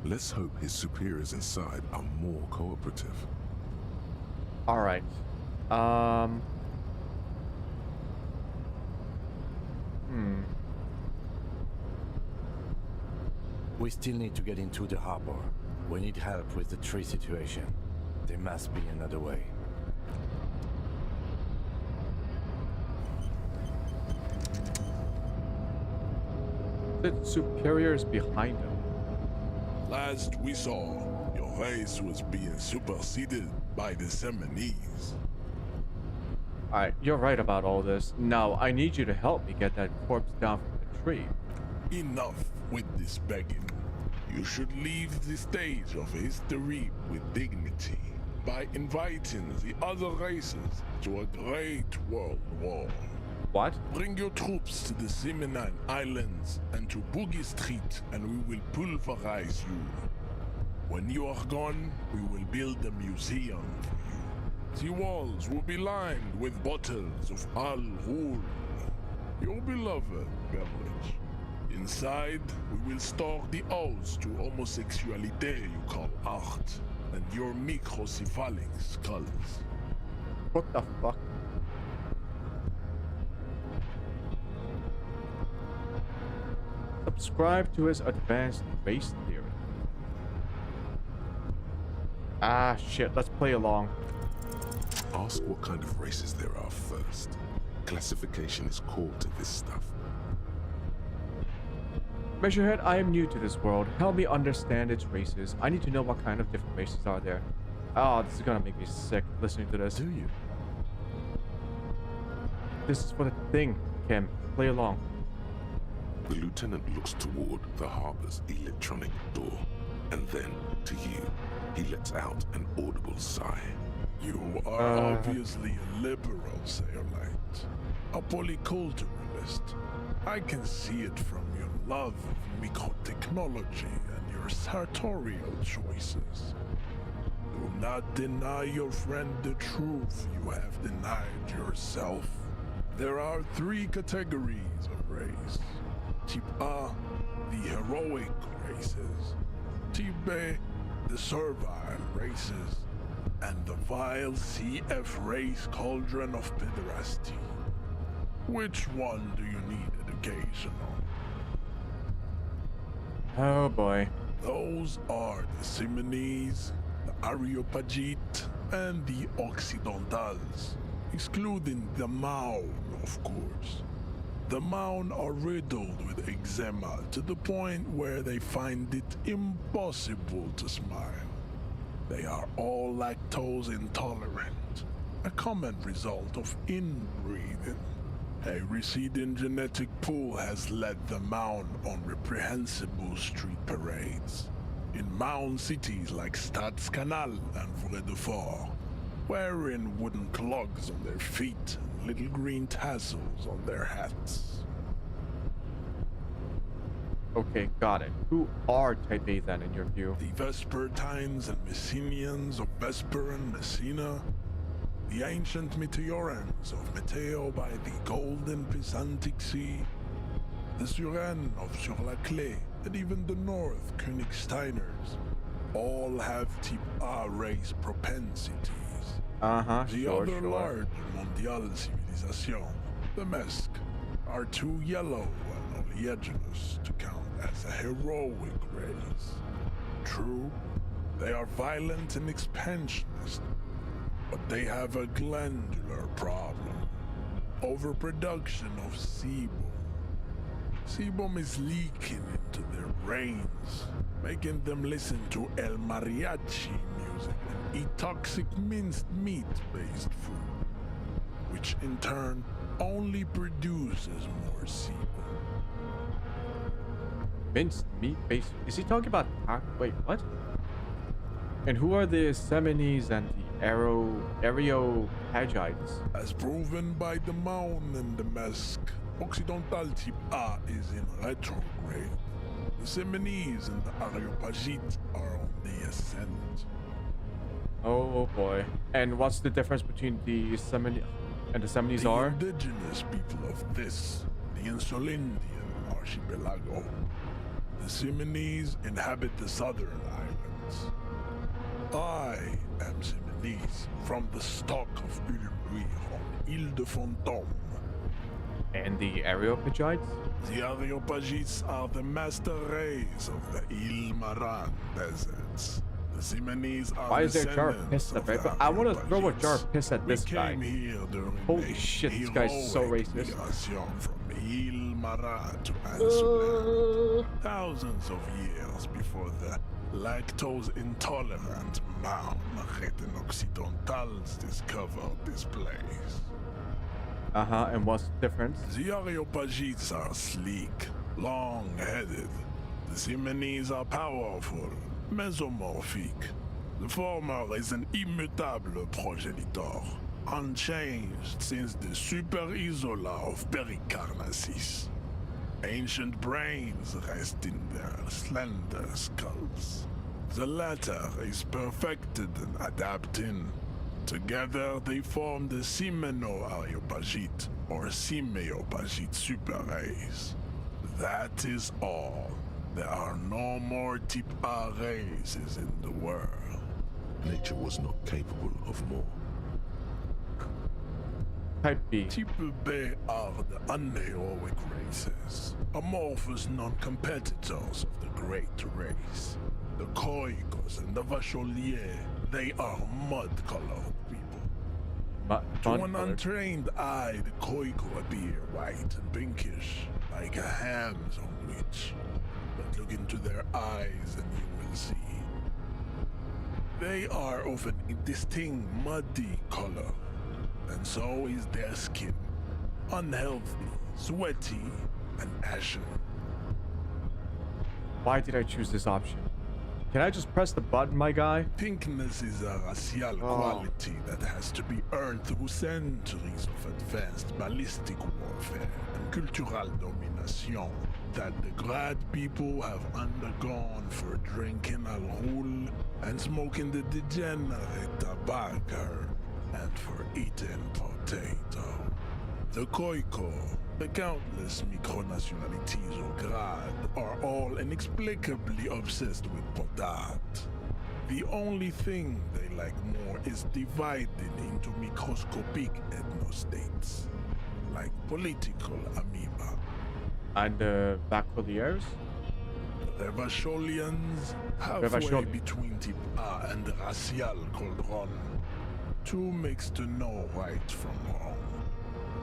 Let's hope his superiors inside are more cooperative. Alright. We still need to get into the harbor. We need help with the tree situation. There must be another way. The superiors behind him. Last we saw, your race was being superseded by the Seminese. Alright, you're right about all this. Now, I need you to help me get that corpse down from the tree. Enough with this begging. You should leave the stage of history with dignity by inviting the other races to a great world war. What? Bring your troops to the Seminine Islands and to Boogie Street, and we will pulverize you. When you are gone, we will build a museum for you. The walls will be lined with bottles of Al Ghul, your beloved beverage. Inside, we will store the odes to homosexuality you call art, and your microcephalic skulls. What the fuck? Subscribe to his advanced race theory. Ah, shit, let's play along. Ask what kind of races there are first. Classification is core to this stuff. Measurehead, I am new to this world. Help me understand its races. I need to know what kind of different races are there. Oh, this is gonna make me sick listening to this. Do you? This is for the thing, Kim. Play along. The lieutenant looks toward the harbor's electronic door, and then to you. He lets out an audible sigh. You are obviously a liberal, Sayerlight. A polyculturalist. I can see it from your love of microtechnology and your sartorial choices. Do not deny your friend the truth you have denied yourself. There are 3 categories of race. Type A, the heroic races. Type B, the servile races. And the vile CF race cauldron of pederasty. Which one do you need education on? Oh boy. Those are the Seminese, the Areopagite, and the Occidentals, excluding the Maun, of course. The Maun are riddled with eczema to the point where they find it impossible to smile. They are all lactose intolerant, a common result of inbreeding. A receding genetic pool has led the Maun on reprehensible street parades in Maun cities like Stadskanal and Vredefort. wearing wooden clogs on their feet and little green tassels on their hats. Okay, got it. Who are Type A then, in your view? The Vespertines and Messenians of Vesper and Messina, the ancient Meteorans of Meteo by the golden Pisantic Sea, the Suren of Sur-la-Clé, and even the North Königsteiners, all have Type A race propensities. The other large Mondial civilization, the Mesk, are too yellow and oleaginous to count as a heroic race. True, they are violent and expansionist, but they have a glandular problem. Overproduction of sebum. Sebum is leaking into their brains, making them listen to El Mariachi music and eat toxic minced meat-based food, which in turn only produces more sebum. Minced meat based. Is he talking about wait, what? And who are the Semines and the Areopagites? As proven by the Mound and the Mesk, Occidental Type A is in retrograde. The Semines and the Areopagites are on the ascent. Oh boy. And what's the difference between the Semines and the Semines are? The indigenous people of this, the Insulindian archipelago. The Semines inhabit the southern islands. I am Semines, from the stock of Ulmuir on Ile de Fantôme. And the Areopagites? The Areopagites are the master race of the Ile Maran deserts. The Semines are Why is there a jar descendants of piss of at the I want to throw a Areopagites. jar of piss at this guy. Holy shit, this guy's so racist. From Ile Maran to Ansulan, thousands of years before the lactose-intolerant Mound Occidentals discovered this place. And what's the difference? The Areopagites are sleek, long-headed. The Semines are powerful, mesomorphic. The former is an immutable progenitor, unchanged since the Super Isola of Pericarnassus. Ancient brains rest in their slender skulls. The latter is perfected and adapting. Together they form the Semeno-Areopagite or Simeopagite super race. That is all. There are no more Type A races in the world. Nature was not capable of more. Type B. Type B are the unheroic races, amorphous non-competitors of the great race. The Koikos and the Vacholiers, they are mud-colored people. To an untrained eye, the Koiko appear white and pinkish, like a ham sandwich. But look into their eyes and you will see. They are of an indistinct muddy color, and so is their skin. Unhealthy, sweaty, and ashen. Why did I choose this option? Can I just press the button, my guy? Pinkness is a racial quality that has to be earned through centuries of advanced ballistic warfare and cultural domination that the Grad people have undergone for drinking alcohol and smoking the degenerate tobacco and for eating potato. The Koiko, the countless micronationalities of Grad are all inexplicably obsessed with potat. The only thing they like more is divided into microscopic ethnostates, like political amoeba. And the Bacoliers? The Vacholians, halfway between Type A and the racial Coldron. Two makes to know right from wrong.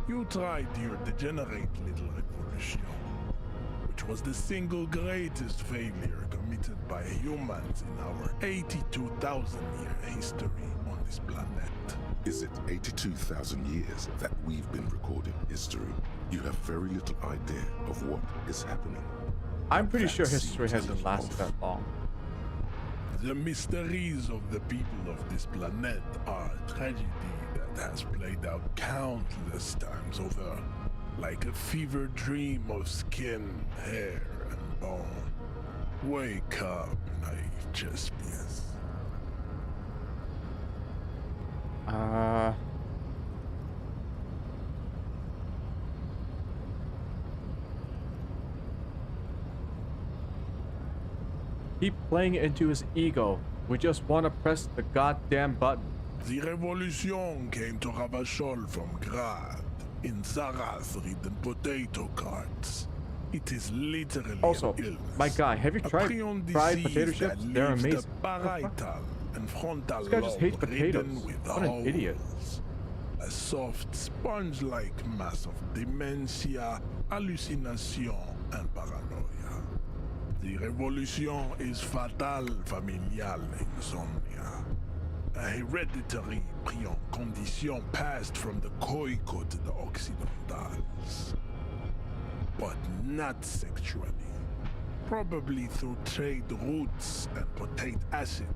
You tried your degenerate little revolution, which was the single greatest failure committed by humans in our 82,000-year history on this planet. Is it 82,000 years that we've been recording history? You have very little idea of what is happening. I'm pretty sure history hasn't lasted that long. The mysteries of the people of this planet are a tragedy that has played out countless times over, like a fever dream of skin, hair, and bone. Wake up, naive Chespius. Keep playing into his ego. We just want to press the goddamn button. The revolution came to Ravachol from Grad in Zarath-ridden potato carts. It is literally Also, an illness. my guy, have you tried fried potato chips? They're amazing. The parietal and frontal This guy just hates lobe potatoes. ridden with What an idiot. holes. A soft sponge-like mass of dementia, hallucination, and paranoia. The revolution is fatal familial insomnia. A hereditary prion condition passed from the Koiko to the Occidentals. But not sexually. Probably through trade routes and potate acid,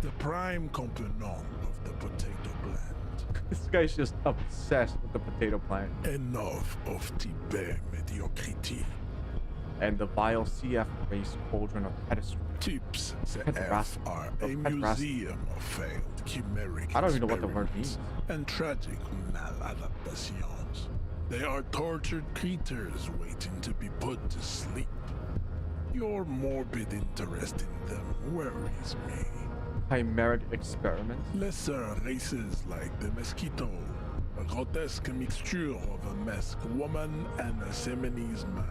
the prime component of the potato plant. This guy's just obsessed with the potato plant. Enough of Tibet mediocrity. And the vile CF race cauldron of pedestry. Tips CF are a museum of failed chimeric I don't even know what the word means. And tragic maladaptations. They are tortured creatures waiting to be put to sleep. Your morbid interest in them worries me. Chimeric experiments? Lesser races like the mosquito, a grotesque mixture of a masked woman and a Seminese man.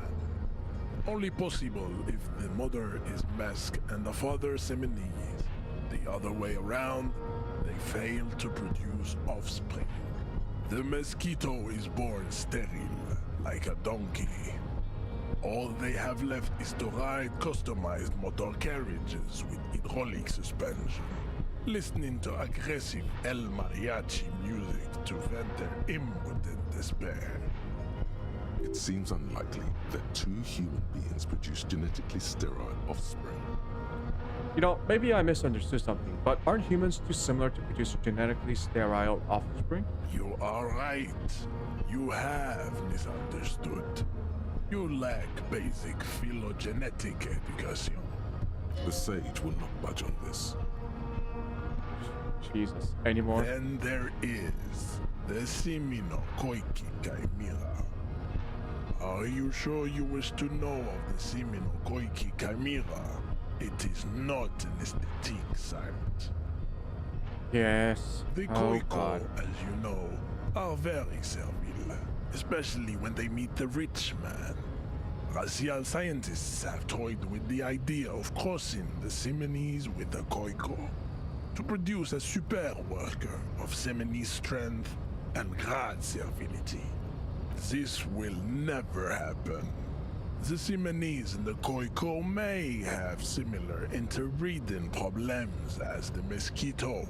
Only possible if the mother is masked and the father Seminese. The other way around, they fail to produce offspring. The mosquito is born sterile, like a donkey. All they have left is to ride customized motor carriages with hydraulic suspension, listening to aggressive El Mariachi music to vent their impotent despair. It seems unlikely that two human beings produce genetically sterile offspring. You know, maybe I misunderstood something, but aren't humans too similar to produce genetically sterile offspring? You are right. You have misunderstood. You lack basic phylogenetic education. The sage will not budge on this. Jesus. Anymore? Then there is the Simino Koiki Chimera. Are you sure you wish to know of the Simino Koiki Chimera? It is not an aesthetic site. Yes. The Koiko, as you know, are very servile, especially when they meet the rich man. Racial scientists have toyed with the idea of crossing the Seminese with the Koiko to produce a super worker of Seminese strength and Grad servility. This will never happen. The Seminese and the Koiko may have similar interbreeding problems as the mosquito.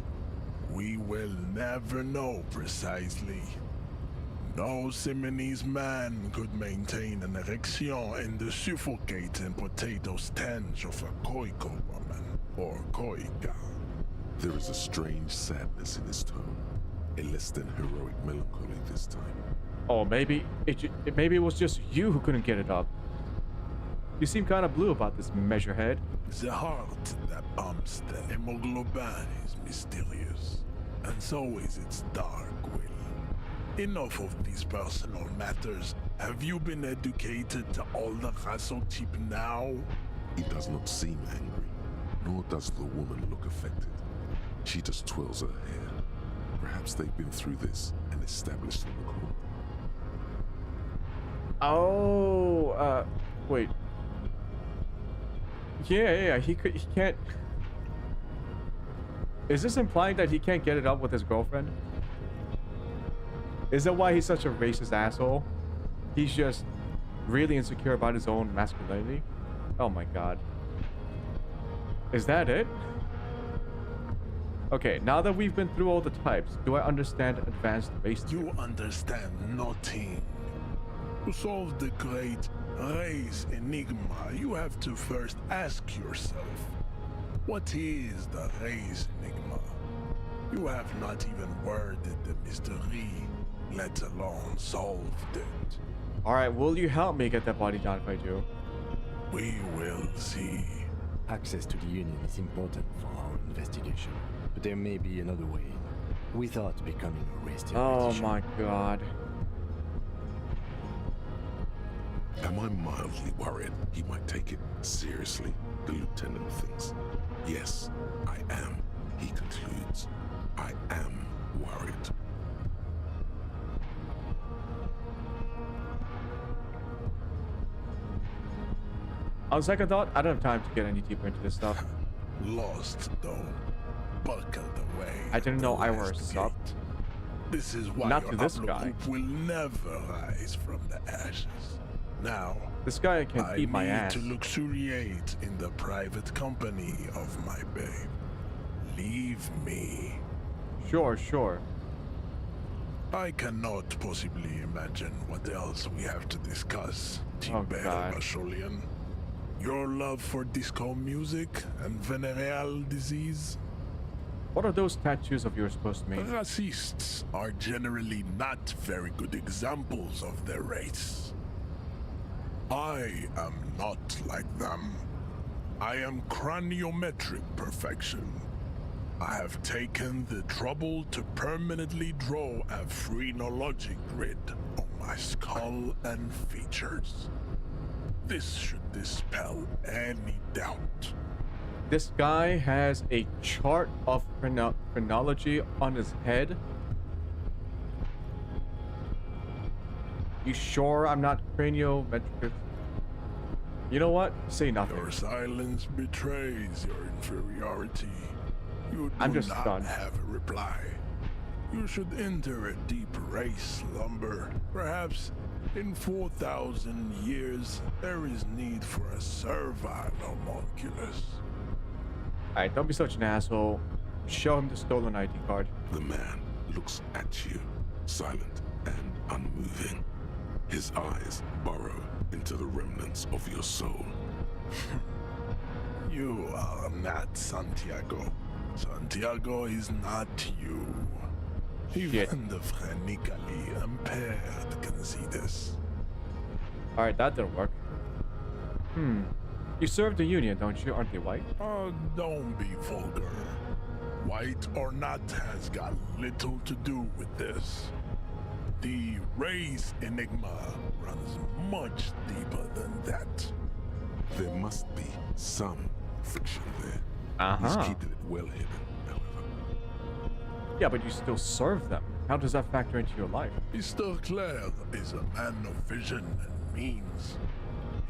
We will never know precisely. No Seminese man could maintain an erection in the suffocating potato stench of a Koiko woman or Koika. There is a strange sadness in his tone, a less than heroic melancholy this time. Oh, maybe it was just you who couldn't get it up. You seem kind of blue about this, measurehead. The heart that pumps the hemoglobin is mysterious, and so is its dark will. Enough of these personal matters. Have you been educated to all the rasotype now? He does not seem angry, nor does the woman look affected. She just twirls her hair. Perhaps they've been through this and established an accord. Oh, wait. Yeah, he can't. Is this implying that he can't get it up with his girlfriend? Is that why he's such a racist asshole? He's just really insecure about his own masculinity? Oh my god. Is that it? Okay, now that we've been through all the types, do I understand advanced race theory? You understand nothing. To solve the great race enigma, you have to first ask yourself, What is the race enigma? You have not even worded the mystery, let alone solved it. Alright, will you help me get that body down if I do? We will see. Access to the Union is important for our investigation, but there may be another way without becoming a race Oh my god. Am I mildly worried he might take it seriously? The lieutenant thinks. Yes, I am. He concludes. I am worried. On second thought, I don't have time to get any deeper into this stuff. Lost though, buckled away. I didn't know I were a sub. This is why Not your to this guy. outlook will never rise from the ashes. Now, this guy can eat my ass. I need to luxuriate in the private company of my babe. Leave me. Sure. I cannot possibly imagine what else we have to discuss, Tiber Basholian. Your love for disco music and venereal disease? What are those tattoos of yours supposed to mean? Racists are generally not very good examples of their race. I am not like them. I am craniometric perfection. I have taken the trouble to permanently draw a phrenologic grid on my skull and features. This should dispel any doubt. This guy has a chart of phrenology on his head. You sure I'm not craniometric? You know what? Say nothing. Your silence betrays your inferiority. You I'm do just not stunned. have a reply. You should enter a deep race slumber. Perhaps in 4,000 years, there is need for a servile homunculus. Alright, don't be such an asshole. Show him the stolen ID card. The man looks at you, silent and unmoving. His eyes burrow into the remnants of your soul. You are not Santiago. Santiago is not you. Even the phrenically impaired can see this. Alright, that didn't work. You serve the Union, don't you? Aren't they white? Oh, don't be vulgar. White or not has got little to do with this. The race enigma runs much deeper than that. There must be some friction there. He's keeping it well hidden, however. Yeah, but you still serve them. How does that factor into your life? Mr. Clare is a man of vision and means.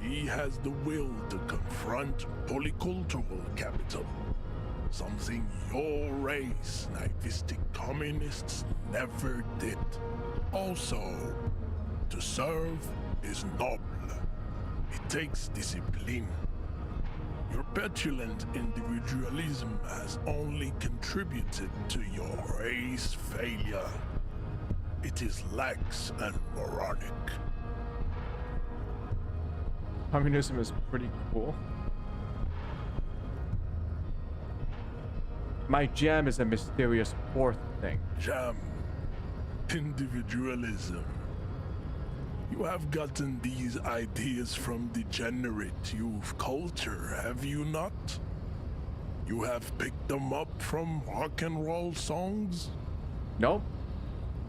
He has the will to confront polycultural capital. Something your race, naivistic communists, never did. Also, to serve is noble. It takes discipline. Your petulant individualism has only contributed to your race failure. It is lax and moronic. Communism is pretty cool. My jam is a mysterious fourth thing. Jam. Individualism. You have gotten these ideas from degenerate youth culture, have you not? You have picked them up from rock and roll songs? Nope.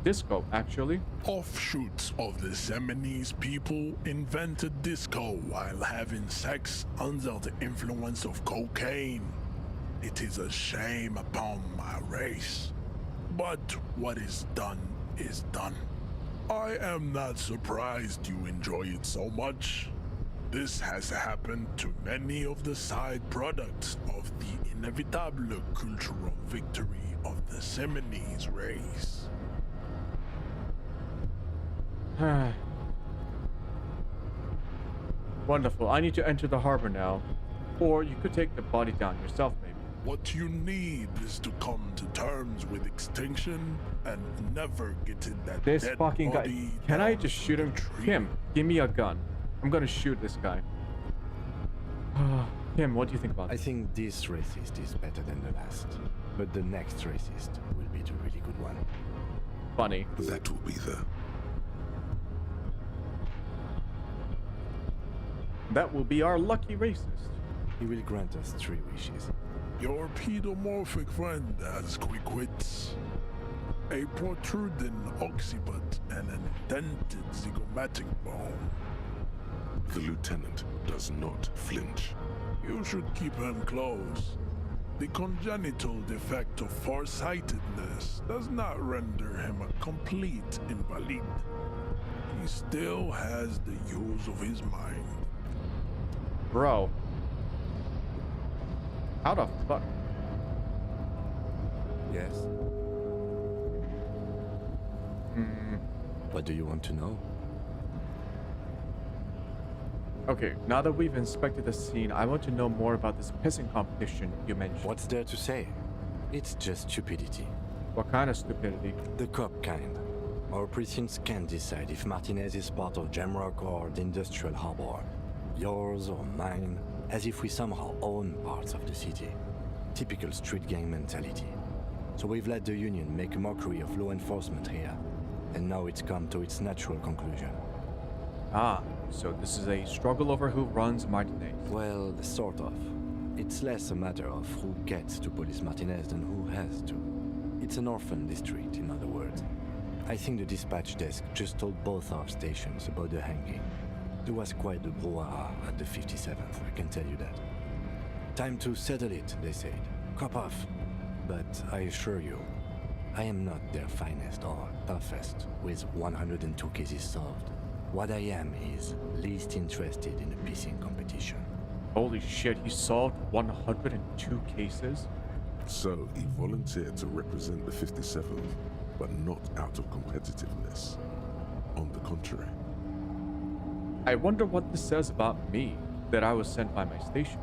Disco, actually. Offshoots of the Seminoles people invented disco while having sex under the influence of cocaine. It is a shame upon my race. But what is done is done. I am not surprised you enjoy it so much. This has happened to many of the side products of the inevitable cultural victory of the Seminoles race. Wonderful. I need to enter the harbor now. Or you could take the body down yourself, maybe. What you need is to come to terms with extinction and never get in that This dead fucking guy. body Can I down just shoot him? the tree. Kim, give me a gun. I'm gonna shoot this guy. Kim, what do you think about I think this racist is better than the last, but the next racist will be the really good one. Funny. That will be the... That will be our lucky racist. He will grant us 3 wishes. Your pedomorphic friend has quick wits, a protruding occiput, and an indented zygomatic bone. The lieutenant does not flinch. You should keep him close. The congenital defect of farsightedness does not render him a complete invalid. He still has the use of his mind. Bro. How the fuck? Yes? What do you want to know? Okay, now that we've inspected the scene, I want to know more about this pissing competition you mentioned. What's there to say? It's just stupidity. What kind of stupidity? The cop kind. Our precincts can't decide if Martinez is part of Jamrock or the Industrial Harbor. Yours or mine, as if we somehow own parts of the city. Typical street gang mentality. So we've let the Union make a mockery of law enforcement here, and now it's come to its natural conclusion. Ah, so this is a struggle over who runs Martinez. Well, sort of. It's less a matter of who gets to police Martinez than who has to. It's an orphan district, in other words. I think the dispatch desk just told both our stations about the hanging. There was quite the brouhaha at the 57th, I can tell you that. Time to settle it, they said. Cop off. But I assure you, I am not their finest or toughest, with 102 cases solved. What I am is least interested in a pissing competition. Holy shit, he solved 102 cases? So he volunteered to represent the 57th, but not out of competitiveness. On the contrary. I wonder what this says about me, that I was sent by my station.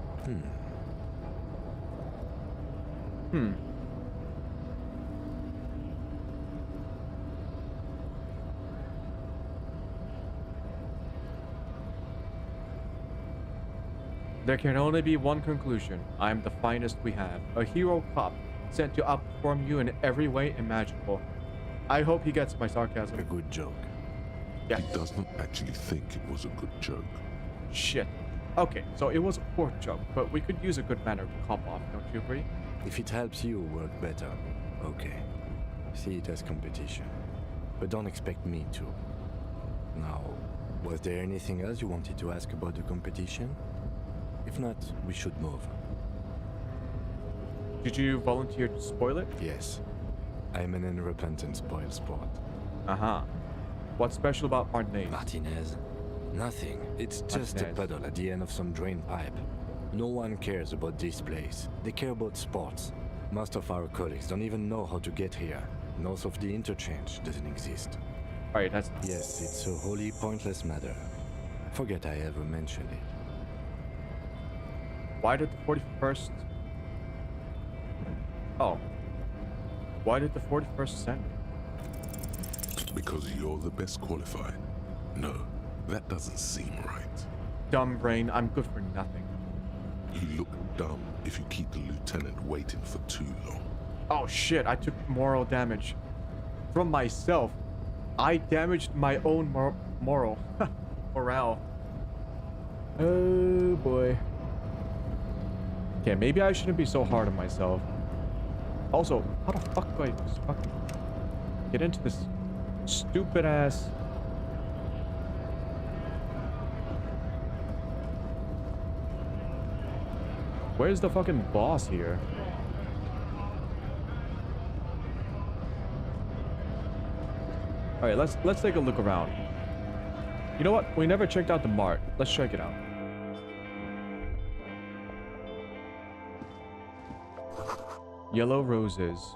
There can only be one conclusion. I am the finest we have. A hero cop sent to outperform you in every way imaginable. I hope he gets my sarcasm. A good joke. Yeah. He does not actually think it was a good joke. Shit. Okay, so it was a poor joke, but we could use a good manner to cop off, don't you agree? If it helps you work better, okay. See it as competition. But don't expect me to. Now, was there anything else you wanted to ask about the competition? If not, we should move. Did you volunteer to spoil it? Yes. I'm an unrepentant spoil sport. Uh-huh. What's special about Martinez? Martinez? Nothing. It's just a puddle at the end of some drain pipe. No one cares about this place. They care about sports. Most of our colleagues don't even know how to get here. North of the interchange doesn't exist. Alright, that's... Yes, it's a wholly pointless matter. Forget I ever mentioned it. Why did the 41st... Oh. Why did the 41st send me? Because you're the best qualified. No, that doesn't seem right. Dumb brain, I'm good for nothing. You look dumb if you keep the lieutenant waiting for too long. Oh shit, I took moral damage. From myself. I damaged my own morale. Oh boy. Okay, maybe I shouldn't be so hard on myself. Also, how the fuck do I just fucking get into this stupid ass... Where's the fucking boss here? Alright, let's take a look around. You know what? We never checked out the mart. Let's check it out. Yellow roses.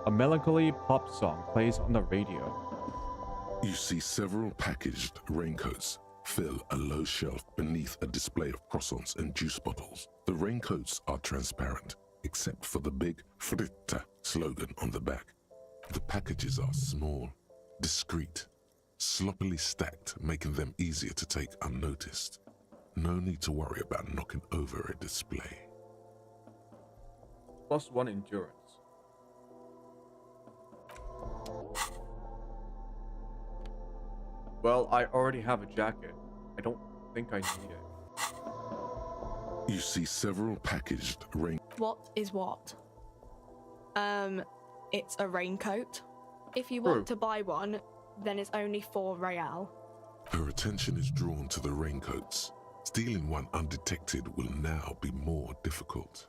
A melancholy pop song plays on the radio. You see several packaged raincoats fill a low shelf beneath a display of croissants and juice bottles. The raincoats are transparent, except for the big Fritta slogan on the back. The packages are small, discreet, sloppily stacked, making them easier to take unnoticed. No need to worry about knocking over a display. +1 endurance. Well, I already have a jacket. I don't think I need it. You see several packaged rain. What is what? It's a raincoat. If you True. want to buy one, then it's only 4 real. Her attention is drawn to the raincoats. Stealing one undetected will now be more difficult.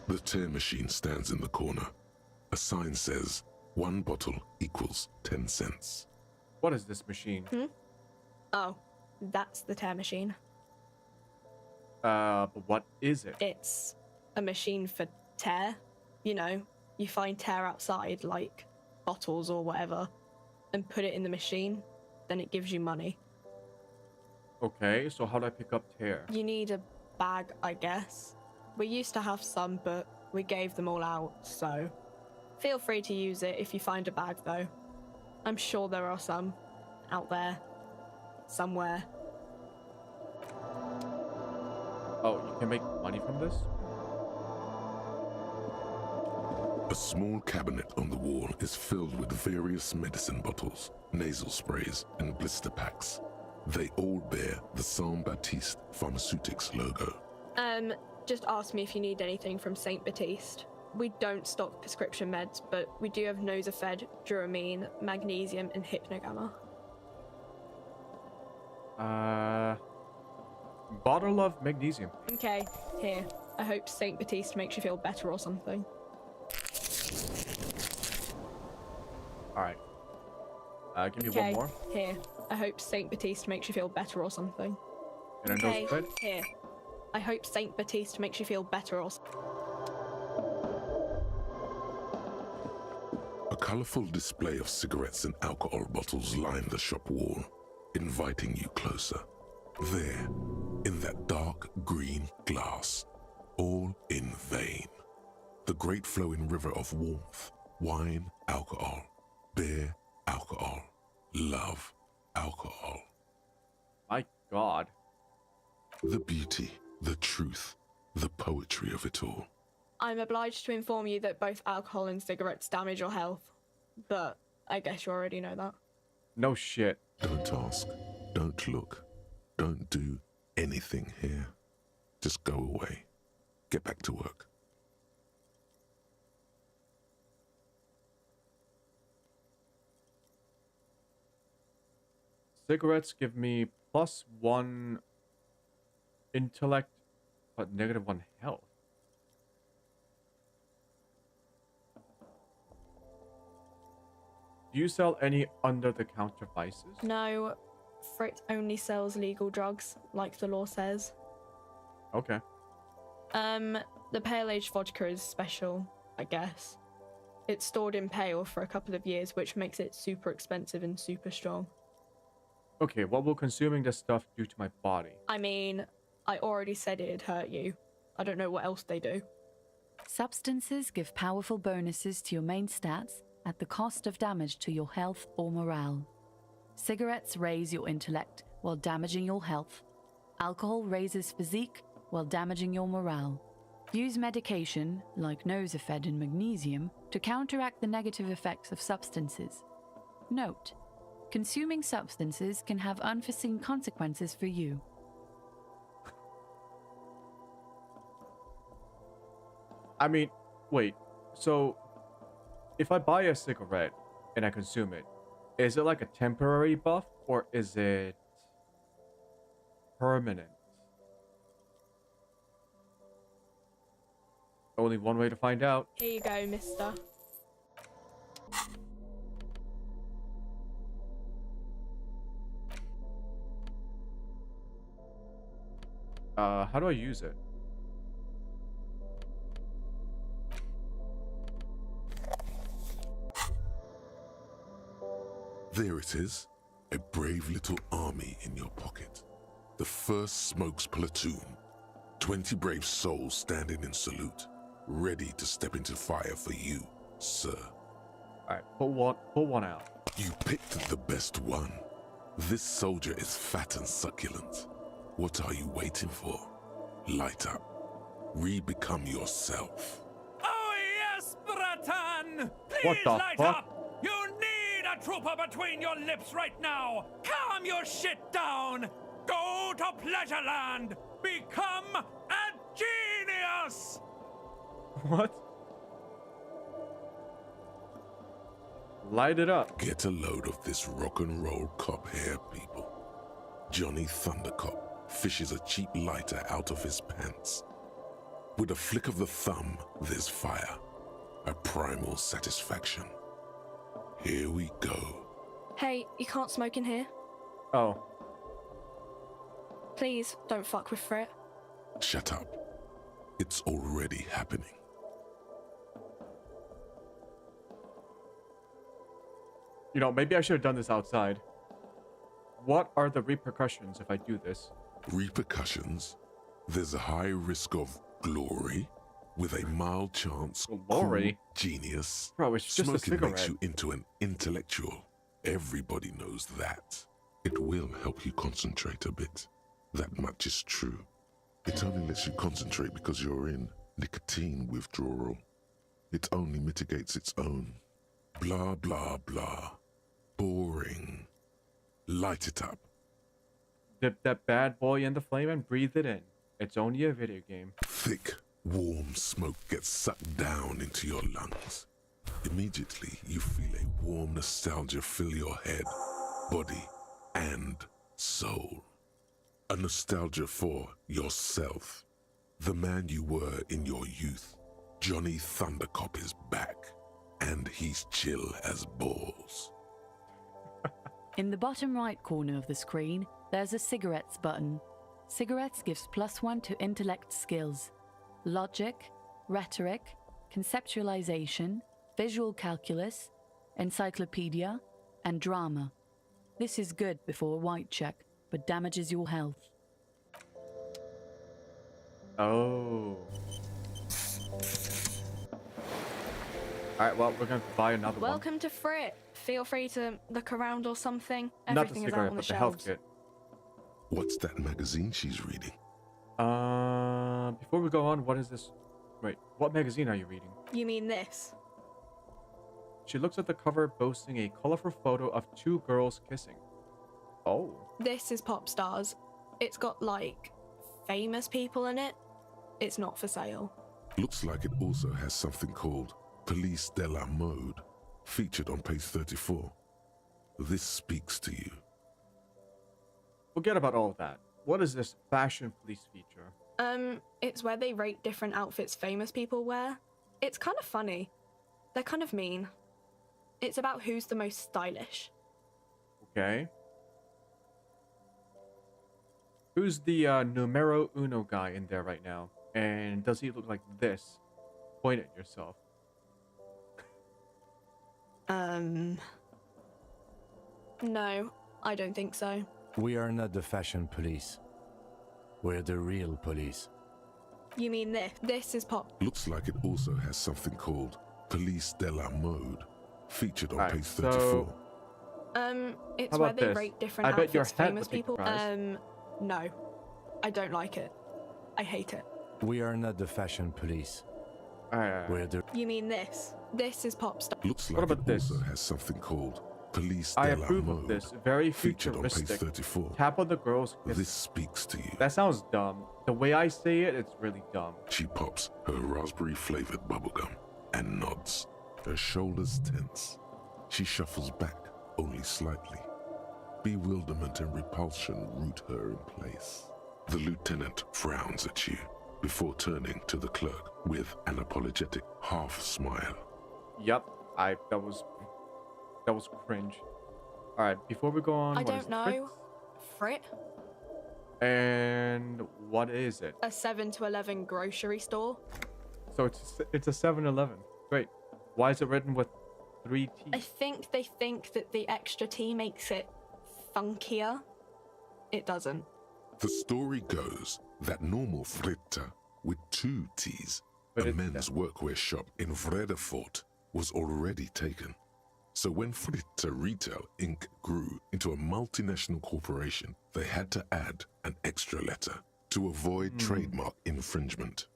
The tear machine stands in the corner. A sign says, 1 bottle equals 10 cents. What is this machine? Oh, that's the tear machine. But what is it? It's a machine for tear. You know, you find tear outside, like bottles or whatever, and put it in the machine, then it gives you money. Okay, so how do I pick up tear? You need a bag, I guess. We used to have some, but we gave them all out, so feel free to use it if you find a bag, though. I'm sure there are some out there, somewhere. Oh, you can make money from this? A small cabinet on the wall is filled with various medicine bottles, nasal sprays, and blister packs. They all bear the Saint Baptiste Pharmaceutics logo. Just ask me if you need anything from St. Baptiste. We don't stock prescription meds, but we do have Nosafed, Duramine, Magnesium, and Hypnogamma. Bottle of magnesium. Okay, here. I hope St. Baptiste makes you feel better or something. Alright. Give me Okay, one more. here. I hope St. Baptiste makes you feel better or something. And a Okay, nose spread? here. I hope St. Baptiste makes you feel better or something. A colorful display of cigarettes and alcohol bottles line the shop wall, inviting you closer. There, in that dark green glass, all in vain. The great flowing river of warmth, wine, alcohol, beer, alcohol, love, alcohol. My God. The beauty, the truth, the poetry of it all. I'm obliged to inform you that both alcohol and cigarettes damage your health, but I guess you already know that. No shit. Don't ask, don't look, don't do anything here. Just go away. Get back to work. Cigarettes give me +1 intellect, but -1 health. Do you sell any under-the-counter vices? No, Ferret only sells legal drugs, like the law says. Okay. The pale age vodka is special, I guess. It's stored in pale for a couple of years, which makes it super expensive and super strong. Okay, what will consuming this stuff do to my body? I mean, I already said it'd hurt you. I don't know what else they do. Substances give powerful bonuses to your main stats at the cost of damage to your health or morale. Cigarettes raise your intellect while damaging your health. Alcohol raises physique while damaging your morale. Use medication, like Nosafed and magnesium, to counteract the negative effects of substances. Note: consuming substances can have unforeseen consequences for you. I mean, wait, so if I buy a cigarette and I consume it, is it like a temporary buff or is it permanent? Only one way to find out. Here you go, mister. How do I use it? There it is, a brave little army in your pocket. The 1st Smokes Platoon. 20 brave souls standing in salute, ready to step into fire for you, sir. Alright, pull one out. You picked the best one. This soldier is fat and succulent. What are you waiting for? Light up. Re-become yourself. Oh yes, Bratan! Please What the light fuck? up! You need a trooper between your lips right now! Calm your shit down! Go to Pleasureland! Become a genius! What? Light it up. Get a load of this rock and roll cop hair, people. Johnny Thundercop fishes a cheap lighter out of his pants. With a flick of the thumb, there's fire. A primal satisfaction. Here we go. Hey, you can't smoke in here. Oh. Please, don't fuck with Ferret. Shut up. It's already happening. You know, maybe I should have done this outside. What are the repercussions if I do this? Repercussions? There's a high risk of glory, with a mild chance Glory? cool genius. Bro, it's just a Smoking cigarette. makes you into an intellectual. Everybody knows that. It will help you concentrate a bit. That much is true. It only lets you concentrate because you're in nicotine withdrawal. It only mitigates its own. Blah, blah, blah. Boring. Light it up. Dip that bad boy in the flame and breathe it in. It's only a video game. Thick, warm smoke gets sucked down into your lungs. Immediately, you feel a warm nostalgia fill your head, body, and soul. A nostalgia for yourself. The man you were in your youth. Johnny Thundercop is back, and he's chill as balls. In the bottom right corner of the screen, there's a cigarettes button. Cigarettes gives +1 to intellect skills. Logic, rhetoric, conceptualization, visual calculus, encyclopedia, and drama. This is good before a white check, but damages your health. Oh. Alright, well, we're going to buy another one. Welcome to Ferret. Feel free to look around or something. Not the Everything is out cigarette, on the but the health shelves. kit. What's that magazine she's reading? Before we go on, what is this? Wait, what magazine are you reading? You mean this? She looks at the cover, boasting a colorful photo of two girls kissing. Oh. This is Pop Stars. It's got, like, famous people in it. It's not for sale. Looks like it also has something called Police de la Mode, featured on page 34. This speaks to you. Forget about all of that. What is this fashion police feature? It's where they rate different outfits famous people wear. It's kind of funny. They're kind of mean. It's about who's the most stylish. Okay. Who's the numero uno guy in there right now? And does he look like this? Point at yourself. No, I don't think so. We are not the fashion police. We're the real police. You mean this? This is Pop. Looks like it also has something called Police de la Mode, featured on Alright, page so- 34. It's How where about they this? rate different I bet your outfits hat famous would be people. surprised. No. I don't like it. I hate it. We are not the fashion police. Alright. We're the... You mean this? This is Pop Star. Looks What like about it this? also has something called Police I de la approve Mode, of this. Very featured on page futuristic. 34. Tap on the girls kiss. This speaks to you. That sounds dumb. The way I say it, it's really dumb. She pops her raspberry-flavored bubblegum and nods, her shoulders tense. She shuffles back, only slightly. Bewilderment and repulsion root her in place. The lieutenant frowns at you before turning to the clerk with an apologetic half-smile. Yep, that was cringe. All right, before we go on, I what is don't know. Frit? And what is it? A 7 to 11 grocery store. So it's a 7-Eleven. Great. Why is it written with 3 T's? I think they think that the extra T makes it funkier. It doesn't. The story goes that normal Fritta, with 2 T's, a men's workwear shop in Vredefort, was already taken. So when Fritter Retail Inc. grew into a multinational corporation, they had to add an extra letter to avoid trademark infringement.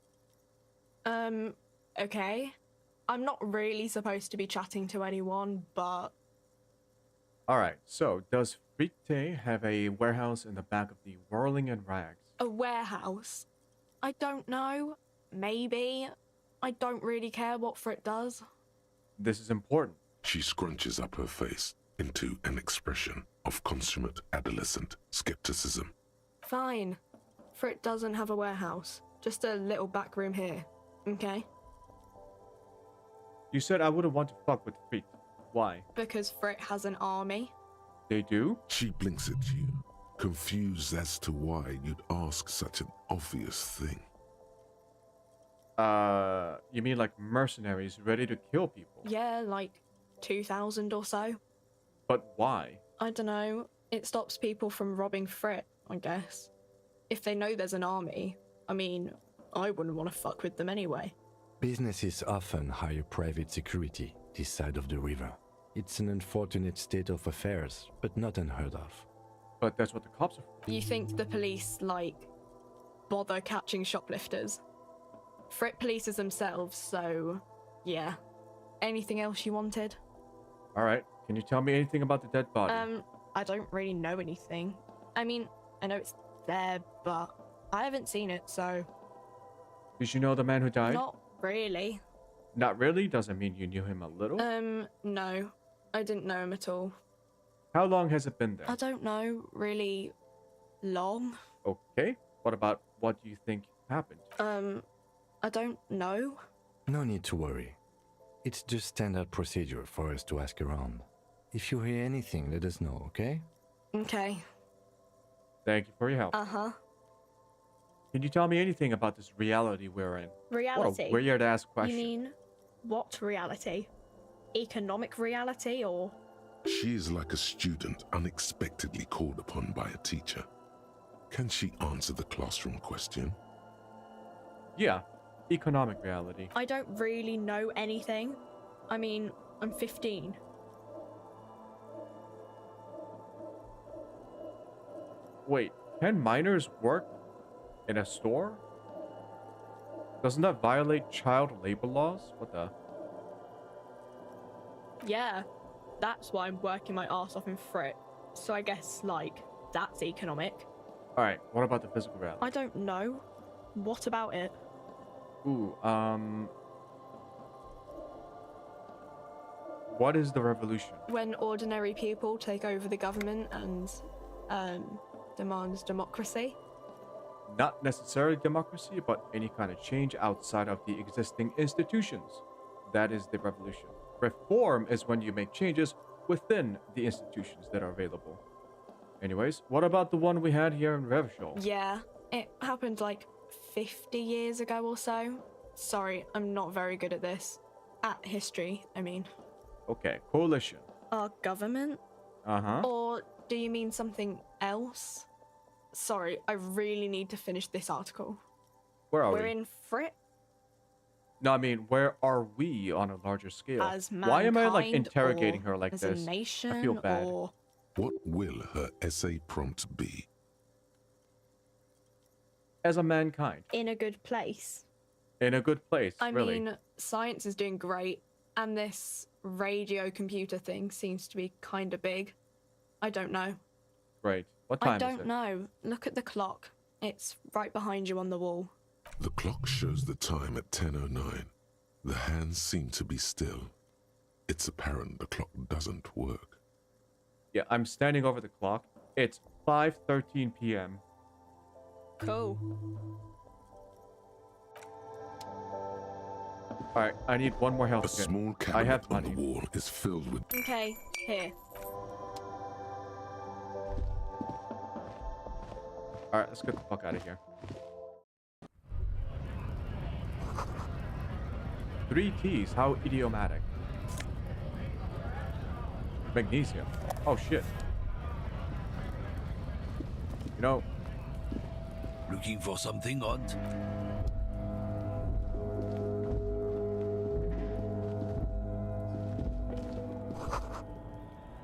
Okay. I'm not really supposed to be chatting to anyone, but... Alright, so does Fritte have a warehouse in the back of the Whirling and Rags? A warehouse? I don't know. Maybe. I don't really care what Frit does. This is important. She scrunches up her face into an expression of consummate adolescent skepticism. Fine. Frit doesn't have a warehouse. Just a little back room here. Okay? You said I wouldn't want to fuck with Fritte. Why? Because Frit has an army. They do? She blinks at you, confused as to why you'd ask such an obvious thing. You mean like mercenaries ready to kill people? Yeah, like 2,000 or so. But why? I don't know. It stops people from robbing Frit, I guess. If they know there's an army, I mean, I wouldn't want to fuck with them anyway. Businesses often hire private security this side of the river. It's an unfortunate state of affairs, but not unheard of. But that's what the cops are for. You think the police, like, bother catching shoplifters? Frit polices themselves, so yeah. Anything else you wanted? Alright, can you tell me anything about the dead body? I don't really know anything. I mean, I know it's there, but I haven't seen it, so... Did you know the man who died? Not really. Not really? Doesn't mean you knew him a little? No. I didn't know him at all. How long has it been there? I don't know, really long. Okay. What about what do you think happened? I don't know. No need to worry. It's just standard procedure for us to ask around. If you hear anything, let us know, okay? Okay. Thank you for your help. Uh-huh. Can you tell me anything about this reality we're in? Reality? What a weird-ass question. You mean, what reality? Economic reality, or...? She is like a student unexpectedly called upon by a teacher. Can she answer the classroom question? Yeah, economic reality. I don't really know anything. I mean, I'm 15. Wait, can minors work in a store? Doesn't that violate child labor laws? What the? Yeah, that's why I'm working my ass off in Frit. So I guess, like, that's economic. Alright, what about the physical reality? I don't know. What about it? Ooh, what is the revolution? When ordinary people take over the government and, demands democracy. Not necessarily democracy, but any kind of change outside of the existing institutions. That is the revolution. Reform is when you make changes within the institutions that are available. Anyways, what about the one we had here in Revshul? Yeah, it happened like 50 years ago or so. Sorry, I'm not very good at this. At history, I mean. Okay, coalition. Our government? Uh-huh. Or do you mean something else? Sorry, I really need to finish this article. Where are We're we? in Frit? No, I mean, where are we on a larger scale? As Why am I like mankind, interrogating or her like as this? a nation, I feel bad. or... What will her essay prompt be? As a mankind. In a good place. In a good place, I really. mean, science is doing great, and this radio computer thing seems to be kinda big. I don't know. Great. What time I is don't it? know. Look at the clock. It's right behind you on the wall. The clock shows the time at 10:09. The hands seem to be still. It's apparent the clock doesn't work. Yeah, I'm standing over the clock. It's 5:13 p.m. Cool. Alright, I need one more health A kit. small I cabinet have on money. the wall is filled with... Okay, here. Alright, let's get the fuck out of here. 3 T's, how idiomatic. Magnesium. Oh shit. You know... Looking for something odd?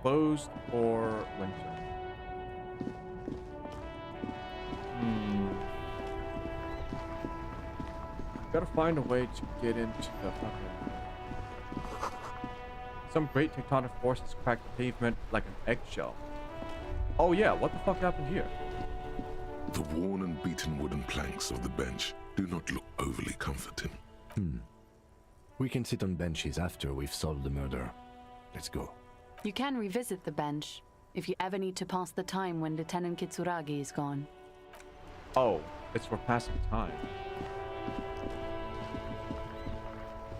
closed for winter. Gotta find a way to get into the fucking... Some great tectonic forces cracked the pavement like an eggshell. Oh yeah, what the fuck happened here? The worn and beaten wooden planks of the bench do not look overly comforting. We can sit on benches after we've solved the murder. Let's go. You can revisit the bench if you ever need to pass the time when Lieutenant Kitsuragi is gone. Oh, it's for passing time.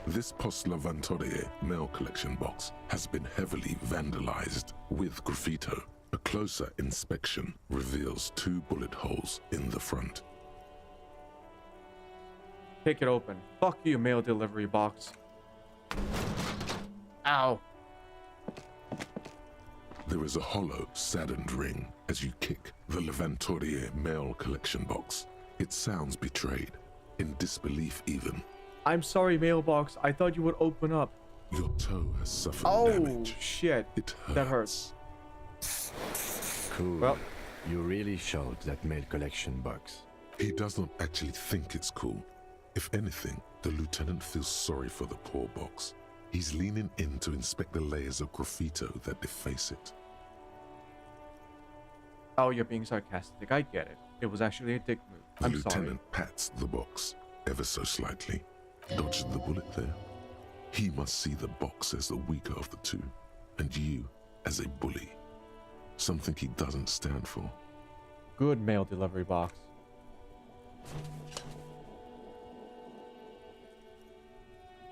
This Post Levantorie mail collection box has been heavily vandalized with graffito. A closer inspection reveals 2 bullet holes in the front. Kick it open. Fuck you, mail delivery box. Ow. There is a hollow, saddened ring as you kick the Levantorie mail collection box. It sounds betrayed, in disbelief even. I'm sorry, mailbox. I thought you would open up. Your toe has suffered Oh, damage. shit. It hurts. That hurts. Cool. Well, you really showed that mail collection box. He does not actually think it's cool. If anything, the lieutenant feels sorry for the poor box. He's leaning in to inspect the layers of graffito that deface it. Oh, you're being sarcastic. I get it. It was actually a dick move. The I'm lieutenant sorry. pats the box, ever so slightly. Dodged the bullet there. He must see the box as the weaker of the two, and you as a bully. Something he doesn't stand for. Good mail delivery box.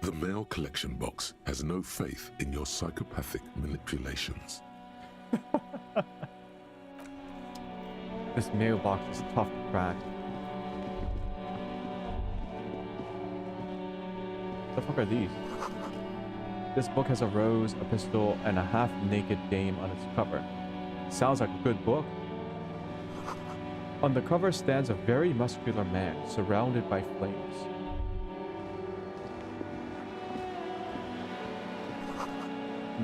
The mail collection box has no faith in your psychopathic manipulations. This mailbox is tough to crack. What the fuck are these? This book has a rose, a pistol, and a half-naked dame on its cover. Sounds like a good book. On the cover stands a very muscular man, surrounded by flames.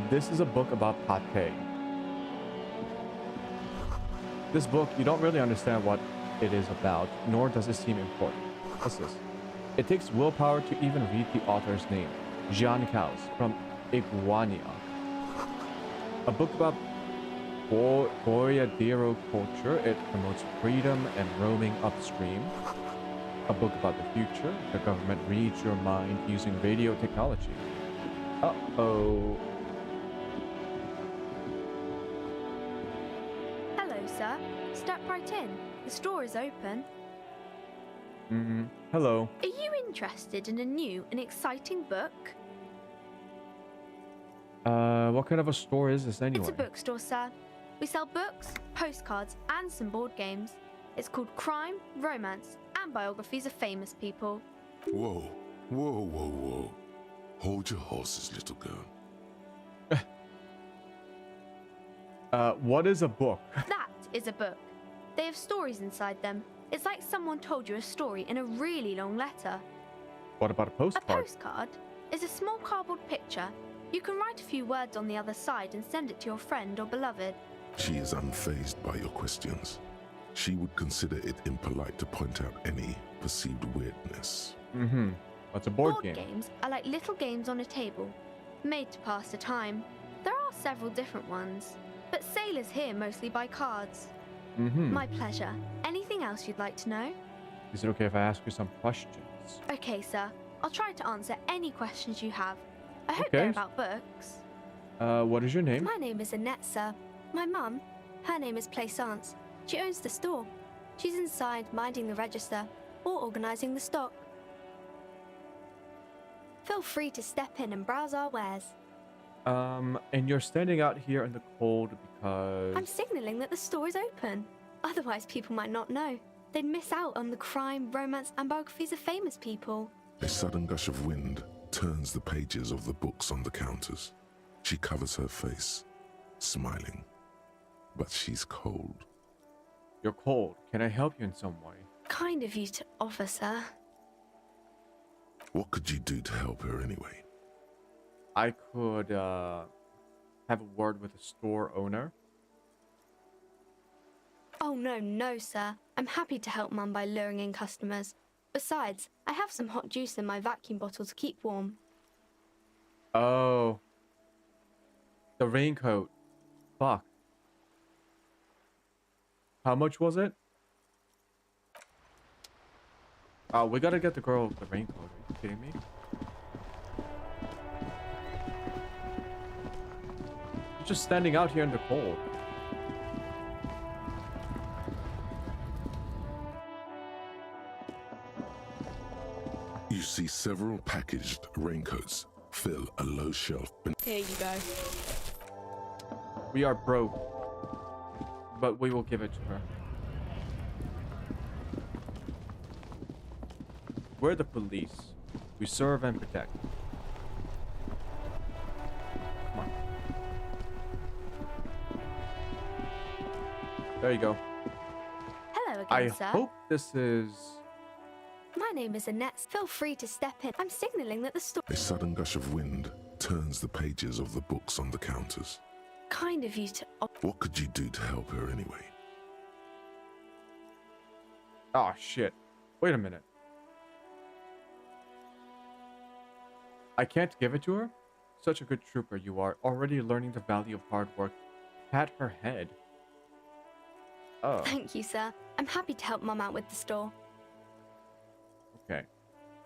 This is a book about pate. This book, you don't really understand what it is about, nor does it seem important. What's this? It takes willpower to even read the author's name, Jean Caus, from Iguania. A book about boyadero culture. It promotes freedom and roaming upstream. A book about the future. The government reads your mind using radio technology. Uh-oh. Hello, sir. Step right in. The store is open. Hello. Are you interested in a new and exciting book? What kind of a store is this anyway? It's a bookstore, sir. We sell books, postcards, and some board games. It's called Crime, Romance, and Biographies of Famous People. Whoa, whoa, whoa, whoa. Hold your horses, little girl. What is a book? That is a book. They have stories inside them. It's like someone told you a story in a really long letter. What about a postcard? A postcard is a small cardboard picture. You can write a few words on the other side and send it to your friend or beloved. She is unfazed by your questions. She would consider it impolite to point out any perceived weirdness. What's a board game? Board games are like little games on a table, made to pass the time. There are several different ones, but sailors here mostly buy cards. My pleasure. Anything else you'd like to know? Is it okay if I ask you some questions? Okay, sir. I'll try to answer any questions you have. I hope they're about books. What is your name? My name is Annette, sir. My mum, her name is Plaisance. She owns the store. She's inside minding the register or organising the stock. Feel free to step in and browse our wares. And you're standing out here in the cold because... I'm signalling that the store is open. Otherwise, people might not know. They'd miss out on the crime, romance, and biographies of famous people. A sudden gush of wind turns the pages of the books on the counters. She covers her face, smiling. But she's cold. You're cold. Can I help you in some way? Kind of you to offer, sir. What could you do to help her anyway? I could, have a word with the store owner? Oh, no, sir. I'm happy to help Mum by luring in customers. Besides, I have some hot juice in my vacuum bottle to keep warm. Oh. The raincoat. Fuck. How much was it? Oh, we gotta get the girl the raincoat. Are you kidding me? She's just standing out here in the cold. You see several packaged raincoats fill a low shelf. Here you go. We are broke, but we will give it to her. We're the police. We serve and protect. Come on. There you go. Hello I again, sir. hope this is... My name is Annette. Feel free to step in. I'm signaling that the store... A sudden gush of wind turns the pages of the books on the counters. Kind of you to... What could you do to help her anyway? Oh, shit. Wait a minute. I can't give it to her? Such a good trooper you are, already learning the value of hard work. Pat her head. Oh. Thank you, sir. I'm happy to help Mum out with the store. Okay.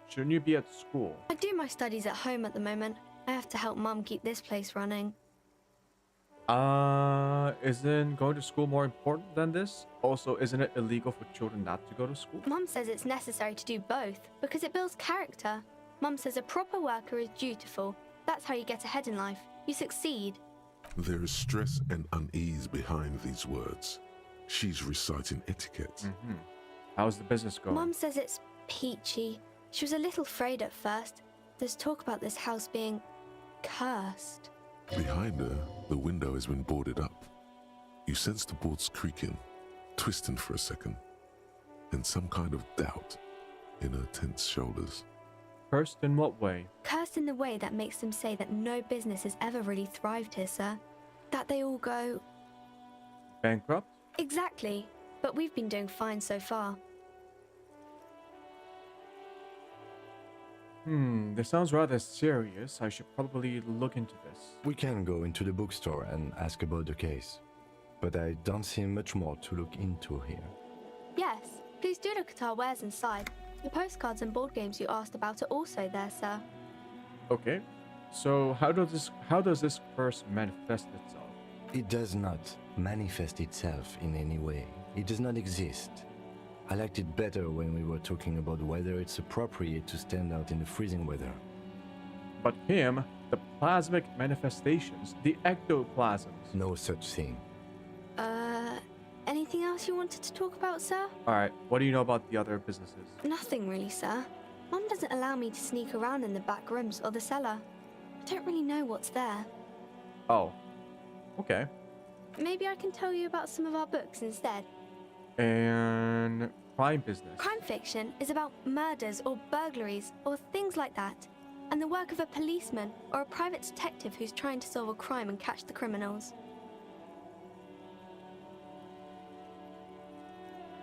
Shouldn't you be at school? I do my studies at home at the moment. I have to help Mum keep this place running. Isn't going to school more important than this? Also, isn't it illegal for children not to go to school? Mum says it's necessary to do both because it builds character. Mum says a proper worker is dutiful. That's how you get ahead in life. You succeed. There is stress and unease behind these words. She's reciting etiquette. Mm-hmm. How's the business going? Mum says it's peachy. She was a little afraid at first. There's talk about this house being cursed. Behind her, the window has been boarded up. You sense the boards creaking, twisting for a second, and some kind of doubt in her tense shoulders. Cursed in what way? Cursed in the way that makes them say that no business has ever really thrived here, sir. That they all go... bankrupt? Exactly. But we've been doing fine so far. This sounds rather serious. I should probably look into this. We can go into the bookstore and ask about the case, but I don't see much more to look into here. Yes, please do look at our wares inside. The postcards and board games you asked about are also there, sir. Okay. So how does this curse manifest itself? It does not manifest itself in any way. It does not exist. I liked it better when we were talking about whether it's appropriate to stand out in the freezing weather. But him, the plasmic manifestations, the ectoplasms. No such thing. Anything else you wanted to talk about, sir? Alright, what do you know about the other businesses? Nothing really, sir. Mum doesn't allow me to sneak around in the back rooms or the cellar. I don't really know what's there. Oh. Okay. Maybe I can tell you about some of our books instead. And crime business. Crime fiction is about murders or burglaries or things like that, and the work of a policeman or a private detective who's trying to solve a crime and catch the criminals.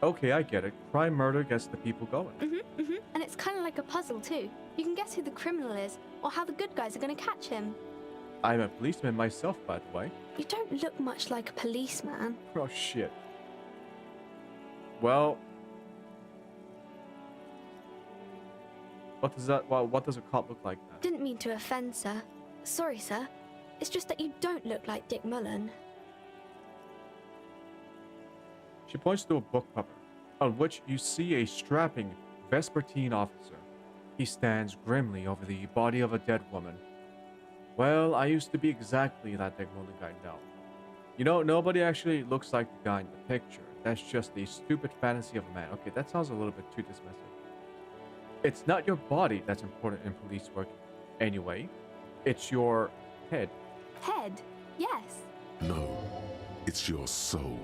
Okay, I get it. Crime murder gets the people going. And it's kind of like a puzzle too. You can guess who the criminal is or how the good guys are going to catch him. I'm a policeman myself, by the way. You don't look much like a policeman. Oh, shit. Well... What does a cop look like then? Didn't mean to offend, sir. Sorry, sir. It's just that you don't look like Dick Mullen. She points to a book cover, on which you see a strapping Vespertine officer. He stands grimly over the body of a dead woman. Well, I used to be exactly that Dick Mullen guy now. You know, nobody actually looks like the guy in the picture. That's just a stupid fantasy of a man. Okay, that sounds a little bit too dismissive. It's not your body that's important in police work anyway. It's your head. Head? Yes. No, it's your soul.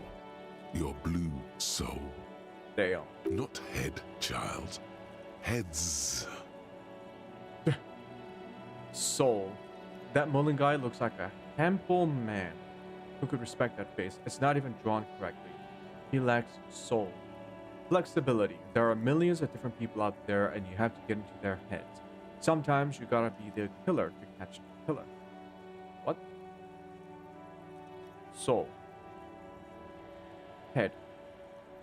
Your blue soul. Damn. Not head, child. Heads. Soul. That Mullen guy looks like a Temple man. Who could respect that face? It's not even drawn correctly. He lacks soul. Flexibility. There are millions of different people out there and you have to get into their heads. Sometimes you gotta be the killer to catch the killer. What? Soul. Head.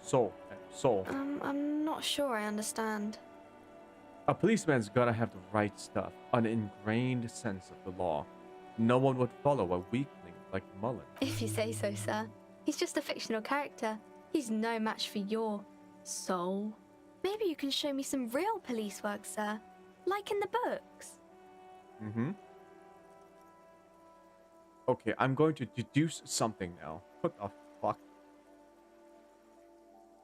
Soul. Soul. I'm not sure I understand. A policeman's gotta have the right stuff, an ingrained sense of the law. No one would follow a weakling like Mullen. If you say so, sir. He's just a fictional character. He's no match for your soul. Maybe you can show me some real police work, sir. Like in the books. Mm-hmm. Okay, I'm going to deduce something now. What the fuck?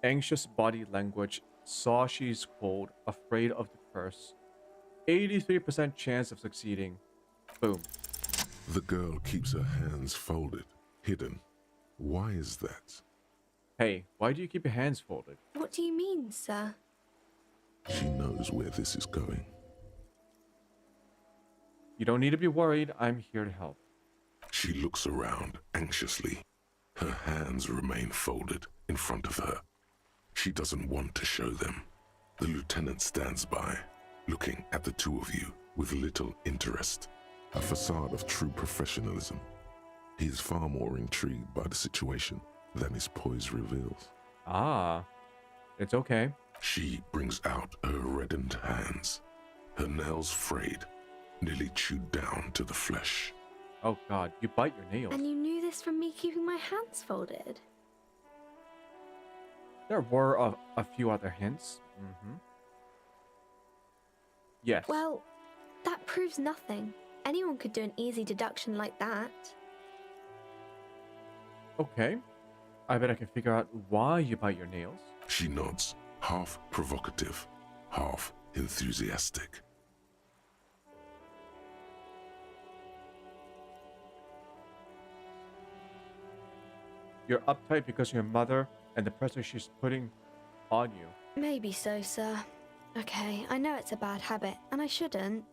Anxious body language. Saw she's cold. Afraid of the curse. 83% chance of succeeding. Boom. The girl keeps her hands folded, hidden. Why is that? Hey, why do you keep your hands folded? What do you mean, sir? She knows where this is going. You don't need to be worried. I'm here to help. She looks around anxiously. Her hands remain folded in front of her. She doesn't want to show them. The lieutenant stands by, looking at the two of you with little interest. A facade of true professionalism. He is far more intrigued by the situation than his poise reveals. Ah, it's okay. She brings out her reddened hands, her nails frayed, nearly chewed down to the flesh. Oh god, you bite your nails. And you knew this from me keeping my hands folded? There were a few other hints. Mm-hmm. Yes. Well, that proves nothing. Anyone could do an easy deduction like that. Okay. I bet I can figure out why you bite your nails. She nods, half provocative, half enthusiastic. You're uptight because your mother and the pressure she's putting on you. Maybe so, sir. Okay, I know it's a bad habit, and I shouldn't.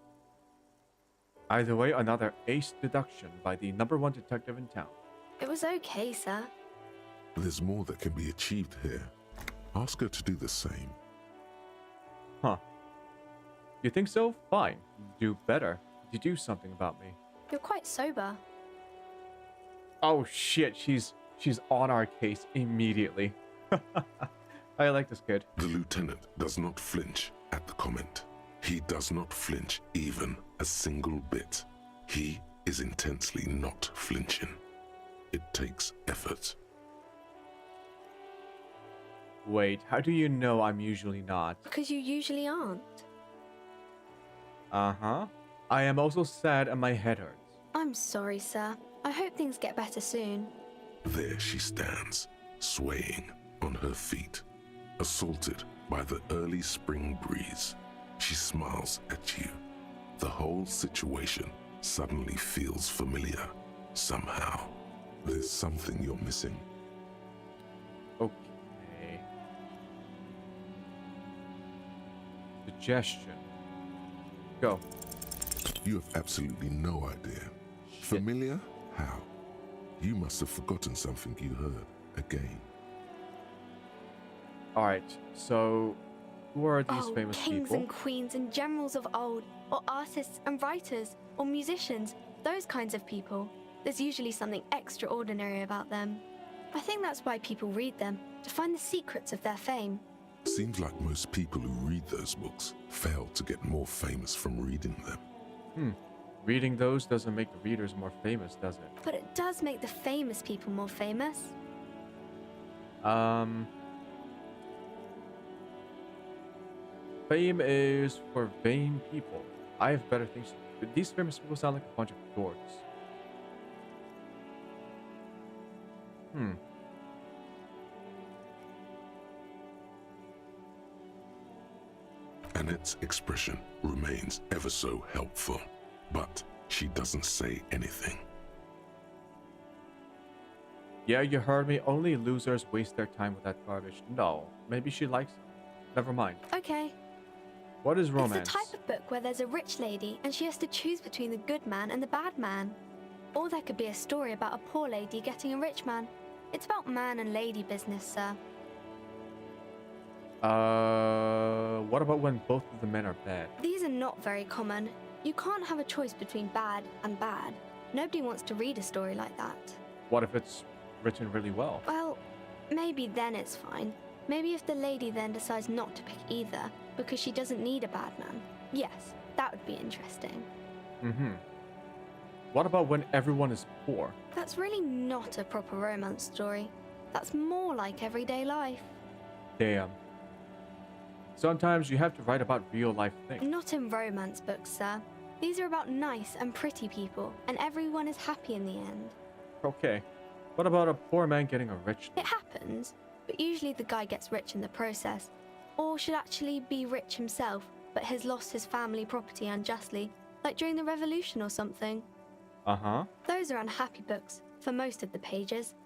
Either way, another ace deduction by the #1 detective in town. It was okay, sir. There's more that can be achieved here. Ask her to do the same. Huh. You think so? Fine. Do better. Deduce something about me. You're quite sober. Oh shit, she's on our case immediately. I like this kid. The lieutenant does not flinch at the comment. He does not flinch even a single bit. He is intensely not flinching. It takes effort. Wait, how do you know I'm usually not? Because you usually aren't. Uh-huh. I am also sad and my head hurts. I'm sorry, sir. I hope things get better soon. There she stands, swaying on her feet, assaulted by the early spring breeze. She smiles at you. The whole situation suddenly feels familiar, somehow. There's something you're missing. Okay. Suggestion. Go. You have absolutely no idea. Shit. Familiar? How? You must have forgotten something you heard again. Alright, so who are these famous kings people? and queens and generals of old, or artists and writers, or musicians, those kinds of people. There's usually something extraordinary about them. I think that's why people read them, to find the secrets of their fame. Seems like most people who read those books fail to get more famous from reading them. Reading those doesn't make the readers more famous, does it? But it does make the famous people more famous. Fame is for vain people. I have better things to do. These famous people sound like a bunch of dorks. Annette's expression remains ever so helpful, but she doesn't say anything. Yeah, you heard me. Only losers waste their time with that garbage. No, maybe she likes it. Never mind. Okay. What is romance? It's the type of book where there's a rich lady and she has to choose between the good man and the bad man. Or there could be a story about a poor lady getting a rich man. It's about man and lady business, sir. What about when both of the men are bad? These are not very common. You can't have a choice between bad and bad. Nobody wants to read a story like that. What if it's written really well? Well, maybe then it's fine. Maybe if the lady then decides not to pick either because she doesn't need a bad man. Yes, that would be interesting. Mm-hmm. What about when everyone is poor? That's really not a proper romance story. That's more like everyday life. Damn. Sometimes you have to write about real life things. Not in romance books, sir. These are about nice and pretty people, and everyone is happy in the end. Okay. What about a poor man getting a rich? It happens, but usually the guy gets rich in the process, or should actually be rich himself, but has lost his family property unjustly, like during the revolution or something. Uh-huh. Those are unhappy books, for most of the pages.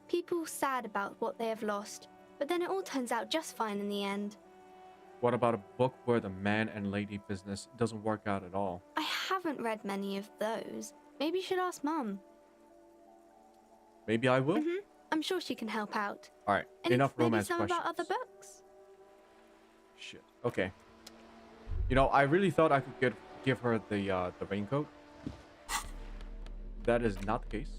People sad about what they have lost, but then it all turns out just fine in the end. What about a book where the man and lady business doesn't work out at all? I haven't read many of those. Maybe you should ask Mum. Maybe I will? Mm-hmm. I'm sure she can help out. Alright, And enough maybe romance some questions. about other books. Shit. Okay. You know, I really thought I could give her the raincoat. That is not the case.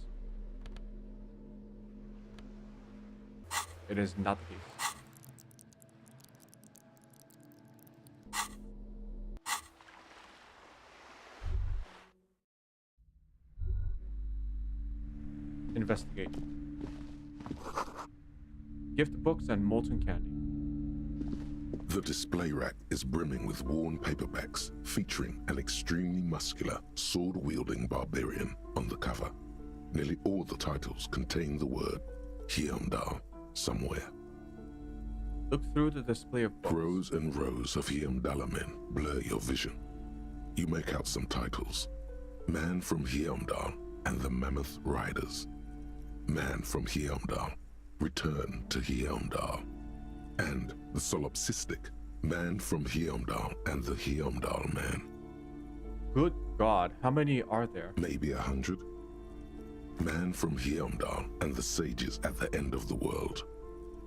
It is not the case. Investigate. Gift books and molten candy. The display rack is brimming with worn paperbacks featuring an extremely muscular, sword-wielding barbarian on the cover. Nearly all the titles contain the word Heimdall somewhere. Look through the display of books. Rows and rows of Heimdall men blur your vision. You make out some titles. Man from Heimdall and the Mammoth Riders. Man from Heimdall, Return to Heimdall. And the solipsistic Man from Heimdall and the Heimdall Man. Good God, how many are there? Maybe 100. Man from Heimdall and the sages at the end of the world.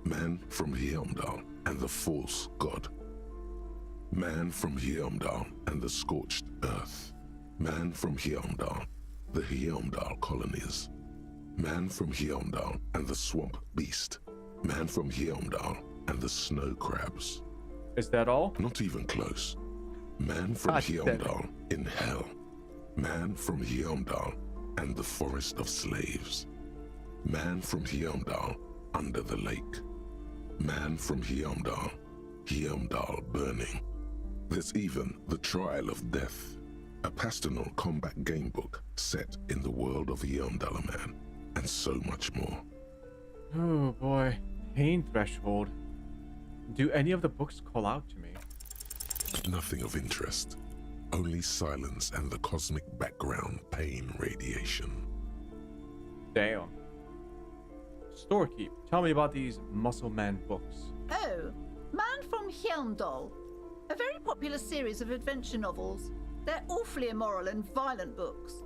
Man from Heimdall and the false god. Man from Heimdall and the scorched earth. Man from Heimdall, the Heimdall colonies. Man from Heimdall and the swamp beast. Man from Heimdall and the snow crabs. Is that all? Not even close. Man from Heimdall in hell. Man from Heimdall and the forest of slaves. Man from Heimdall under the lake. Man from Heimdall, Heimdall burning. There's even the Trial of Death, a pastoral combat game book set in the world of Heimdall Man, and so much more. Oh boy, pain threshold. Do any of the books call out to me? Nothing of interest. Only silence and the cosmic background pain radiation. Damn. Storekeep, tell me about these Muscle Man books. Oh, Man from Heimdall. A very popular series of adventure novels. They're awfully immoral and violent books.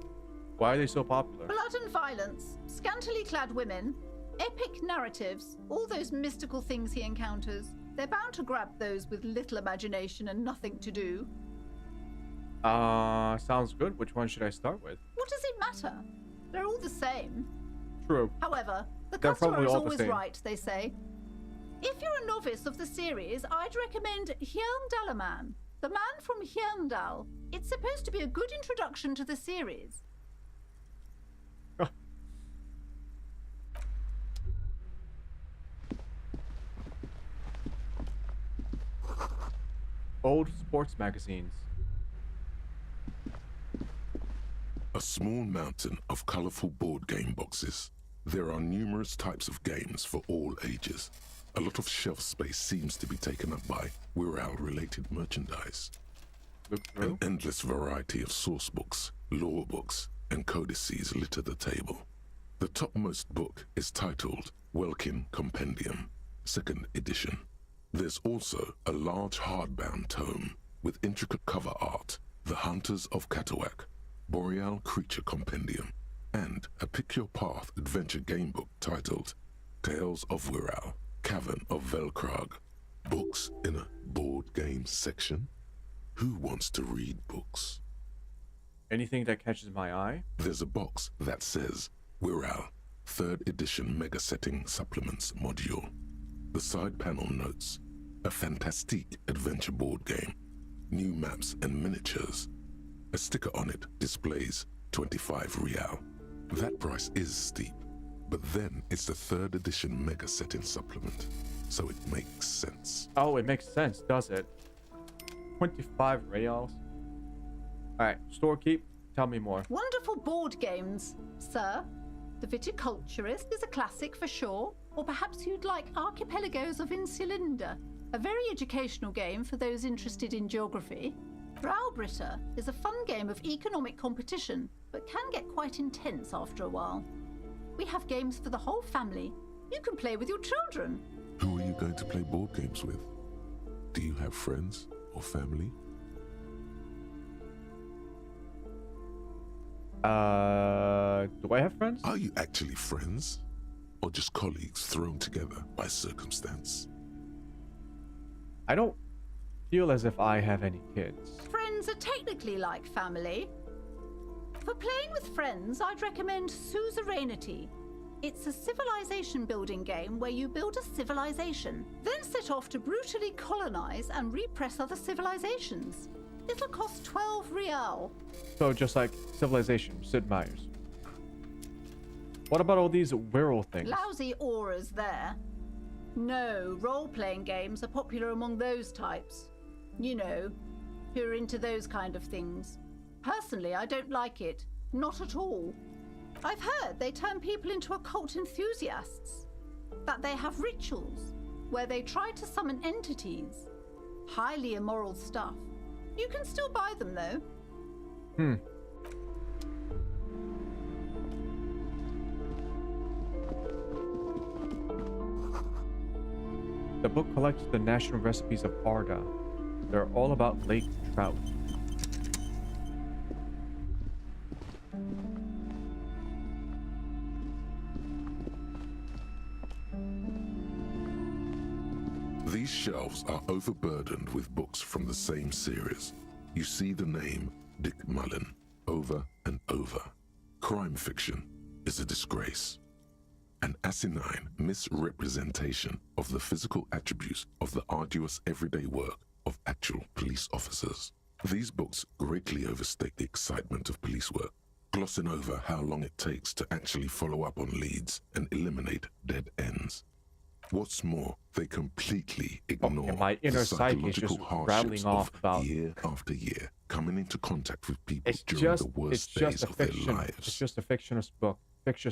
Why are they so popular? Blood and violence, scantily clad women, epic narratives, all those mystical things he encounters. They're bound to grab those with little imagination and nothing to do. Sounds good. Which one should I start with? What does it matter? They're all the same. True. However, the They're customer probably is all the always same. right, they say. If you're a novice of the series, I'd recommend Heimdall Man, the Man from Heimdall. It's supposed to be a good introduction to the series. Old sports magazines. A small mountain of colorful board game boxes. There are numerous types of games for all ages. A lot of shelf space seems to be taken up by Wirral-related merchandise. An endless variety of source books, lore books, and codices litter the table. The topmost book is titled Welkin Compendium, 2nd edition. There's also a large hardbound tome with intricate cover art, The Hunters of Katawak, Boreal Creature Compendium, and a pick-your-path adventure game book titled Tales of Wirral, Cavern of Velkrag. Books in a board game section? Who wants to read books? Anything that catches my eye? There's a box that says Wirral, 3rd edition Mega Setting Supplements module. The side panel notes, a fantastique adventure board game, new maps and miniatures. A sticker on it displays 25 real. That price is steep, but then it's the 3rd edition Mega Setting Supplement, so it makes sense. Oh, it makes sense, does it? 25 reals. Alright, storekeep, tell me more. Wonderful board games, sir. The Viticulturist is a classic for sure, or perhaps you'd like Archipelagos of Insulinda, a very educational game for those interested in geography. Browbritter is a fun game of economic competition, but can get quite intense after a while. We have games for the whole family. You can play with your children. Who are you going to play board games with? Do you have friends or family? Do I have friends? Are you actually friends? Or just colleagues thrown together by circumstance? I don't feel as if I have any kids. Friends are technically like family. For playing with friends, I'd recommend Suzerainty. It's a civilization building game where you build a civilization, then set off to brutally colonize and repress other civilizations. It'll cost 12 real. So just like Civilization, Sid Meier's. What about all these Wirral things? Lousy auras there. No, role-playing games are popular among those types. You know, who are into those kind of things. Personally, I don't like it. Not at all. I've heard they turn people into occult enthusiasts. That they have rituals where they try to summon entities. Highly immoral stuff. You can still buy them, though. The book collects the national recipes of Arda. They're all about lake trout. These shelves are overburdened with books from the same series. You see the name Dick Mullen over and over. Crime fiction is a disgrace. An asinine misrepresentation of the physical attributes of the arduous everyday work of actual police officers. These books greatly overstate the excitement of police work, glossing over how long it takes to actually follow up on leads and eliminate dead ends. What's more, they completely ignore my inner the psyche is psychological just hardships rattling off of about year after year coming into contact with people it's during just, the worst it's just days a of their fiction. lives. It's just a fictitious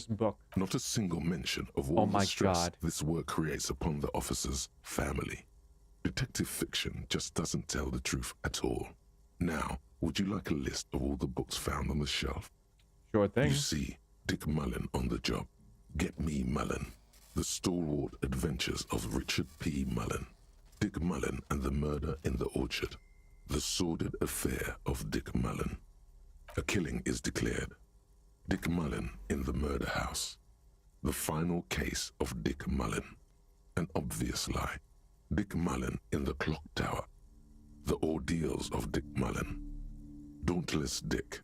book. Not a single mention of all my the stress God. this work creates upon the officer's family. Detective fiction just doesn't tell the truth at all. Now, would you like a list of all the books found on the shelf? Sure thing. You see Dick Mullen on the job. Get Me Mullen. The Stalwart Adventures of Richard P. Mullen. Dick Mullen and the Murder in the Orchard. The Sordid Affair of Dick Mullen. A killing is declared. Dick Mullen in the Murder House. The Final Case of Dick Mullen. An Obvious Lie. Dick Mullen in the Clock Tower. The Ordeals of Dick Mullen. Dauntless Dick.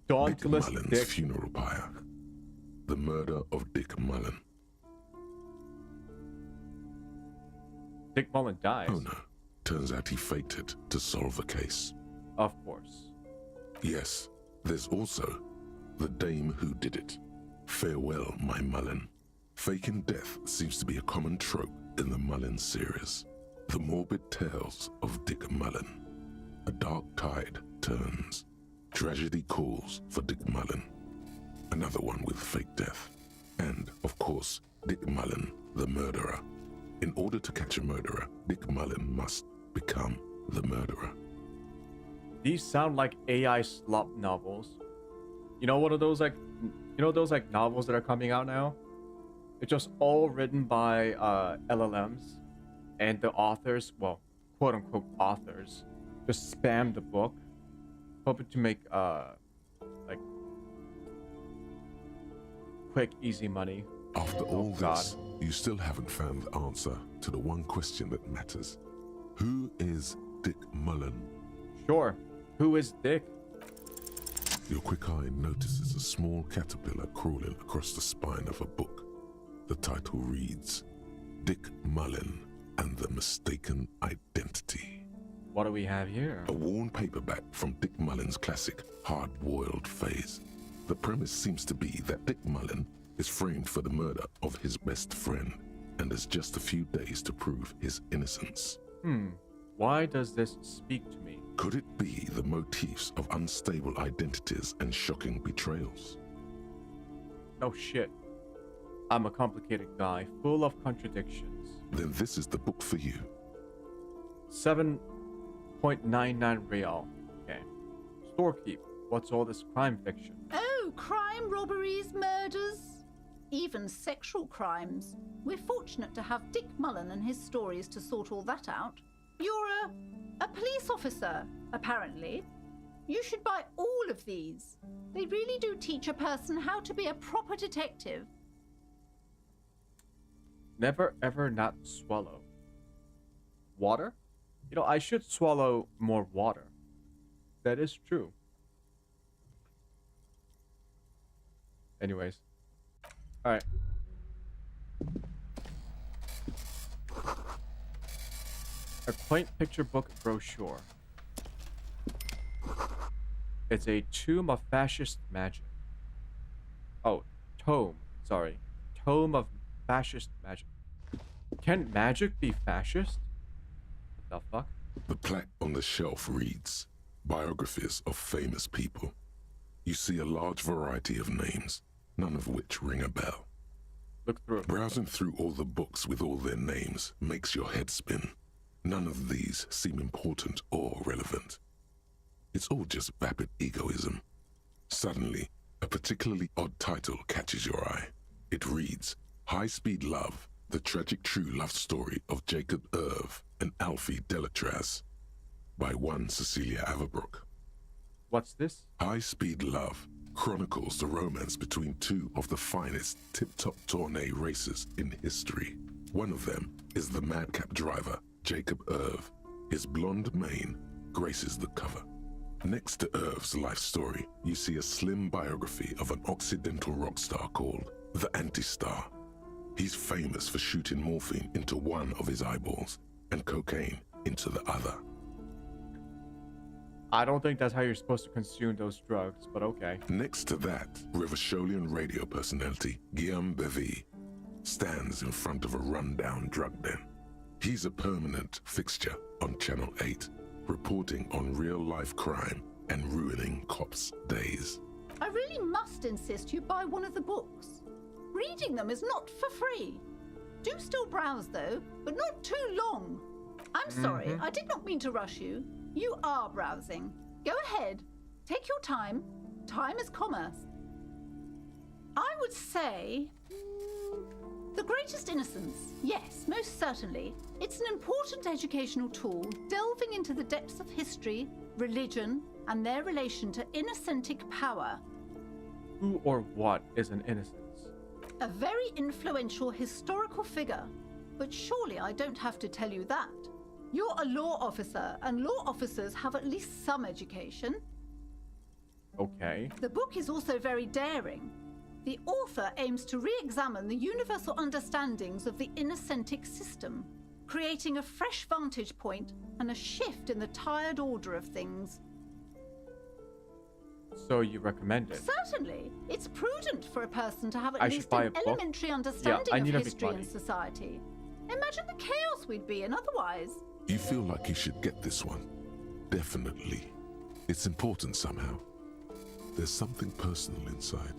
Dauntless Dick Mullen's Dick. Funeral Pyre. The Murder of Dick Mullen. Dick Mullen dies. Oh no. Turns out he faked it to solve a case. Of course. Yes, there's also The Dame Who Did It. Farewell, my Mullen. Faking death seems to be a common trope in the Mullen series. The morbid tales of Dick Mullen. A dark tide turns. Tragedy calls for Dick Mullen. Another one with fake death. And, of course, Dick Mullen, the murderer. In order to catch a murderer, Dick Mullen must become the murderer. These sound like AI slop novels. You know, those novels that are coming out now? It's just all written by LLMs, and the authors, well, quote unquote authors, just spam the book, hoping to make like quick, easy money. After all this, you still haven't found the answer to the one question that matters. Who is Dick Mullen? Sure. Who is Dick? Your quick eye notices a small caterpillar crawling across the spine of a book. The title reads, Dick Mullen and the Mistaken Identity. What do we have here? A worn paperback from Dick Mullen's classic hard-boiled phase. The premise seems to be that Dick Mullen is framed for the murder of his best friend and has just a few days to prove his innocence. Why does this speak to me? Could it be the motifs of unstable identities and shocking betrayals? Oh shit. I'm a complicated guy, full of contradictions. Then this is the book for you. 7.99 real. Okay. Storekeep. What's all this crime fiction? Oh, crime, robberies, murders, even sexual crimes. We're fortunate to have Dick Mullen and his stories to sort all that out. You're a police officer, apparently. You should buy all of these. They really do teach a person how to be a proper detective. Never ever not swallow. Water? You know, I should swallow more water. That is true. Anyways. Alright. A quaint picture book brochure. It's a tomb of fascist magic. Oh, tome. Sorry. Tome of fascist magic. Can magic be fascist? What the fuck? The plaque on the shelf reads, Biographies of Famous People. You see a large variety of names, none of which ring a bell. Look through. Browsing through all the books with all their names makes your head spin. None of these seem important or relevant. It's all just vapid egoism. Suddenly, a particularly odd title catches your eye. It reads, High Speed Love, the tragic true love story of Jacob Irv and Alfie Delatraz, by one Cecilia Averbrook. What's this? High Speed Love chronicles the romance between two of the finest tip-top tourney racers in history. One of them is the madcap driver, Jacob Irv. His blonde mane graces the cover. Next to Irv's life story, you see a slim biography of an Occidental rock star called the Anti-Star. He's famous for shooting morphine into one of his eyeballs and cocaine into the other. I don't think that's how you're supposed to consume those drugs, but okay. Next to that, Rivasholian radio personality Guillaume Bevy stands in front of a rundown drug den. He's a permanent fixture on Channel 8, reporting on real-life crime and ruining cops' days. I really must insist you buy one of the books. Reading them is not for free. Do still browse, though, but not too long. I'm sorry, I did not mean to rush you. You are browsing. Go ahead. Take your time. Time is commerce. I would say... The Greatest Innocence. Yes, most certainly. It's an important educational tool, delving into the depths of history, religion, and their relation to innocentic power. Who or what is an innocence? A very influential historical figure. But surely I don't have to tell you that. You're a law officer, and law officers have at least some education. Okay. The book is also very daring. The author aims to re-examine the universal understandings of the innocentic system, creating a fresh vantage point and a shift in the tired order of things. So you recommend it? Certainly. It's prudent for a person to have at least an elementary understanding of history and society. Imagine the chaos we'd be in otherwise. You feel like you should get this one. Definitely. It's important somehow. There's something personal inside.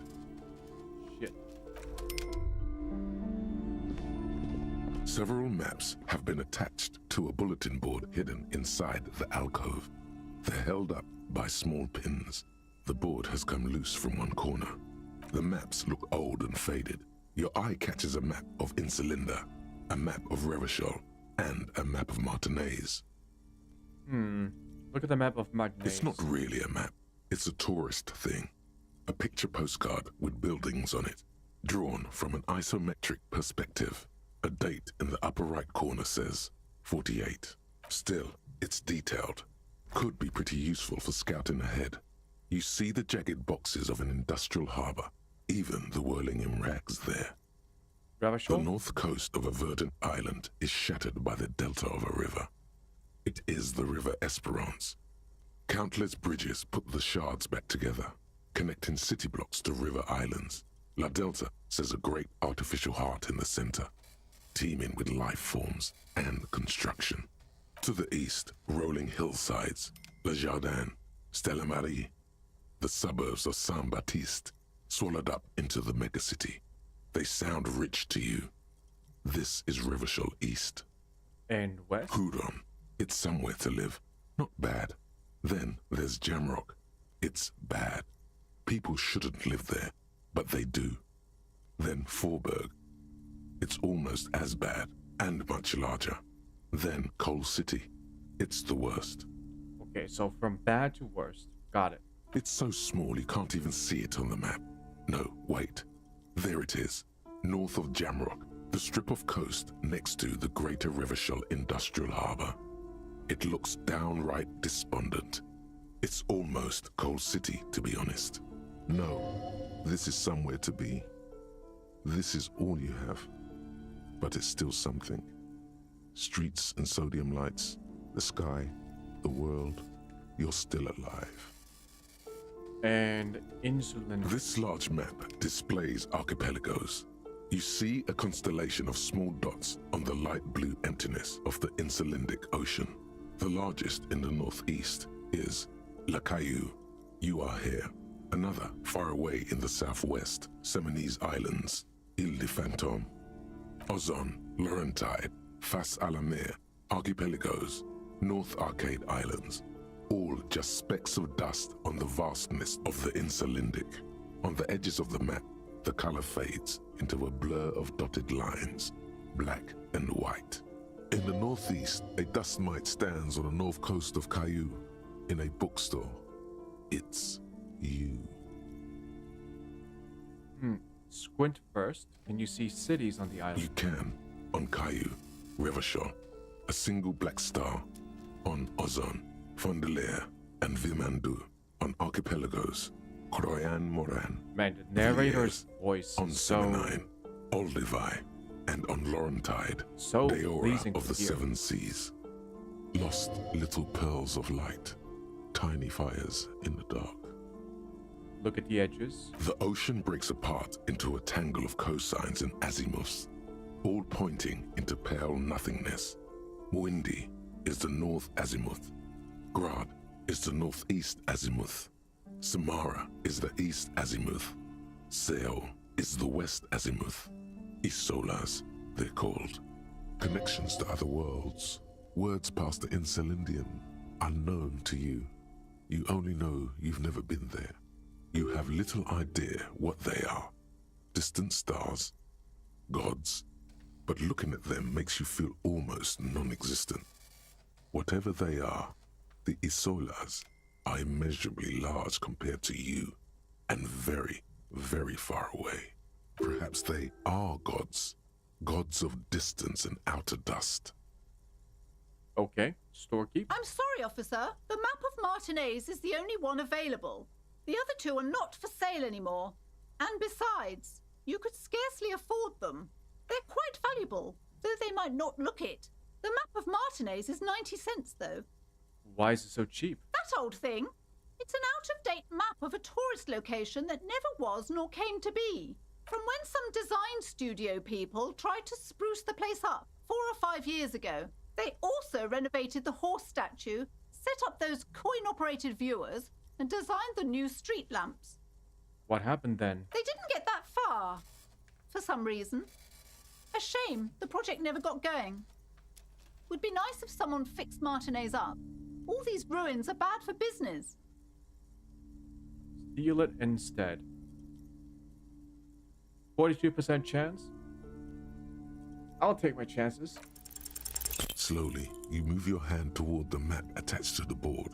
Shit. Several maps have been attached to a bulletin board hidden inside the alcove. They're held up by small pins. The board has come loose from one corner. The maps look old and faded. Your eye catches a map of Insulinda, a map of Revachol, and a map of Martinez. Look at the map of Martinez. It's not really a map. It's a tourist thing. A picture postcard with buildings on it. Drawn from an isometric perspective, a date in the upper right corner says 48. Still, it's detailed. Could be pretty useful for scouting ahead. You see the jagged boxes of an industrial harbor, even the whirling in rags there. The north coast of a verdant island is shattered by the delta of a river. It is the River Esperance. Countless bridges put the shards back together, connecting city blocks to river islands. La Delta says a great artificial heart in the center, teeming with life forms and construction. To the east, rolling hillsides, Le Jardin, Stella Marie, the suburbs of Saint-Baptiste, swallowed up into the megacity. They sound rich to you. This is Rivershell East. And west? Houdon. It's somewhere to live. Not bad. Then there's Jamrock. It's bad. People shouldn't live there, but they do. Then Forburg. It's almost as bad, and much larger. Then Coal City. It's the worst. Okay, so from bad to worst. Got it. It's so small you can't even see it on the map. No, wait. There it is. North of Jamrock, the strip of coast next to the Greater Rivershell Industrial Harbour. It looks downright despondent. It's almost Coal City, to be honest. No, this is somewhere to be. This is all you have. But it's still something. Streets and sodium lights, the sky, the world. You're still alive. And insulin. This large map displays archipelagos. You see a constellation of small dots on the light blue emptiness of the Insulindic Ocean. The largest in the northeast is La Caillou. You are here. Another far away in the southwest, Seminese Islands, Ile de Fantôme, Ozon, Laurentide, Face à la Mer, Archipelagos, North Arcade Islands, all just specks of dust on the vastness of the Insulindic. On the edges of the map, the color fades into a blur of dotted lines, black and white. In the northeast, a dust mite stands on the north coast of Caillou, in a bookstore. It's you. Squint first. Can you see cities on the island? You can. On Caillou, Rivershell, a single black star. On Ozon, Fondelier, and Vilmandu. On Archipelagos, Croyan Moran. Man, the narrator's voice on so... Seminine, Olduvai, and on Laurentide, so Deora of the Seven Seas. Lost little pearls of light, tiny fires in the dark. Look at the edges. The ocean breaks apart into a tangle of cosines and azimuths, all pointing into pale nothingness. Mwindi is the north azimuth. Grad is the northeast azimuth. Samara is the east azimuth. Seo is the west azimuth. Isolas, they're called. Connections to other worlds. Words past the Insulindian, unknown to you. You only know you've never been there. You have little idea what they are. Distant stars, gods, but looking at them makes you feel almost non-existent. Whatever they are, the Isolas are immeasurably large compared to you, and very, very far away. Perhaps they are gods, gods of distance and outer dust. Okay, storekeep. I'm sorry, officer. The map of Martinez is the only one available. The other two are not for sale anymore. And besides, you could scarcely afford them. They're quite valuable, though they might not look it. The map of Martinez is 90 cents, though. Why is it so cheap? That old thing. It's an out-of-date map of a tourist location that never was nor came to be. From when some design studio people tried to spruce the place up 4 or 5 years ago. They also renovated the horse statue, set up those coin-operated viewers, and designed the new street lamps. What happened then? They didn't get that far, for some reason. A shame the project never got going. Would be nice if someone fixed Martinez up. All these ruins are bad for business. Steal it instead. 42% chance? I'll take my chances. Slowly, you move your hand toward the map attached to the board.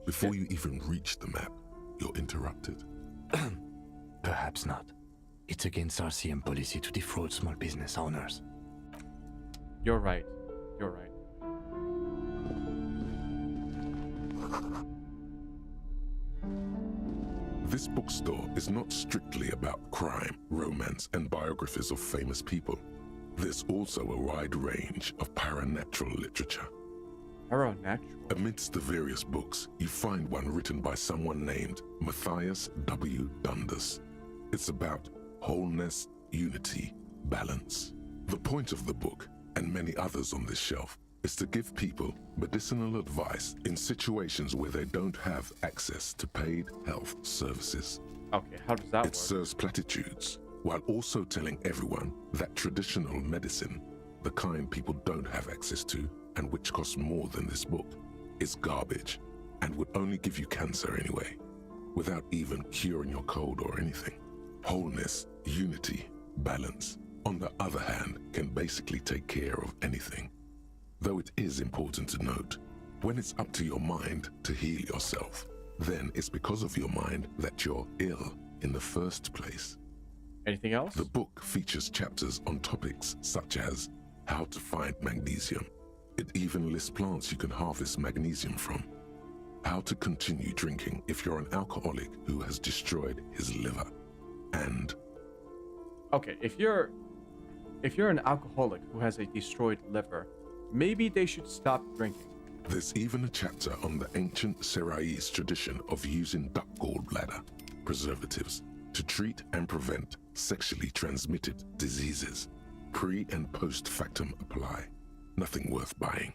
Before you even reach the map, you're interrupted. Perhaps not. It's against RCM policy to defraud small business owners. You're right. You're right. This bookstore is not strictly about crime, romance, and biographies of famous people. There's also a wide range of paranatural literature. Paranatural? Amidst the various books, you find one written by someone named Matthias W. Dundas. It's about wholeness, unity, balance. The point of the book, and many others on this shelf, is to give people medicinal advice in situations where they don't have access to paid health services. Okay, how does that work? It serves platitudes, while also telling everyone that traditional medicine, the kind people don't have access to and which costs more than this book, is garbage and would only give you cancer anyway, without even curing your cold or anything. Wholeness, unity, balance, on the other hand, can basically take care of anything. Though it is important to note, when it's up to your mind to heal yourself, then it's because of your mind that you're ill in the first place. Anything else? The book features chapters on topics such as how to find magnesium. It even lists plants you can harvest magnesium from. How to continue drinking if you're an alcoholic who has destroyed his liver. And okay, if you're an alcoholic who has a destroyed liver, maybe they should stop drinking. There's even a chapter on the ancient Seraïs tradition of using duck gallbladder preservatives to treat and prevent sexually transmitted diseases. Pre and post factum apply. Nothing worth buying.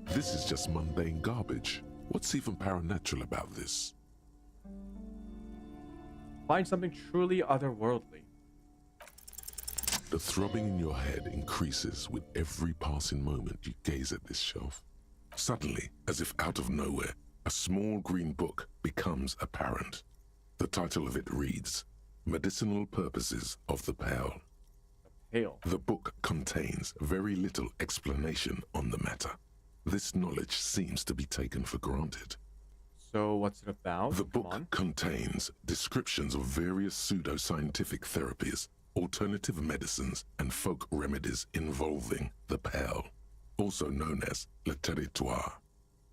This is just mundane garbage. What's even paranatural about this? Find something truly otherworldly. The throbbing in your head increases with every passing moment you gaze at this shelf. Suddenly, as if out of nowhere, a small green book becomes apparent. The title of it reads, Medicinal Purposes of the Pale. The book contains very little explanation on the matter. This knowledge seems to be taken for granted. So what's it about? The book contains descriptions of various pseudoscientific therapies, alternative medicines, and folk remedies involving the pale, also known as le territoire.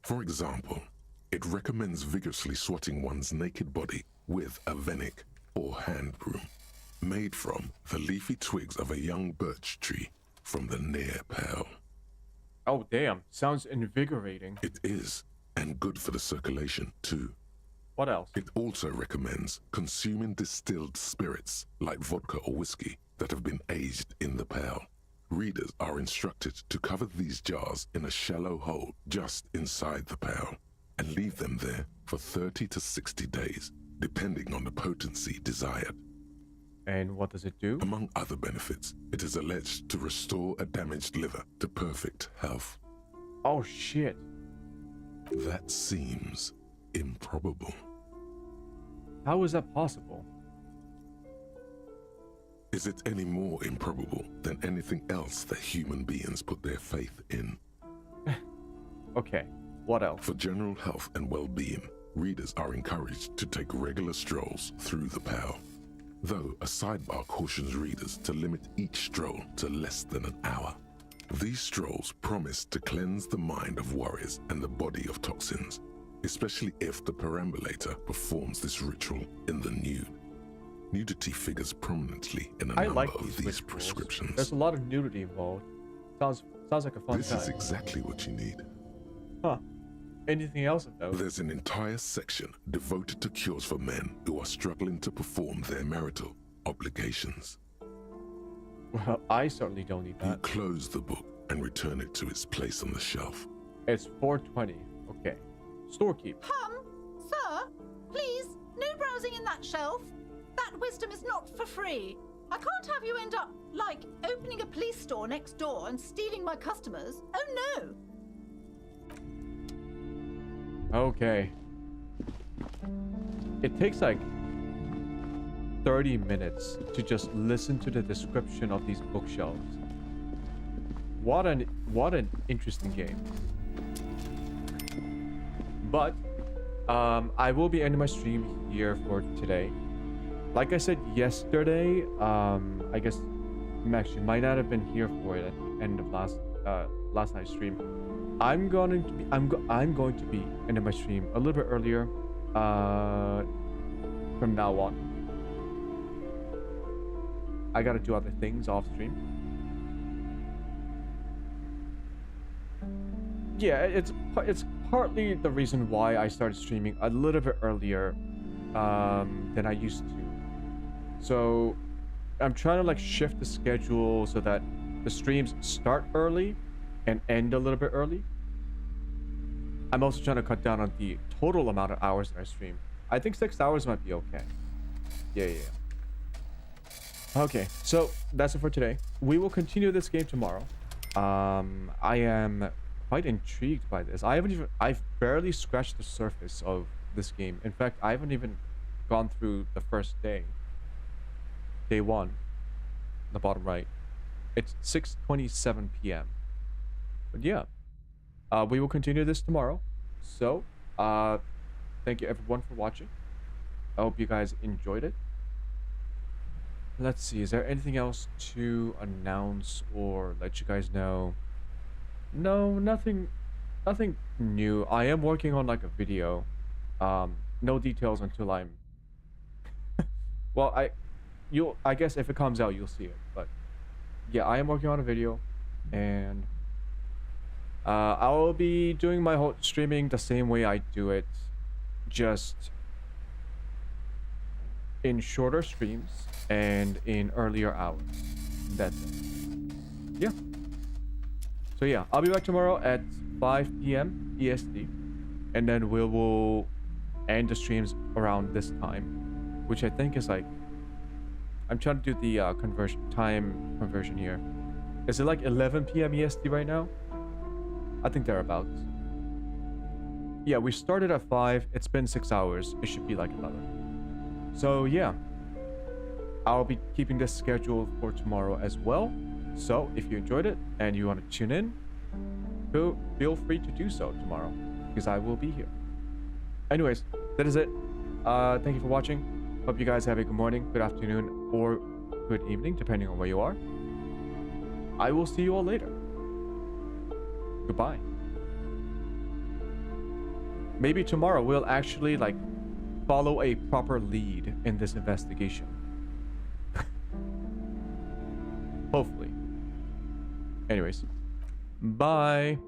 For example, it recommends vigorously swatting one's naked body with a venik or hand broom, made from the leafy twigs of a young birch tree from the near pale. Oh damn, sounds invigorating. It is, and good for the circulation too. What else? It also recommends consuming distilled spirits like vodka or whiskey that have been aged in the pale. Readers are instructed to cover these jars in a shallow hole just inside the pale and leave them there for 30 to 60 days, depending on the potency desired. And what does it do? Among other benefits, it is alleged to restore a damaged liver to perfect health. Oh shit. That seems improbable. How is that possible? Is it any more improbable than anything else that human beings put their faith in? Okay, what else? For general health and well-being, readers are encouraged to take regular strolls through the pale. Though a sidebar cautions readers to limit each stroll to less than an hour. These strolls promise to cleanse the mind of worries and the body of toxins, especially if the perambulator performs this ritual in the nude. Nudity figures prominently in a number of these prescriptions. There's a lot of nudity involved. Sounds like a fun time. This is exactly what you need. Huh. Anything else of note? There's an entire section devoted to cures for men who are struggling to perform their marital obligations. Well, I certainly don't need that. You close the book and return it to its place on the shelf. It's 4:20. Okay. Storekeep. Sir, please, no browsing in that shelf. That wisdom is not for free. I can't have you end up, like, opening a police store next door and stealing my customers. Oh no! Okay. It takes like 30 minutes to just listen to the description of these bookshelves. What an interesting game. But I will be ending my stream here for today. like I said yesterday, I guess Max, you might not have been here for it at the end of last night's stream. I'm going to be ending my stream a little bit earlier from now on. I gotta do other things off stream. Yeah, it's partly the reason why I started streaming a little bit earlier than I used to. So I'm trying to like shift the schedule so that the streams start early and end a little bit early. I'm also trying to cut down on the total amount of hours that I stream. I think 6 hours might be okay. Yeah. Okay, so that's it for today. We will continue this game tomorrow. I am quite intrigued by this. I've barely scratched the surface of this game. In fact, I haven't even gone through the first day. Day 1, the bottom right. It's 6:27 p.m. But yeah, we will continue this tomorrow. So, thank you everyone for watching. I hope you guys enjoyed it. Let's see, is there anything else to announce or let you guys know? No, nothing new. I am working on like a video. No details until I'm well, I guess if it comes out you'll see it, but yeah, I am working on a video, and I will be doing my whole streaming the same way I do it, just in shorter streams and in earlier hours. That's it. Yeah. So yeah, I'll be back tomorrow at 5 p.m. EST, and then we will end the streams around this time, which I think is like, I'm trying to do the time conversion here. Is it like 11 p.m. EST right now? I think thereabouts. Yeah, we started at 5. It's been 6 hours. It should be like 11. So yeah, I'll be keeping this schedule for tomorrow as well. So if you enjoyed it and you want to tune in, feel free to do so tomorrow, because I will be here. Anyways, that is it. Thank you for watching. Hope you guys have a good morning, good afternoon, or good evening, depending on where you are. I will see you all later. Goodbye. Maybe tomorrow we'll actually like follow a proper lead in this investigation. Hopefully. Anyways, bye.